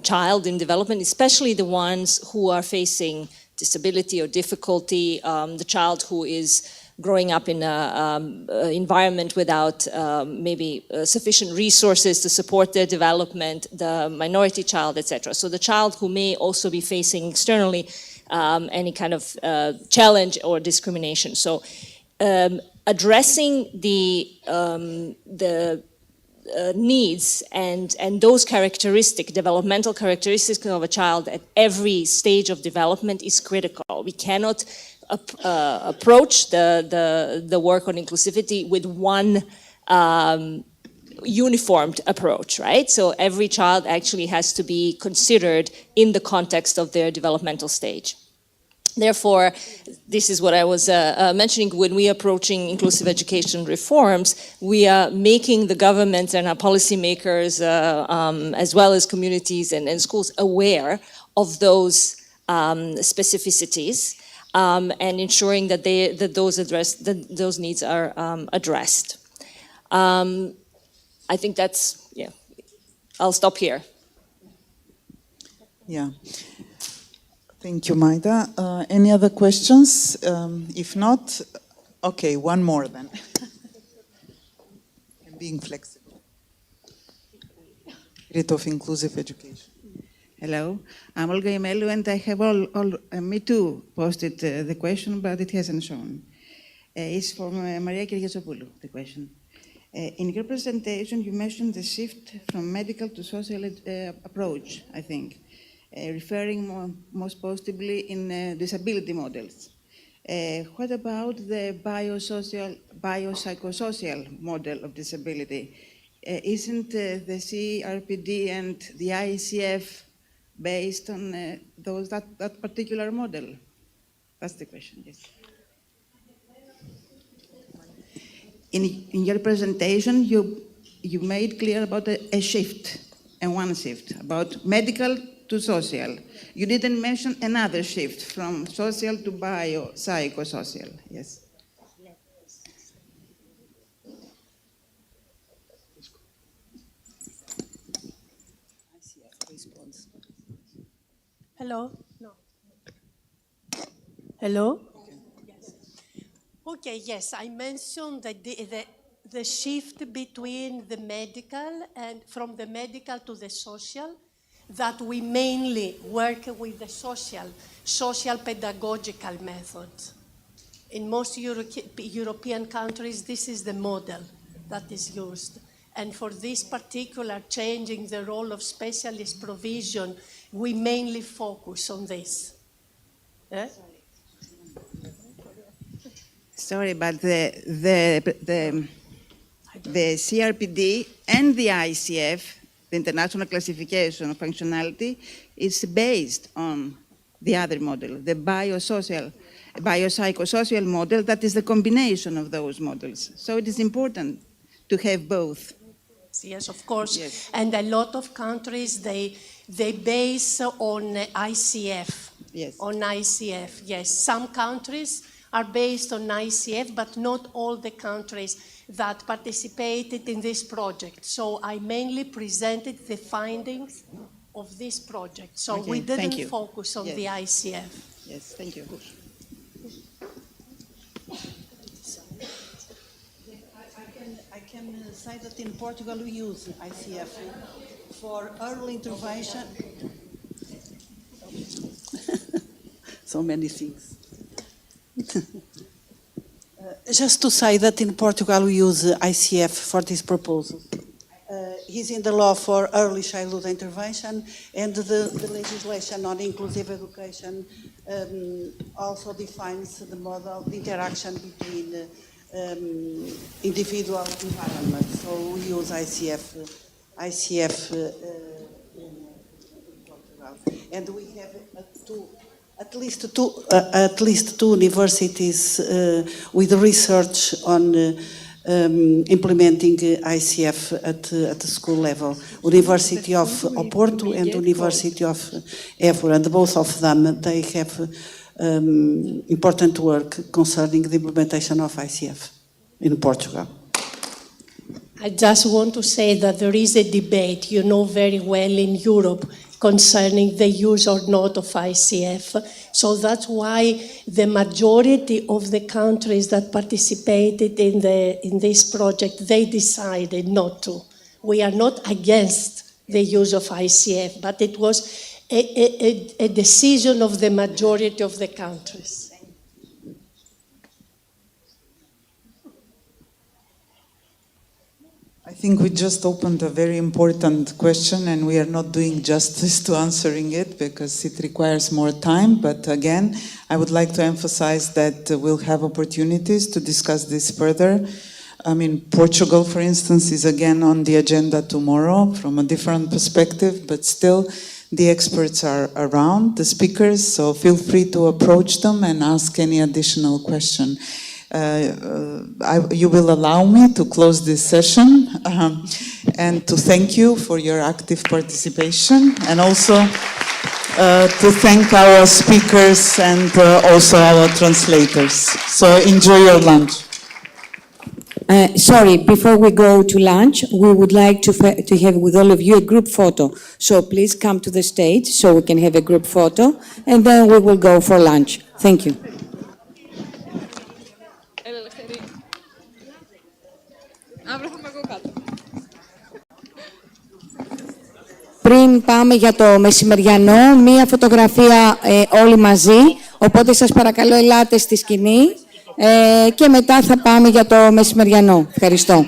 child in development, especially the ones who are facing disability or difficulty, the child who is growing up in an environment without maybe sufficient resources to support their development, the minority child, etc. So the child who may also be facing externally any kind of challenge or discrimination. So addressing the needs and those developmental characteristics of a child at every stage of development is critical. We cannot approach the work on inclusivity with one uniformed approach, right? So every child actually has to be considered in the context of their developmental stage. Therefore, this is what I was mentioning, when we are approaching inclusive education reforms, we are making the government and our policymakers, as well as communities and schools, aware of those specificities, and ensuring that those needs are addressed. I think that's, yeah, I'll stop here. Yeah. Thank you, Maida. Any other questions? If not, okay, one more then. And being flexible. Spirit of inclusive education. Hello, I'm Olga Imelu, and I have me too posted the question, but it hasn't shown. It's from Maria Kirgiasopoulou, the question. In your presentation, you mentioned the shift from medical to social approach, I think, referring most possibly in disability models. What about the biopsychosocial model of disability? Isn't the CRPD and the ICF based on that particular model? That's the question, yes. In your presentation, you made clear about a shift, and one shift, about medical to social. You didn't mention another shift from social to biopsychosocial, yes. Hello? No. Hello? Yes. Okay, yes, I mentioned that the shift between the medical and from the medical to the social, that we mainly work with the social pedagogical methods. In most European countries, this is the model that is used. And for this particular changing the role of specialist provision, we mainly focus on this. Eh? Sorry, but the CRPD and the ICF, the International Classification of Functionality, is based on the other model, the biopsychosocial model, that is the combination of those models. So it is important to have both. Yes, of course. Yes. And a lot of countries, they base on ICF. Yes. On ICF, yes. Some countries are based on ICF, but not all the countries that participated in this project. So I mainly presented the findings of this project. So okay, we didn't focus on the ICF. Yes, thank you. I can say that in Portugal we use ICF for early intervention. so many things. Just to say that in Portugal we use ICF for this proposal. He's in the law for early childhood intervention, and the legislation on inclusive education also defines the model, the interaction between individual environments. So we use ICF in Portugal, and we have at least two universities with research on implementing ICF at the school level, University of Oporto and University of Évora, and both of them, they have important work concerning the implementation of ICF in Portugal. I just want to say that there is a debate, you know very well, in Europe concerning the use or not of ICF. So that's why the majority of the countries that participated in this project, they decided not to. We are not against the use of ICF, but it was a decision of the majority of the countries. I think we just opened a very important question, and we are not doing justice to answering it because it requires more time. But again, I would like to emphasize that we'll have opportunities to discuss this further. I mean, Portugal, for instance, is again on the agenda tomorrow from a different perspective, but still the experts are around, the speakers, so feel free to approach them and ask any additional question. You will allow me to close this session and to thank you for your active participation, and also to thank our speakers and also our translators. So enjoy your lunch. Sorry, before we go to lunch, we would like to have with all of you a group photo. So please come to the stage so we can have a group photo, and then we will go for lunch. Thank you. Πριν πάμε για το μεσημεριανό, μία φωτογραφία όλοι μαζί, οπότε σας παρακαλώ ελάτε στη σκηνή και μετά θα πάμε για το μεσημεριανό. Ευχαριστώ.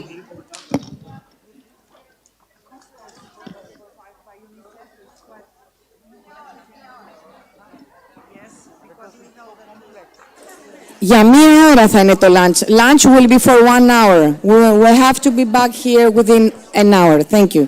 Για μία ώρα θα είναι το lunch. Lunch will be for 1 hour. We have to be back here within an hour. Thank you.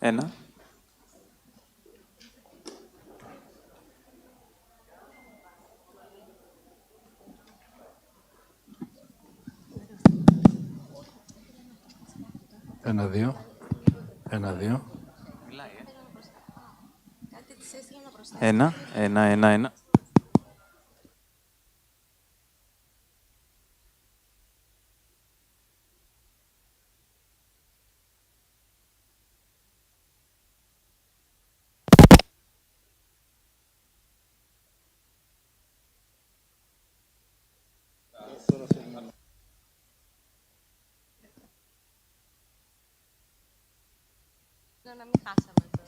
Ένα. Ένα, δύο. Ένα, δύο. Ένα, ένα. Να μην χάσαμε το...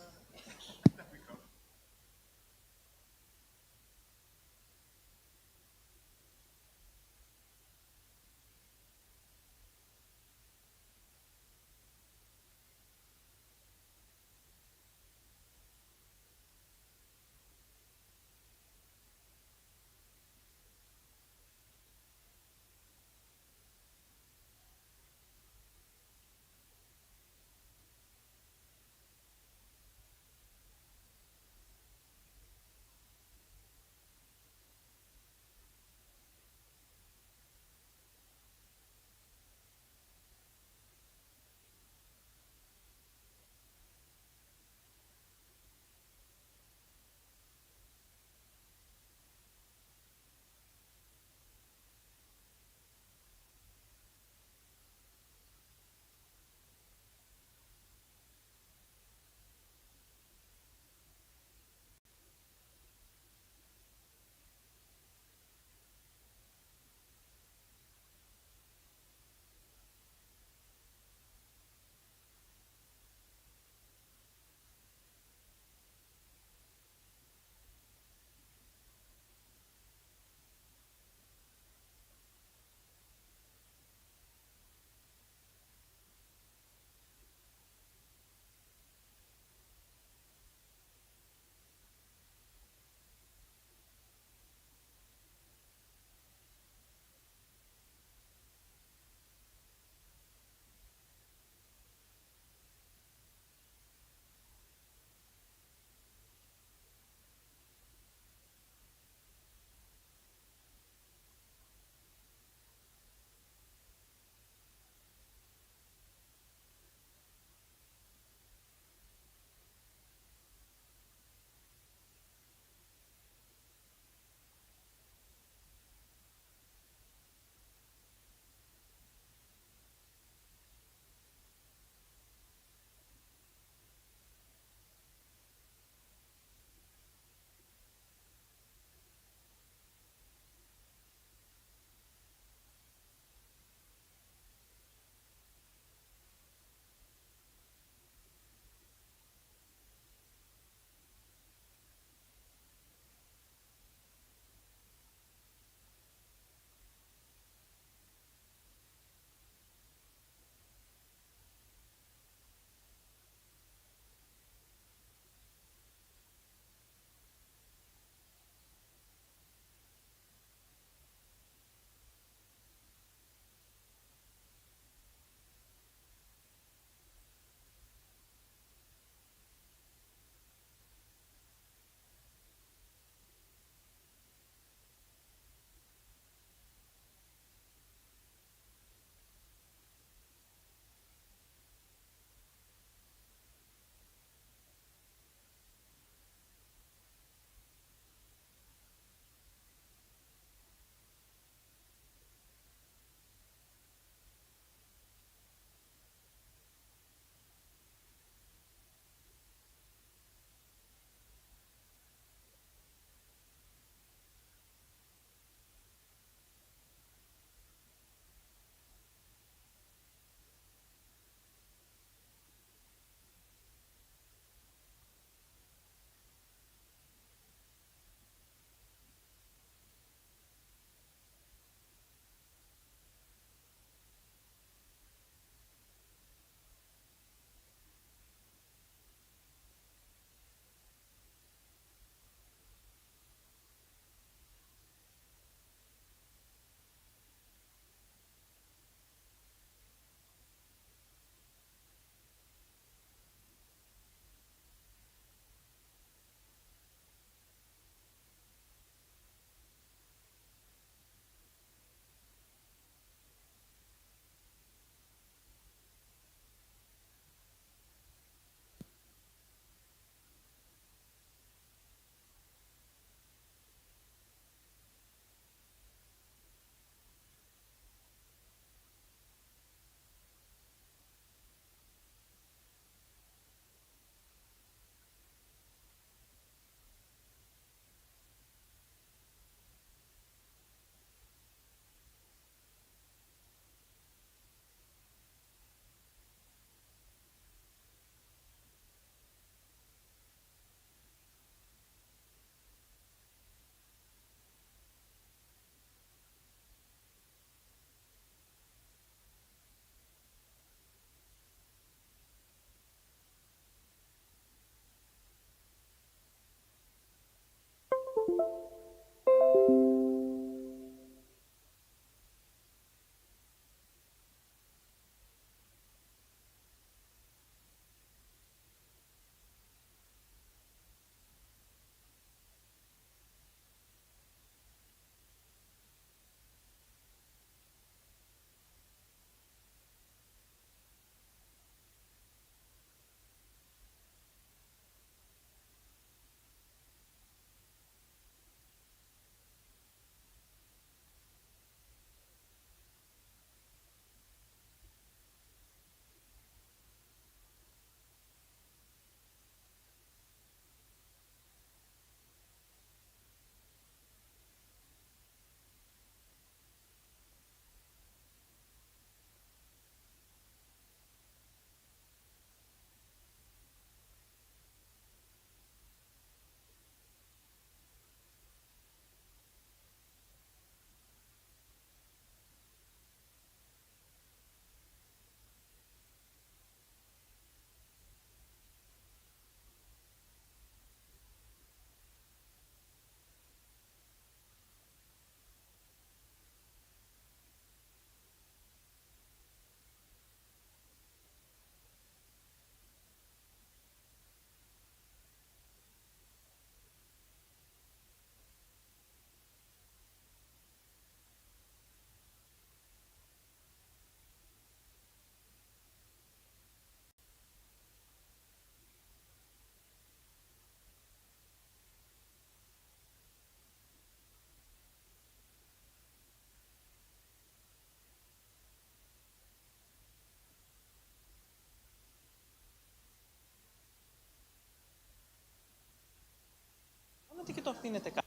ότι και το αφήνετε κάτω.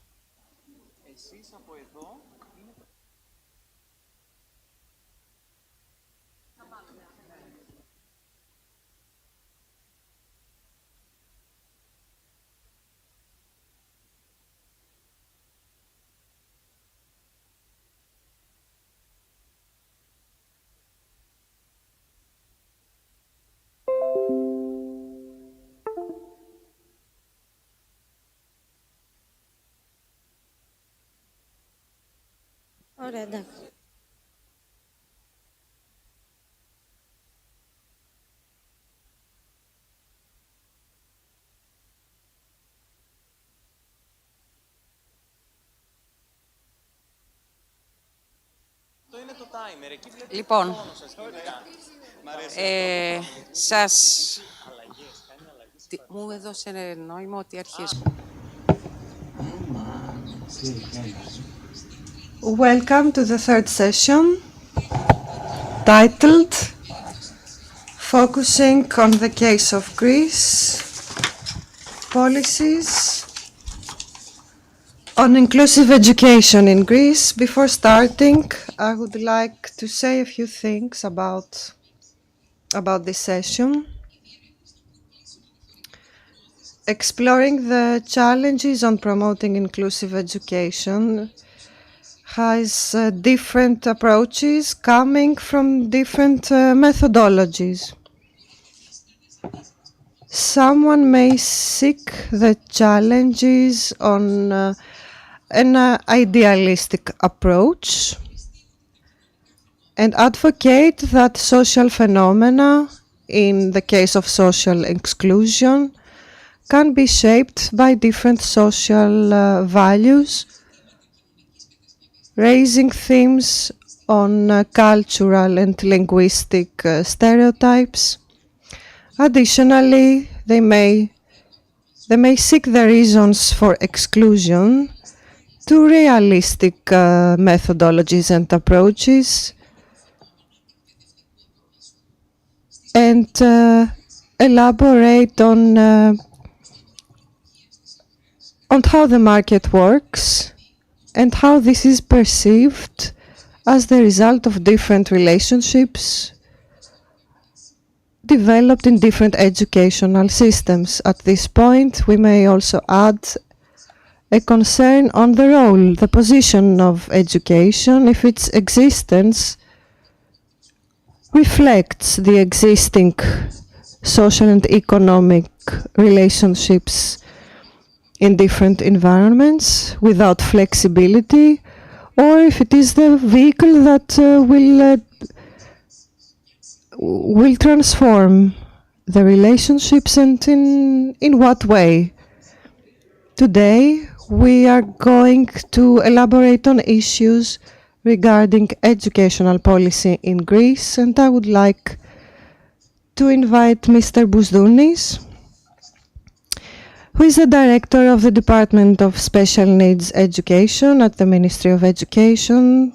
Εσείς από εδώ... Ωραία, εντάξει. Αυτό είναι το timer. Εκεί βλέπετε Λοιπόν, το χρόνο σας. σας... Μου έδωσε νόημα ότι αρχίζουμε. Welcome to the third session, titled Focusing on the Case of Greece, Policies on Inclusive Education in Greece. Before starting, I would like to say a few things about this session. Exploring the challenges on promoting inclusive education has different approaches coming from different methodologies. Someone may seek the challenges on an idealistic approach and advocate that social phenomena, in the case of social exclusion, can be shaped by different social values, raising themes on cultural and linguistic stereotypes. Additionally, they may seek the reasons for exclusion to realistic methodologies and approaches, and elaborate on how the market works and how this is perceived as the result of different relationships developed in different educational systems. At this point, we may also add a concern on the role, the position of education, if its existence reflects the existing social and economic relationships in different environments without flexibility, or if it is the vehicle that will transform the relationships, and in what way. Today we are going to elaborate on issues regarding educational policy in Greece, and I would like to invite Mr. Bousdounis, who is the director of the Department of Special Needs Education at the Ministry of Education.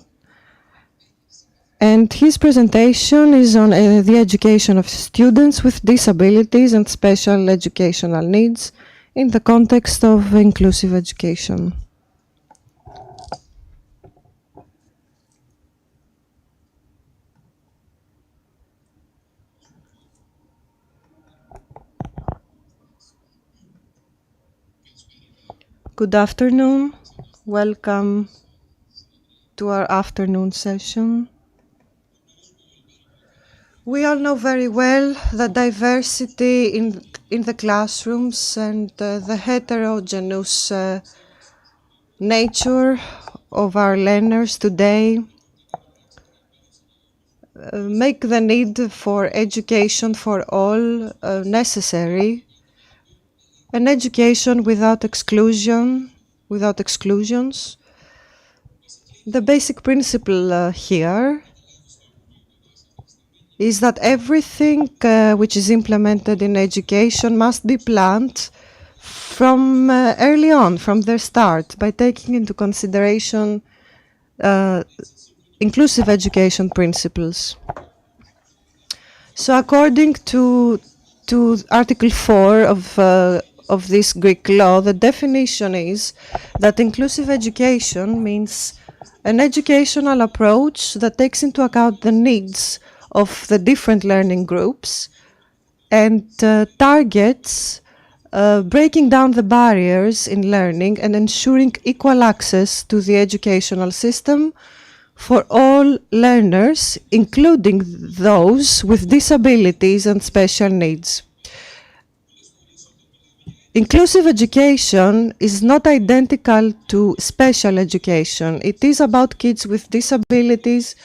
And his presentation is on the education of students with disabilities and special educational needs in the context of inclusive education. Good afternoon. Welcome to our afternoon session. We all know very well the diversity in the classrooms and the heterogeneous nature of our learners today make the need for education for all necessary. An education without exclusions. The basic principle here is that everything which is implemented in education must be planned from early on, from their start, by taking into consideration inclusive education principles. So according to Article 4 of this Greek law, the definition is that inclusive education means an educational approach that takes into account the needs of the different learning groups and targets breaking down the barriers in learning and ensuring equal access to the educational system for all learners, including those with disabilities and special needs. Inclusive education is not identical to special education. It is about kids with disabilities,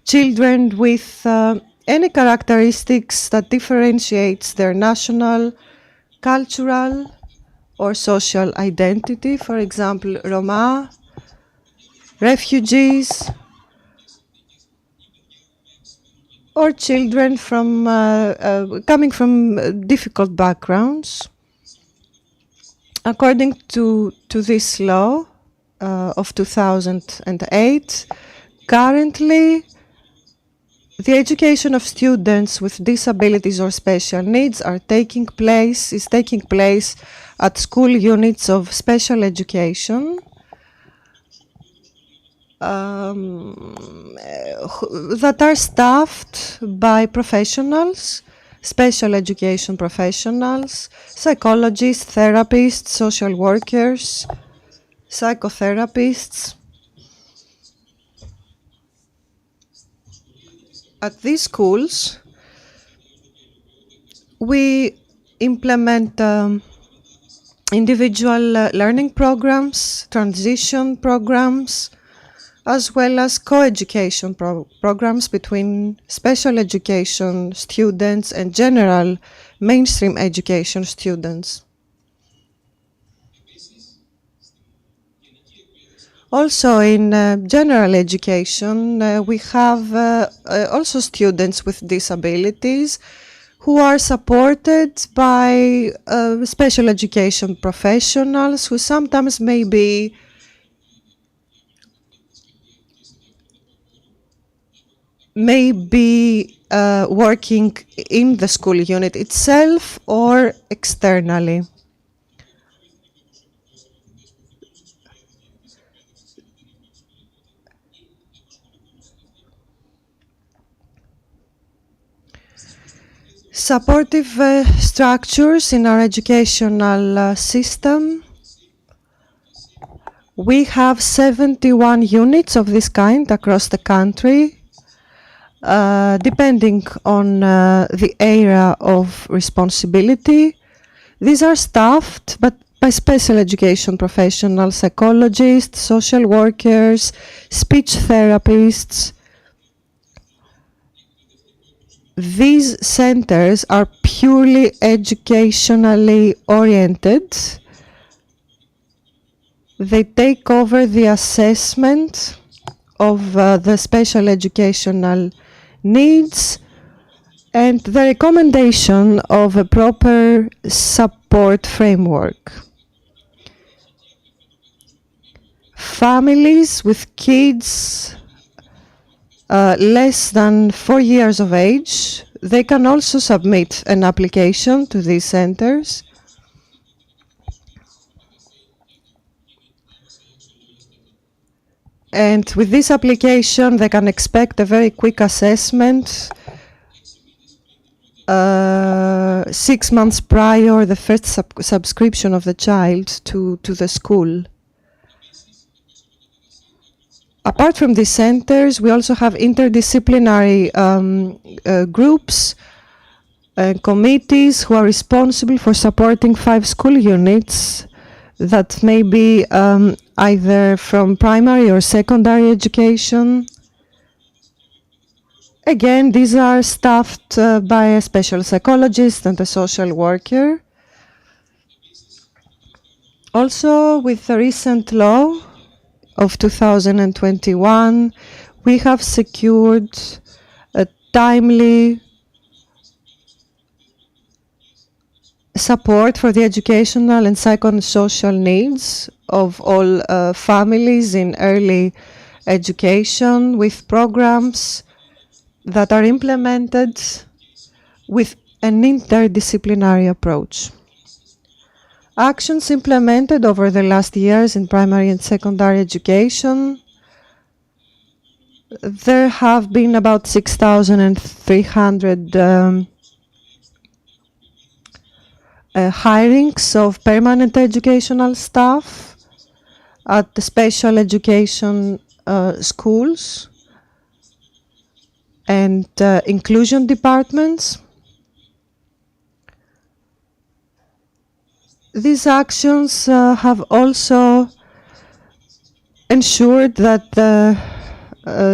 children with any characteristics that differentiates their national, cultural, or social identity. For example, Roma, refugees, or children from coming from difficult backgrounds. According to this law of 2008, currently the education of students with disabilities or special needs is taking place at school units of special education that are staffed by professionals, special education professionals, psychologists, therapists, social workers, psychotherapists. At these schools, we implement individual learning programs, transition programs, as well as co-education programs between special education students and general mainstream education students. Also in general education, we have also students with disabilities who are supported by special education professionals who sometimes may be working in the school unit itself or externally. Supportive structures in our educational system. We have 71 units of this kind across the country. Depending on the area of responsibility. These are staffed by special education professionals, psychologists, social workers, speech therapists. These centers are purely educationally oriented. They take over the assessment of the special educational needs and the recommendation of a proper support framework. Families with kids less than 4 years of age, they can also submit an application to these centers. And with this application, they can expect a very quick assessment 6 months prior the first subscription of the child to the school. Apart from these centers, we also have interdisciplinary groups and committees who are responsible for supporting 5 school units that may be either from primary or secondary education. Again, these are staffed by a special psychologist and a social worker. Also, with the recent law of 2021, we have secured a timely support for the educational and psychosocial needs of all families in early education with programs that are implemented with an interdisciplinary approach. Actions implemented over the last years in primary and secondary education. There have been about 6,300 hirings of permanent educational staff at the special education schools and inclusion departments. These actions have also ensured that the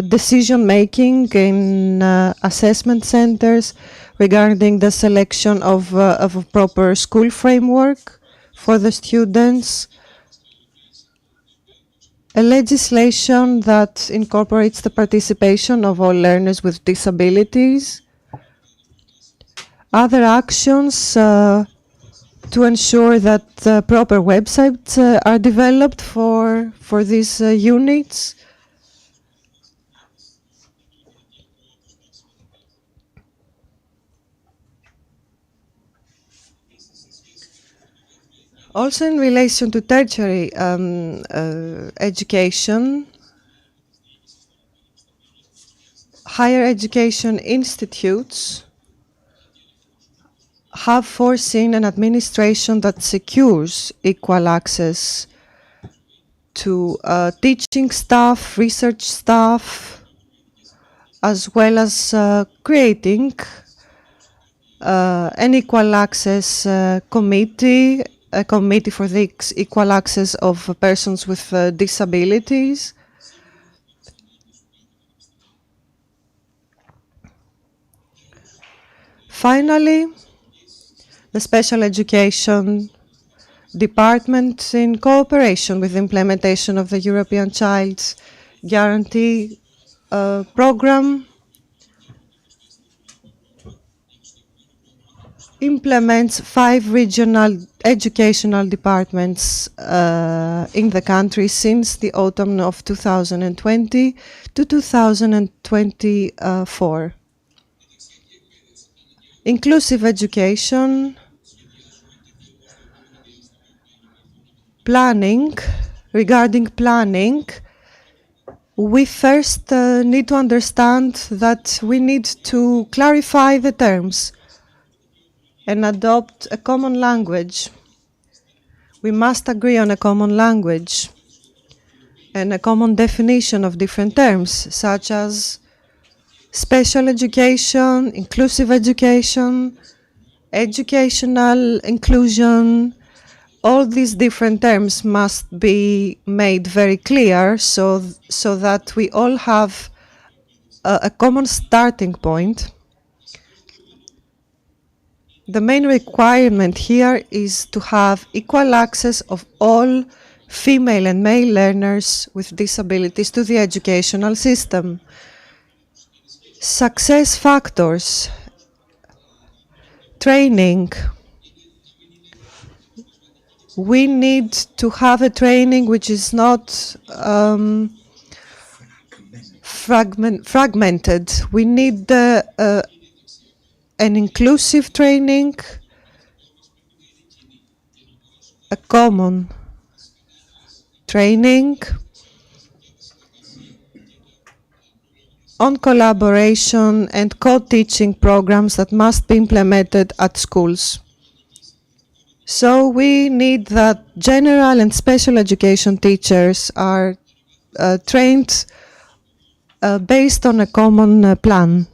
decision-making in assessment centers regarding the selection of a proper school framework for the students, a legislation that incorporates the participation of all learners with disabilities, other actions to ensure that proper websites are developed for these units. Also in relation to tertiary education, higher education institutes have foreseen an administration that secures equal access to teaching staff, research staff, as well as creating an equal access committee, a committee for the equal access of persons with disabilities. Finally, the Special Education Department, in cooperation with the implementation of the European Child's Guarantee Program, implements 5 regional educational departments in the country since the autumn of 2020 to 2024. Inclusive education, planning. Regarding planning, we first need to understand that we need to clarify the terms and adopt a common language. We must agree on a common language and a common definition of different terms, such as special education, inclusive education, educational inclusion. All these different terms must be made very clear so that we all have a common starting point. The main requirement here is to have equal access of all female and male learners with disabilities to the educational system. Success factors, training. We need to have a training which is not fragmented. We need an inclusive training, a common training on collaboration and co-teaching programs that must be implemented at schools. So we need that general and special education teachers are trained based on a common plan.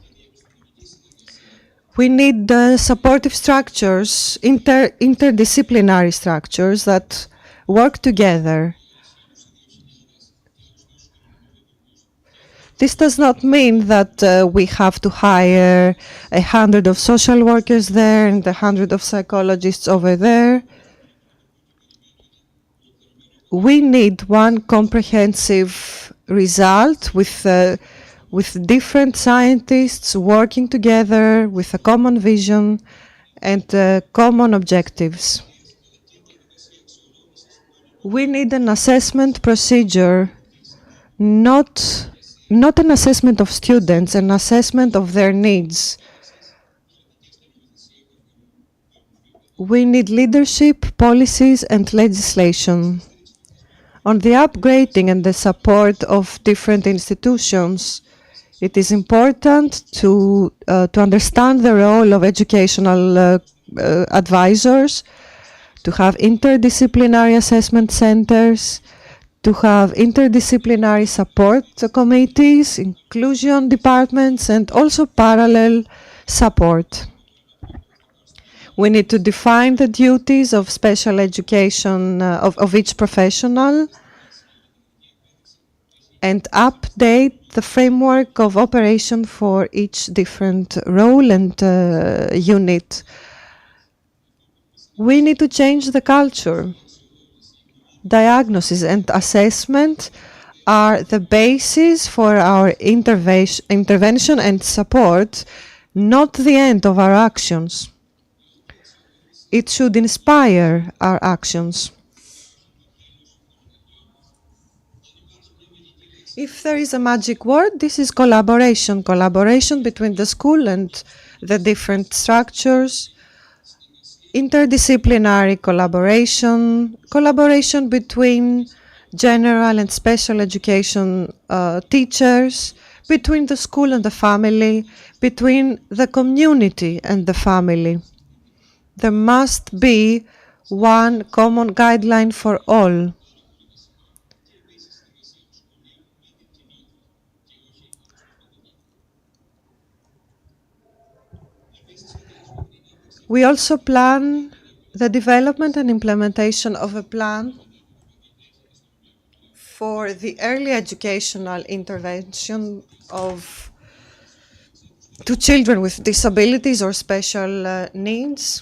We need supportive structures, interdisciplinary structures that work together. This does not mean that we have to hire 100 of social workers there and 100 of psychologists over there. We need one comprehensive result with different scientists working together with a common vision and common objectives. We need an assessment procedure, not an assessment of students, an assessment of their needs. we need leadership, policies, and legislation. On the upgrading and the support of different institutions, it is important to understand the role of educational advisors, to have interdisciplinary assessment centers, to have interdisciplinary support committees, inclusion departments, and also parallel support. We need to define the duties of special education of each professional and update the framework of operation for each different role and unit. We need to change the culture. Diagnosis and assessment are the basis for our intervention and support, not the end of our actions. It should inspire our actions. If there is a magic word, this is collaboration. Collaboration between the school and the different structures. Interdisciplinary collaboration. Collaboration between general and special education teachers, between the school and the family, between the community and the family. There must be one common guideline for all. We also plan the development and implementation of a plan for the early educational intervention to children with disabilities or special needs.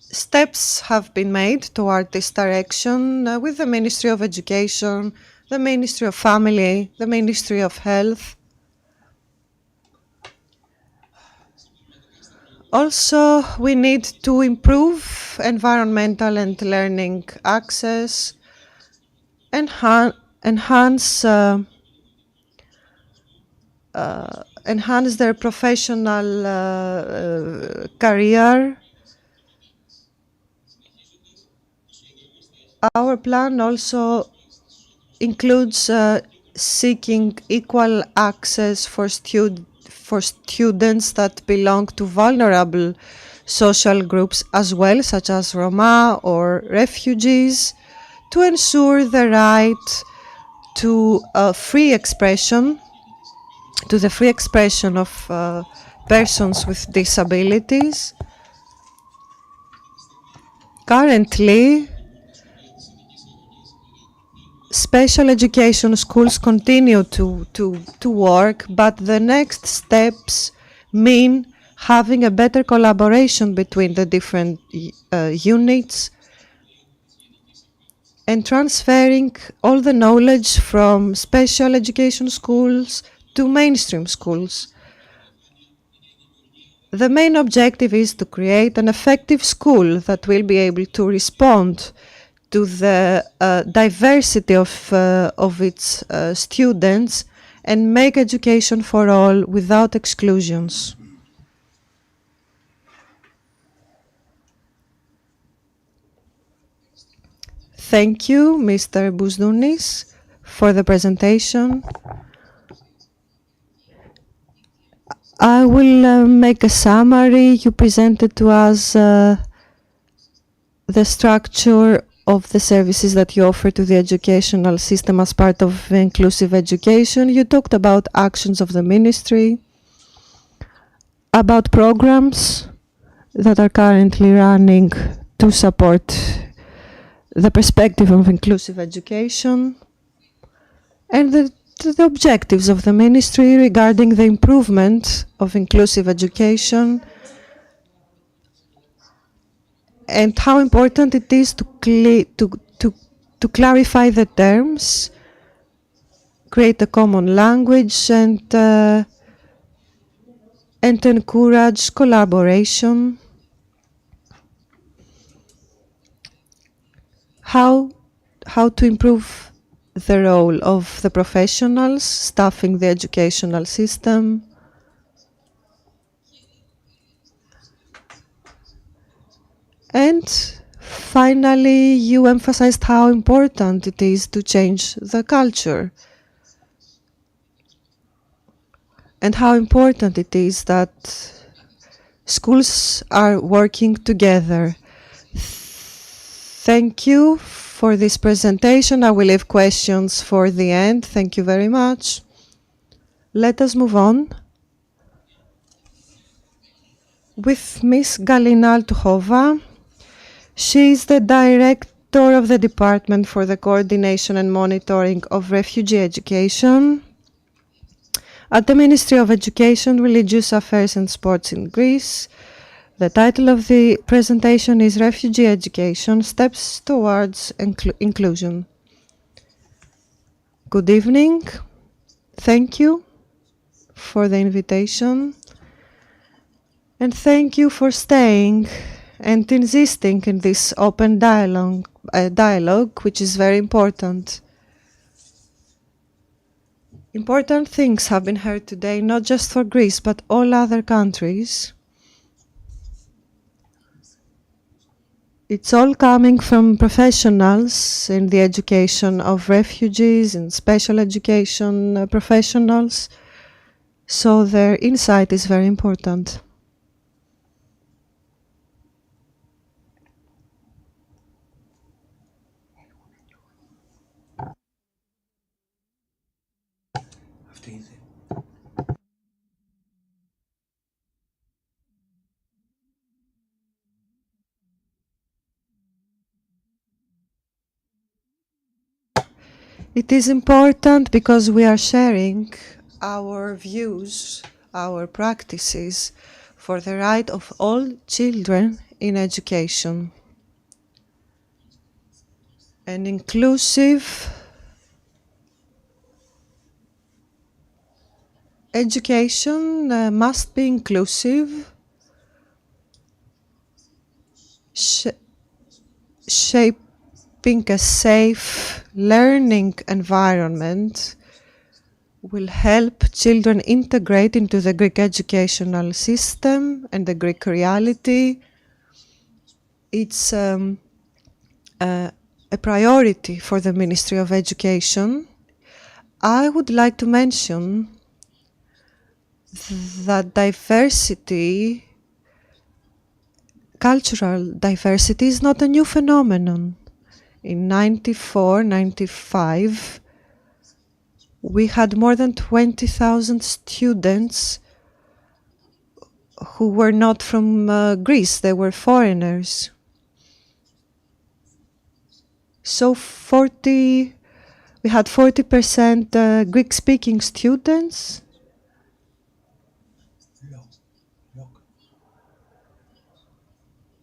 Steps have been made toward this direction with the Ministry of Education, the Ministry of Family, the Ministry of Health. Also, we need to improve environmental and learning access, enhance their professional career. Our plan also includes seeking equal access for students that belong to vulnerable social groups as well, such as Roma or refugees, to ensure the right to free expression, to the free expression of persons with disabilities. Currently, special education schools continue to work, but the next steps mean having a better collaboration between the different units and transferring all the knowledge from special education schools to mainstream schools. The main objective is to create an effective school that will be able to respond to the diversity of its students and make education for all without exclusions. Thank you, Mr. Bousdounis, for the presentation. I will make a summary. You presented to us the structure of the services that you offer to the educational system as part of inclusive education. You talked about actions of the ministry, about programs that are currently running to support the perspective of inclusive education, and the objectives of the ministry regarding the improvement of inclusive education, and how important it is to clarify the terms, create a common language, and encourage collaboration. How to improve the role of the professionals staffing the educational system. And finally, you emphasized how important it is to change the culture and how important it is that schools are working together. Thank you for this presentation. I will leave questions for the end. Thank you very much. Let us move on with Ms. Galina Altuchova. She is the Director of the Department for the Coordination and Monitoring of Refugee Education at the Ministry of Education, Religious Affairs and Sports in Greece. The title of the presentation is Refugee Education, Steps Towards Inclusion. Good evening. Thank you for the invitation. And thank you for staying and insisting in this open dialogue, which is very important. Important things have been heard today, not just for Greece, but all other countries. It's all coming from professionals in the education of refugees and special education professionals, so their insight is very important. It is important because we are sharing our views, our practices for the right of all children in education. An inclusive education must be inclusive, shaping a safe learning environment will help children integrate into the Greek educational system and the Greek reality. It's a priority for the Ministry of Education. I would like to mention that diversity, cultural diversity, is not a new phenomenon. In 94, 95, we had more than 20,000 students who were not from Greece, they were foreigners. So we had 40% Greek-speaking students.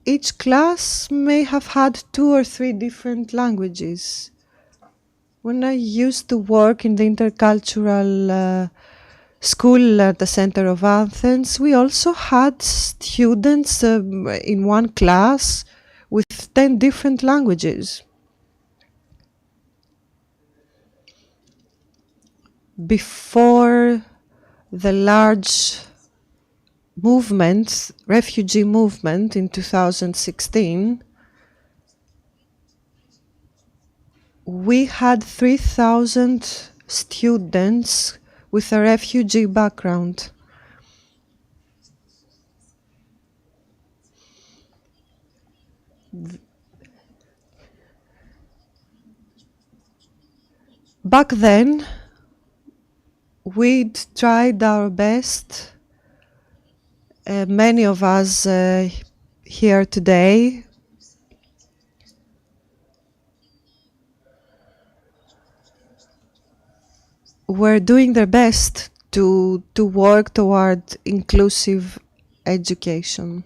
Each class may have had 2 or 3 different languages. When I used to work in the intercultural school at the center of Athens, we also had students in one class with 10 different languages. Before the large movement, refugee movement in 2016, we had 3,000 students with a refugee background. Back then, we'd tried our best. Many of us here today were doing their best to work toward inclusive education.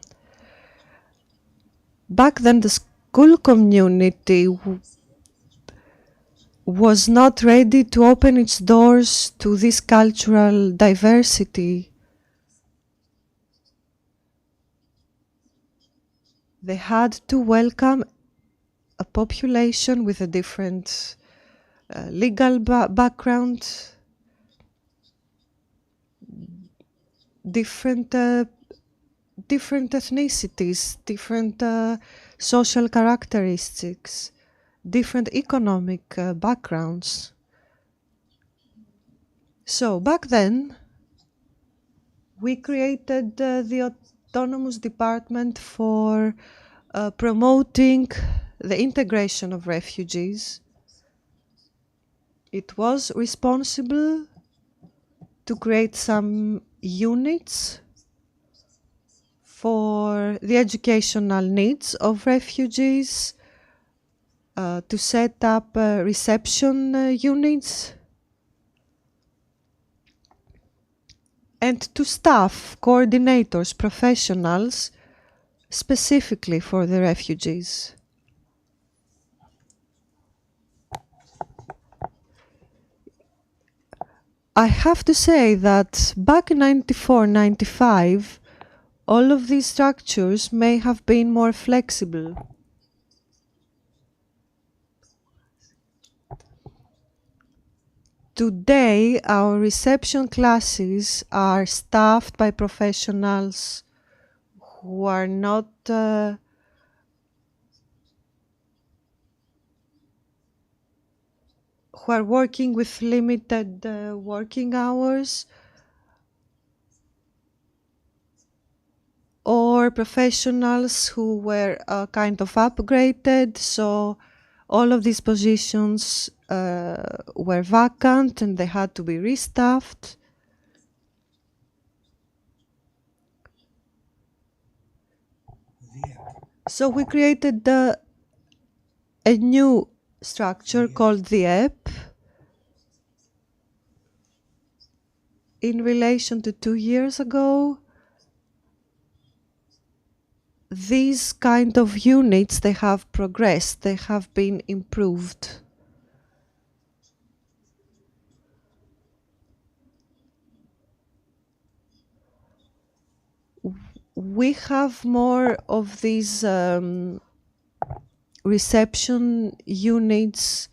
Back then, the school community was not ready to open its doors to this cultural diversity. They had to welcome a population with a different legal background, different ethnicities, different social characteristics, different economic backgrounds. So back then, we created the autonomous department for promoting the integration of refugees. It was responsible to create some units for the educational needs of refugees, to set up reception units, and to staff coordinators, professionals, specifically for the refugees. I have to say that back in 94-95, all of these structures may have been more flexible. Today, our reception classes are staffed by professionals who are not who are working with limited working hours, or professionals who were kind of upgraded, so all of these positions were vacant and they had to be restaffed. So we created a new structure called the EP in relation to 2 years ago. These kind of units, they have progressed, they have been improved. We have more of these reception units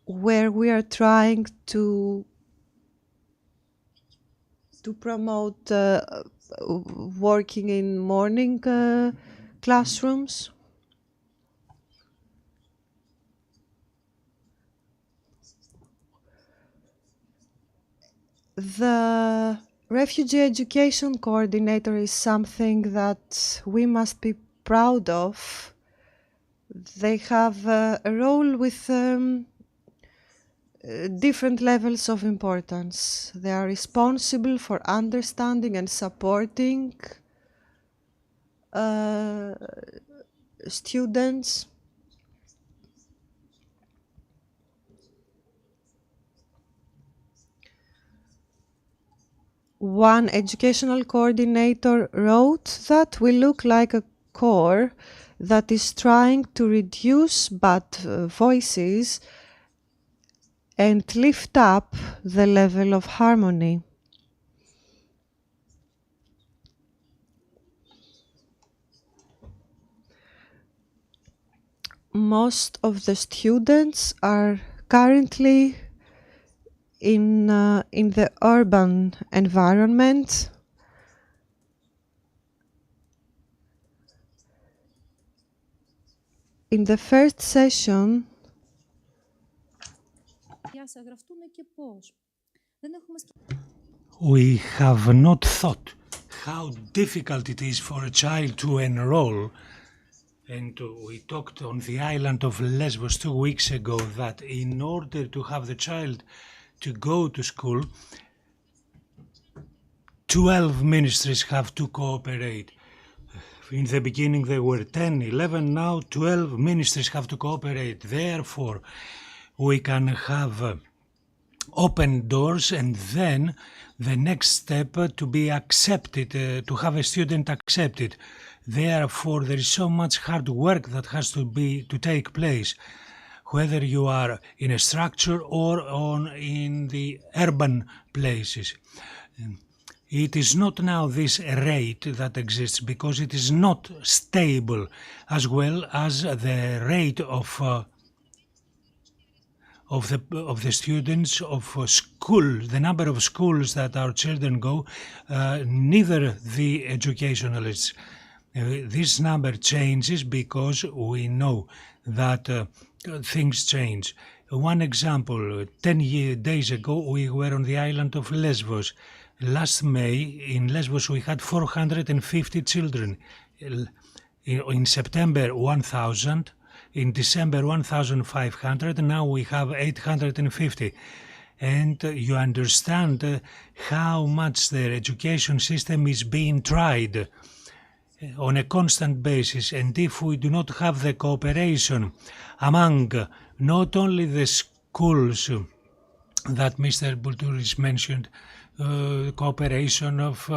where we are trying to promote working in morning classrooms. The Refugee Education Coordinator is something that we must be proud of. They have a role with different levels of importance. They are responsible for understanding and supporting students. One educational coordinator wrote that we look like a corps that is trying to reduce bad voices and lift up the level of harmony. Most of the students are currently in the urban environment. In the first session, we have not thought how difficult it is for a child to enroll. And we talked on the island of Lesbos 2 weeks ago that in order to have the child to go to school, 12 ministries have to cooperate. In the beginning there were 10, 11, now 12 ministries have to cooperate. Therefore, we can have open doors, and then the next step to be accepted, to have a student accepted. Therefore, there is so much hard work that has to take place, whether you are in a structure or in the urban places. It is not now this rate that exists because it is not stable, as well as the rate of the students of school, the number of schools that our children go, neither the educationalists. This number changes because we know that things change. One example, 10 days ago we were on the island of Lesbos. Last May in Lesbos we had 450 children. In September 1,000, in December 1,500, now we have 850. And you understand how much their education system is being tried on a constant basis, and if we do not have the cooperation among not only the schools that Mr. Boultouris mentioned, cooperation of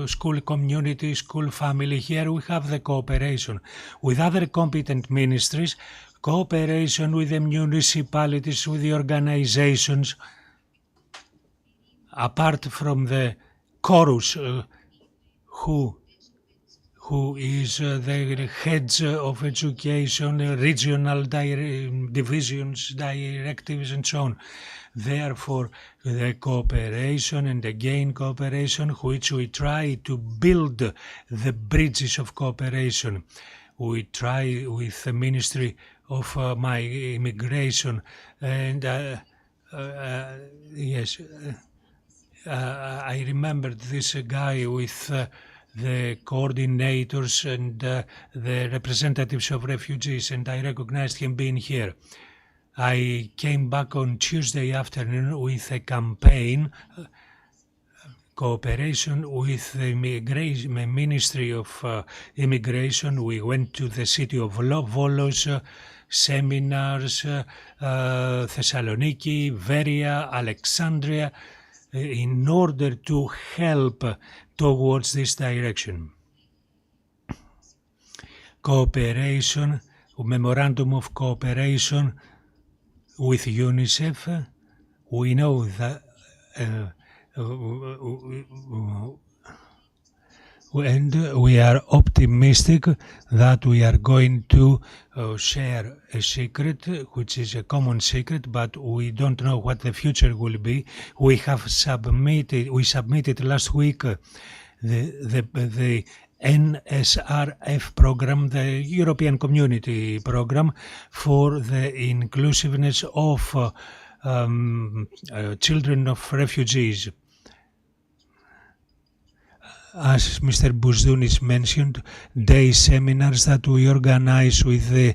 school community, school family, here we have the cooperation with other competent ministries, cooperation with the municipalities, with the organizations, apart from the chorus who is the heads of education, regional divisions, directives and so on. Therefore, the cooperation and again cooperation, which we try to build the bridges of cooperation. We try with the Ministry of Immigration and yes, I remembered this guy with the coordinators and the representatives of refugees, and I recognized him being here. I came back on Tuesday afternoon with a campaign, cooperation with the Ministry of Immigration. We went to the city of Volos, seminars, Thessaloniki, Veria, Alexandria, in order to help towards this direction. Cooperation, memorandum of cooperation with UNICEF. We know that and we are optimistic that we are going to share a secret, which is a common secret, but we don't know what the future will be. We submitted last week the NSRF program, the European Community Program for the inclusiveness of children of refugees. As Mr. Bousdounis mentioned, day seminars that we organize with the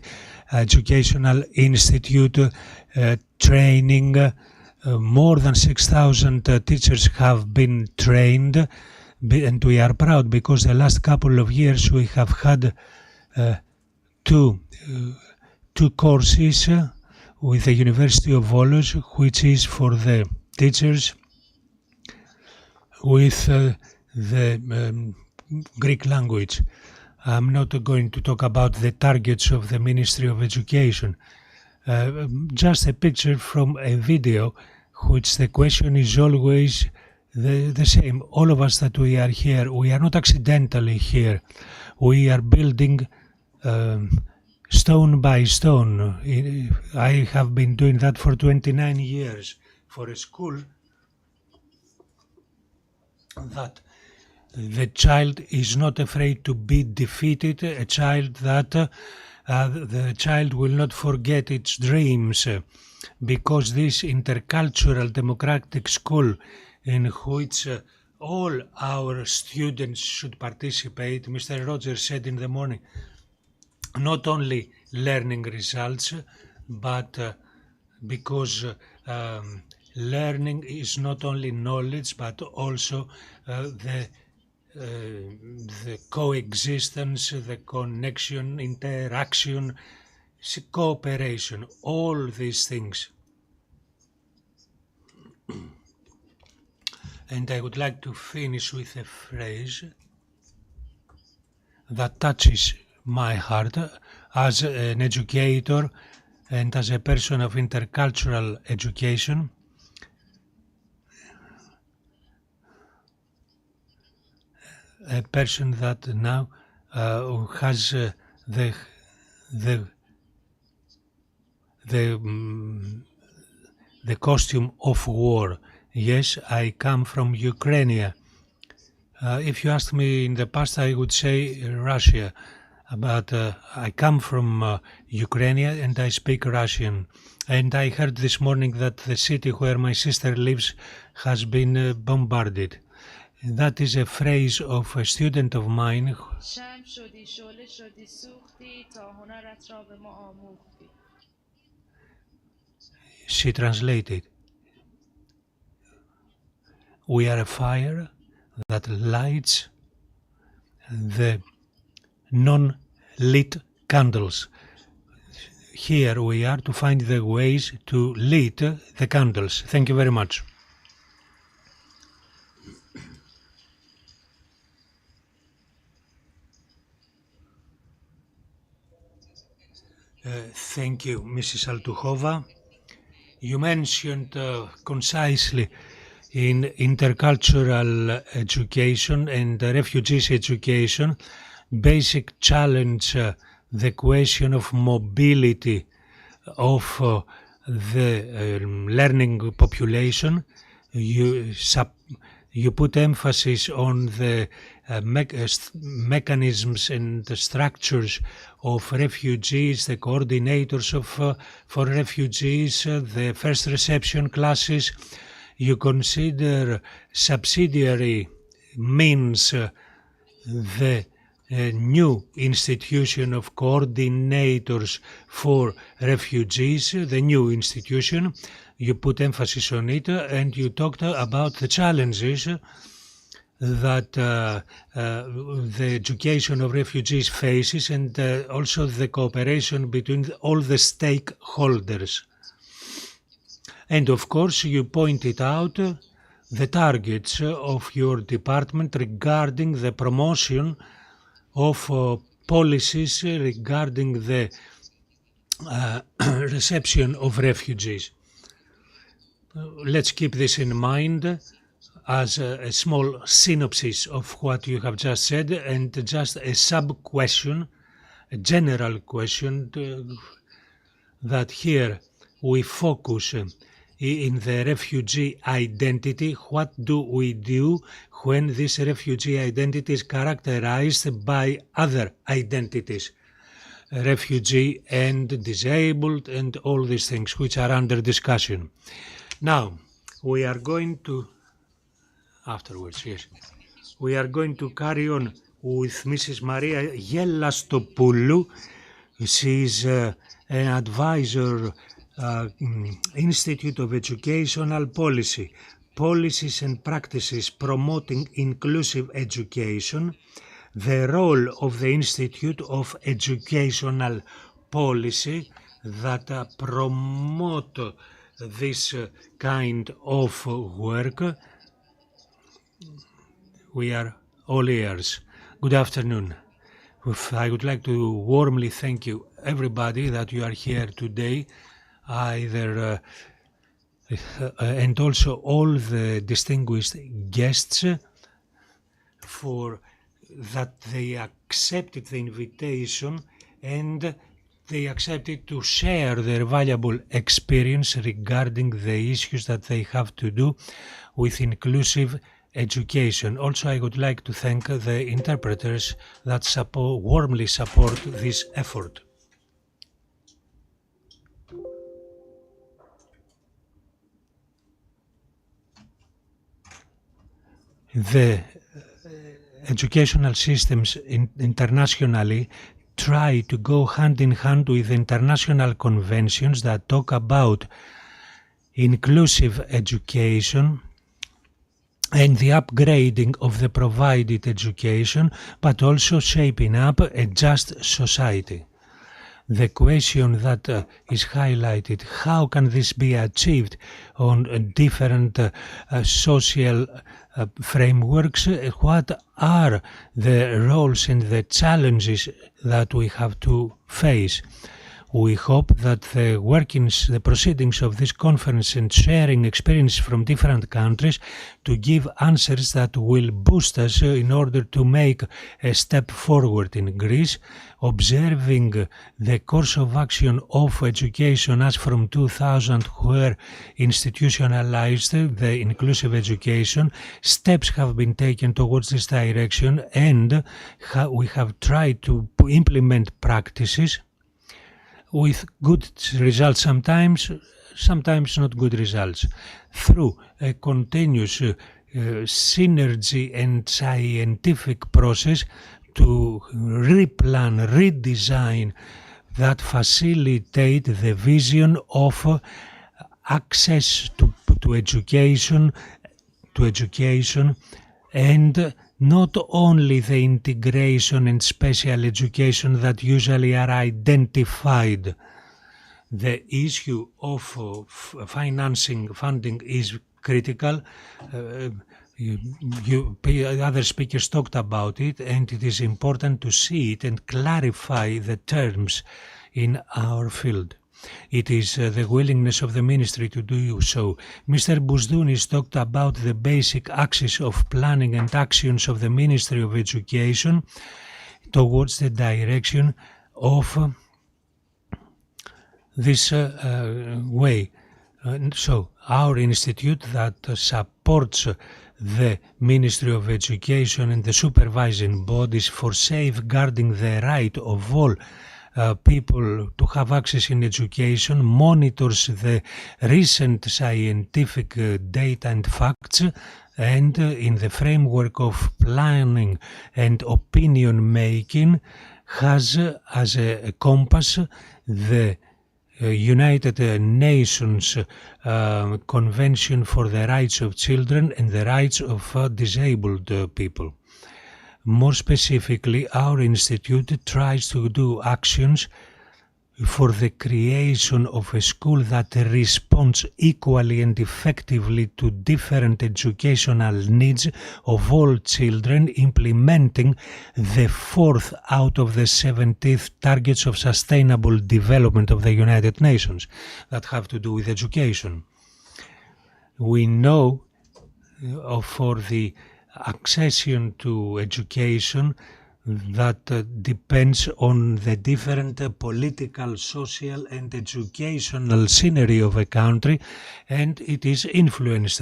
Educational Institute, training. More than 6,000 teachers have been trained, and we are proud because the last couple of years we have had two courses with the University of Volos, which is for the teachers with the Greek language. I'm not going to talk about the targets of the Ministry of Education. Just a picture from a video, which the question is always the same. All of us that we are here, we are not accidentally here. We are building stone by stone. I have been doing that for 29 years for a school that the child is not afraid to be defeated, a child that the child will not forget its dreams, because this intercultural democratic school in which all our students should participate, Mr. Rogers said in the morning, not only learning results, but because learning is not only knowledge, but also the coexistence, the connection, interaction, cooperation, all these things. And I would like to finish with a phrase that touches my heart as an educator and as a person of intercultural education. A person that now has the costume of war. Yes, I come from Ukraine. If you asked me in the past, I would say Russia. But I come from Ukraine and I speak Russian. And I heard this morning that the city where my sister lives has been bombarded. That is a phrase of a student of mine. She translated, "We are a fire that lights the non-lit candles. Here we are to find the ways to lit the candles." Thank you very much. Thank you, Mrs. Altuhova. You mentioned concisely in intercultural education and refugees education, basic challenge, the question of mobility of the learning population. You put emphasis on the mechanisms and the structures of refugees, the coordinators for refugees, the first reception classes. You consider subsidiary means the new institution of coordinators for refugees, the new institution. You put emphasis on it, and you talked about the challenges that the education of refugees faces, and also the cooperation between all the stakeholders. And of course, you pointed out the targets of your department regarding the promotion of policies regarding the reception of refugees. Let's keep this in mind as a small synopsis of what you have just said, and just a sub-question, a general question, that here we focus in the refugee identity. What do we do when this refugee identity is characterized by other identities? Refugee and disabled and all these things which are under discussion. Now, we are going to, afterwards, yes, we are going to carry on with Mrs. Maria Gelastopoulou. She is an advisor, Institute of Educational Policy, Policies and Practices Promoting Inclusive Education, the role of the Institute of Educational Policy that promote this kind of work. We are all ears. Good afternoon. I would like to warmly thank you, everybody, that you are here today, either and also all the distinguished guests, for that they accepted the invitation and they accepted to share their valuable experience regarding the issues that they have to do with inclusive education. Also, I would like to thank the interpreters that warmly support this effort. The educational systems internationally try to go hand in hand with international conventions that talk about inclusive education and the upgrading of the provided education, but also shaping up a just society. The question that is highlighted, how can this be achieved on different social frameworks? What are the roles and the challenges that we have to face? We hope that the proceedings of this conference and sharing experiences from different countries to give answers that will boost us in order to make a step forward in Greece, observing the course of action of education as from 2000, where institutionalized the inclusive education. Steps have been taken towards this direction, and we have tried to implement practices with good results sometimes not good results, through a continuous synergy and scientific process to replan, redesign that facilitate the vision of access to education, and not only the integration and special education that usually are identified. The issue of funding is critical. Other speakers talked about it, and it is important to see it and clarify the terms in our field. It is the willingness of the ministry to do so. Mr. Bousdounis talked about the basic axis of planning and actions of the Ministry of Education towards the direction of this way. So our institute that supports the Ministry of Education and the supervising bodies for safeguarding the right of all people to have access in education, monitors the recent scientific data and facts, and in the framework of planning and opinion making has as a compass the United Nations Convention for the Rights of Children and the Rights of Disabled People. More specifically, our institute tries to do actions for the creation of a school that responds equally and effectively to different educational needs of all children, implementing the 4th out of the 17th targets of sustainable development of the United Nations that have to do with education. We know for the accession to education that depends on the different political, social and educational scenery of a country, and it is influenced.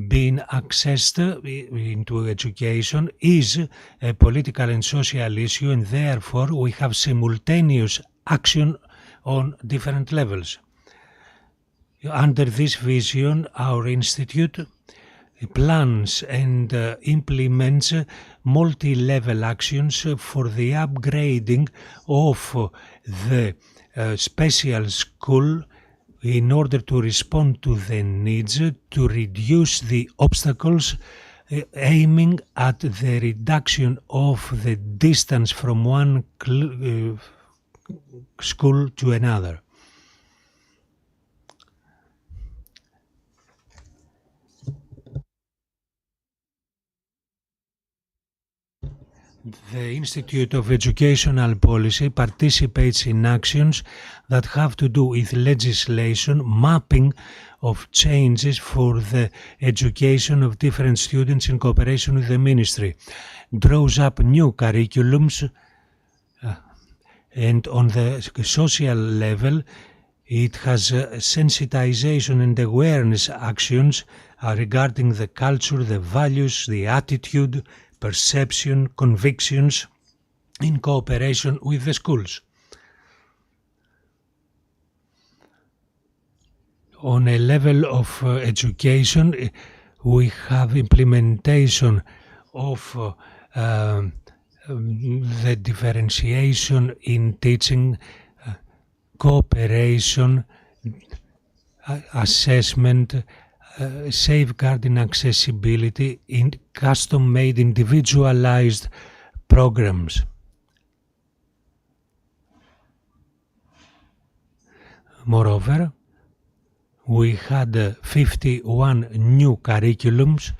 Being accessed into education is a political and social issue, and therefore we have simultaneous action on different levels. Under this vision, our institute plans and implements multi-level actions for the upgrading of the special school in order to respond to the needs, to reduce the obstacles, aiming at the reduction of the distance from one school to another. The Institute of Educational Policy participates in actions that have to do with legislation, mapping of changes for the education of different students in cooperation with the ministry, draws up new curriculums, and on the social level it has sensitization and awareness actions regarding the culture, the values, the attitude, perception, convictions in cooperation with the schools. On a level of education, we have implementation of the differentiation in teaching, cooperation, assessment, safeguarding accessibility in custom-made individualized programs. Moreover, we had 51 new curriculums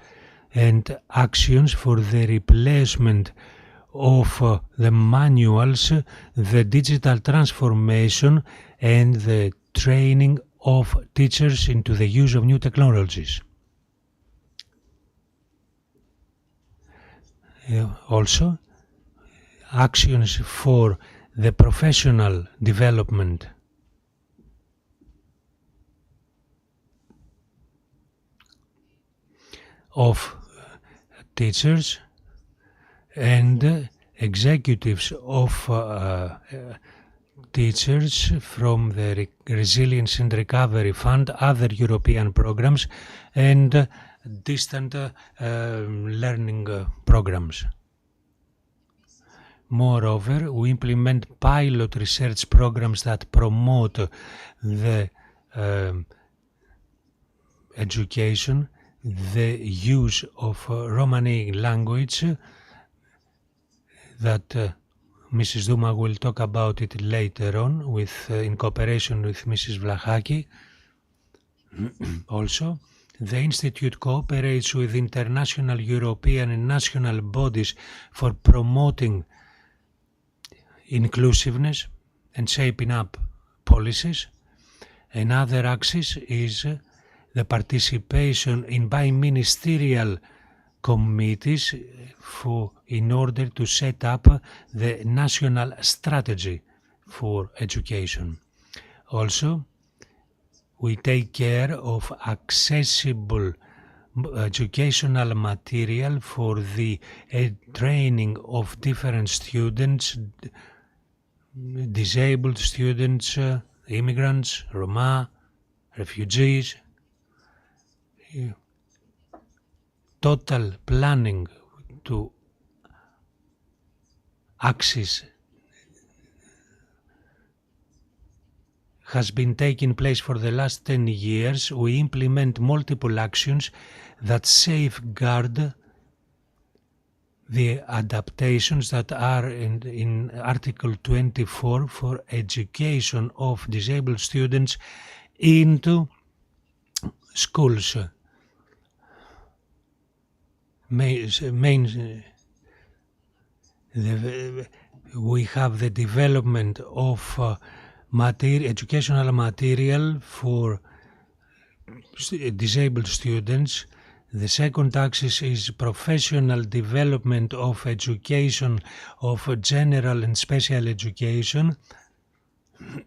and actions for the replacement of the manuals, the digital transformation and the training of teachers into the use of new technologies. Also, actions for the professional development of teachers and executives of teachers from the Resilience and Recovery Fund, other European programs, and distant learning programs. Moreover, we implement pilot research programs that promote the education, the use of Romani language, that Mrs. Duma will talk about it later on with, in cooperation with Mrs. Vlahaki. Also, the Institute cooperates with international, European and national bodies for promoting inclusiveness and shaping up policies. Another axis is the participation in bi-ministerial committees in order to set up the national strategy for education. Also, we take care of accessible educational material for the training of different students, disabled students, immigrants, Roma, refugees. Total planning to access has been taking place for the last 10 years. We implement multiple actions that safeguard the adaptations that are in Article 24 for education of disabled students into schools. We have the development of educational material for disabled students. The second axis is professional development of education of general and special education.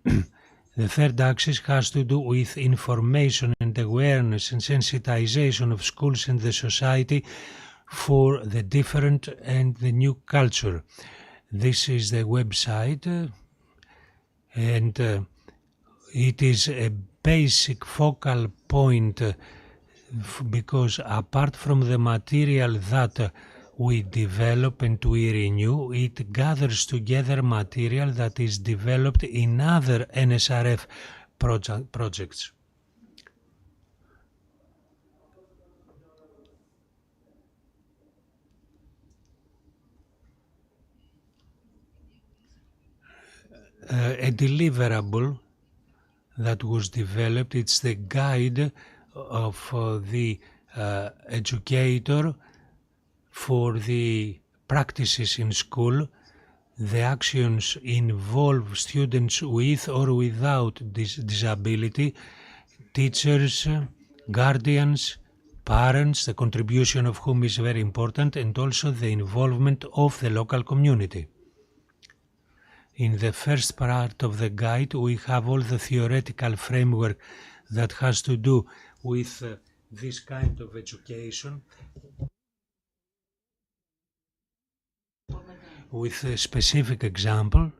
The third axis has to do with information and awareness and sensitization of schools and the society for the different and the new culture. This is the website, and it is a basic focal point because apart from the material that we develop and we renew, it gathers together material that is developed in other NSRF projects. A deliverable that was developed, it's the guide of the educator for the practices in school. The actions involve students with or without disability, teachers, guardians, parents, the contribution of whom is very important, and also the involvement of the local community. In the first part of the guide, we have all the theoretical framework that has to do with this kind of education, with a specific example.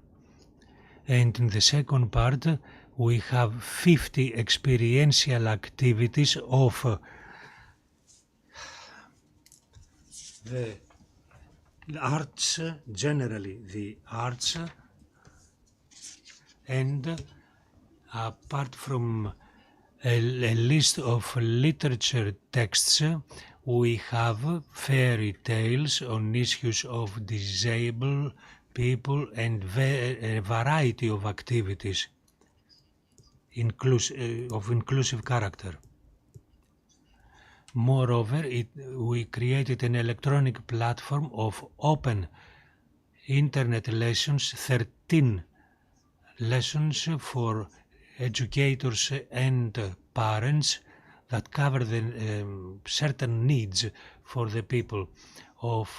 And in the second part, we have 50 experiential activities of the arts, generally the arts, and apart from a list of literature texts, we have fairy tales on issues of disabled people and a variety of activities of inclusive character. Moreover, we created an electronic platform of open internet lessons, 13 lessons for educators and parents that cover the certain needs for the people of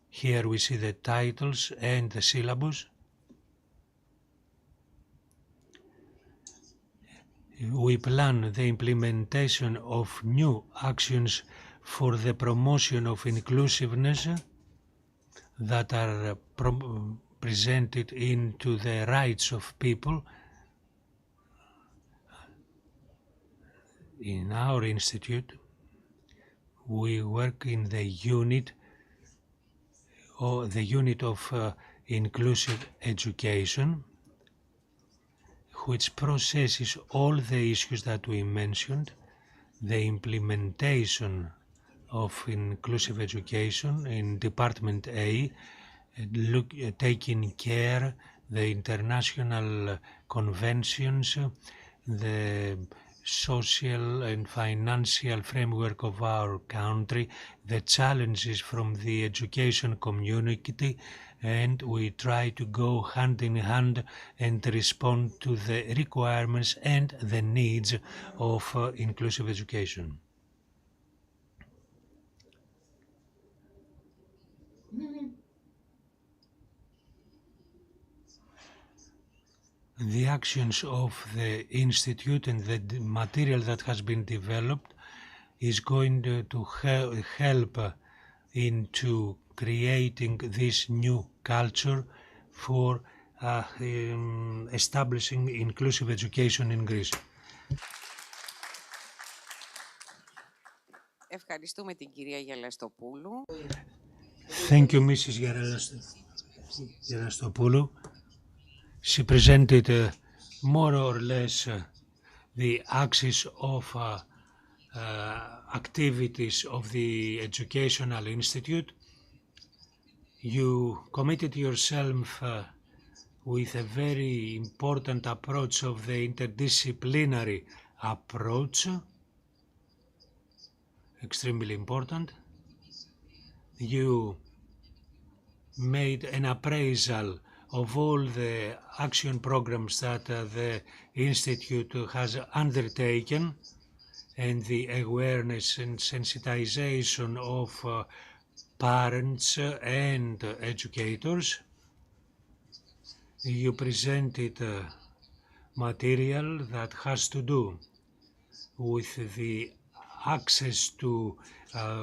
here we see the titles and the syllabus. We plan the implementation of new actions for the promotion of inclusiveness that are presented into the rights of people. In our institute, we work in the unit of inclusive education, which processes all the issues that we mentioned, the implementation of inclusive education in Department A, taking care the international conventions, the social and financial framework of our country, the challenges from the education community, and we try to go hand in hand and respond to the requirements and the needs of inclusive education. The actions of the Institute and the material that has been developed is going to help into creating this new culture for establishing inclusive education in Greece. Ευχαριστούμε την κυρία Γελαστοπούλου. Thank you, Mrs. Gerastopoulou. She presented more or less the axis of activities of the Educational Institute. You committed yourself with a very important approach of the interdisciplinary approach, extremely important. You made an appraisal of all the action programs that the Institute has undertaken and the awareness and sensitization of parents and educators. You presented material that has to do with the access to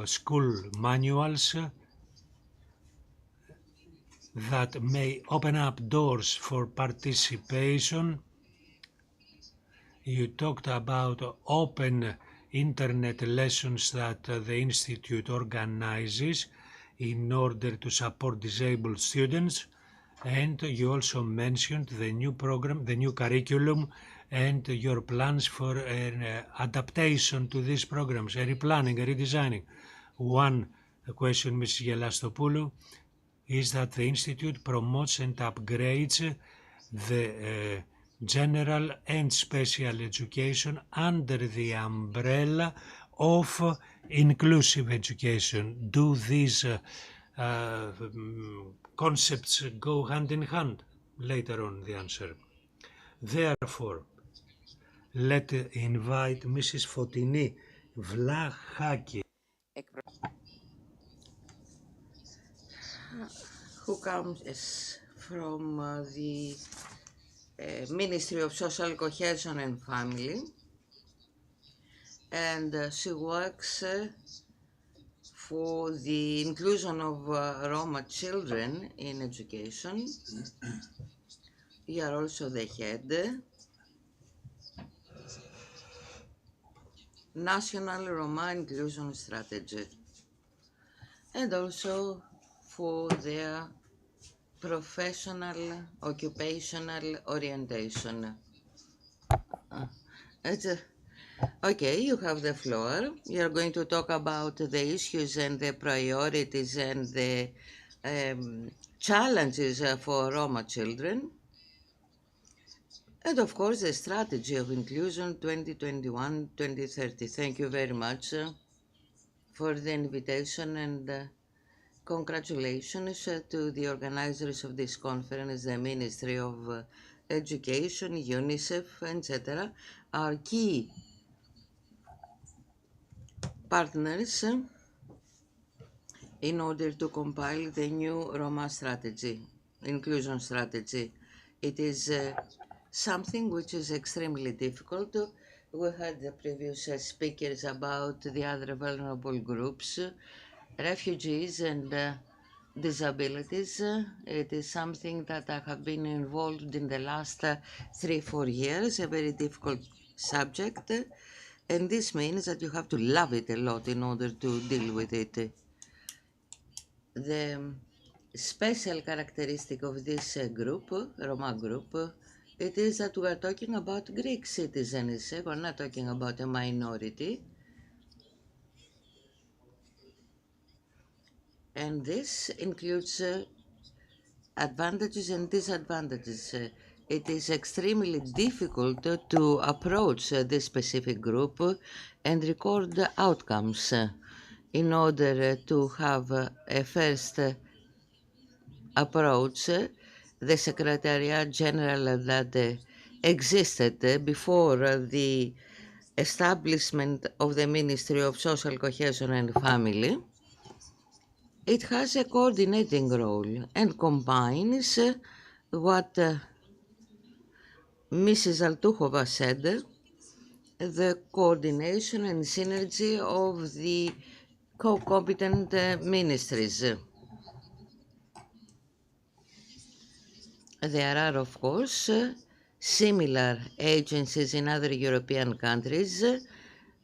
school manuals that may open up doors for participation. You talked about open internet lessons that the Institute organizes in order to support disabled students, and you also mentioned the new program, the new curriculum, and your plans for an adaptation to these programs, a replanning, a redesigning. One question, Ms. Gelastopoulou, is that the Institute promotes and upgrades the general and special education under the umbrella of inclusive education. Do these concepts go hand in hand? Later on the answer. Therefore, let's invite Mrs. Fotini Vlachaki, who comes from the Ministry of Social Cohesion and Family, and she works for the inclusion of Roma children in education. You are also the head National Roma Inclusion Strategy, and also for their professional, occupational orientation. Okay, you have the floor. You're going to talk about the issues and the priorities and the challenges for Roma children. And of course, the strategy of inclusion 2021-2030. Thank you very much for the invitation and congratulations to the organizers of this conference, the Ministry of Education, UNICEF, etc., our key partners in order to compile the new Roma strategy, inclusion strategy. It is something which is extremely difficult. We had the previous speakers about the other vulnerable groups, refugees and disabilities. It is something that I have been involved in the last 3-4 years, a very difficult subject. And this means that you have to love it a lot in order to deal with it. The special characteristic of this group, Roma group, it is that we are talking about Greek citizens. We're not talking about a minority. And this includes advantages and disadvantages. It is extremely difficult to approach this specific group and record the outcomes in order to have a first approach. The Secretariat General that existed before the establishment of the Ministry of Social Cohesion and Family, it has a coordinating role and combines what Mrs. Altukhova said, the coordination and synergy of the co-competent ministries. There are, of course, similar agencies in other European countries.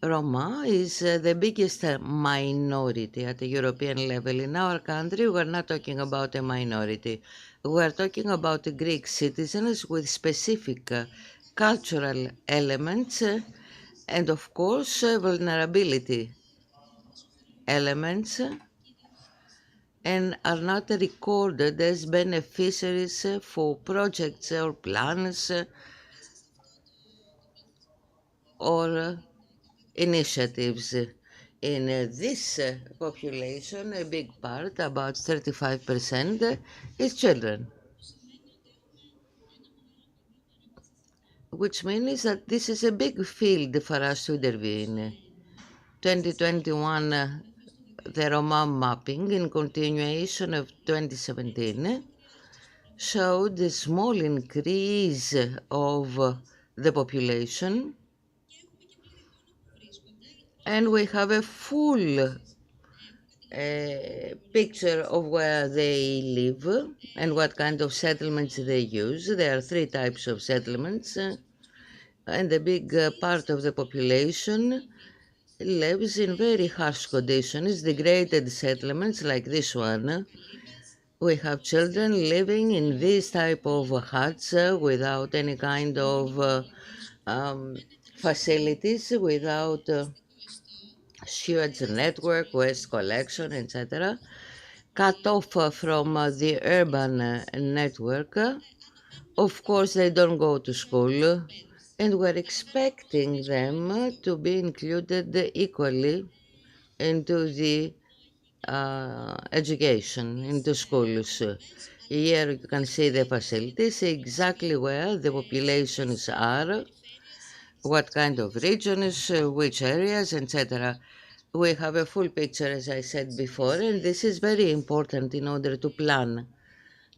Roma is the biggest minority at the European level. In our country, we're not talking about a minority. We're talking about Greek citizens with specific cultural elements and, of course, vulnerability elements, and are not recorded as beneficiaries for projects or plans or initiatives. In this population, a big part, about 35%, is children, which means that this is a big field for us to intervene. 2021, the Roma mapping, in continuation of 2017, showed a small increase of the population, and we have a full picture of where they live and what kind of settlements they use. There are 3 types of settlements, and a big part of the population lives in very harsh conditions, degraded settlements like this one. We have children living in these type of huts without any kind of facilities, without sewage network, waste collection, etc., cut off from the urban network. Of course, they don't go to school, and we're expecting them to be included equally into the education, into schools. Here you can see the facilities, exactly where the populations are, what kind of regions, which areas, etc. We have a full picture, as I said before, and this is very important in order to plan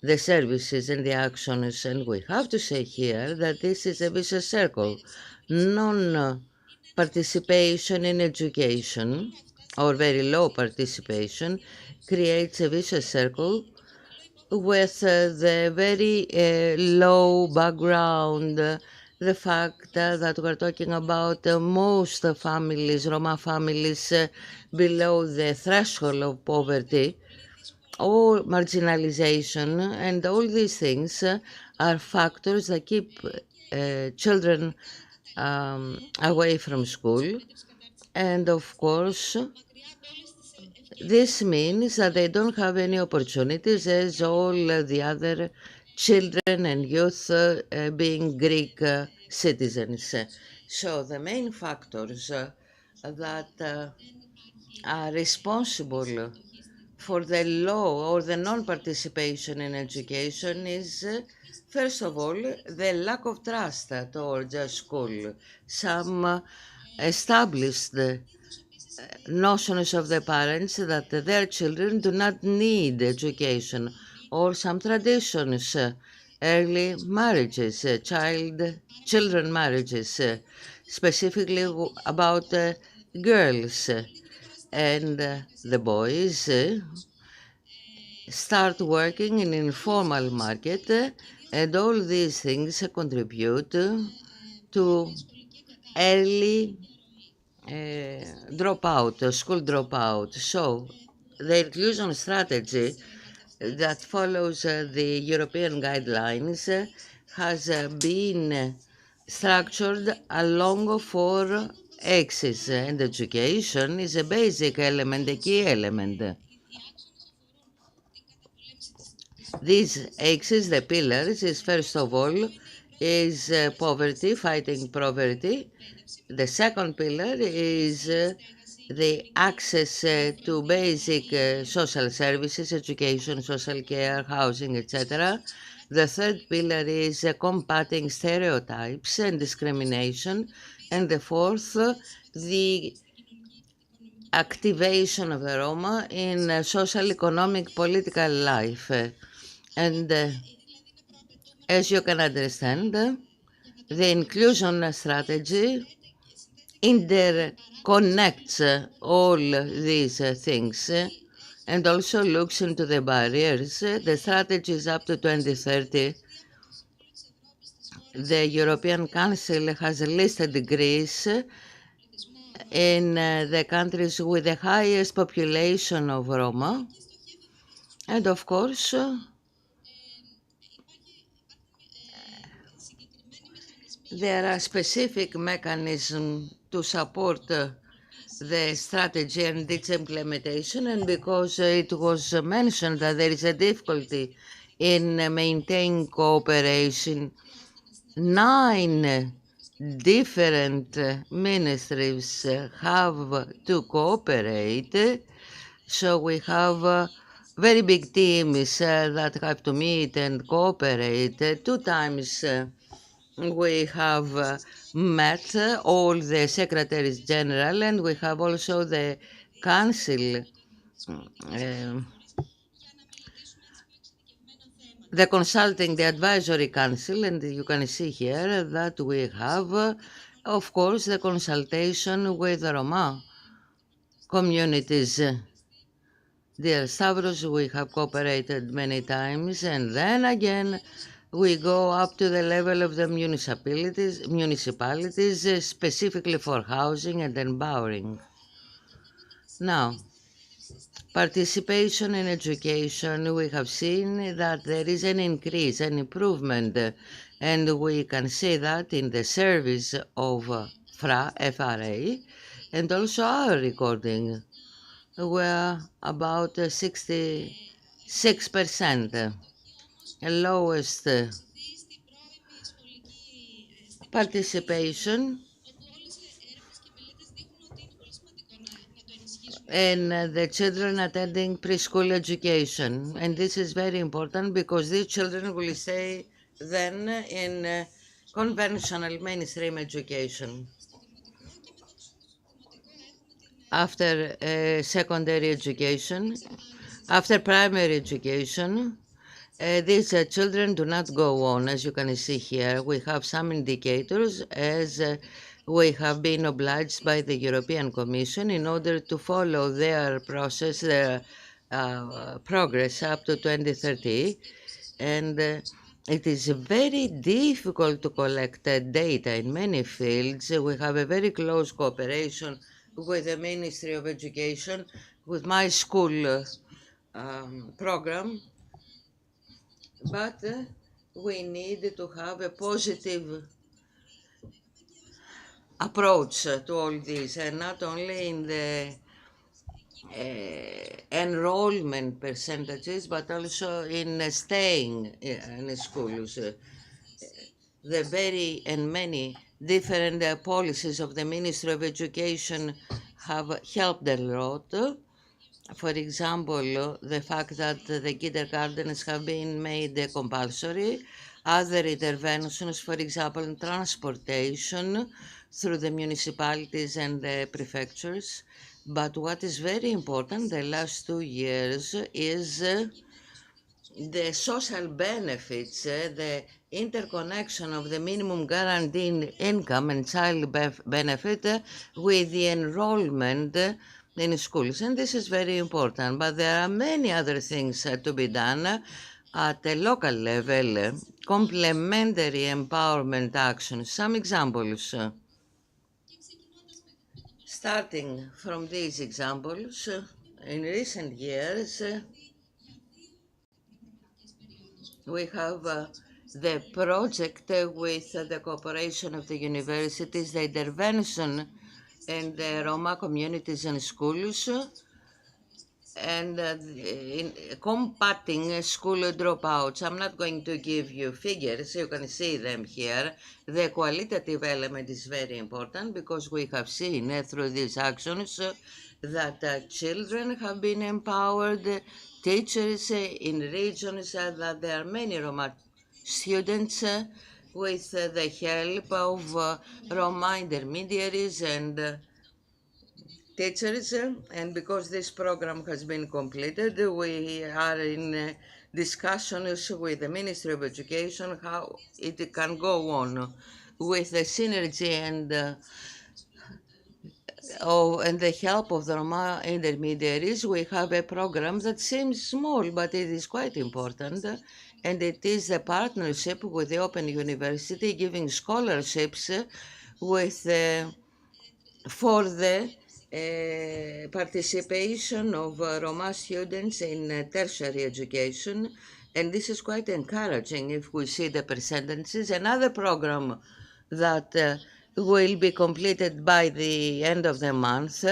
the services and the actions. And we have to say here that this is a vicious circle. Non-participation in education, or very low participation, creates a vicious circle with the very low background, the fact that we're talking about most families, Roma families, below the threshold of poverty, or marginalization, and all these things are factors that keep children away from school. And of course, this means that they don't have any opportunities as all the other children and youth being Greek citizens. So the main factors that are responsible for the law or the non-participation in education is, first of all, the lack of trust towards a school. Some established notions of the parents that their children do not need education, or some traditions, early marriages, children marriages, specifically about girls. And the boys start working in informal market, and all these things contribute to early dropout, school dropout. So the inclusion strategy that follows the European guidelines has been structured along 4 axes, and education is a basic element, a key element. These axes, the pillars, is first of all is poverty, fighting poverty. The second pillar is the access to basic social services, education, social care, housing, etc. The third pillar is combating stereotypes and discrimination. And the fourth, the activation of the Roma in social, economic, political life. And as you can understand, the inclusion strategy interconnects all these things and also looks into the barriers. The strategy is up to 2030. The European Council has listed Greece in the countries with the highest population of Roma. And of course, there are specific mechanisms to support the strategy and its implementation, and because it was mentioned that there is a difficulty in maintaining cooperation, 9 different ministries have to cooperate, so we have very big teams that have to meet and cooperate 2 times. We have met all the secretaries general, and we have also the council, the consulting, the advisory council, and you can see here that we have, of course, the consultation with the Roma communities. Dear Stavros, we have cooperated many times, and then again we go up to the level of the municipalities, specifically for housing and empowering. Now, participation in education, we have seen that there is an increase, an improvement, and we can see that in the service of FRA, and also our recording, were about 66%, lowest participation, and the children attending preschool education. And this is very important because these children will stay then in conventional mainstream education. After secondary education, after primary education, these children do not go on. As you can see here, we have some indicators as we have been obliged by the European Commission in order to follow their process, their progress up to 2030. And it is very difficult to collect data in many fields. We have a very close cooperation with the Ministry of Education, with my school program, but we need to have a positive approach to all this, and not only in the enrollment percentages, but also in staying in schools. The very and many different policies of the Ministry of Education have helped a lot, For example, the fact that the kindergartens have been made compulsory, other interventions, for example, in transportation through the municipalities and the prefectures. But what is very important the last 2 years is the social benefits, the interconnection of the minimum guaranteed income and child benefit with the enrollment in schools. And this is very important. But there are many other things to be done at the local level, complementary empowerment actions. Some examples. Starting from these examples, in recent years, we have the project with the cooperation of the universities, the intervention in the Roma communities and schools, and in combating school dropouts. I'm not going to give you figures, you can see them here. The qualitative element is very important because we have seen through these actions that children have been empowered, teachers in regions, that there are many Roma students with the help of Roma intermediaries and teachers, and because this program has been completed, we are in discussions with the Ministry of Education how it can go on with the synergy and the help of the Roma intermediaries. We have a program that seems small, but it is quite important, and it is the partnership with the Open University giving scholarships with for the participation of Roma students in tertiary education, and this is quite encouraging if we see the percentages. Another program that will be completed by the end of the month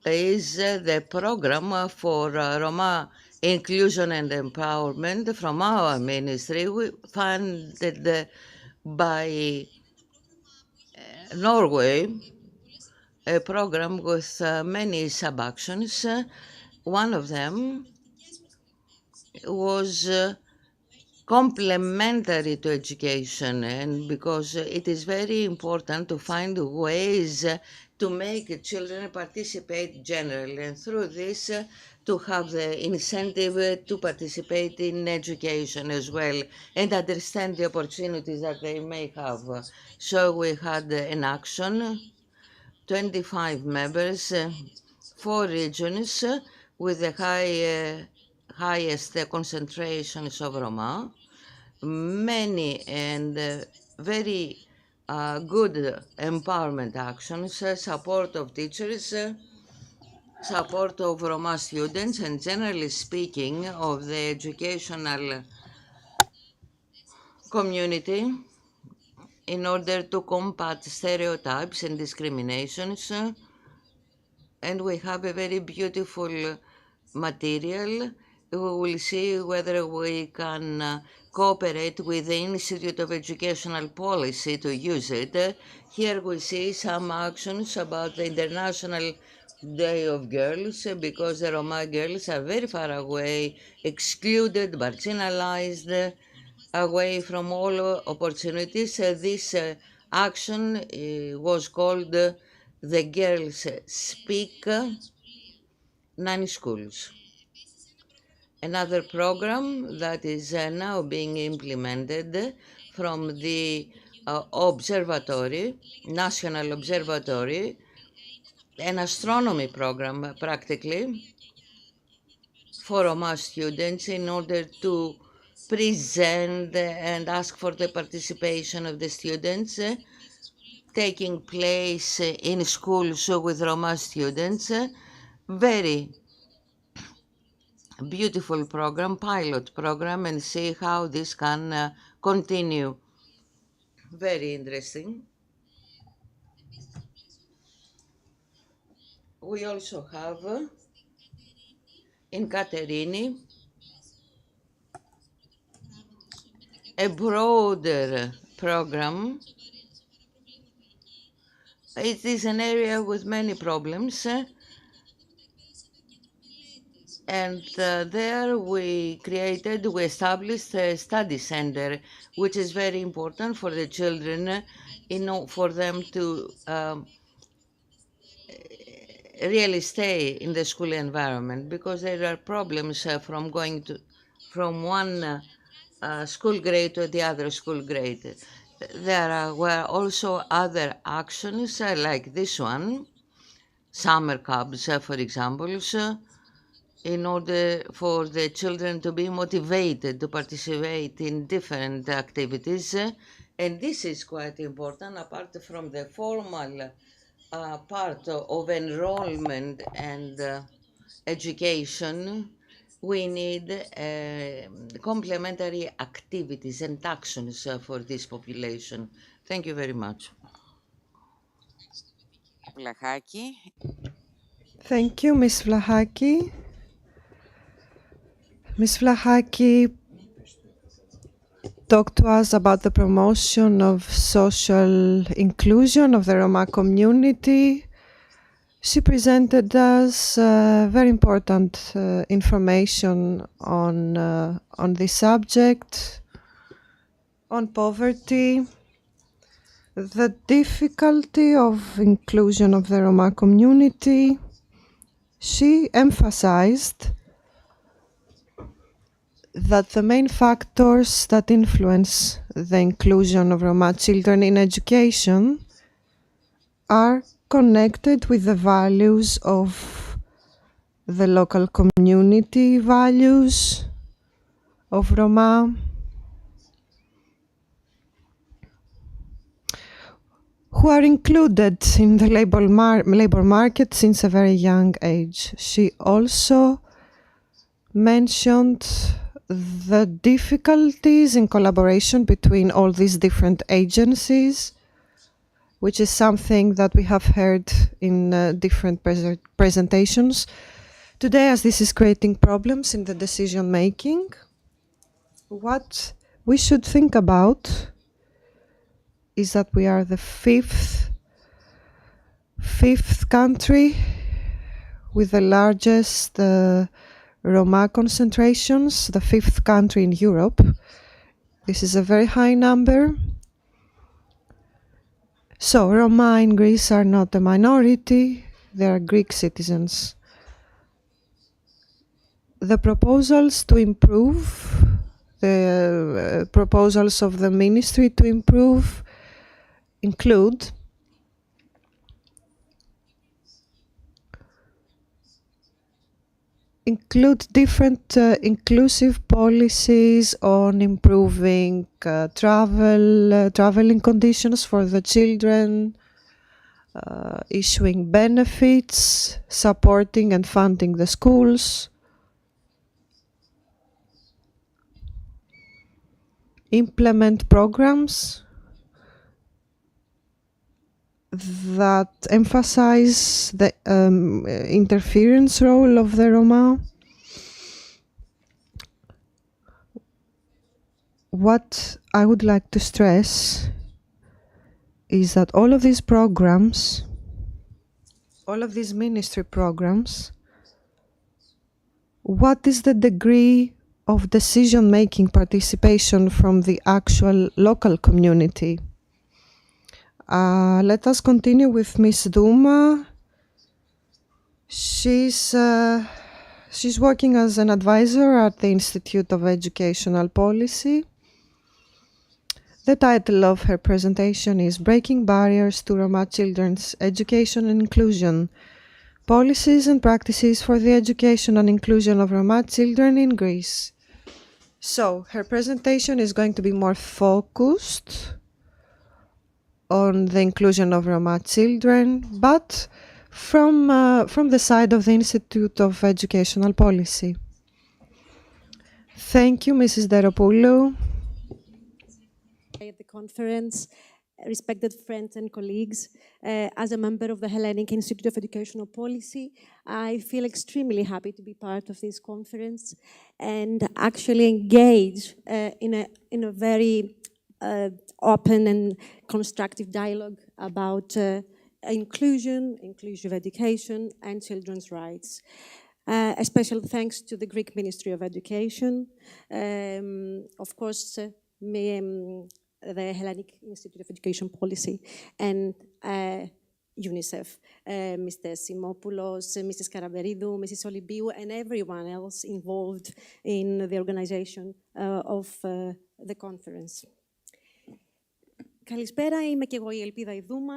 is the program for Roma inclusion and empowerment from our ministry, funded by Norway, a program with many sub-actions. One of them was complementary to education, and because it is very important to find ways to make children participate generally, and through this to have the incentive to participate in education as well and understand the opportunities that they may have. So we had an action, 25 members, 4 regions with the highest concentrations of Roma, many and very good empowerment actions, support of teachers, support of Roma students, and generally speaking of the educational community in order to combat stereotypes and discriminations. And we have a very beautiful material. We will see whether we can cooperate with the Institute of Educational Policy to use it. Here we see some actions about the International Day of Girls, because the Roma girls are very far away, excluded, marginalized, away from all opportunities. This action was called The Girls Speak Nanny Schools. Another program that is now being implemented from the observatory, National Observatory, an astronomy program practically for Roma students in order to present and ask for the participation of the students, taking place in schools with Roma students. Very beautiful program, pilot program, and see how this can continue. Very interesting. We also have in Katerini a broader program. It is an area with many problems. And there we established a study center, which is very important for the children, for them to really stay in the school environment, because there are problems from going from one school grade to the other school grade. Were also other actions like this one, summer camps, for example, in order for the children to be motivated to participate in different activities. And this is quite important, apart from the formal part of enrollment and education. We need complementary activities and actions for this population. Thank you very much. Βλαχάκη. Thank you, Ms. Vlahaki. Ms. Vlahaki talked to us about the promotion of social inclusion of the Roma community. She presented us very important information on this subject, on poverty, the difficulty of inclusion of the Roma community. She emphasized that the main factors that influence the inclusion of Roma children in education are connected with the values of the local community, values of Roma, who are included in the labor market since a very young age. She also mentioned the difficulties in collaboration between all these different agencies, which is something that we have heard in different presentations today, as this is creating problems in the decision making. What we should think about is that we are the fifth country with the largest Roma concentrations, the fifth country in Europe. This is a very high number. So Roma in Greece are not a minority, they are Greek citizens. The proposals to improve, the proposals of the ministry to improve include different inclusive policies on improving traveling conditions for the children, issuing benefits, supporting and funding the schools, implement programs that emphasize the interference role of the Roma. What I would like to stress is that all of these programs, all of these ministry programs, what is the degree of decision-making participation from the actual local community? Let us continue with Ms. Duma. She's working as an advisor at the Institute of Educational Policy. The title of her presentation is Breaking Barriers to Roma Children's Education and Inclusion, Policies and Practices for the Education and Inclusion of Roma Children in Greece. So, her presentation is going to be more focused on the inclusion of Roma children, but from the side of the Institute of Educational Policy. Thank you, Mrs. Deropoulou. At the conference, respected friends and colleagues, as a member of the Hellenic Institute of Educational Policy, I feel extremely happy to be part of this conference and actually engage in a very open and constructive dialogue about inclusion, inclusive education, and children's rights. A special thanks to the Greek Ministry of Education, of course, the Hellenic Institute of Education Policy, and UNICEF, Mr. Simopoulos, Mrs. Karaberidou, Mrs. Olibiou, and everyone else involved in the organization of the conference. Καλησπέρα, είμαι και εγώ η Ελπίδα Ιδούμα.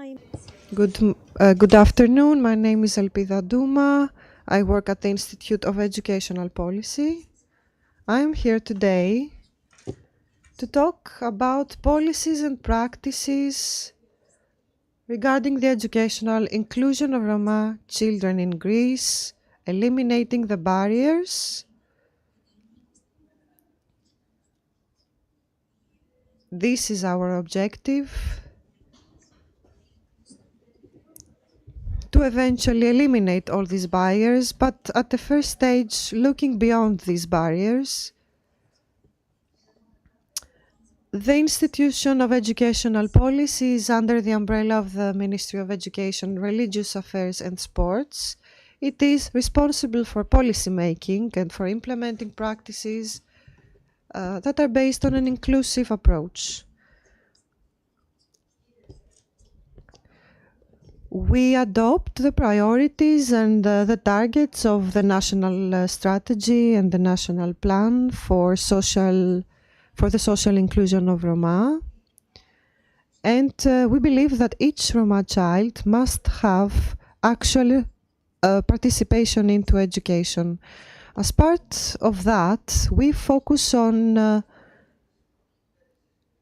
Good afternoon, my name is Elpida Douma. I work at the Institute of Educational Policy. I am here today to talk about policies and practices regarding the educational inclusion of Roma children in Greece, eliminating the barriers, this is our objective, to eventually eliminate all these barriers, but at the first stage, looking beyond these barriers. The Institution of Educational Policy is under the umbrella of the Ministry of Education, Religious Affairs and Sports. It is responsible for policy making and for implementing practices that are based on an inclusive approach. We adopt the priorities and the targets of the national strategy and the national plan for the social inclusion of Roma. And we believe that each Roma child must have actual participation into education. As part of that, we focus on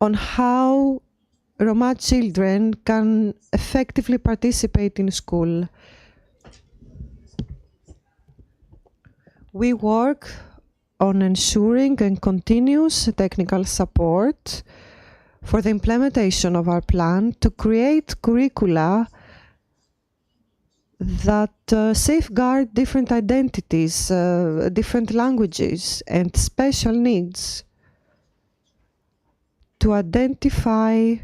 how Roma children can effectively participate in school. We work on ensuring and continuous technical support for the implementation of our plan to create curricula that safeguard different identities, different languages and special needs, to identify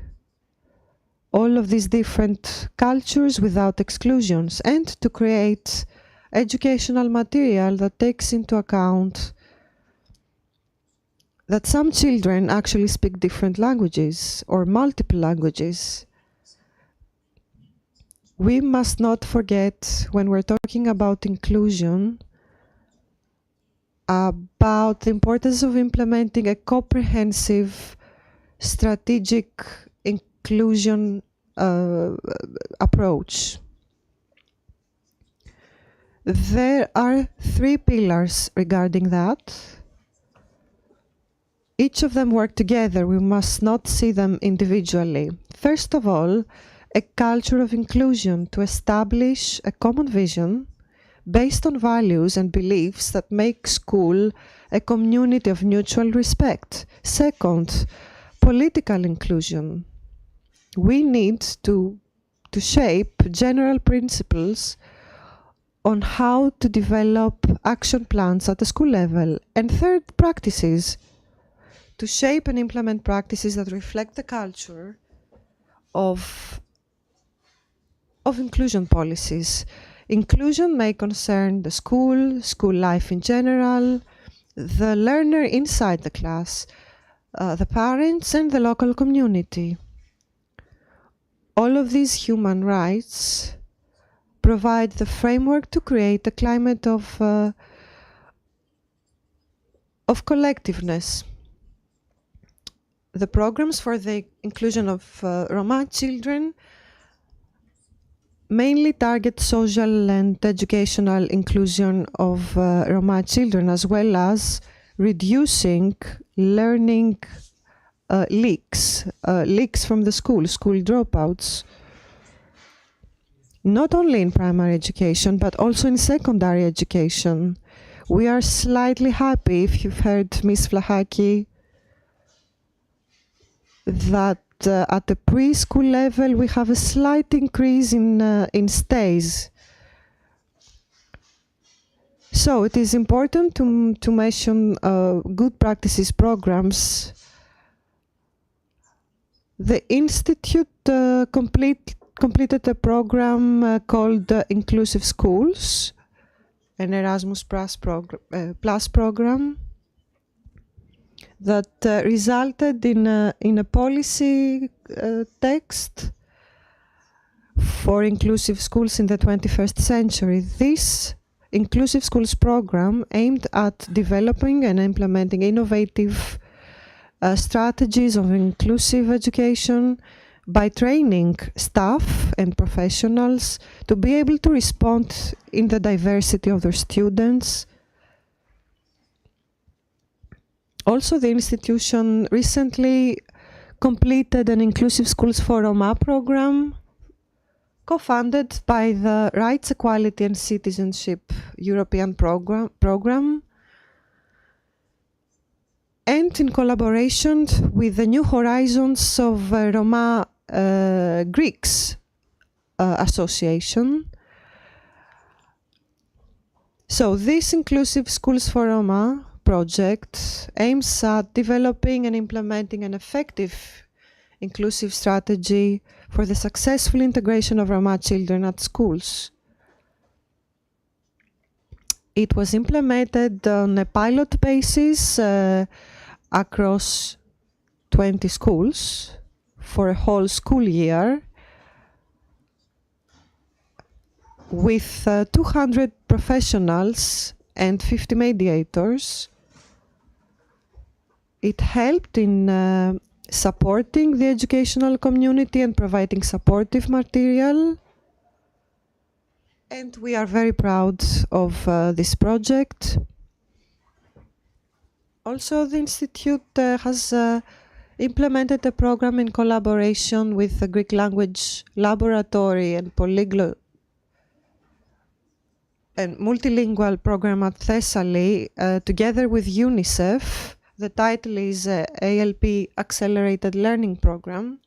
all of these different cultures without exclusions, and to create educational material that takes into account that some children actually speak different languages or multiple languages. We must not forget, when we're talking about inclusion, about the importance of implementing a comprehensive strategic inclusion approach. There are 3 pillars regarding that. Each of them work together. We must not see them individually. First of all, a culture of inclusion to establish a common vision based on values and beliefs that make school a community of mutual respect. Second, political inclusion. We need to shape general principles on how to develop action plans at the school level. And third, practices. To shape and implement practices that reflect the culture of inclusion policies. Inclusion may concern the school life in general, the learner inside the class, the parents and the local community. All of these human rights provide the framework to create a climate of collectiveness. The programs for the inclusion of Roma children mainly target social and educational inclusion of Roma children, as well as reducing learning leaks from the school dropouts. Not only in primary education, but also in secondary education. We are slightly happy, if you've heard Ms. Vlahaki, that at the preschool level we have a slight increase in stays. So it is important to mention good practices programs. The Institute completed a program called Inclusive Schools, an Erasmus Plus program that resulted in a policy text for inclusive schools in the 21st century. This Inclusive Schools program aimed at developing and implementing innovative strategies of inclusive education by training staff and professionals to be able to respond in the diversity of their students. Also, the institution recently completed an Inclusive Schools for Roma program, co-funded by the Rights, Equality and Citizenship European program, and in collaboration with the New Horizons of Roma Greeks Association. So this Inclusive Schools for Roma project aims at developing and implementing an effective inclusive strategy for the successful integration of Roma children at schools. It was implemented on a pilot basis across 20 schools for a whole school year, with 200 professionals and 50 mediators. It helped in supporting the educational community and providing supportive material. And we are very proud of this project. Also, the Institute has implemented a program in collaboration with the Greek Language Laboratory and Polyglot and Multilingual program at Thessaly, together with UNICEF. The title is ALP Accelerated Learning Program.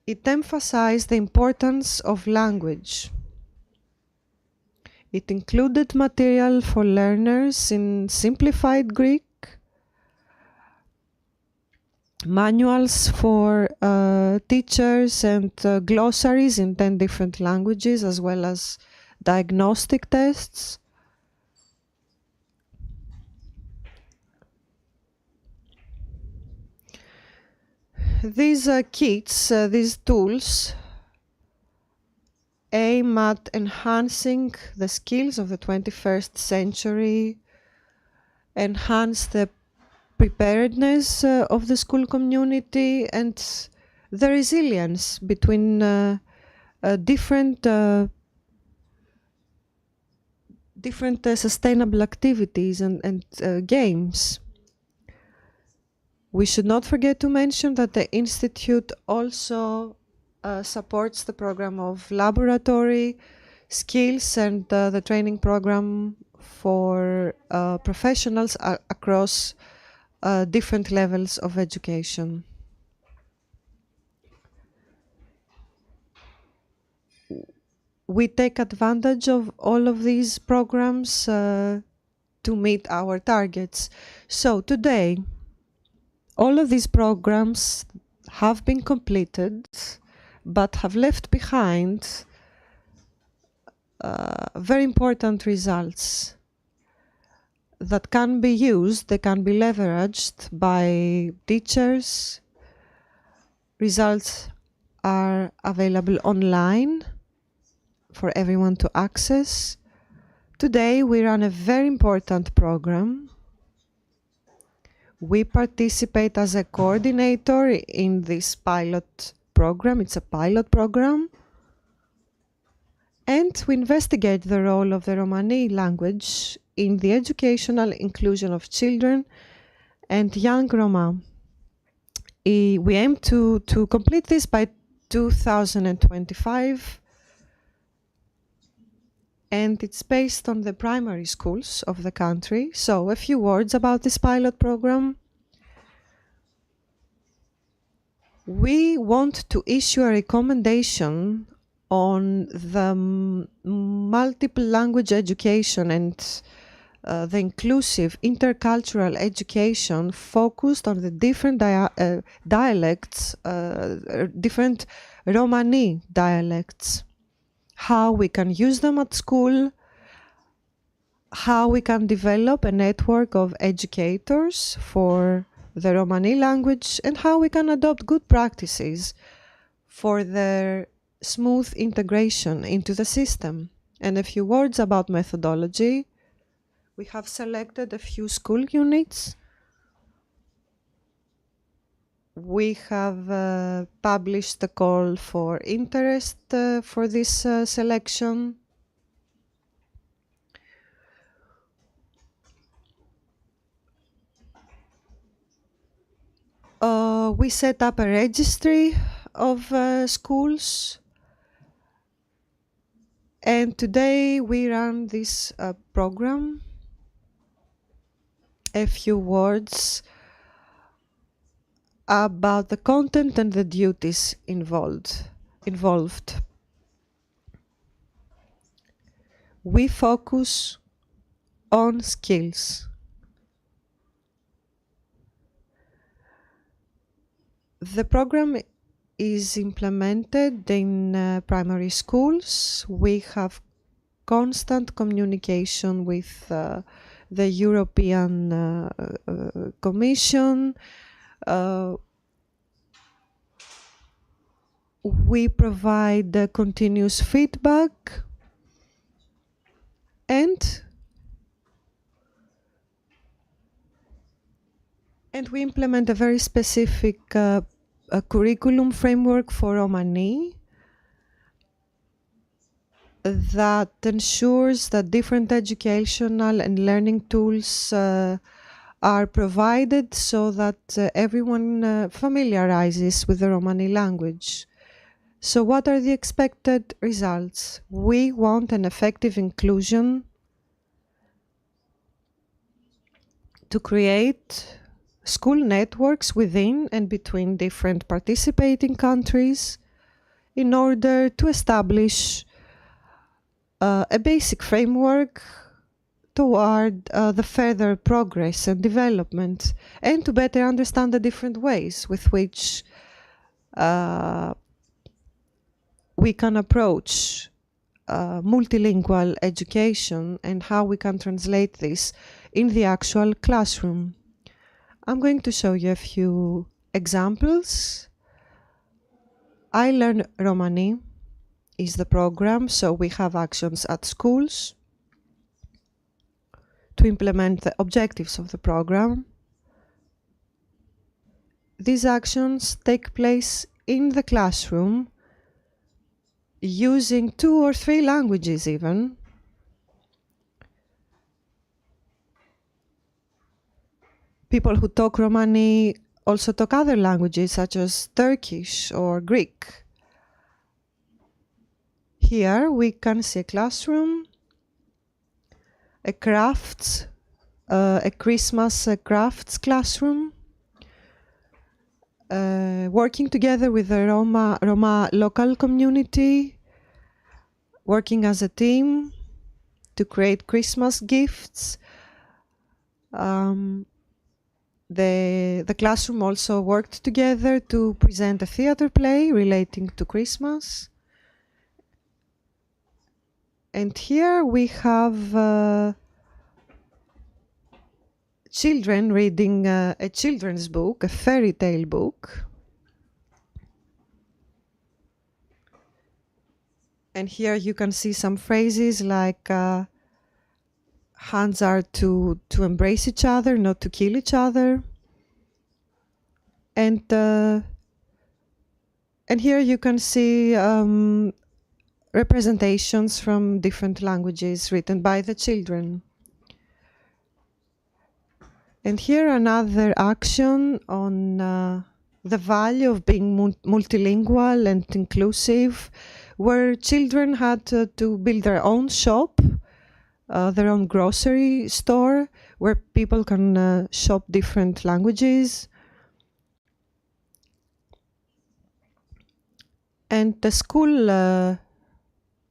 It emphasized the importance of language. It included material for learners in simplified Greek, manuals for teachers and glossaries in 10 different languages, as well as diagnostic tests. These kits, these tools, aim at enhancing the skills of the 21st century, enhance the preparedness of the school community, and the resilience between different sustainable activities and games. We should not forget to mention that the Institute also supports the program of laboratory skills and the training program for professionals across different levels of education. We take advantage of all of these programs to meet our targets. So today, all of these programs have been completed, but have left behind very important results that can be used, they can be leveraged by teachers. Results are available online for everyone to access. Today we run a very important program. We participate as a coordinator in this pilot program. It's a pilot program. And we investigate the role of the Romani language in the educational inclusion of children and young Roma. We aim to complete this by 2025. And it's based on the primary schools of the country. So a few words about this pilot program. We want to issue a recommendation on the multiple language education and the inclusive intercultural education focused on the different dialects, different Romani dialects. how we can use them at school, how we can develop a network of educators for the Romani language, and how we can adopt good practices for their smooth integration into the system. And a few words about methodology. We have selected a few school units. We have published the call for interest for this selection. We set up a registry of schools, and today we run this program. A few words about the content and the duties involved. We focus on skills. The program is implemented in primary schools. We have constant communication with the European Commission. We provide continuous feedback, and we implement a very specific curriculum framework for Romani that ensures that different educational and learning tools are provided so that everyone familiarizes with the Romani language. So what are the expected results? We want an effective inclusion to create school networks within and between different participating countries in order to establish a basic framework toward the further progress and development, and to better understand the different ways with which we can approach multilingual education and how we can translate this in the actual classroom. I'm going to show you a few examples. I Learn Romani is the program, so we have actions at schools to implement the objectives of the program. These actions take place in the classroom using 2 or 3 languages even. People who talk Romani also talk other languages such as Turkish or Greek. Here we can see a classroom, a crafts, a Christmas crafts classroom, working together with the Roma local community, working as a team to create Christmas gifts. The classroom also worked together to present a theater play relating to Christmas. And here we have children reading a children's book, a fairy tale book. And here you can see some phrases like hands are to embrace each other, not to kill each other. And here you can see representations from different languages written by the children. And here another action on the value of being multilingual and inclusive, where children had to build their own shop, their own grocery store, where people can shop different languages. And the school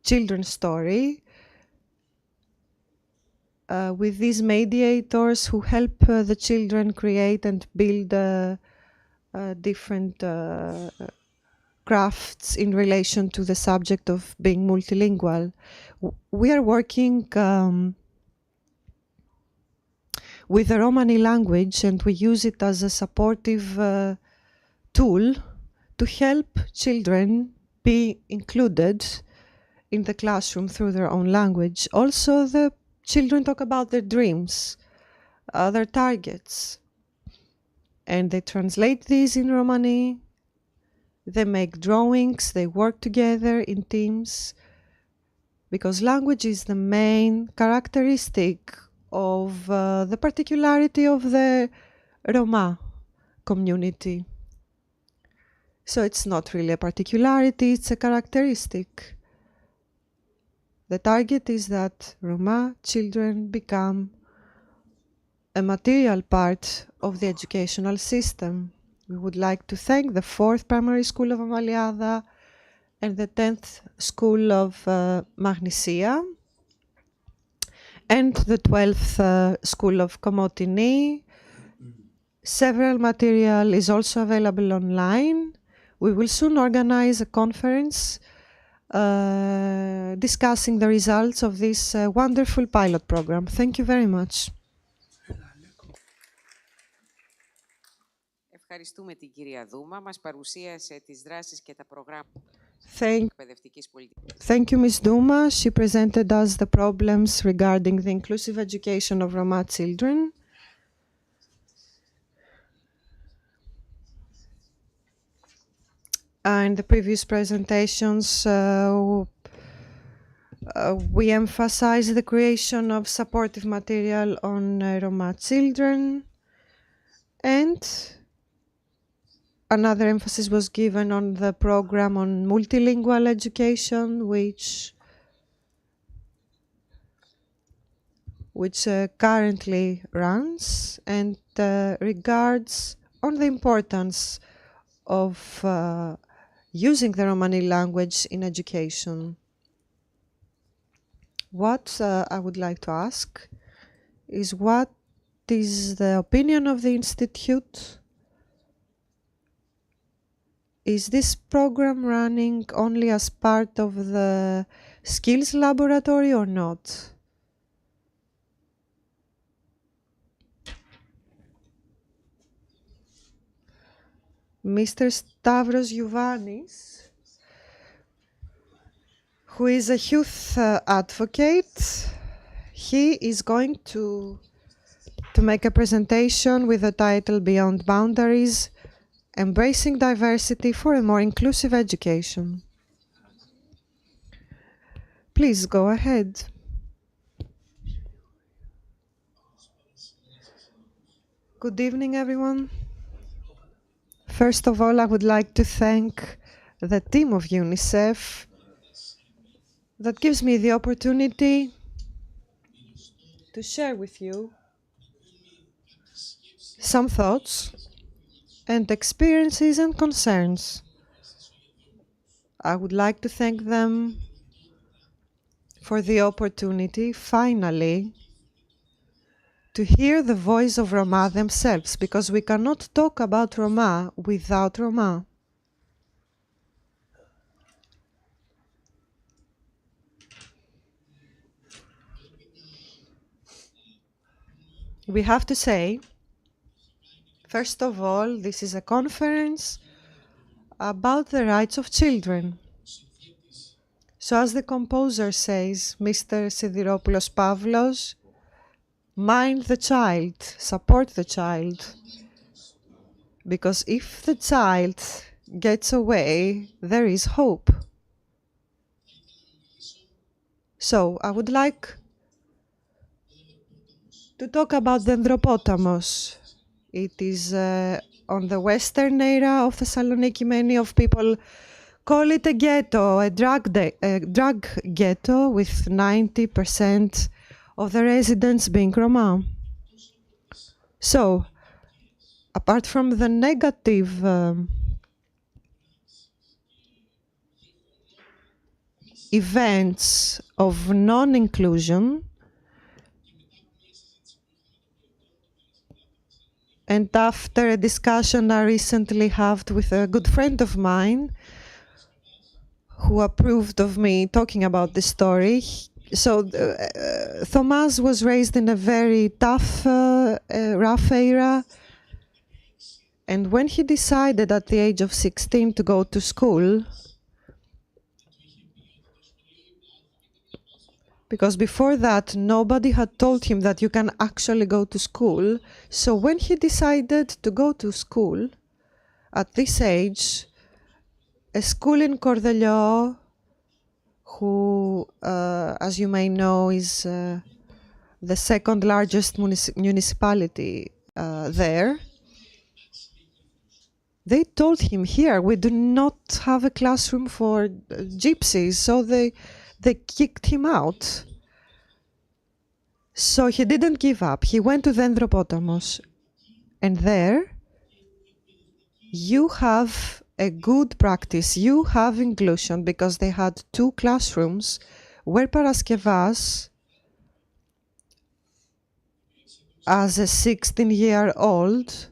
children's story with these mediators who help the children create and build different crafts in relation to the subject of being multilingual. We are working with the Romani language, and we use it as a supportive tool to help children be included in the classroom through their own language. Also, the children talk about their dreams, their targets, and they translate these in Romani. They make drawings, they work together in teams, because language is the main characteristic of the particularity of the Roma community. So it's not really a particularity, it's a characteristic. The target is that Roma children become a material part of the educational system. We would like to thank the 4th Primary School of Amaliada and the 10th School of Magnesia and the 12th School of Komotini. Several material is also available online. We will soon organize a conference discussing the results of this wonderful pilot program. Thank you very much. Ευχαριστούμε την κυρία Δούμα. Μας παρουσίασε τις δράσεις και τα προγράμματα εκπαιδευτικής πολιτικής. Thank you, Ms. Duma. She presented us the problems regarding the inclusive education of Roma children. In the previous presentations, we emphasized the creation of supportive material on Roma children, and another emphasis was given on the program on multilingual education, which currently runs and regards on the importance of using the Romani language in education. What I would like to ask is, what is the opinion of the Institute? Is this program running only as part of the skills laboratory or not? Mr. Stavros Youvanis, who is a youth advocate, he is going to make a presentation with the title Beyond Boundaries, Embracing Diversity for a More Inclusive Education. Please go ahead. Good evening, everyone. First of all, I would like to thank the team of UNICEF that gives me the opportunity to share with you some thoughts and experiences and concerns. I would like to thank them for the opportunity, finally, to hear the voice of Roma themselves, because we cannot talk about Roma without Roma. We have to say, first of all, this is a conference about the rights of children. So as the composer says, Mr. Sidiropoulos Pavlos, mind the child, support the child. Because if the child gets away, there is hope. So I would like to talk about the Andropotamos. It is on the western area of Thessaloniki. Many of people call it a ghetto, a drug ghetto, with 90% of the residents being Roma. So, apart from the negative events of non-inclusion, and after a discussion I recently had with a good friend of mine, who approved of me talking about this story. So Thomas was raised in a very tough, rough era. And when he decided at the age of 16 to go to school, because before that, nobody had told him that you can actually go to school. So when he decided to go to school, at this age, a school in Cordello, who, as you may know, is the second largest municipality there, they told him, here, we do not have a classroom for gypsies, so they kicked him out. So he didn't give up. He went to Dendropotamos. And there, you have a good practice. You have inclusion, because they had 2 classrooms where Paraskevas, as a 16-year-old,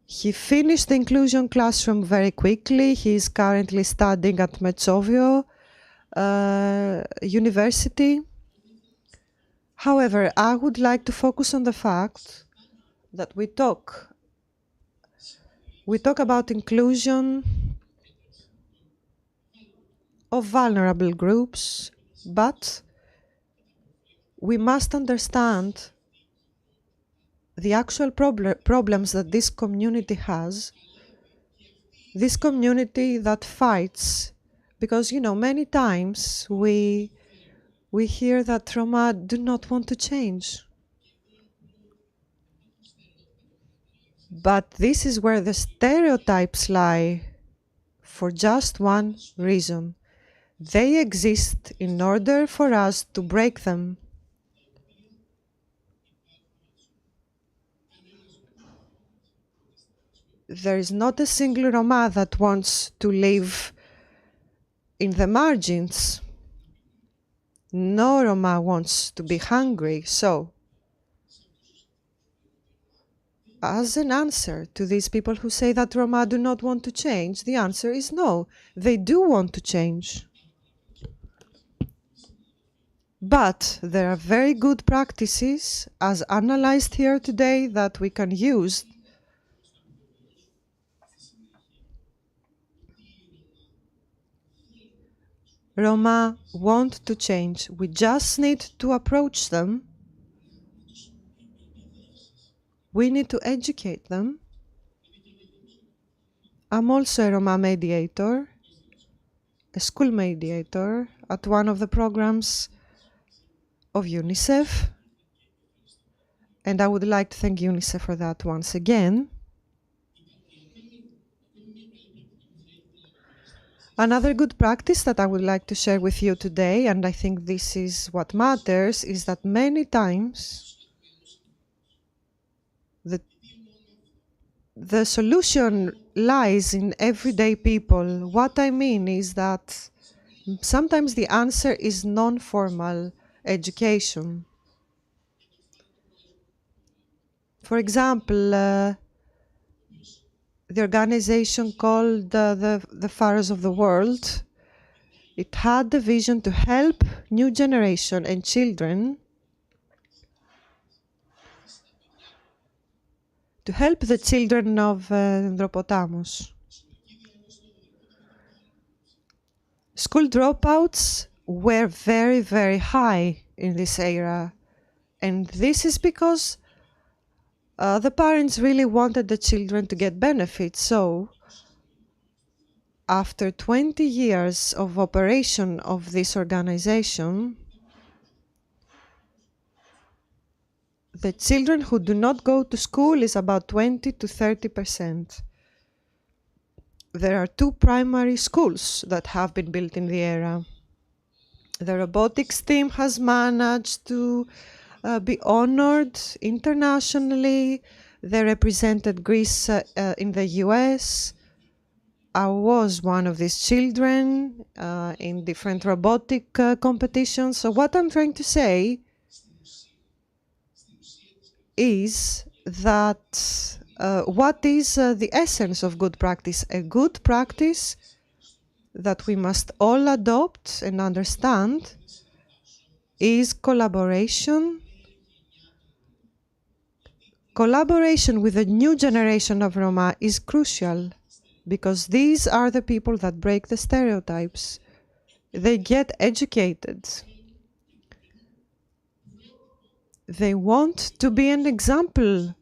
he finished the inclusion classroom very quickly. He is currently studying at Metsovio University. However, I would like to focus on the fact that we talk about inclusion of vulnerable groups, but we must understand the actual problems that this community has, this community that fights, because, you know, many times we hear that Roma do not want to change. But this is where the stereotypes lie, for just one reason. They exist in order for us to break them. There is not a single Roma that wants to live in the margins. No Roma wants to be hungry. So, as an answer to these people who say that Roma do not want to change, the answer is no. They do want to change. But there are very good practices, as analyzed here today, that we can use. Roma want to change. We just need to approach them. We need to educate them. I'm also a Roma mediator, a school mediator at one of the programs of UNICEF. And I would like to thank UNICEF for that once again. Another good practice that I would like to share with you today, and I think this is what matters, is that many times the solution lies in everyday people. What I mean is that sometimes the answer is non-formal education. For example, the organization called the Pharaohs of the World, it had the vision to help new generation and children, to help the children of Dendropotamos. School dropouts were very, very high in this era. And this is because the parents really wanted the children to get benefits. So, after 20 years of operation of this organization, the children who do not go to school is about 20 to 30%. There are 2 primary schools that have been built in the area. The robotics team has managed to be honored internationally. They represented Greece in the US. I was one of these children in different robotic competitions. So what I'm trying to say is that what is the essence of good practice? A good practice that we must all adopt and understand is collaboration. Collaboration with the new generation of Roma is crucial because these are the people that break the stereotypes. They get educated. They want to be an example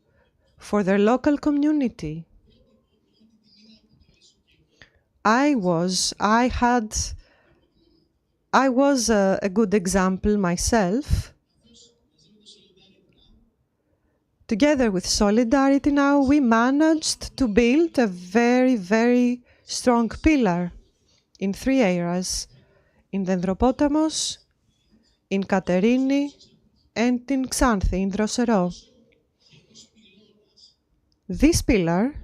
for their local community. I was a good example myself. Together with Solidarity now, we managed to build a very, very strong pillar in 3 areas, in Dendropotamos, in Katerini, and in Xanthi, in Drosero. This pillar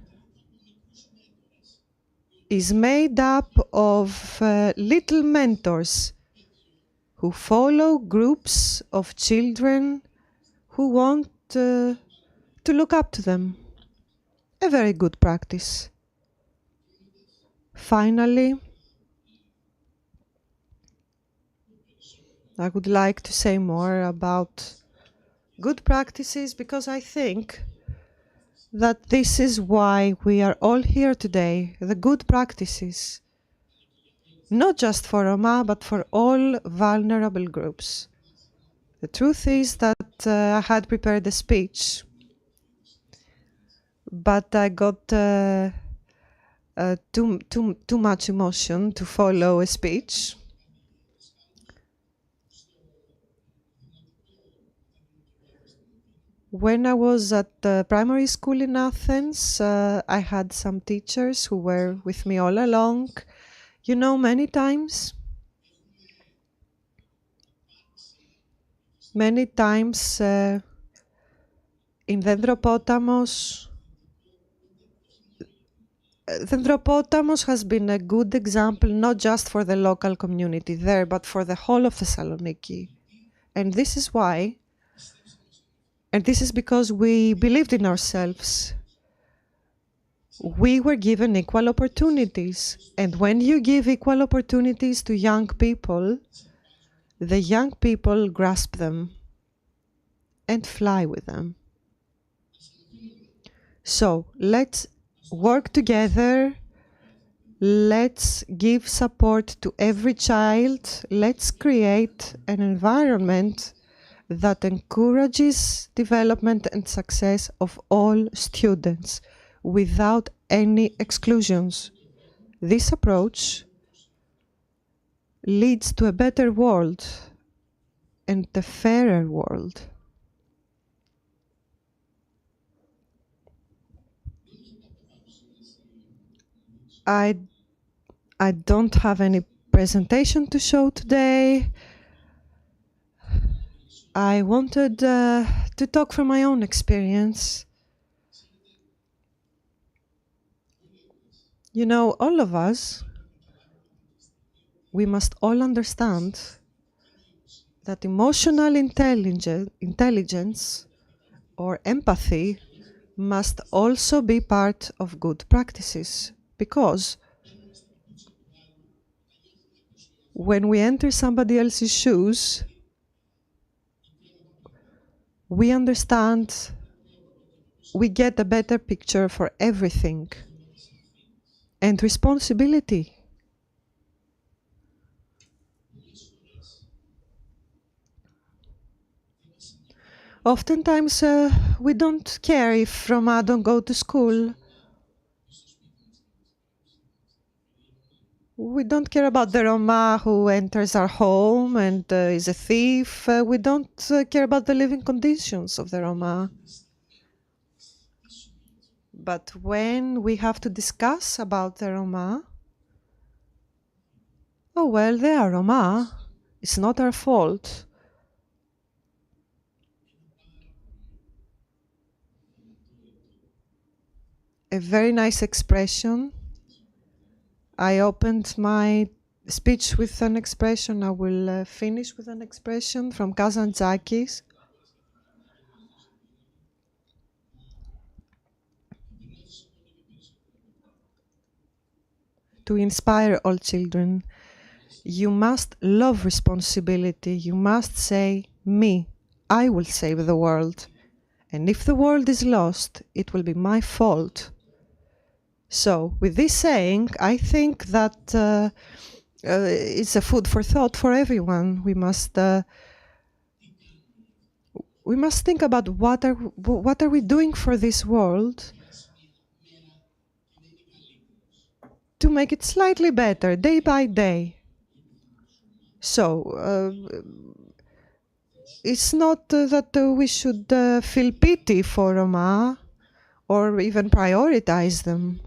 is made up of little mentors who follow groups of children who want to look up to them. A very good practice. Finally, I would like to say more about good practices because I think that this is why we are all here today, the good practices, not just for Roma, but for all vulnerable groups. The truth is that I had prepared a speech, but I got too much emotion to follow a speech. When I was at primary school in Athens, I had some teachers who were with me all along. You know, many times in Dendropotamos, Dendropotamos has been a good example not just for the local community there, but for the whole of Thessaloniki. And this is why, and this is because we believed in ourselves. We were given equal opportunities. And when you give equal opportunities to young people, the young people grasp them and fly with them. So let's work together. Let's give support to every child. Let's create an environment that encourages development and success of all students without any exclusions. This approach leads to a better world and a fairer world. I don't have any presentation to show today. I wanted to talk from my own experience. You know, all of us, we must all understand that emotional intelligence or empathy must also be part of good practices, because when we enter somebody else's shoes, we understand, we get a better picture for everything. And responsibility. Oftentimes we don't care if Roma don't go to school. We don't care about the Roma who enters our home and is a thief. We don't care about the living conditions of the Roma. But when we have to discuss about the Roma, oh well, they are Roma. It's not our fault. A very nice expression. I opened my speech with an expression. I will finish with an expression from Kazantzakis. to inspire all children. You must love responsibility. You must say, me, I will save the world. And if the world is lost, it will be my fault. So, with this saying, I think that it's a food for thought for everyone. We must think about what are we doing for this world to make it slightly better, day by day. So, it's not that we should feel pity for Roma or even prioritize them.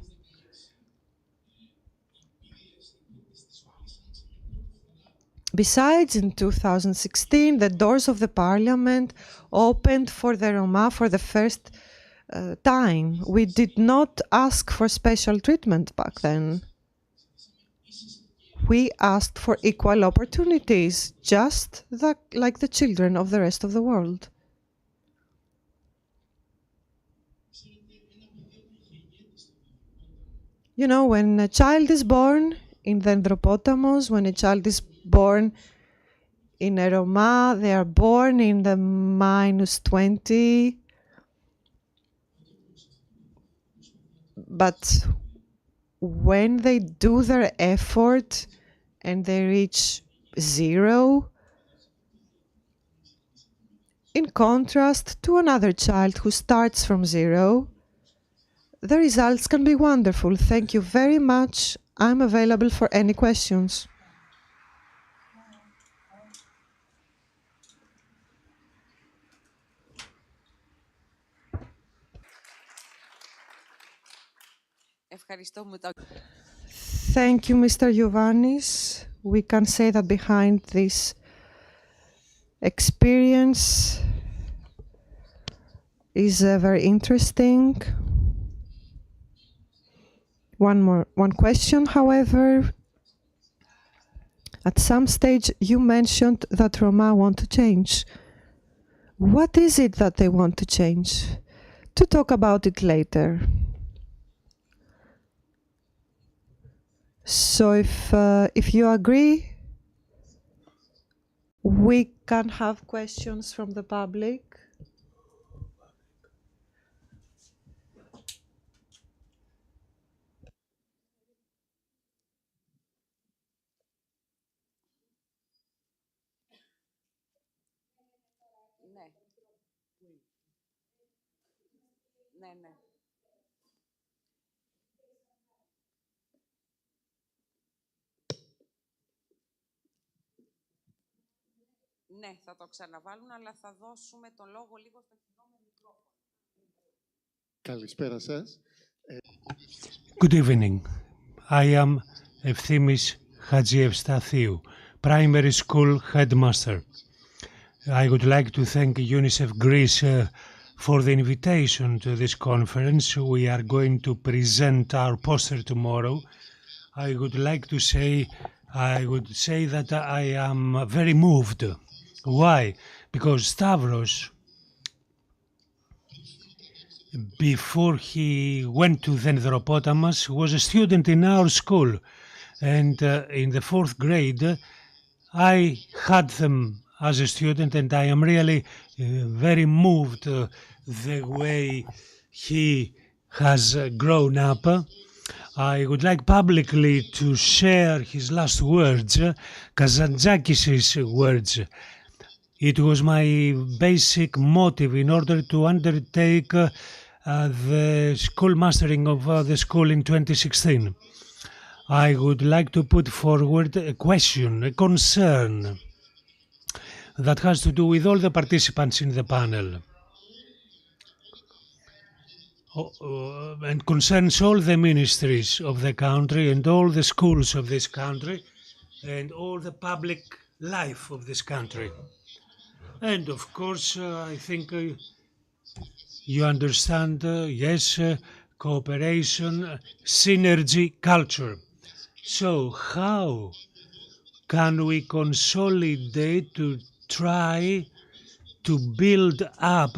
Besides, in 2016, the doors of the parliament opened for the Roma for the first time. We did not ask for special treatment back then. We asked for equal opportunities, just like the children of the rest of the world. You know, when a child is born in the Andropotamos, when a child is born in a Roma, they are born in the -20. But when they do their effort and they reach 0, in contrast to another child who starts from 0, the results can be wonderful. Thank you very much. I'm available for any questions. Thank you, Mr. Ioannis. We can say that behind this experience is very interesting. One question, however. At some stage, you mentioned that Roma want to change. What is it that they want to change? To talk about it later. So if you agree, we can have questions from the public. Ναι, θα το ξαναβάλουν, αλλά θα δώσουμε τον λόγο λίγο στο κοινό με μικρόφωνο. Καλησπέρα σας. Good evening. I am Ευθύμης Χατζιευσταθίου, primary school headmaster. I would like to thank UNICEF Greece for the invitation to this conference. We are going to present our poster tomorrow. I would say that I am very moved. Why? Because Stavros, before he went to the Andropotamos, was a student in our school. And in the 4th grade, I had them as a student, and I am really very moved the way he has grown up. I would like publicly to share his last words, Kazantzakis' words. It was my basic motive in order to undertake the school mastering of the school in 2016. I would like to put forward a question, a concern that has to do with all the participants in the panel and concerns all the ministries of the country and all the schools of this country and all the public life of this country. And of course, I think you understand, yes, cooperation, synergy, culture. So how can we consolidate to try to build up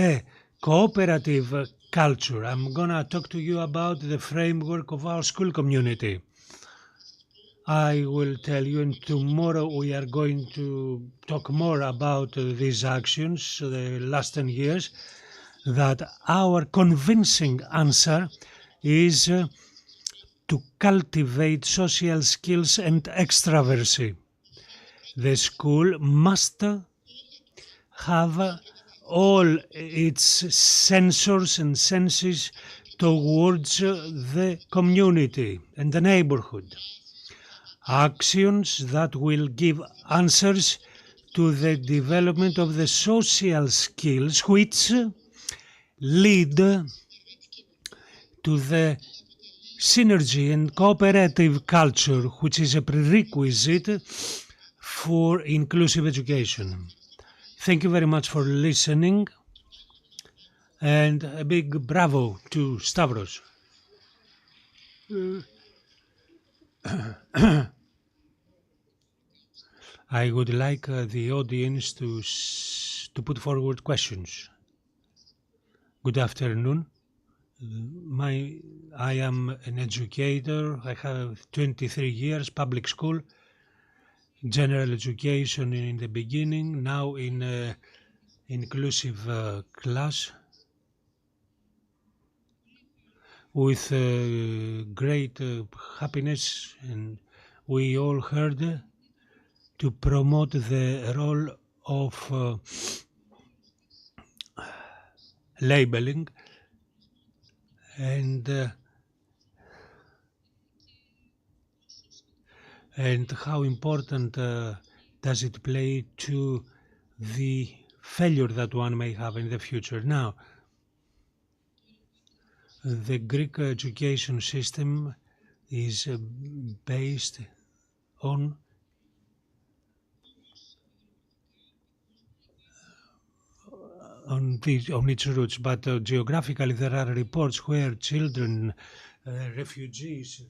a cooperative culture? I'm going to talk to you about the framework of our school community. I will tell you, and tomorrow we are going to talk more about these actions, the last 10 years, that our convincing answer is to cultivate social skills and extraversion. The school must have all its sensors and senses towards the community and the neighborhood. Actions that will give answers to the development of the social skills which lead to the synergy and cooperative culture, which is a prerequisite for inclusive education. Thank you very much for listening, and a big bravo to Stavros. I would like the audience to put forward questions. Good afternoon. I am an educator. I have 23 years, public school, general education in the beginning, now in inclusive class, with great happiness, and we all heard to promote the role of labeling and how important does it play to the failure that one may have in the future. Now, the Greek education system is based on its roots, but geographically there are reports where children, refugees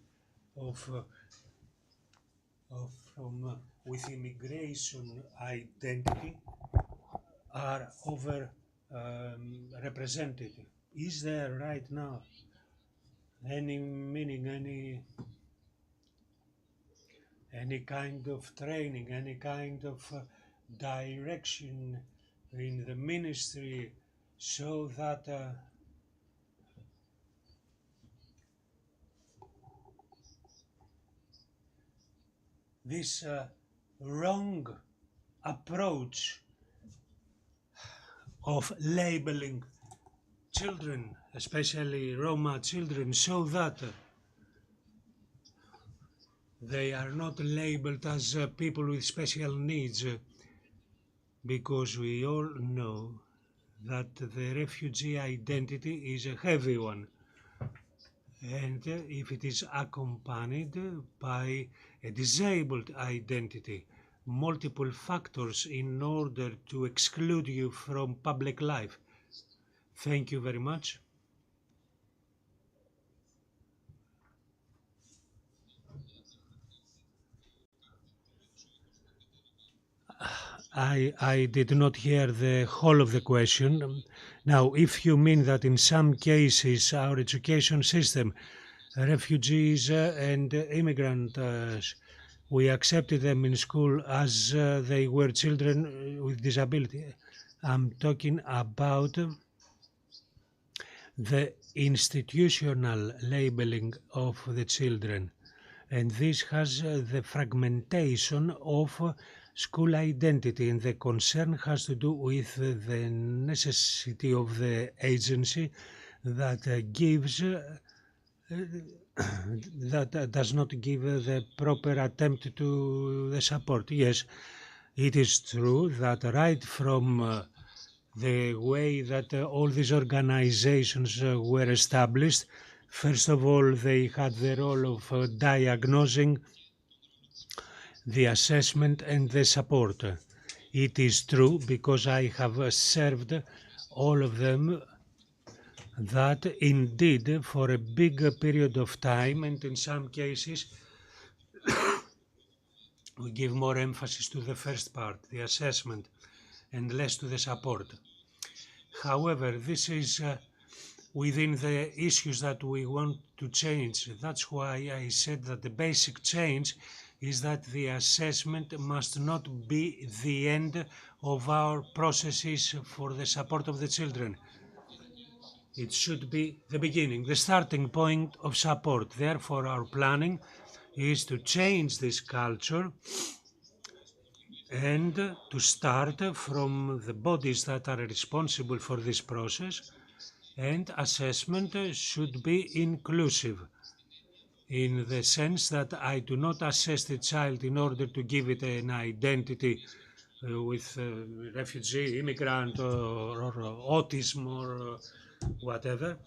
from with immigration identity are over represented. Is there right now any meaning, any kind of training, any kind of direction in the ministry so that this wrong approach of labeling children, especially Roma children, so that they are not labeled as people with special needs, because we all know that the refugee identity is a heavy one, and if it is accompanied by a disabled identity, multiple factors in order to exclude you from public life. Thank you very much. I did not hear the whole of the question. Now, if you mean that in some cases our education system, refugees and immigrants, we accepted them in school as they were children with disability. I'm talking about the institutional labeling of the children, and this has the fragmentation of school identity, and the concern has to do with the necessity of the agency that gives that does not give the proper attempt to the support. Yes, it is true that right from the way that all these organizations were established, first of all, they had the role of diagnosing, the assessment and the support. It is true, because I have served all of them, that indeed for a big period of time, and in some cases we give more emphasis to the first part, the assessment, and less to the support. However, this is within the issues that we want to change. That's why I said that the basic change is that the assessment must not be the end of our processes for the support of the children. It should be the beginning, the starting point of support. Therefore, our planning is to change this culture and to start from the bodies that are responsible for this process, and assessment should be inclusive, in the sense that I do not assess the child in order to give it an identity with refugee, immigrant, or autism, or whatever.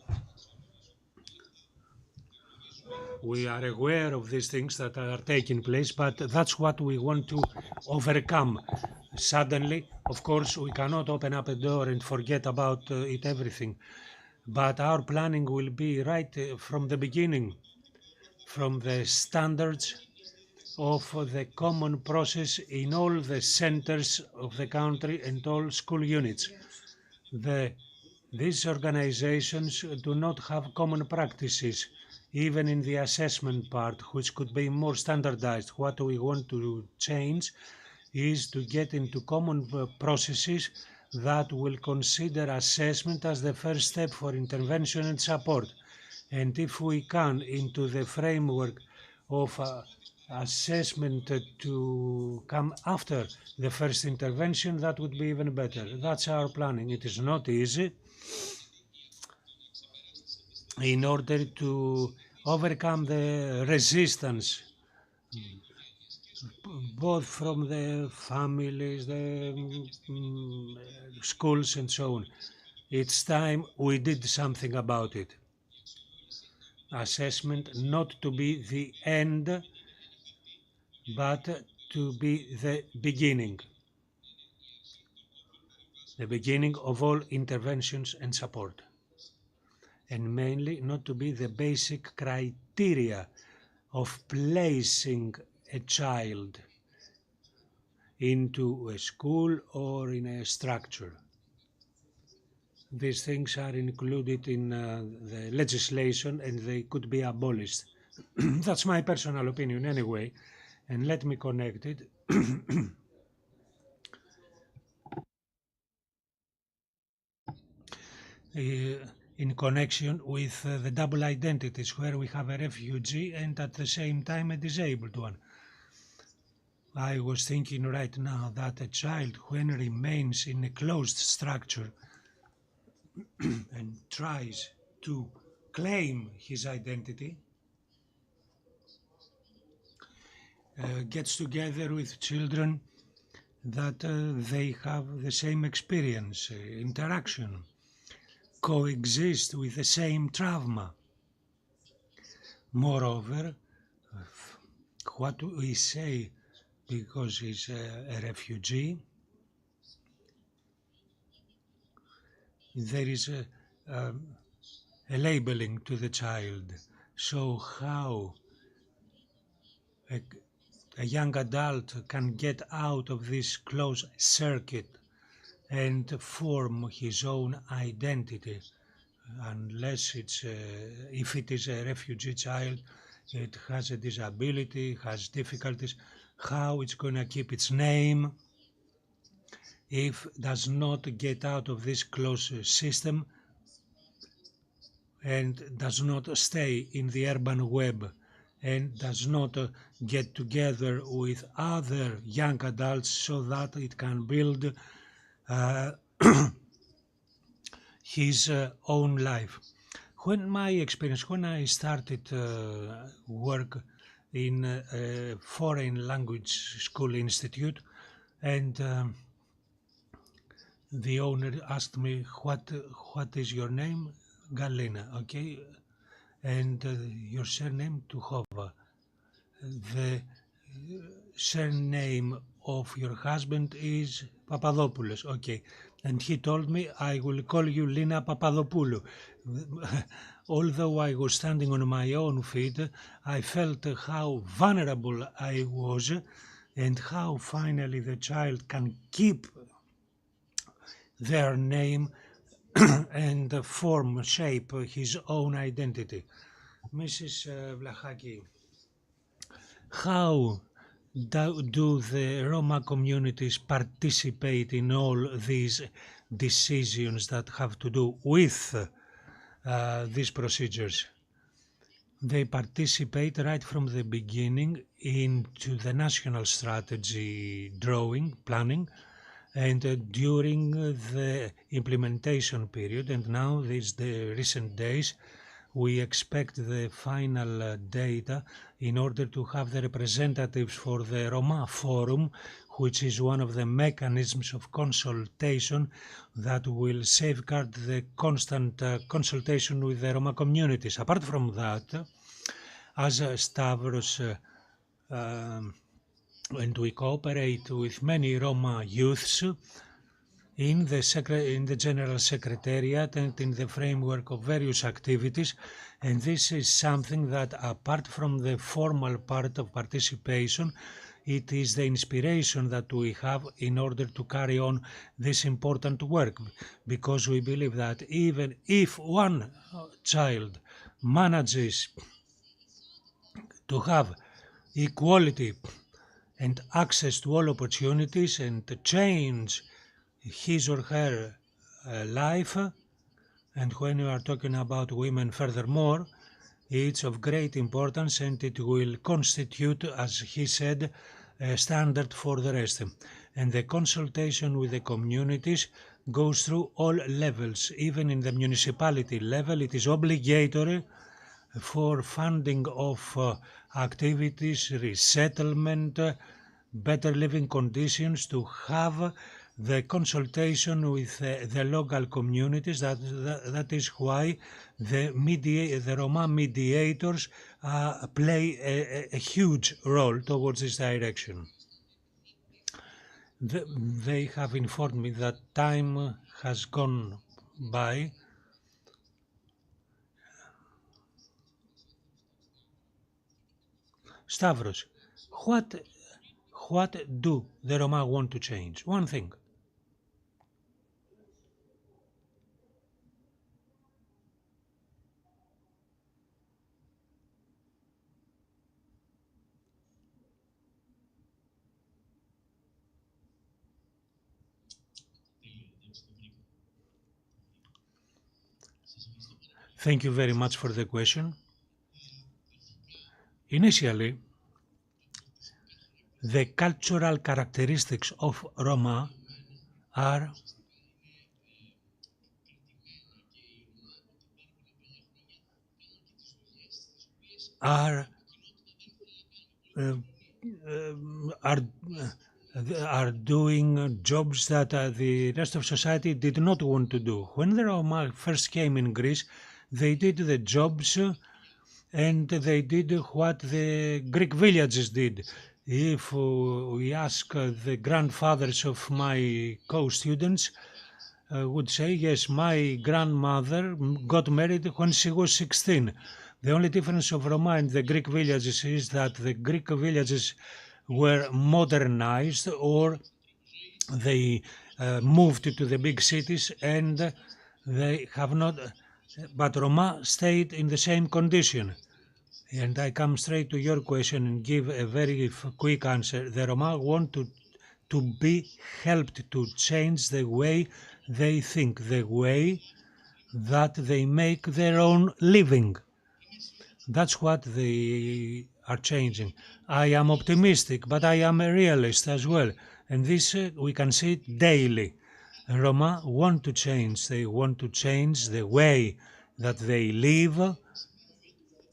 We are aware of these things that are taking place, but that's what we want to overcome. Suddenly, of course, we cannot open up a door and forget about it everything, but our planning will be right from the beginning, from the standards of the common process in all the centers of the country and all school units. These organizations do not have common practices, even in the assessment part, which could be more standardized. What we want to change is to get into common processes that will consider assessment as the first step for intervention and support. And if we can, into the framework of assessment to come after the first intervention, that would be even better. That's our planning. It is not easy. In order to overcome the resistance, both from the families, the schools, and so on, it's time we did something about it. Assessment not to be the end, but to be the beginning of all interventions and support, and mainly not to be the basic criteria of placing a child into a school or in a structure. These things are included in the legislation and they could be abolished. That's my personal opinion anyway, and let me connect it. In connection with the double identities, where we have a refugee and at the same time a disabled one. I was thinking right now that a child, when remains in a closed structure and tries to claim his identity, gets together with children that they have the same experience, interaction, coexist with the same trauma. Moreover, what we say, because he's a refugee, there is a labeling to the child. So how a young adult can get out of this closed circuit and form his own identity, unless it's if it is a refugee child, it has a disability, has difficulties, how it's going to keep its name if does not get out of this closed system and does not stay in the urban web and does not get together with other young adults so that it can build his own life. When I started work in a foreign language school institute, and the owner asked me, what is your name? Galina, okay, and your surname? Tuhova. The surname of your husband is Papadopoulos, okay. And he told me, I will call you Lina Papadopoulou. Although I was standing on my own feet, I felt how vulnerable I was and how finally the child can keep their name and form, shape his own identity. Mrs. Vlahaki, how do the Roma communities participate in all these decisions that have to do with these procedures? They participate right from the beginning into the national strategy drawing, planning, and during the implementation period. And now, the recent days, we expect the final data in order to have the representatives for the Roma Forum, which is one of the mechanisms of consultation that will safeguard the constant consultation with the Roma communities. Apart from that, as Stavros and we cooperate with many Roma youths in the General Secretariat and in the framework of various activities, and this is something that, apart from the formal part of participation, it is the inspiration that we have in order to carry on this important work, because we believe that even if one child manages to have equality and access to all opportunities and to change his or her life, and when you are talking about women furthermore, it's of great importance, and it will constitute, as he said, a standard for the rest. And the consultation with the communities goes through all levels. Even in the municipality level, it is obligatory for funding of activities, resettlement, better living conditions, to have the consultation with the local communities. That is why the Roma mediators play a huge role towards this direction. They have informed me that time has gone by. Stavros, what do the Roma want to change? One thing. Thank you very much for the question. Initially, the cultural characteristics of Roma are doing jobs that the rest of society did not want to do. When the Roma first came in Greece, they did the jobs and they did what the Greek villages did. If we ask the grandfathers of my co-students, would say, yes, my grandmother got married when she was 16. The only difference of Roma and the Greek villages is that the Greek villages were modernized, or they moved to the big cities, and they have not, but Roma stayed in the same condition. And I come straight to your question and give a very quick answer. The Roma want to be helped to change the way they think, the way that they make their own living. That's what they are changing. I am optimistic, but I am a realist as well. And this, we can see it daily. Roma want to change. They want to change the way that they live.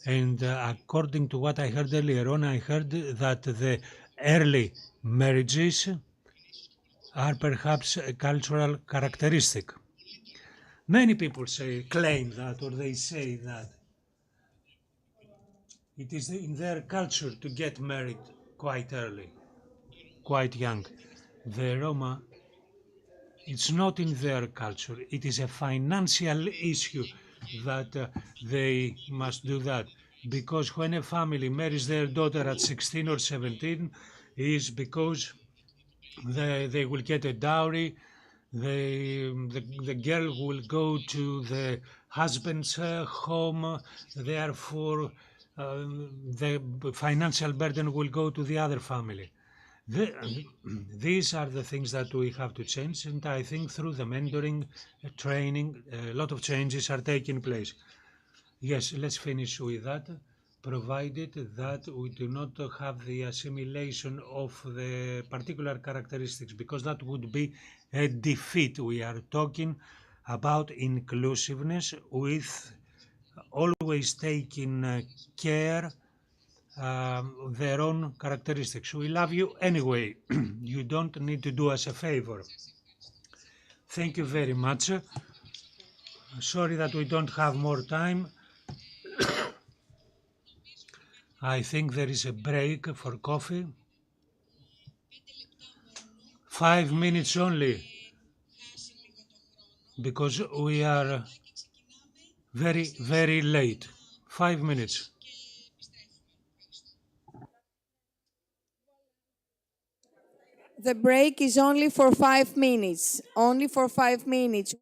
And according to what I heard earlier on, I heard that the early marriages are perhaps a cultural characteristic. Many people claim that, or they say that it is in their culture to get married quite early, quite young. The Roma, it's not in their culture. It is a financial issue that they must do that. Because when a family marries their daughter at 16 or 17, is because they will get a dowry. The girl will go to the husband's home. Therefore, the financial burden will go to the other family. These are the things that we have to change, and I think through the mentoring, training, a lot of changes are taking place. Yes, let's finish with that, provided that we do not have the assimilation of the particular characteristics, because that would be a defeat. We are talking about inclusiveness with always taking care their own characteristics. We love you anyway. You don't need to do us a favor. Thank you very much. Sorry that we don't have more time. I think there is a break for coffee. 5 minutes only, because we are very, very late. 5 minutes. The break is only for 5 minutes. Only for 5 minutes.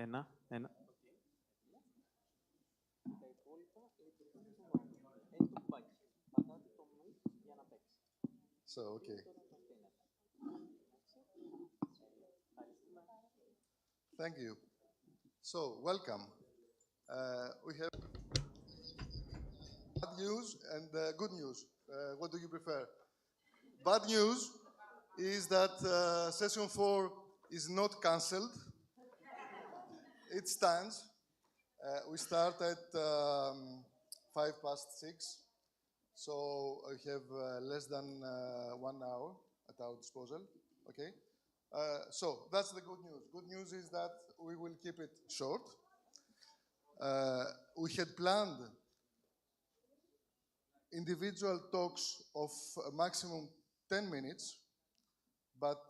Ένα. So, okay. Thank you. So, welcome. We have bad news and good news. What do you prefer? Bad news is that session 4 is not cancelled. It stands. We start at 6:05, so we have less than 1 hour at our disposal. Okay. So that's the good news. Good news is that we will keep it short. We had planned individual talks of a maximum 10 minutes, but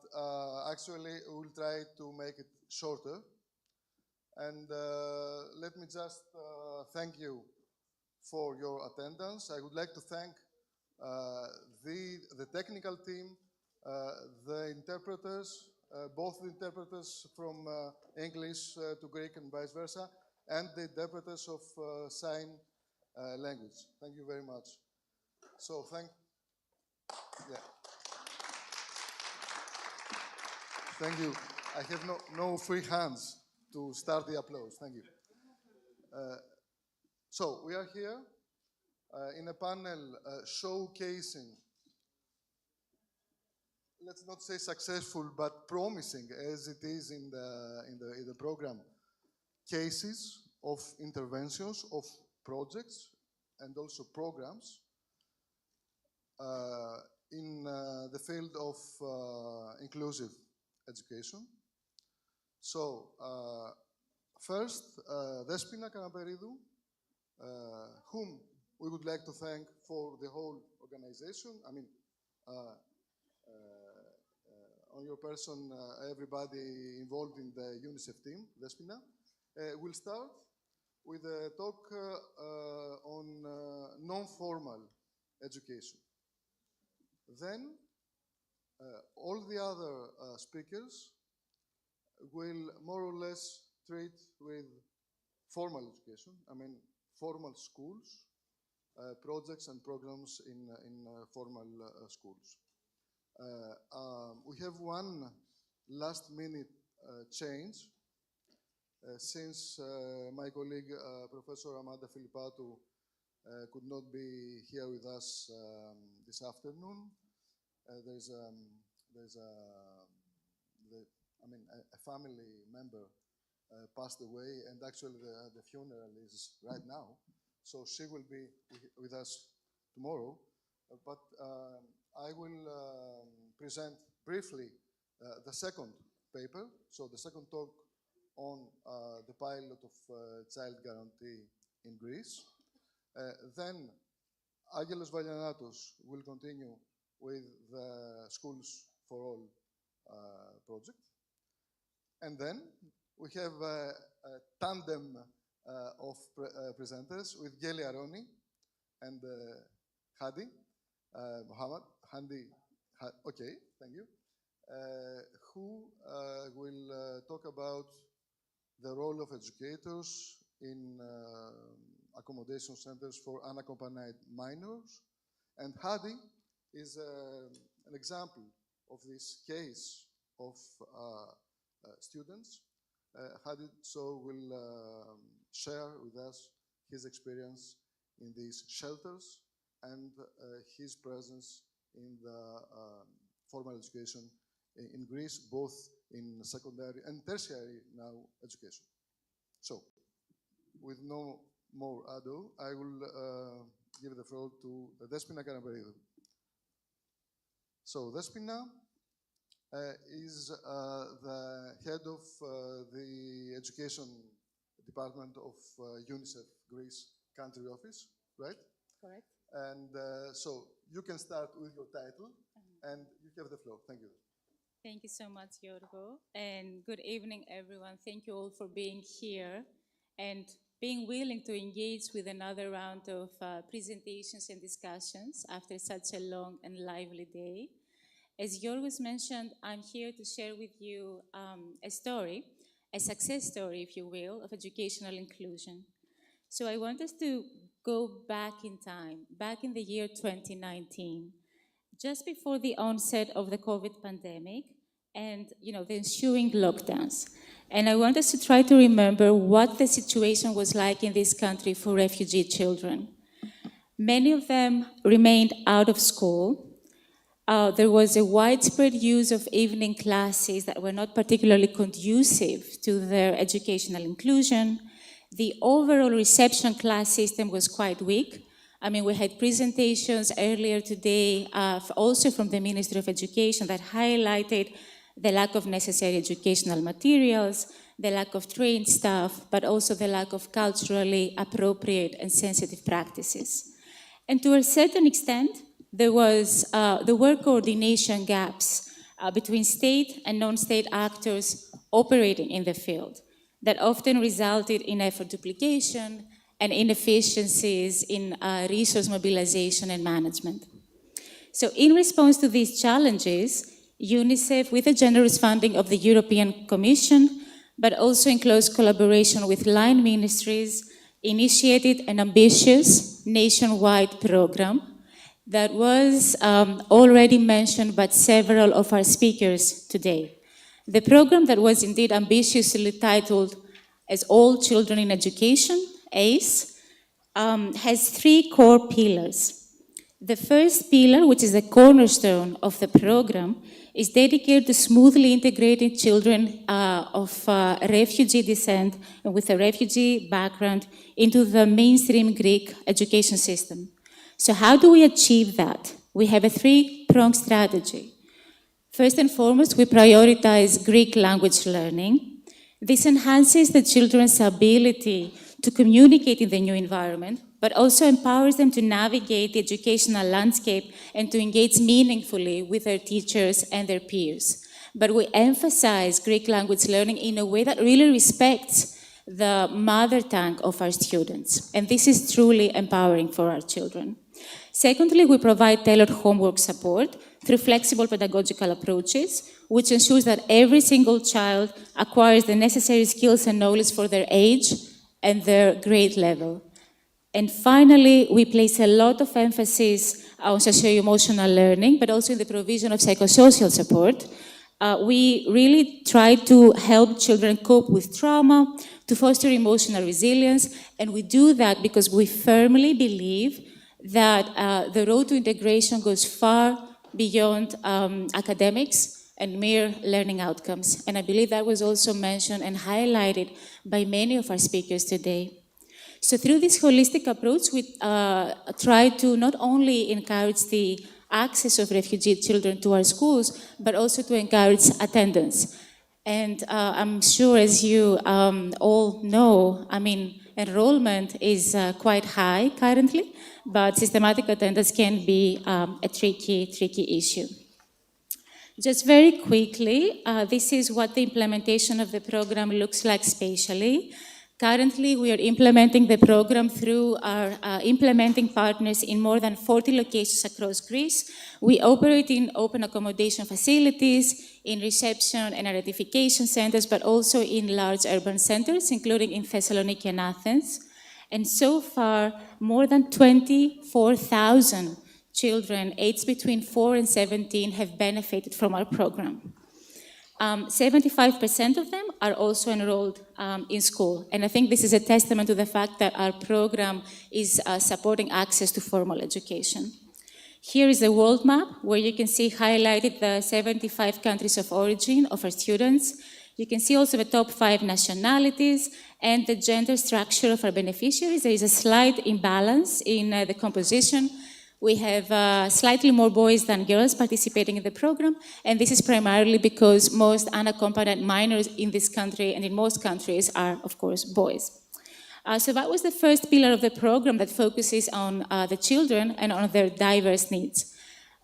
actually we will try to make it shorter. And let me just thank you for your attendance. I would like to thank the technical team, the interpreters, both the interpreters from English to Greek and vice versa, and the interpreters of sign language. Thank you very much. So yeah. Thank you. I have no free hands to start the applause. Thank you. So we are here in a panel showcasing, let's not say successful, but promising, as it is in the program, cases of interventions of projects and also programs in the field of inclusive education. So, first, Despina Kanaperidou, whom we would like to thank for the whole organization. I mean, on your person, everybody involved in the UNICEF team, Despina, will start with a talk on non-formal education. Then, all the other speakers will more or less treat with formal education, I mean formal schools, projects and programs in formal schools. We have one last-minute change since my colleague Professor Amanda Filippatou could not be here with us this afternoon. There's a family member passed away, and actually the funeral is right now. So she will be with us tomorrow. But I will present briefly the second paper, so the second talk on the pilot of child guarantee in Greece. Then Angelos Valianatos will continue with the Schools for All project. And then we have a tandem of presenters with Geli Aroni and Hadi Mohammed. Okay, thank you. Who will talk about the role of educators in accommodation centers for unaccompanied minors. And Hadi is an example of this case of students. Hadi will share with us his experience in these shelters and his presence in the formal education in Greece, both in secondary and tertiary now education. So, with no more ado, I will give the floor to Despina Kanaperidou. So, Despina is the head of the education department of UNICEF Greece country office, right? Correct. And so you can start with your title, and you have the floor. Thank you. Thank you so much, Yorgo, and good evening, everyone. Thank you all for being here and being willing to engage with another round of presentations and discussions after such a long and lively day. As Yorgos mentioned, I'm here to share with you a story, a success story, if you will, of educational inclusion. So I want us to go back in time, back in the year 2019, just before the onset of the COVID pandemic and the ensuing lockdowns. And I want us to try to remember what the situation was like in this country for refugee children. Many of them remained out of school. There was a widespread use of evening classes that were not particularly conducive to their educational inclusion. The overall reception class system was quite weak. I mean, we had presentations earlier today, also from the Ministry of Education, that highlighted the lack of necessary educational materials, the lack of trained staff, but also the lack of culturally appropriate and sensitive practices. And to a certain extent, there were coordination gaps between state and non-state actors operating in the field that often resulted in effort duplication and inefficiencies in resource mobilization and management. So in response to these challenges, UNICEF, with the generous funding of the European Commission, but also in close collaboration with line ministries, initiated an ambitious nationwide program that was already mentioned by several of our speakers today. The program that was indeed ambitiously titled as All Children in Education, ACE, has three core pillars. The first pillar, which is the cornerstone of the program, is dedicated to smoothly integrating children of refugee descent and with a refugee background into the mainstream Greek education system. So how do we achieve that? We have a three-pronged strategy. First and foremost, we prioritize Greek language learning. This enhances the children's ability to communicate in the new environment, but also empowers them to navigate the educational landscape and to engage meaningfully with their teachers and their peers. But we emphasize Greek language learning in a way that really respects the mother tongue of our students. And this is truly empowering for our children. Secondly, we provide tailored homework support through flexible pedagogical approaches, which ensures that every single child acquires the necessary skills and knowledge for their age and their grade level. And finally, we place a lot of emphasis on socio-emotional learning, but also in the provision of psychosocial support. We really try to help children cope with trauma, to foster emotional resilience, and we do that because we firmly believe that the road to integration goes far beyond academics and mere learning outcomes. And I believe that was also mentioned and highlighted by many of our speakers today. So through this holistic approach, we try to not only encourage the access of refugee children to our schools, but also to encourage attendance. And I'm sure, as you all know, I mean, enrollment is quite high currently, but systematic attendance can be a tricky issue. Just very quickly, this is what the implementation of the program looks like spatially. Currently, we are implementing the program through our implementing partners in more than 40 locations across Greece. We operate in open accommodation facilities, in reception and identification centers, but also in large urban centers, including in Thessaloniki and Athens. And so far, more than 24,000 children aged between 4 and 17 have benefited from our program. 75% of them are also enrolled in school. And I think this is a testament to the fact that our program is supporting access to formal education. Here is a world map where you can see highlighted the 75 countries of origin of our students. You can see also the top 5 nationalities and the gender structure of our beneficiaries. There is a slight imbalance in the composition. We have slightly more boys than girls participating in the program, and this is primarily because most unaccompanied minors in this country and in most countries are, of course, boys. So that was the first pillar of the program that focuses on the children and on their diverse needs.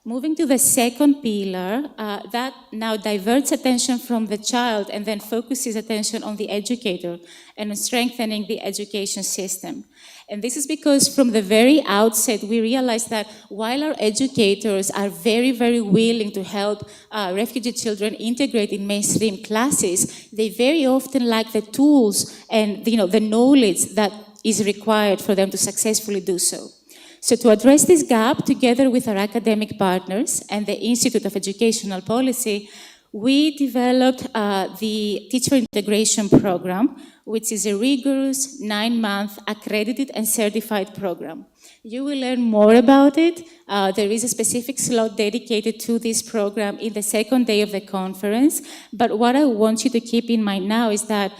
Moving to the second pillar, that now diverts attention from the child and then focuses attention on the educator and on strengthening the education system. And this is because from the very outset, we realized that while our educators are very, very willing to help refugee children integrate in mainstream classes, they very often lack the tools and the knowledge that is required for them to successfully do so. So to address this gap, together with our academic partners and the Institute of Educational Policy, we developed the Teacher Integration Program, which is a rigorous 9-month accredited and certified program. You will learn more about it. There is a specific slot dedicated to this program in the second day of the conference. But what I want you to keep in mind now is that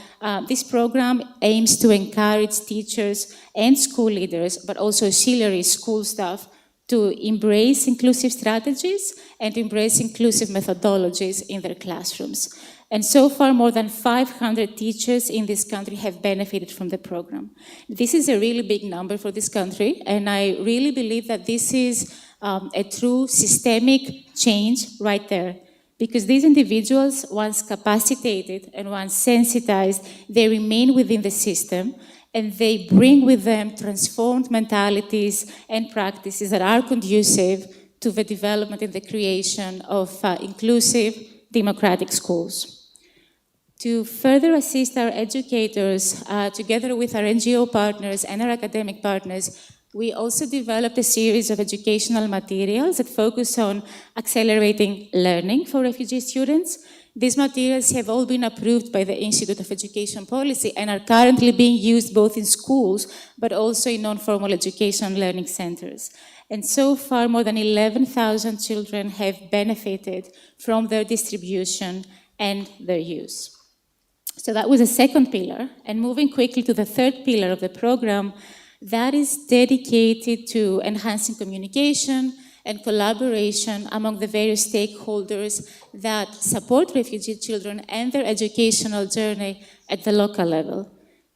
this program aims to encourage teachers and school leaders, but also auxiliary school staff, to embrace inclusive strategies and embrace inclusive methodologies in their classrooms. And so far, more than 500 teachers in this country have benefited from the program. This is a really big number for this country, and I really believe that this is a true systemic change right there. Because these individuals, once capacitated and once sensitized, they remain within the system, and they bring with them transformed mentalities and practices that are conducive to the development and the creation of inclusive, democratic schools. To further assist our educators, together with our NGO partners and our academic partners, we also developed a series of educational materials that focus on accelerating learning for refugee students. These materials have all been approved by the Institute of Education Policy and are currently being used both in schools, but also in non-formal education learning centers. And so far, more than 11,000 children have benefited from their distribution and their use. So that was the second pillar. And moving quickly to the third pillar of the program, that is dedicated to enhancing communication and collaboration among the various stakeholders that support refugee children and their educational journey at the local level.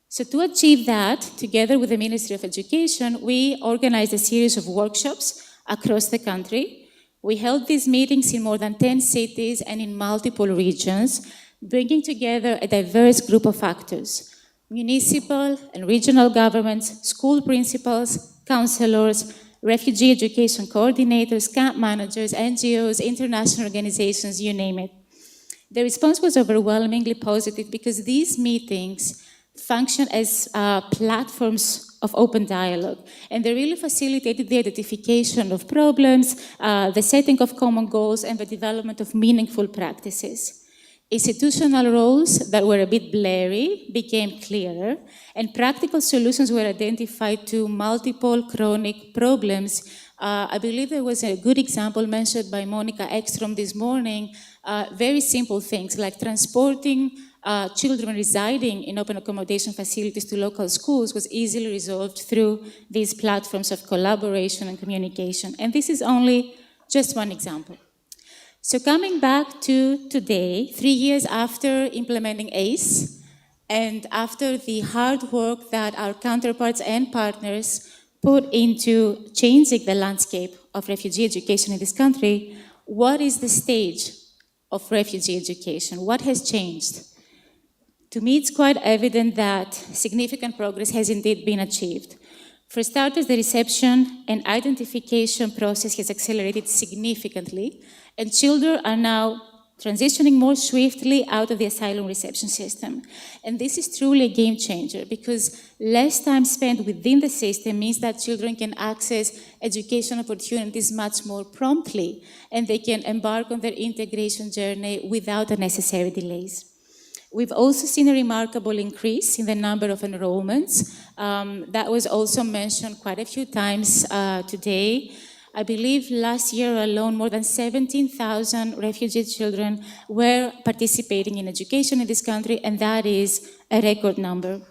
So to achieve that, together with the Ministry of Education, we organized a series of workshops across the country. We held these meetings in more than 10 cities and in multiple regions, bringing together a diverse group of actors: municipal and regional governments, school principals, counselors, refugee education coordinators, camp managers, NGOs, international organizations, you name it. The response was overwhelmingly positive because these meetings function as platforms of open dialogue, and they really facilitated the identification of problems, the setting of common goals, and the development of meaningful practices. Institutional roles that were a bit blurry became clearer, and practical solutions were identified to multiple chronic problems. I believe there was a good example mentioned by Monica Ekstrom this morning, very simple things like transporting children residing in open accommodation facilities to local schools was easily resolved through these platforms of collaboration and communication. And this is only just one example. So coming back to today, 3 years after implementing ACE, and after the hard work that our counterparts and partners put into changing the landscape of refugee education in this country, what is the stage of refugee education? What has changed? To me, it's quite evident that significant progress has indeed been achieved. For starters, the reception and identification process has accelerated significantly, and children are now transitioning more swiftly out of the asylum reception system. And this is truly a game changer because less time spent within the system means that children can access education opportunities much more promptly, and they can embark on their integration journey without unnecessary delays. We've also seen a remarkable increase in the number of enrollments. That was also mentioned quite a few times today. I believe last year alone, more than 17,000 refugee children were participating in education in this country, and that is a record number.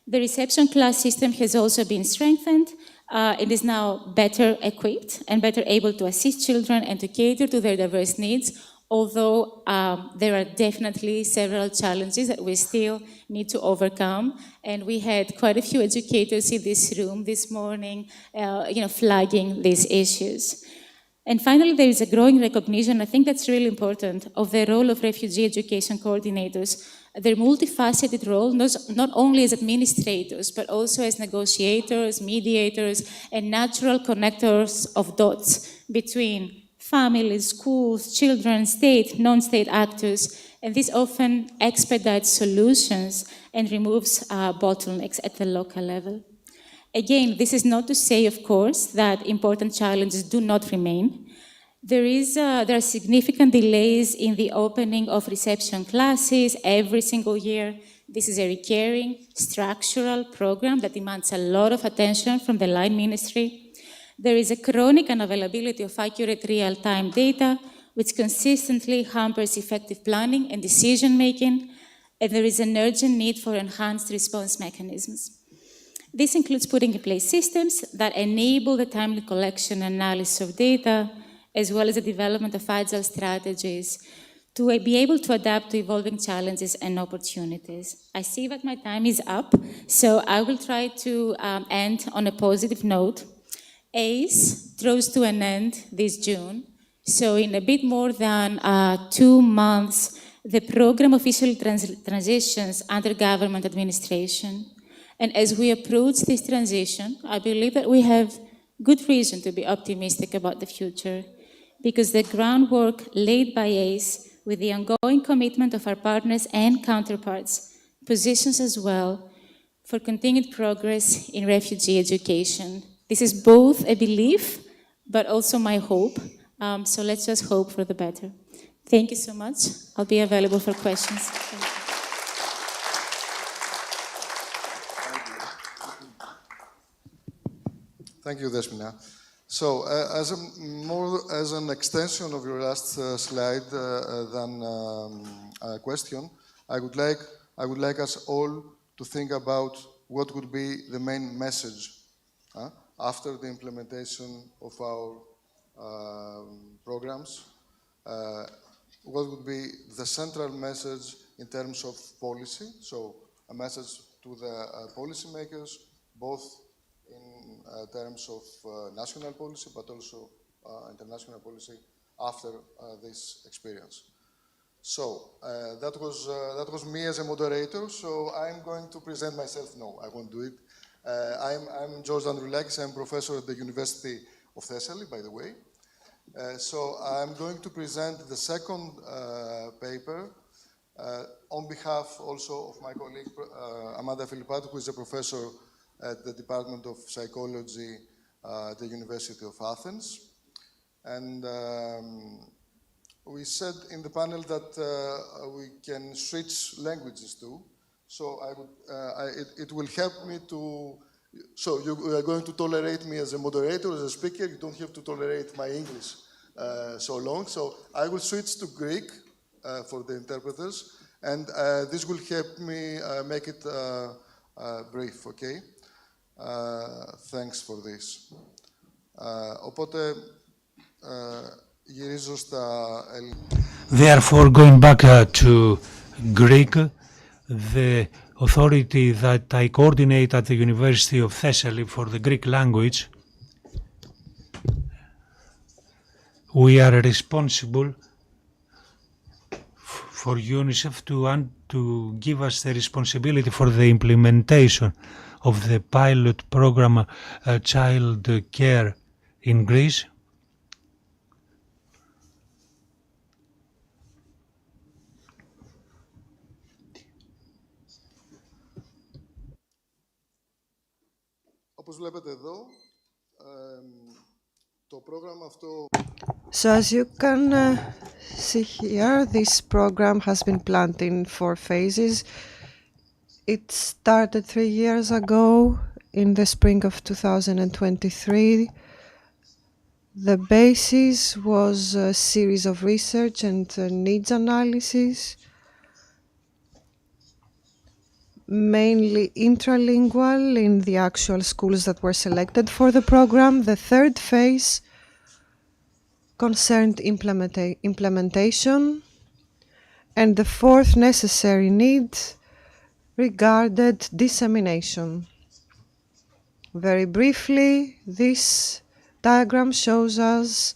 The reception class system has also been strengthened. It is now better equipped and better able to assist children and to cater to their diverse needs, although there are definitely several challenges that we still need to overcome. And we had quite a few educators in this room this morning, flagging these issues. And finally, there is a growing recognition, I think that's really important, of the role of refugee education coordinators, their multifaceted role, not only as administrators, but also as negotiators, mediators, and natural connectors of dots between families, schools, children, state, non-state actors, and this often expedites solutions and removes bottlenecks at the local level. Again, this is not to say, of course, that important challenges do not remain. There are significant delays in the opening of reception classes every single year. This is a recurring, structural program that demands a lot of attention from the line ministry. There is a chronic unavailability of accurate real-time data, which consistently hampers effective planning and decision-making, and there is an urgent need for enhanced response mechanisms. This includes putting in place systems that enable the timely collection and analysis of data, as well as the development of agile strategies to be able to adapt to evolving challenges and opportunities. I see that my time is up, so I will try to end on a positive note. ACE draws to an end this June, so in a bit more than 2 months, the program officially transitions under government administration. And as we approach this transition, I believe that we have good reason to be optimistic about the future, because the groundwork laid by ACE with the ongoing commitment of our partners and counterparts positions us well for continued progress in refugee education. This is both a belief, but also my hope. So let's just hope for the better. Thank you so much. I'll be available for questions. Thank you. Thank you, Despina. So, as an extension of your last slide than a question, I would like us all to think about what would be the main message after the implementation of our programs. What would be the central message in terms of policy? So, a message to the policymakers, both in terms of national policy, but also international policy after this experience. So that was me as a moderator. So I'm going to present myself. No, I won't do it. I'm George Androulakis. I'm professor at the University of Thessaly, by the way. So I'm going to present the second paper on behalf also of my colleague Amanda Filippatou, who is a professor at the Department of Psychology at the University of Athens. And we said in the panel that we can switch languages too. So it will help me to, so you are going to tolerate me as a moderator, as a speaker. You don't have to tolerate my English so long. So I will switch to Greek for the interpreters. And this will help me make it brief, okay? Thanks for this. Οπότε γυρίζω στα Therefore, going back to Greek, the authority that I coordinate at the University of Thessaly for the Greek language, we are responsible for UNICEF to give us the responsibility for the implementation of the pilot program Child Care in Greece. Όπως βλέπετε εδώ, το πρόγραμμα αυτό... So as you can see here, this program has been planned in 4 phases. It started 3 years ago in the spring of 2023. The basis was a series of research and needs analysis, mainly intralingual in the actual schools that were selected for the program. The third phase concerned implementation, and the fourth necessary need regarded dissemination. Very briefly, this diagram shows us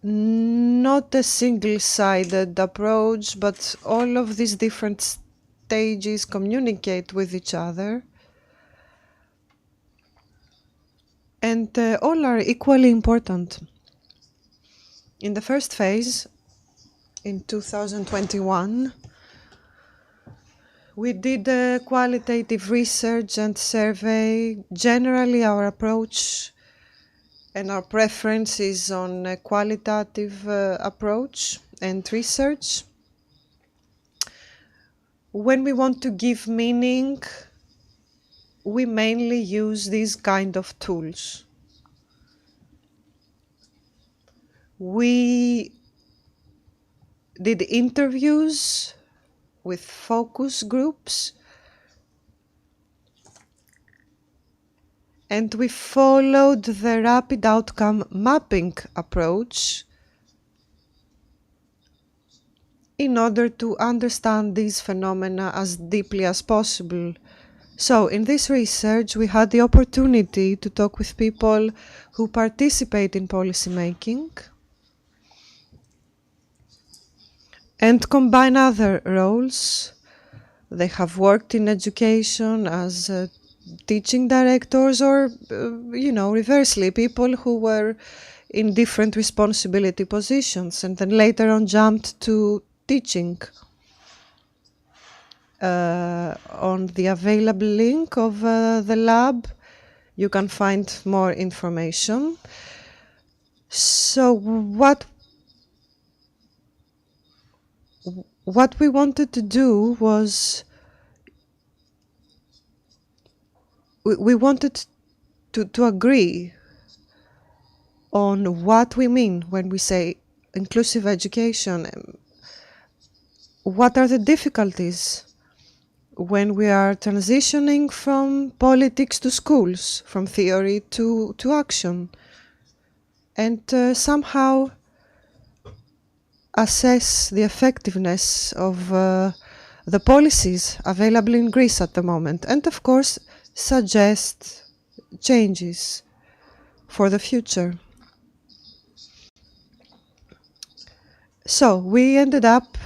not a single-sided approach, but all of these different stages communicate with each other. And all are equally important. In the first phase, in 2021, we did a qualitative research and survey. Generally, our approach and our preference is on a qualitative approach and research. When we want to give meaning, we mainly use these kind of tools. We did interviews with focus groups, and we followed the rapid outcome mapping approach in order to understand these phenomena as deeply as possible. So in this research, we had the opportunity to talk with people who participate in policy making and combine other roles. They have worked in education as teaching directors or, reversely, people who were in different responsibility positions and then later on jumped to teaching. On the available link of the lab, you can find more information. So what we wanted to do was we wanted to agree on what we mean when we say inclusive education. What are the difficulties when we are transitioning from politics to schools, from theory to action, and somehow assess the effectiveness of the policies available in Greece at the moment, and of course suggest changes for the future. So we ended up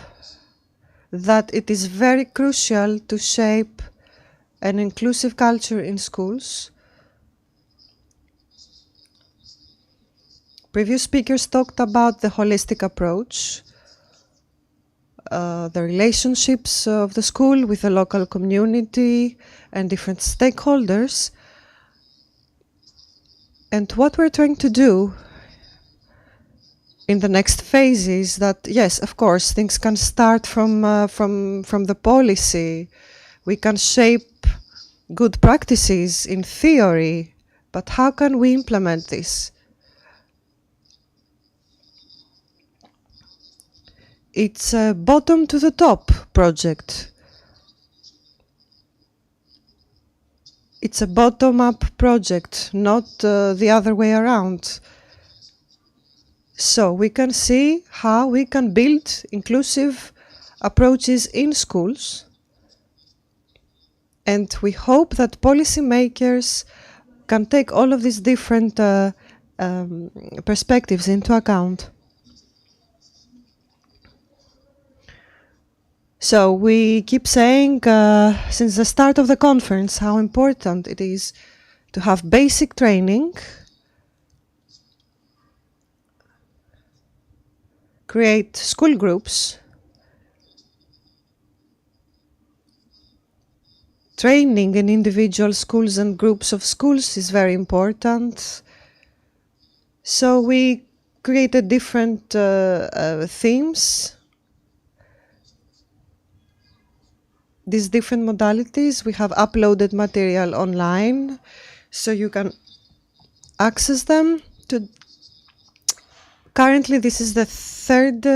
that it is very crucial to shape an inclusive culture in schools. Previous speakers talked about the holistic approach, the relationships of the school with the local community and different stakeholders. And what we're trying to do in the next phase is that, yes, of course, things can start from the policy. We can shape good practices in theory, but how can we implement this? It's a bottom to the top project. It's a bottom-up project, not the other way around. So we can see how we can build inclusive approaches in schools, and we hope that policymakers can take all of these different perspectives into account. So we keep saying since the start of the conference how important it is to have basic training, create school groups, training in individual schools and groups of schools is very important. So we created different themes, these different modalities. We have uploaded material online, so you can access them. Currently, this is the third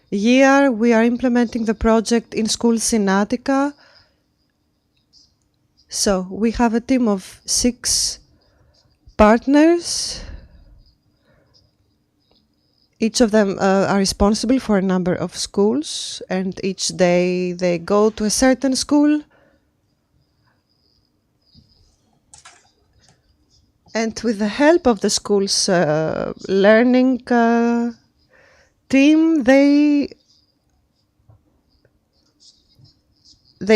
year we are implementing the project in schools in Attica. So we have a team of 6 partners. Each of them are responsible for a number of schools, and each day they go to a certain school And with the help of the school's learning team, they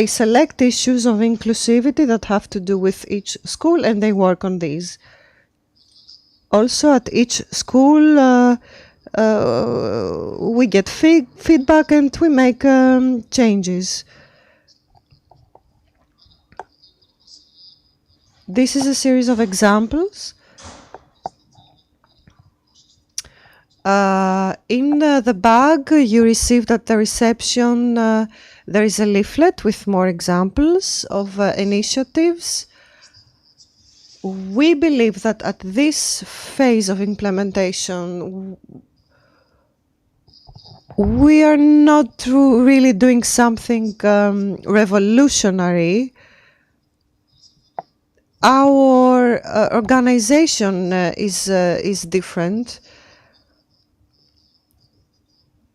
select issues of inclusivity that have to do with each school, and they work on these. Also, at each school, we get feedback and we make changes. This is a series of examples. In the bag you received at the reception, there is a leaflet with more examples of initiatives. We believe that at this phase of implementation, we are not really doing something revolutionary. Our organization is different.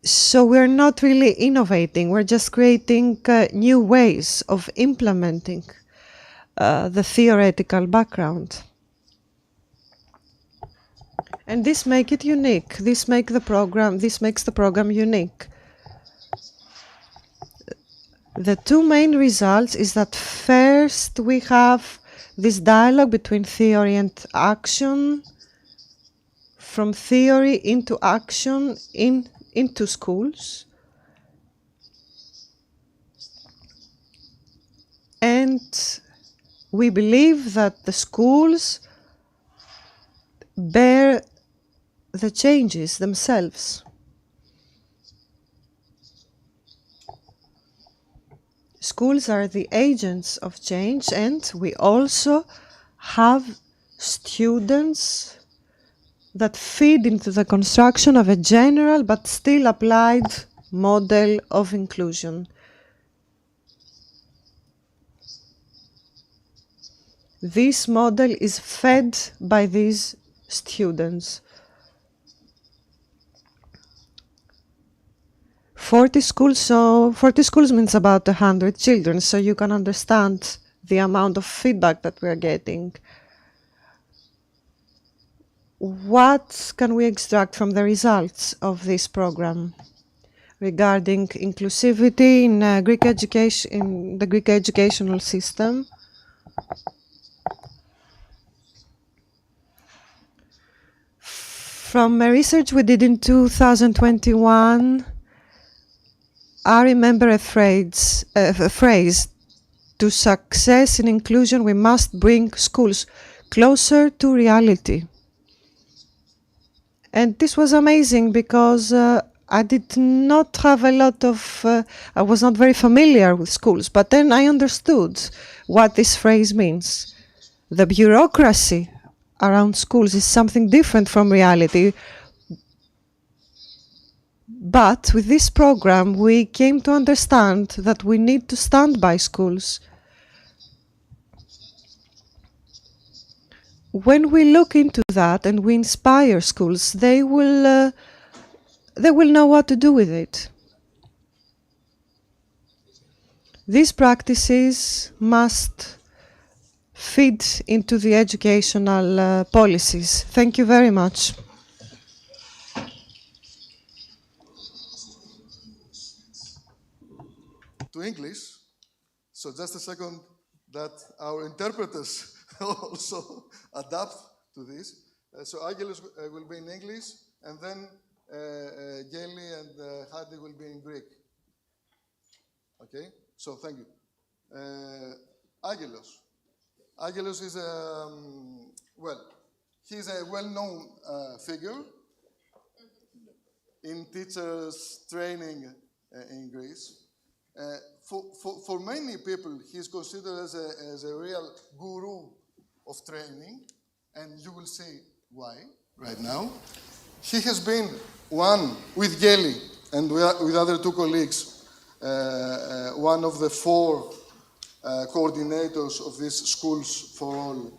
So we're not really innovating, we're just creating new ways of implementing the theoretical background. And this makes it unique. This makes the program unique. The two main results is that first we have this dialogue between theory and action, from theory into action into schools. And we believe that the schools bear the changes themselves. Schools are the agents of change, and we also have students that feed into the construction of a general but still applied model of inclusion. This model is fed by these students. 40 schools means about 100 children, so you can understand the amount of feedback that we are getting. What can we extract from the results of this program regarding inclusivity in Greek education, in the Greek educational system? From a research we did in 2021, I remember a phrase, to success in inclusion we must bring schools closer to reality. And this was amazing because I did not have a lot of, I was not very familiar with schools, but then I understood what this phrase means. The bureaucracy around schools is something different from reality. But with this program, we came to understand that we need to stand by schools. When we look into that and we inspire schools, they will know what to do with it. These practices must feed into the educational policies. Thank you very much. To English, so just a second that our interpreters also adapt to this. So Angelos will be in English, and then Geli and Hadi will be in Greek. Okay, so thank you. Angelos. Angelos is he's a well-known figure in teachers training in Greece. For many people, he's considered as a real guru of training, and you will see why right now. He has been one, with Geli and with other two colleagues, one of the 4 coordinators of this Schools for All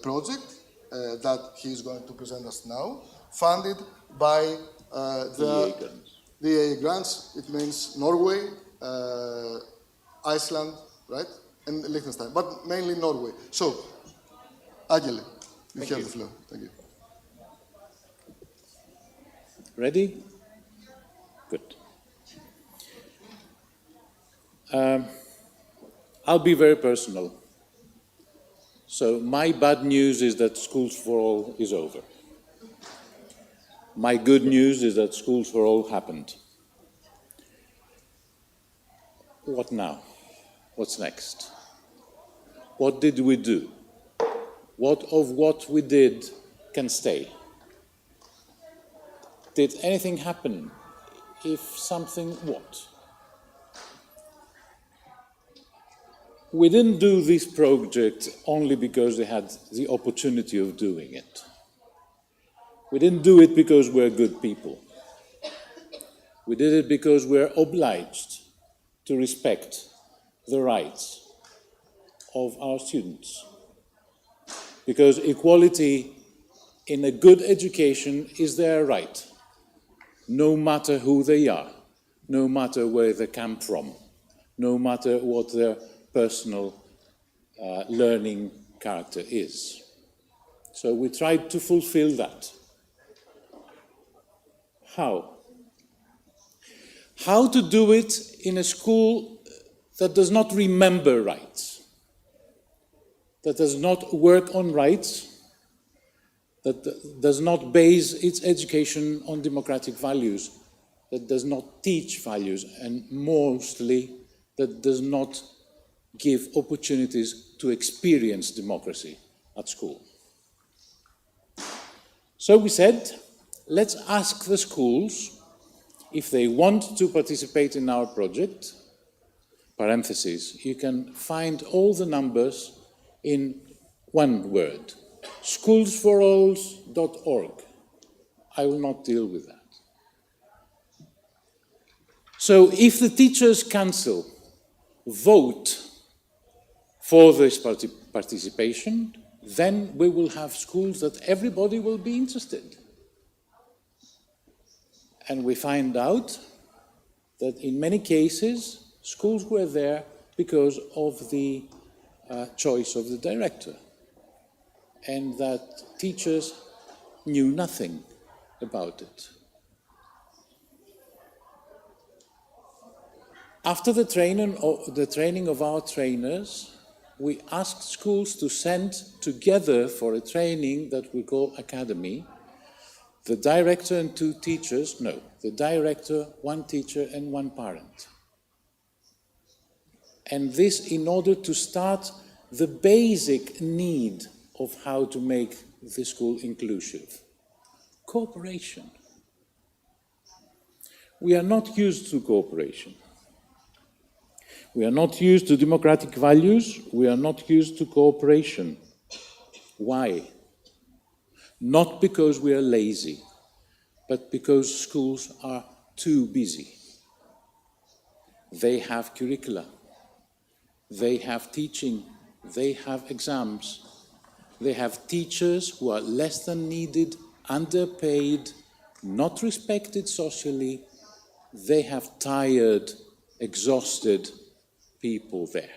project that he's going to present us now, funded by the EA grants. It means Norway, Iceland, right, and Liechtenstein, but mainly Norway. So, Agile. You have the floor. Thank you. Ready? Good. I'll be very personal. So my bad news is that Schools for All is over. My good news is that Schools for All happened. What now? What's next? What did we do? What of what we did can stay? Did anything happen? If something, what? We didn't do this project only because they had the opportunity of doing it. We didn't do it because we're good people. We did it because we're obliged to respect the rights of our students. Because equality in a good education is their right, no matter who they are, no matter where they come from, no matter what their personal learning character is. So we tried to fulfill that. How? How to do it in a school that does not remember rights, that does not work on rights, that does not base its education on democratic values, that does not teach values, and mostly that does not give opportunities to experience democracy at school. So we said, let's ask the schools if they want to participate in our project. Parentheses, you can find all the numbers in one word, schoolsforalls.org. I will not deal with that. So if the Teachers' Council vote for this participation, then we will have schools that everybody will be interested. And we find out that in many cases, schools were there because of the choice of the director, and that teachers knew nothing about it. After the training of our trainers, we asked schools to send together for a training that we call Academy, the director and 2 teachers, no, the director, 1 teacher and 1 parent. And this in order to start the basic need of how to make the school inclusive. Cooperation. We are not used to cooperation. We are not used to democratic values. We are not used to cooperation. Why? Not because we are lazy, but because schools are too busy. They have curricula. They have teaching. They have exams. They have teachers who are less than needed, underpaid, not respected socially. They have tired, exhausted people there.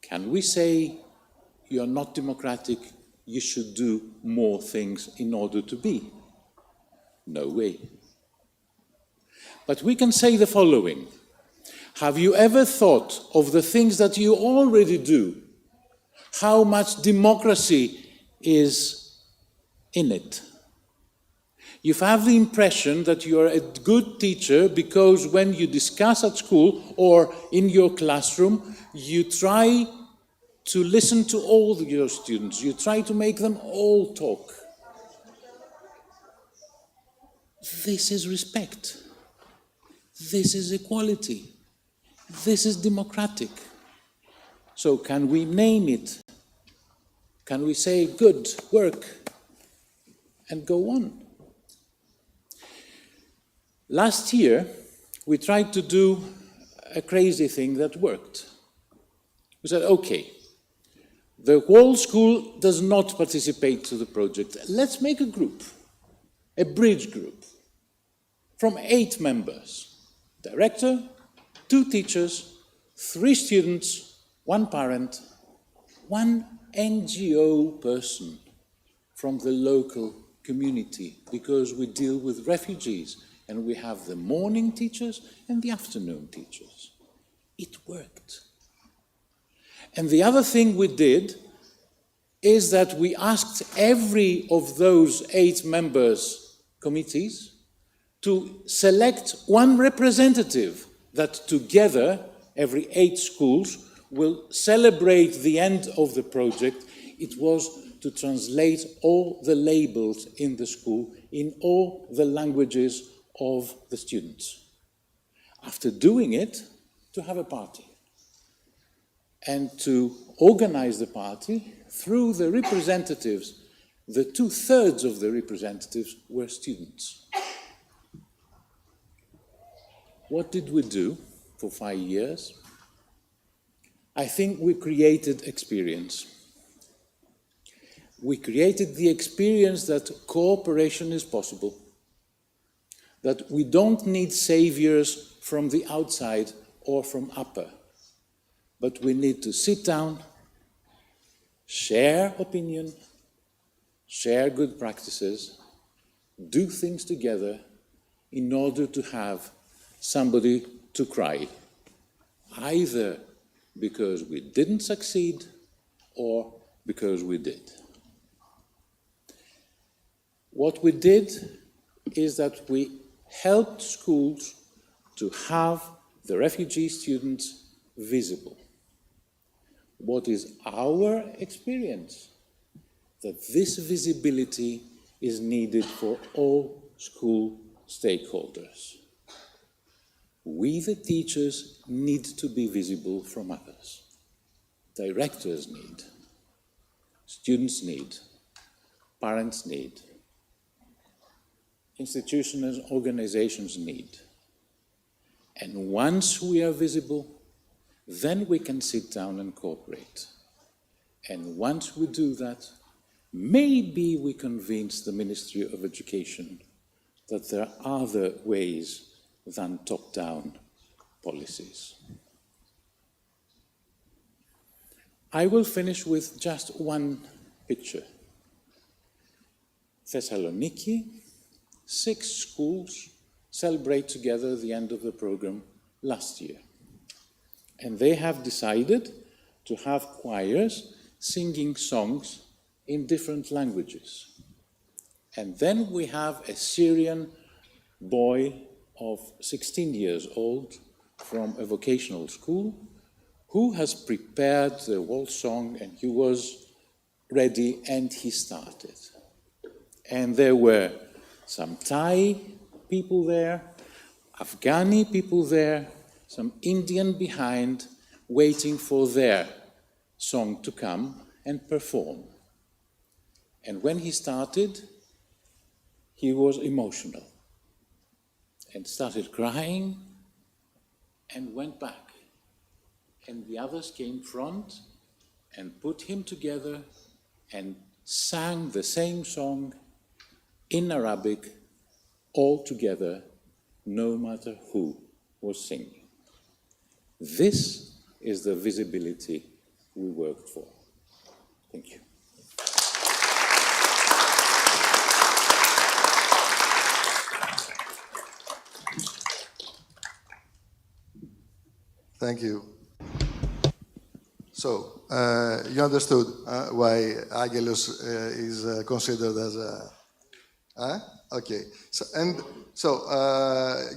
Can we say, you're not democratic, you should do more things in order to be? No way. But we can say the following. Have you ever thought of the things that you already do? How much democracy is in it? You have the impression that you are a good teacher because when you discuss at school or in your classroom, you try to listen to all your students. You try to make them all talk. This is respect. This is equality. This is democratic. So can we name it? Can we say good work and go on? Last year, we tried to do a crazy thing that worked. We said, okay, the whole school does not participate to the project. Let's make a group, a bridge group, from 8 members. Director, 2 teachers, 3 students, 1 parent, 1 NGO person from the local community, because we deal with refugees and we have the morning teachers and the afternoon teachers. It worked. And the other thing we did is that we asked every of those 8 members' committees to select one representative that together, every 8 schools, will celebrate the end of the project. It was to translate all the labels in the school in all the languages of the students. After doing it, to have a party and to organize the party through the representatives. The 2/3 of the representatives were students. What did we do for 5 years? I think we created experience. We created the experience that cooperation is possible, that we don't need saviors from the outside or from upper, but we need to sit down, share opinion, share good practices, do things together in order to have somebody to cry, either because we didn't succeed or because we did. What we did is that we helped schools to have the refugee students visible. What is our experience? That this visibility is needed for all school stakeholders. We, the teachers, need to be visible from others. Directors need, students need, parents need, institutions and organizations need. And once we are visible, then we can sit down and cooperate. And once we do that, maybe we convince the Ministry of Education that there are other ways than top-down policies. I will finish with just one picture. Thessaloniki, 6 schools celebrate together the end of the program last year. And they have decided to have choirs singing songs in different languages. And then we have a Syrian boy of 16 years old from a vocational school who has prepared the whole song, and he was ready and he started. And there were some Thai people there, Afghani people there, some Indian behind, waiting for their song to come and perform. And when he started, he was emotional and started crying and went back. And the others came front and put him together and sang the same song in Arabic, all together, no matter who was singing. This is the visibility we worked for. Thank you. Thank you. So, you understood why Angelos is considered as a... Okay. So,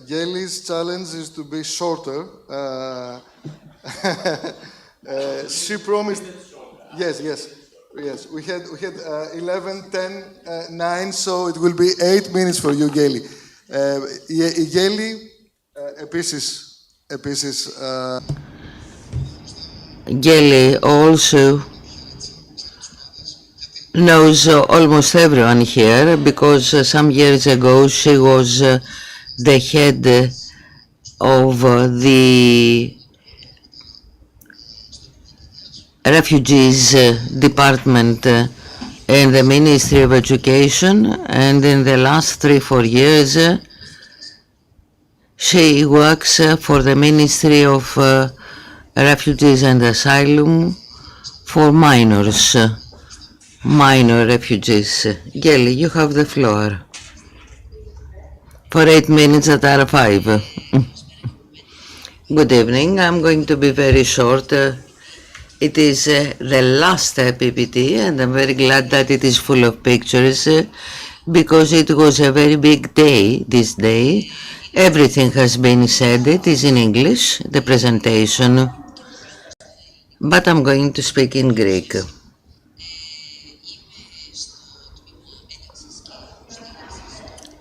Geli's challenge is to be shorter. She promised... Yes. We had 11, 10, 9, so it will be 8 minutes for you, Geli. Geli, επίσης... Geli also knows almost everyone here because some years ago she was the head of the Refugees Department in the Ministry of Education, and in the last 3-4 years she works for the Ministry of Refugees and Asylum for minors, minor refugees. Geli, you have the floor for 8 minutes that are 5. Good evening. I'm going to be very short. It is the last PPT, and I'm very glad that it is full of pictures because it was a very big day this day. Everything has been said. It is in English, the presentation, but I'm going to speak in Greek.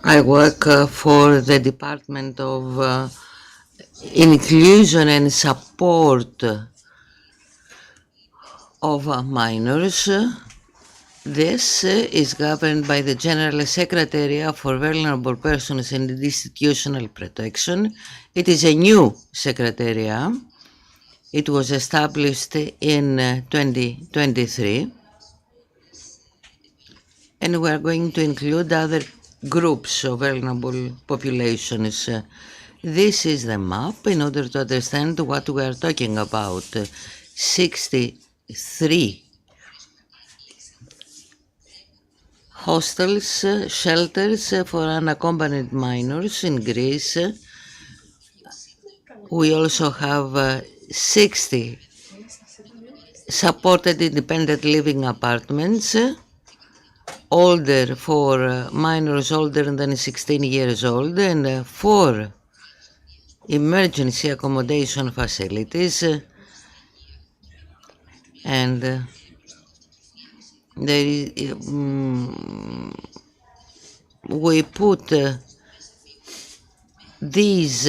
I work for the Department of Inclusion and Support of Minors. This is governed by the General Secretariat for Vulnerable Persons and Institutional Protection. It is a new secretariat. It was established in 2023, and we are going to include other groups of vulnerable populations. This is the map in order to understand what we are talking about. 63 hostels, shelters for unaccompanied minors in Greece. We also have 60 supported independent living apartments, older for minors older than 16 years old, and 4 emergency accommodation facilities. And there is, we put these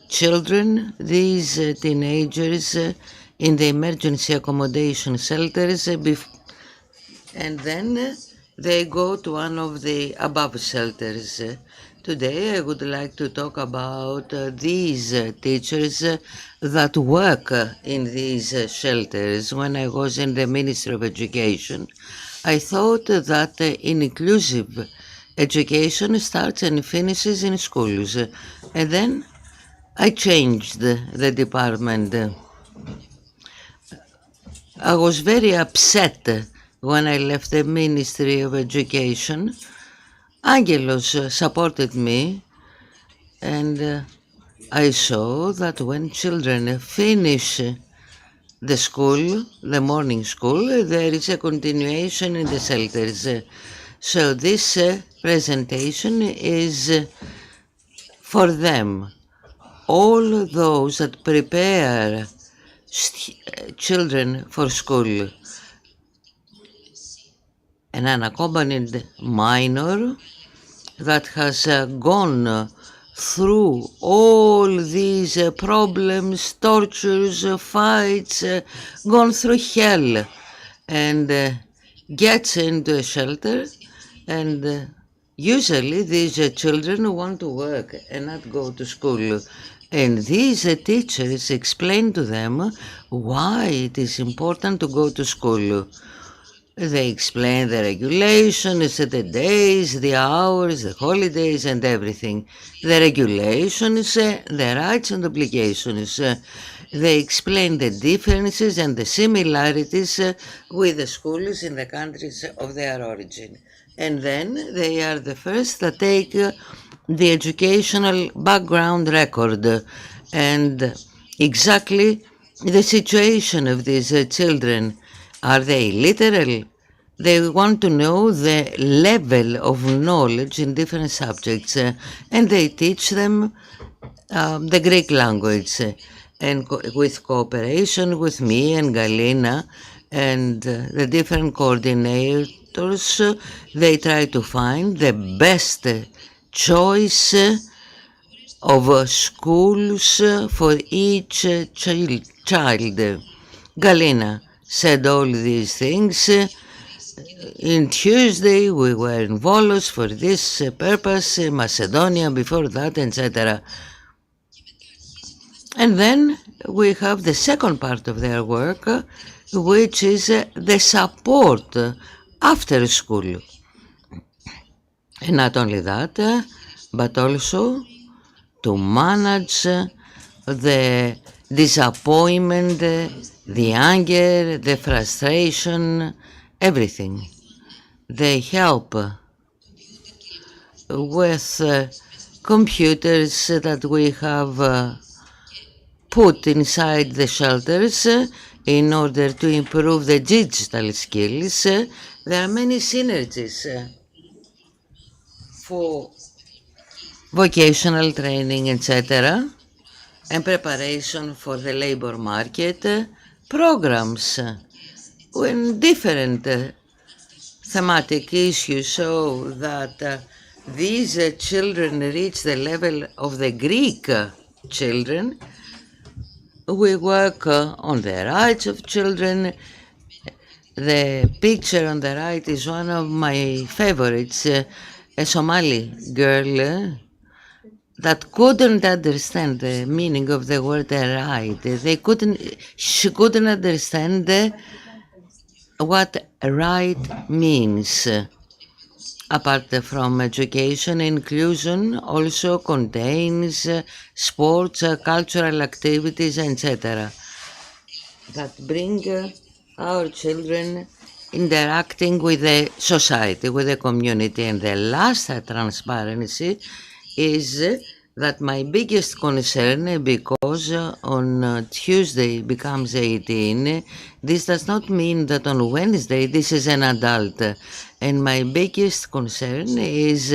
children, these teenagers in the emergency accommodation shelters, and then they go to one of the above shelters. Today I would like to talk about these teachers that work in these shelters. When I was in the Ministry of Education, I thought that inclusive education starts and finishes in schools. And then I changed the department. I was very upset when I left the Ministry of Education. Angelos supported me, and I saw that when children finish the school, the morning school, there is a continuation in the shelters. So this presentation is for them. All those that prepare children for school. An unaccompanied minor that has gone through all these problems, tortures, fights, gone through hell, and gets into a shelter, and usually these children want to work and not go to school. And these teachers explain to them why it is important to go to school. They explain the regulations, the days, the hours, the holidays, and everything. The regulations, the rights and obligations. They explain the differences and the similarities with the schools in the countries of their origin. And then they are the first that take the educational background record and exactly the situation of these children. Are they literal? They want to know the level of knowledge in different subjects, and they teach them the Greek language. And with cooperation with me and Galina and the different coordinators, they try to find the best choice of schools for each child. Galina said all these things. In Tuesday we were in Volos for this purpose, Macedonia before that, etc. And then we have the second part of their work, which is the support after school. And not only that, but also to manage the disappointment, the anger, the frustration, everything. They help with computers that we have put inside the shelters in order to improve the digital skills. There are many synergies for vocational training, etc., and preparation for the labor market, programs when different thematic issues show that these children reach the level of the Greek children. We work on the rights of children. The picture on the right is one of my favorites, a Somali girl that couldn't understand the meaning of the word right. She couldn't understand what right means. Apart from education, inclusion also contains sports, cultural activities, etc. that bring our children interacting with the society, with the community. And the last transparency is that my biggest concern, because on Tuesday becomes 18, this does not mean that on Wednesday this is an adult. And my biggest concern is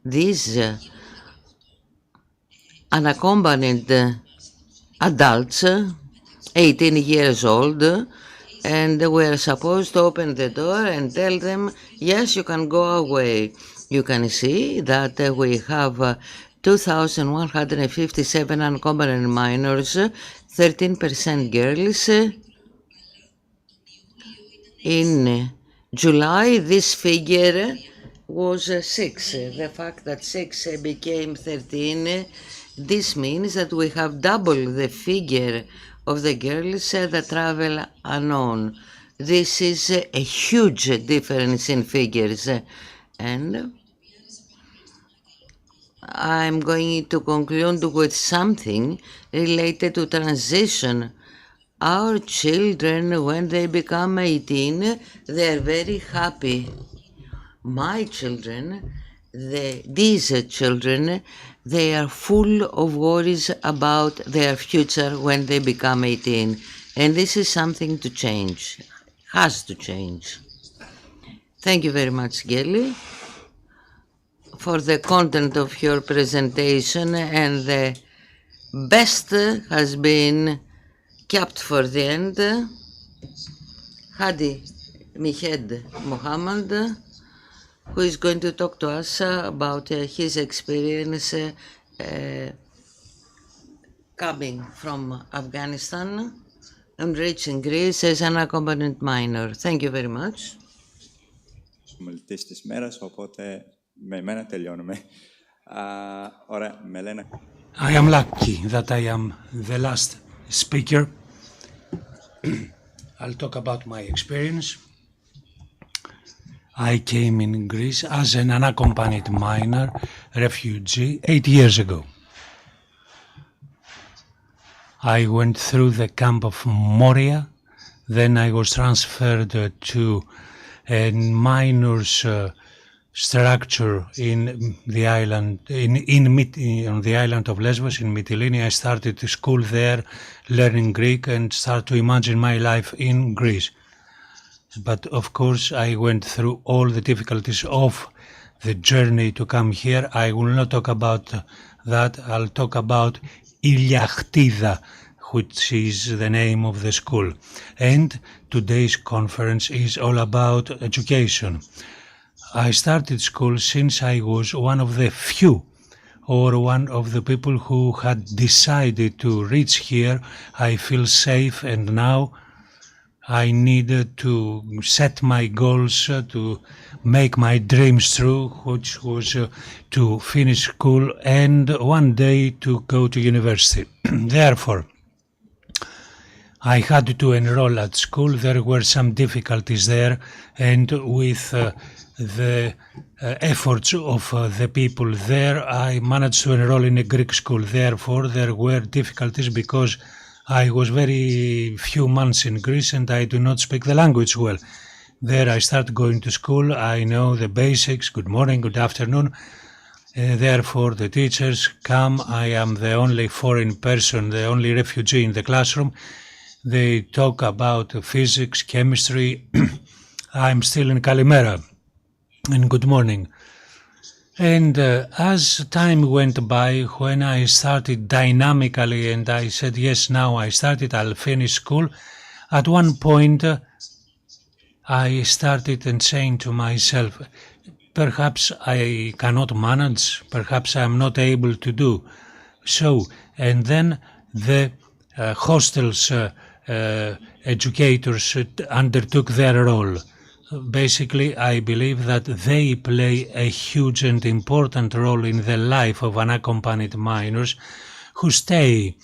these unaccompanied adults, 18 years old, and we're supposed to open the door and tell them, yes, you can go away. You can see that we have 2,157 unaccompanied minors, 13% girls. In July, this figure was 6. The fact that 6 became 13, this means that we have double the figure of the girls that travel unknown. This is a huge difference in figures. And I'm going to conclude with something related to transition. Our children, when they become 18, they're very happy. My children, these children, they are full of worries about their future when they become 18. And this is something to change, has to change. Thank you very much, Geli, for the content of your presentation, and the best has been kept for the end. Hadi Mihed Mohammed, who is going to talk to us about his experience coming from Afghanistan and reaching Greece as an unaccompanied minor. Thank you very much. Ομιλητής της μέρας, οπότε με εμένα τελειώνουμε. Ωραία, με λένε. I am lucky that I am the last speaker. I'll talk about my experience. I came in Greece as an unaccompanied minor refugee 8 years ago. I went through the camp of Moria, then I was transferred to a minor's structure in the island, on the island of Lesbos in Mytilene. I started to school there, learning Greek, and start to imagine my life in Greece. But of course, I went through all the difficulties of the journey to come here. I will not talk about that. I'll talk about Iliachtida, which is the name of the school. And today's conference is all about education. I started school since I was one of the few, or one of the people who had decided to reach here. I feel safe, and now I needed to set my goals, to make my dreams true, which was to finish school and one day to go to university. Therefore, I had to enroll at school. There were some difficulties there, and with the efforts of the people there, I managed to enroll in a Greek school. Therefore, there were difficulties because I was very few months in Greece and I do not speak the language well. There I start going to school, I know the basics, good morning, good afternoon. Therefore the teachers come, I am the only foreign person, the only refugee in the classroom. They talk about physics, chemistry. I'm still in Kalimera, and good morning. And as time went by, when I started dynamically and I said, yes, now I started, I'll finish school, at one point I started and saying to myself, perhaps I cannot manage, perhaps I'm not able to do so. And then the hostels educators undertook their role. Basically, I believe that they play a huge and important role in the life of unaccompanied minors who stay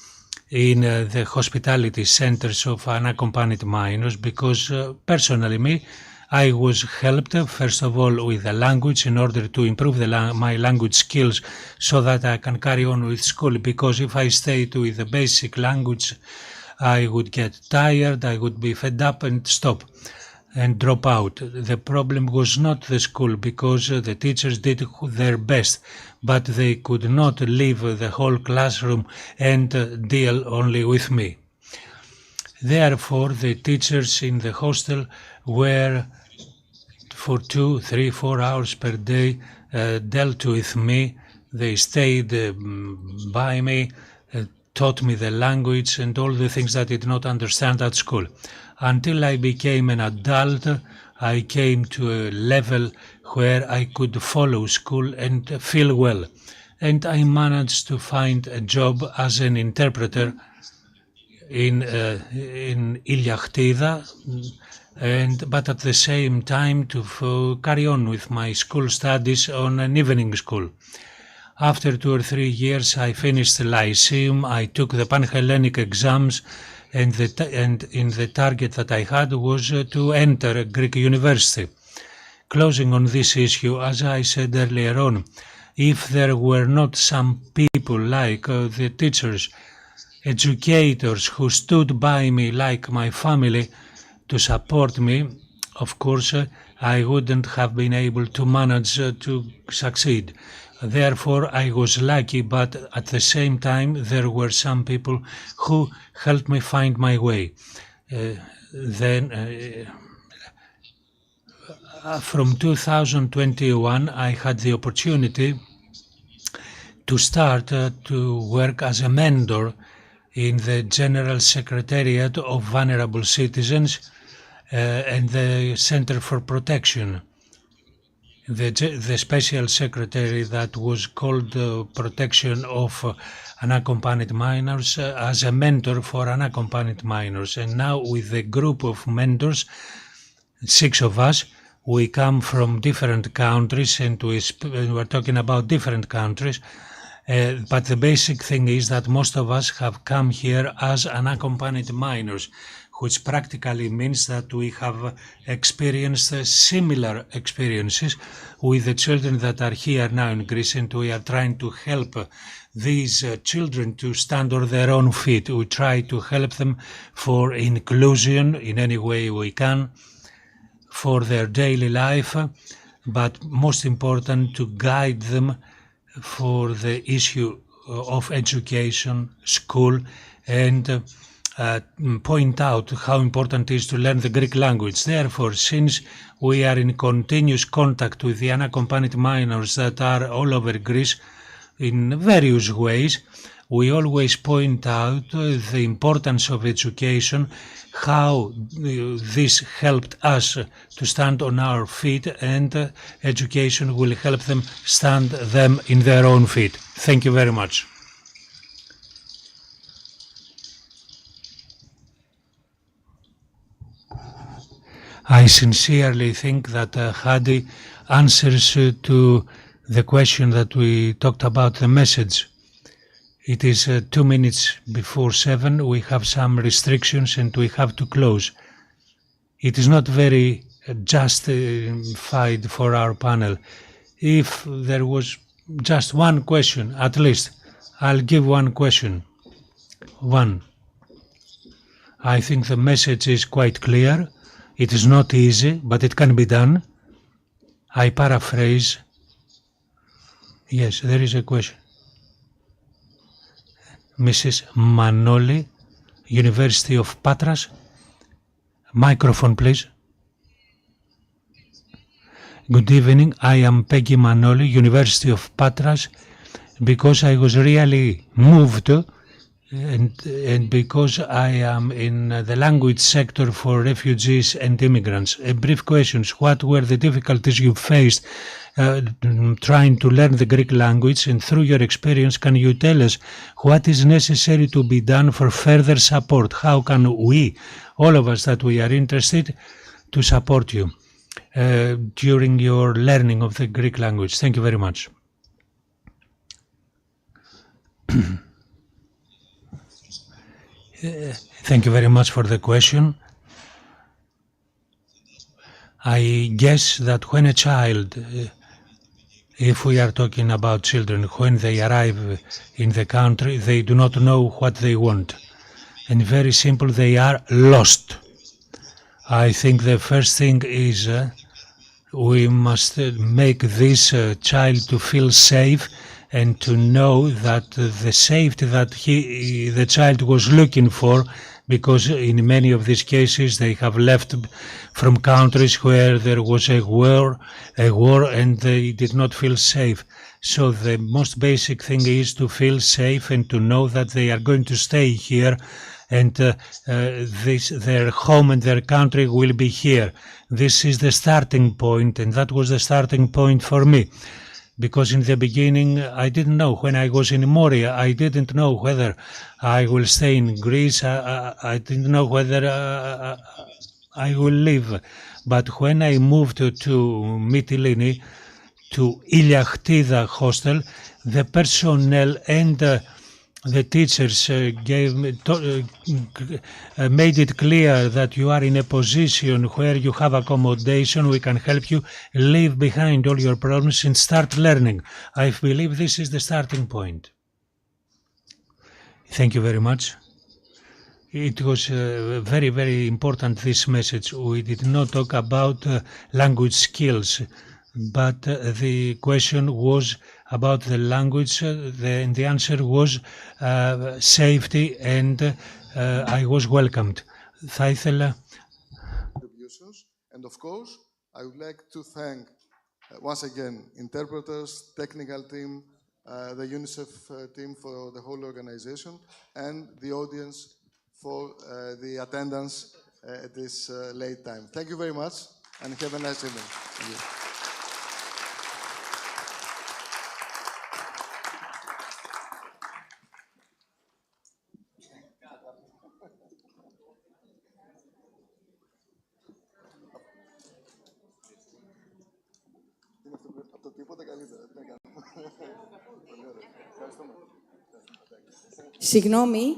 in the hospitality centers of unaccompanied minors, because personally I was helped first of all with the language in order to improve my language skills so that I can carry on with school, because if I stayed with the basic language I would get tired, I would be fed up and stop and drop out. The problem was not the school, because the teachers did their best, but they could not leave the whole classroom and deal only with me. Therefore, the teachers in the hostel were for 2, 3, 4 hours per day dealt with me. They stayed by me, taught me the language and all the things that I did not understand at school. Until I became an adult, I came to a level where I could follow school and feel well. And I managed to find a job as an interpreter in Iliachtida, but at the same time to carry on with my school studies on an evening school. After 2 or 3 years, I finished the Lyceum, I took the Pan-Hellenic exams, and in the target that I had was to enter a Greek university. Closing on this issue, as I said earlier on, if there were not some people like the teachers, educators who stood by me like my family to support me, of course I wouldn't have been able to manage to succeed. Therefore, I was lucky, but at the same time, there were some people who helped me find my way. From 2021, I had the opportunity to start to work as a mentor in the General Secretariat of Vulnerable Citizens and the Center for Protection. The special secretary that was called Protection of Unaccompanied Minors as a mentor for unaccompanied minors. And now with the group of mentors, 6 of us, we come from different countries and we're talking about different countries. But the basic thing is that most of us have come here as unaccompanied minors, which practically means that we have experienced similar experiences with the children that are here now in Greece, and we are trying to help these children to stand on their own feet. We try to help them for inclusion in any way we can, for their daily life, but most important, to guide them for the issue of education, school, and point out how important it is to learn the Greek language. Therefore, since we are in continuous contact with the unaccompanied minors that are all over Greece in various ways, we always point out the importance of education, how this helped us to stand on our feet, and education will help them stand them in their own feet. Thank you very much. I sincerely think that Hadi answers to the question that we talked about, the message. It is 2 minutes before 7. We have some restrictions and we have to close. It is not very justified for our panel. If there was just one question, at least, I'll give one question. One. I think the message is quite clear. It is not easy, but it can be done. I paraphrase. Yes, there is a question. Mrs. Manoli, University of Patras. Microphone, please. Good evening. I am Peggy Manoli, University of Patras, because I was really moved and because I am in the language sector for refugees and immigrants. A brief question: what were the difficulties you faced trying to learn the Greek language, and through your experience, can you tell us what is necessary to be done for further support? How can we, all of us that we are interested, to support you during your learning of the Greek language? Thank you very much. Thank you very much for the question. I guess that when a child, if we are talking about children, when they arrive in the country, they do not know what they want. And very simple, they are lost. I think the first thing is we must make this child to feel safe and to know that the safety that the child was looking for, because in many of these cases they have left from countries where there was a war and they did not feel safe. So the most basic thing is to feel safe and to know that they are going to stay here and their home and their country will be here. This is the starting point, and that was the starting point for me. Because in the beginning, I didn't know. When I was in Moria, I didn't know whether I will stay in Greece. I didn't know whether I will live. But when I moved to Mytilene, to Iliachtida hostel, the personnel and the teachers made it clear that you are in a position where you have accommodation, we can help you leave behind all your problems and start learning. I believe this is the starting point. Thank you very much. It was very, very important, this message. We did not talk about language skills, but the question was about the language, and the answer was safety, and I was welcomed. And of course, I would like to thank once again interpreters, technical team, the UNICEF team for the whole organization, and the audience for the attendance at this late time. Thank you very much, and have a nice evening. Thank you. Συγγνώμη.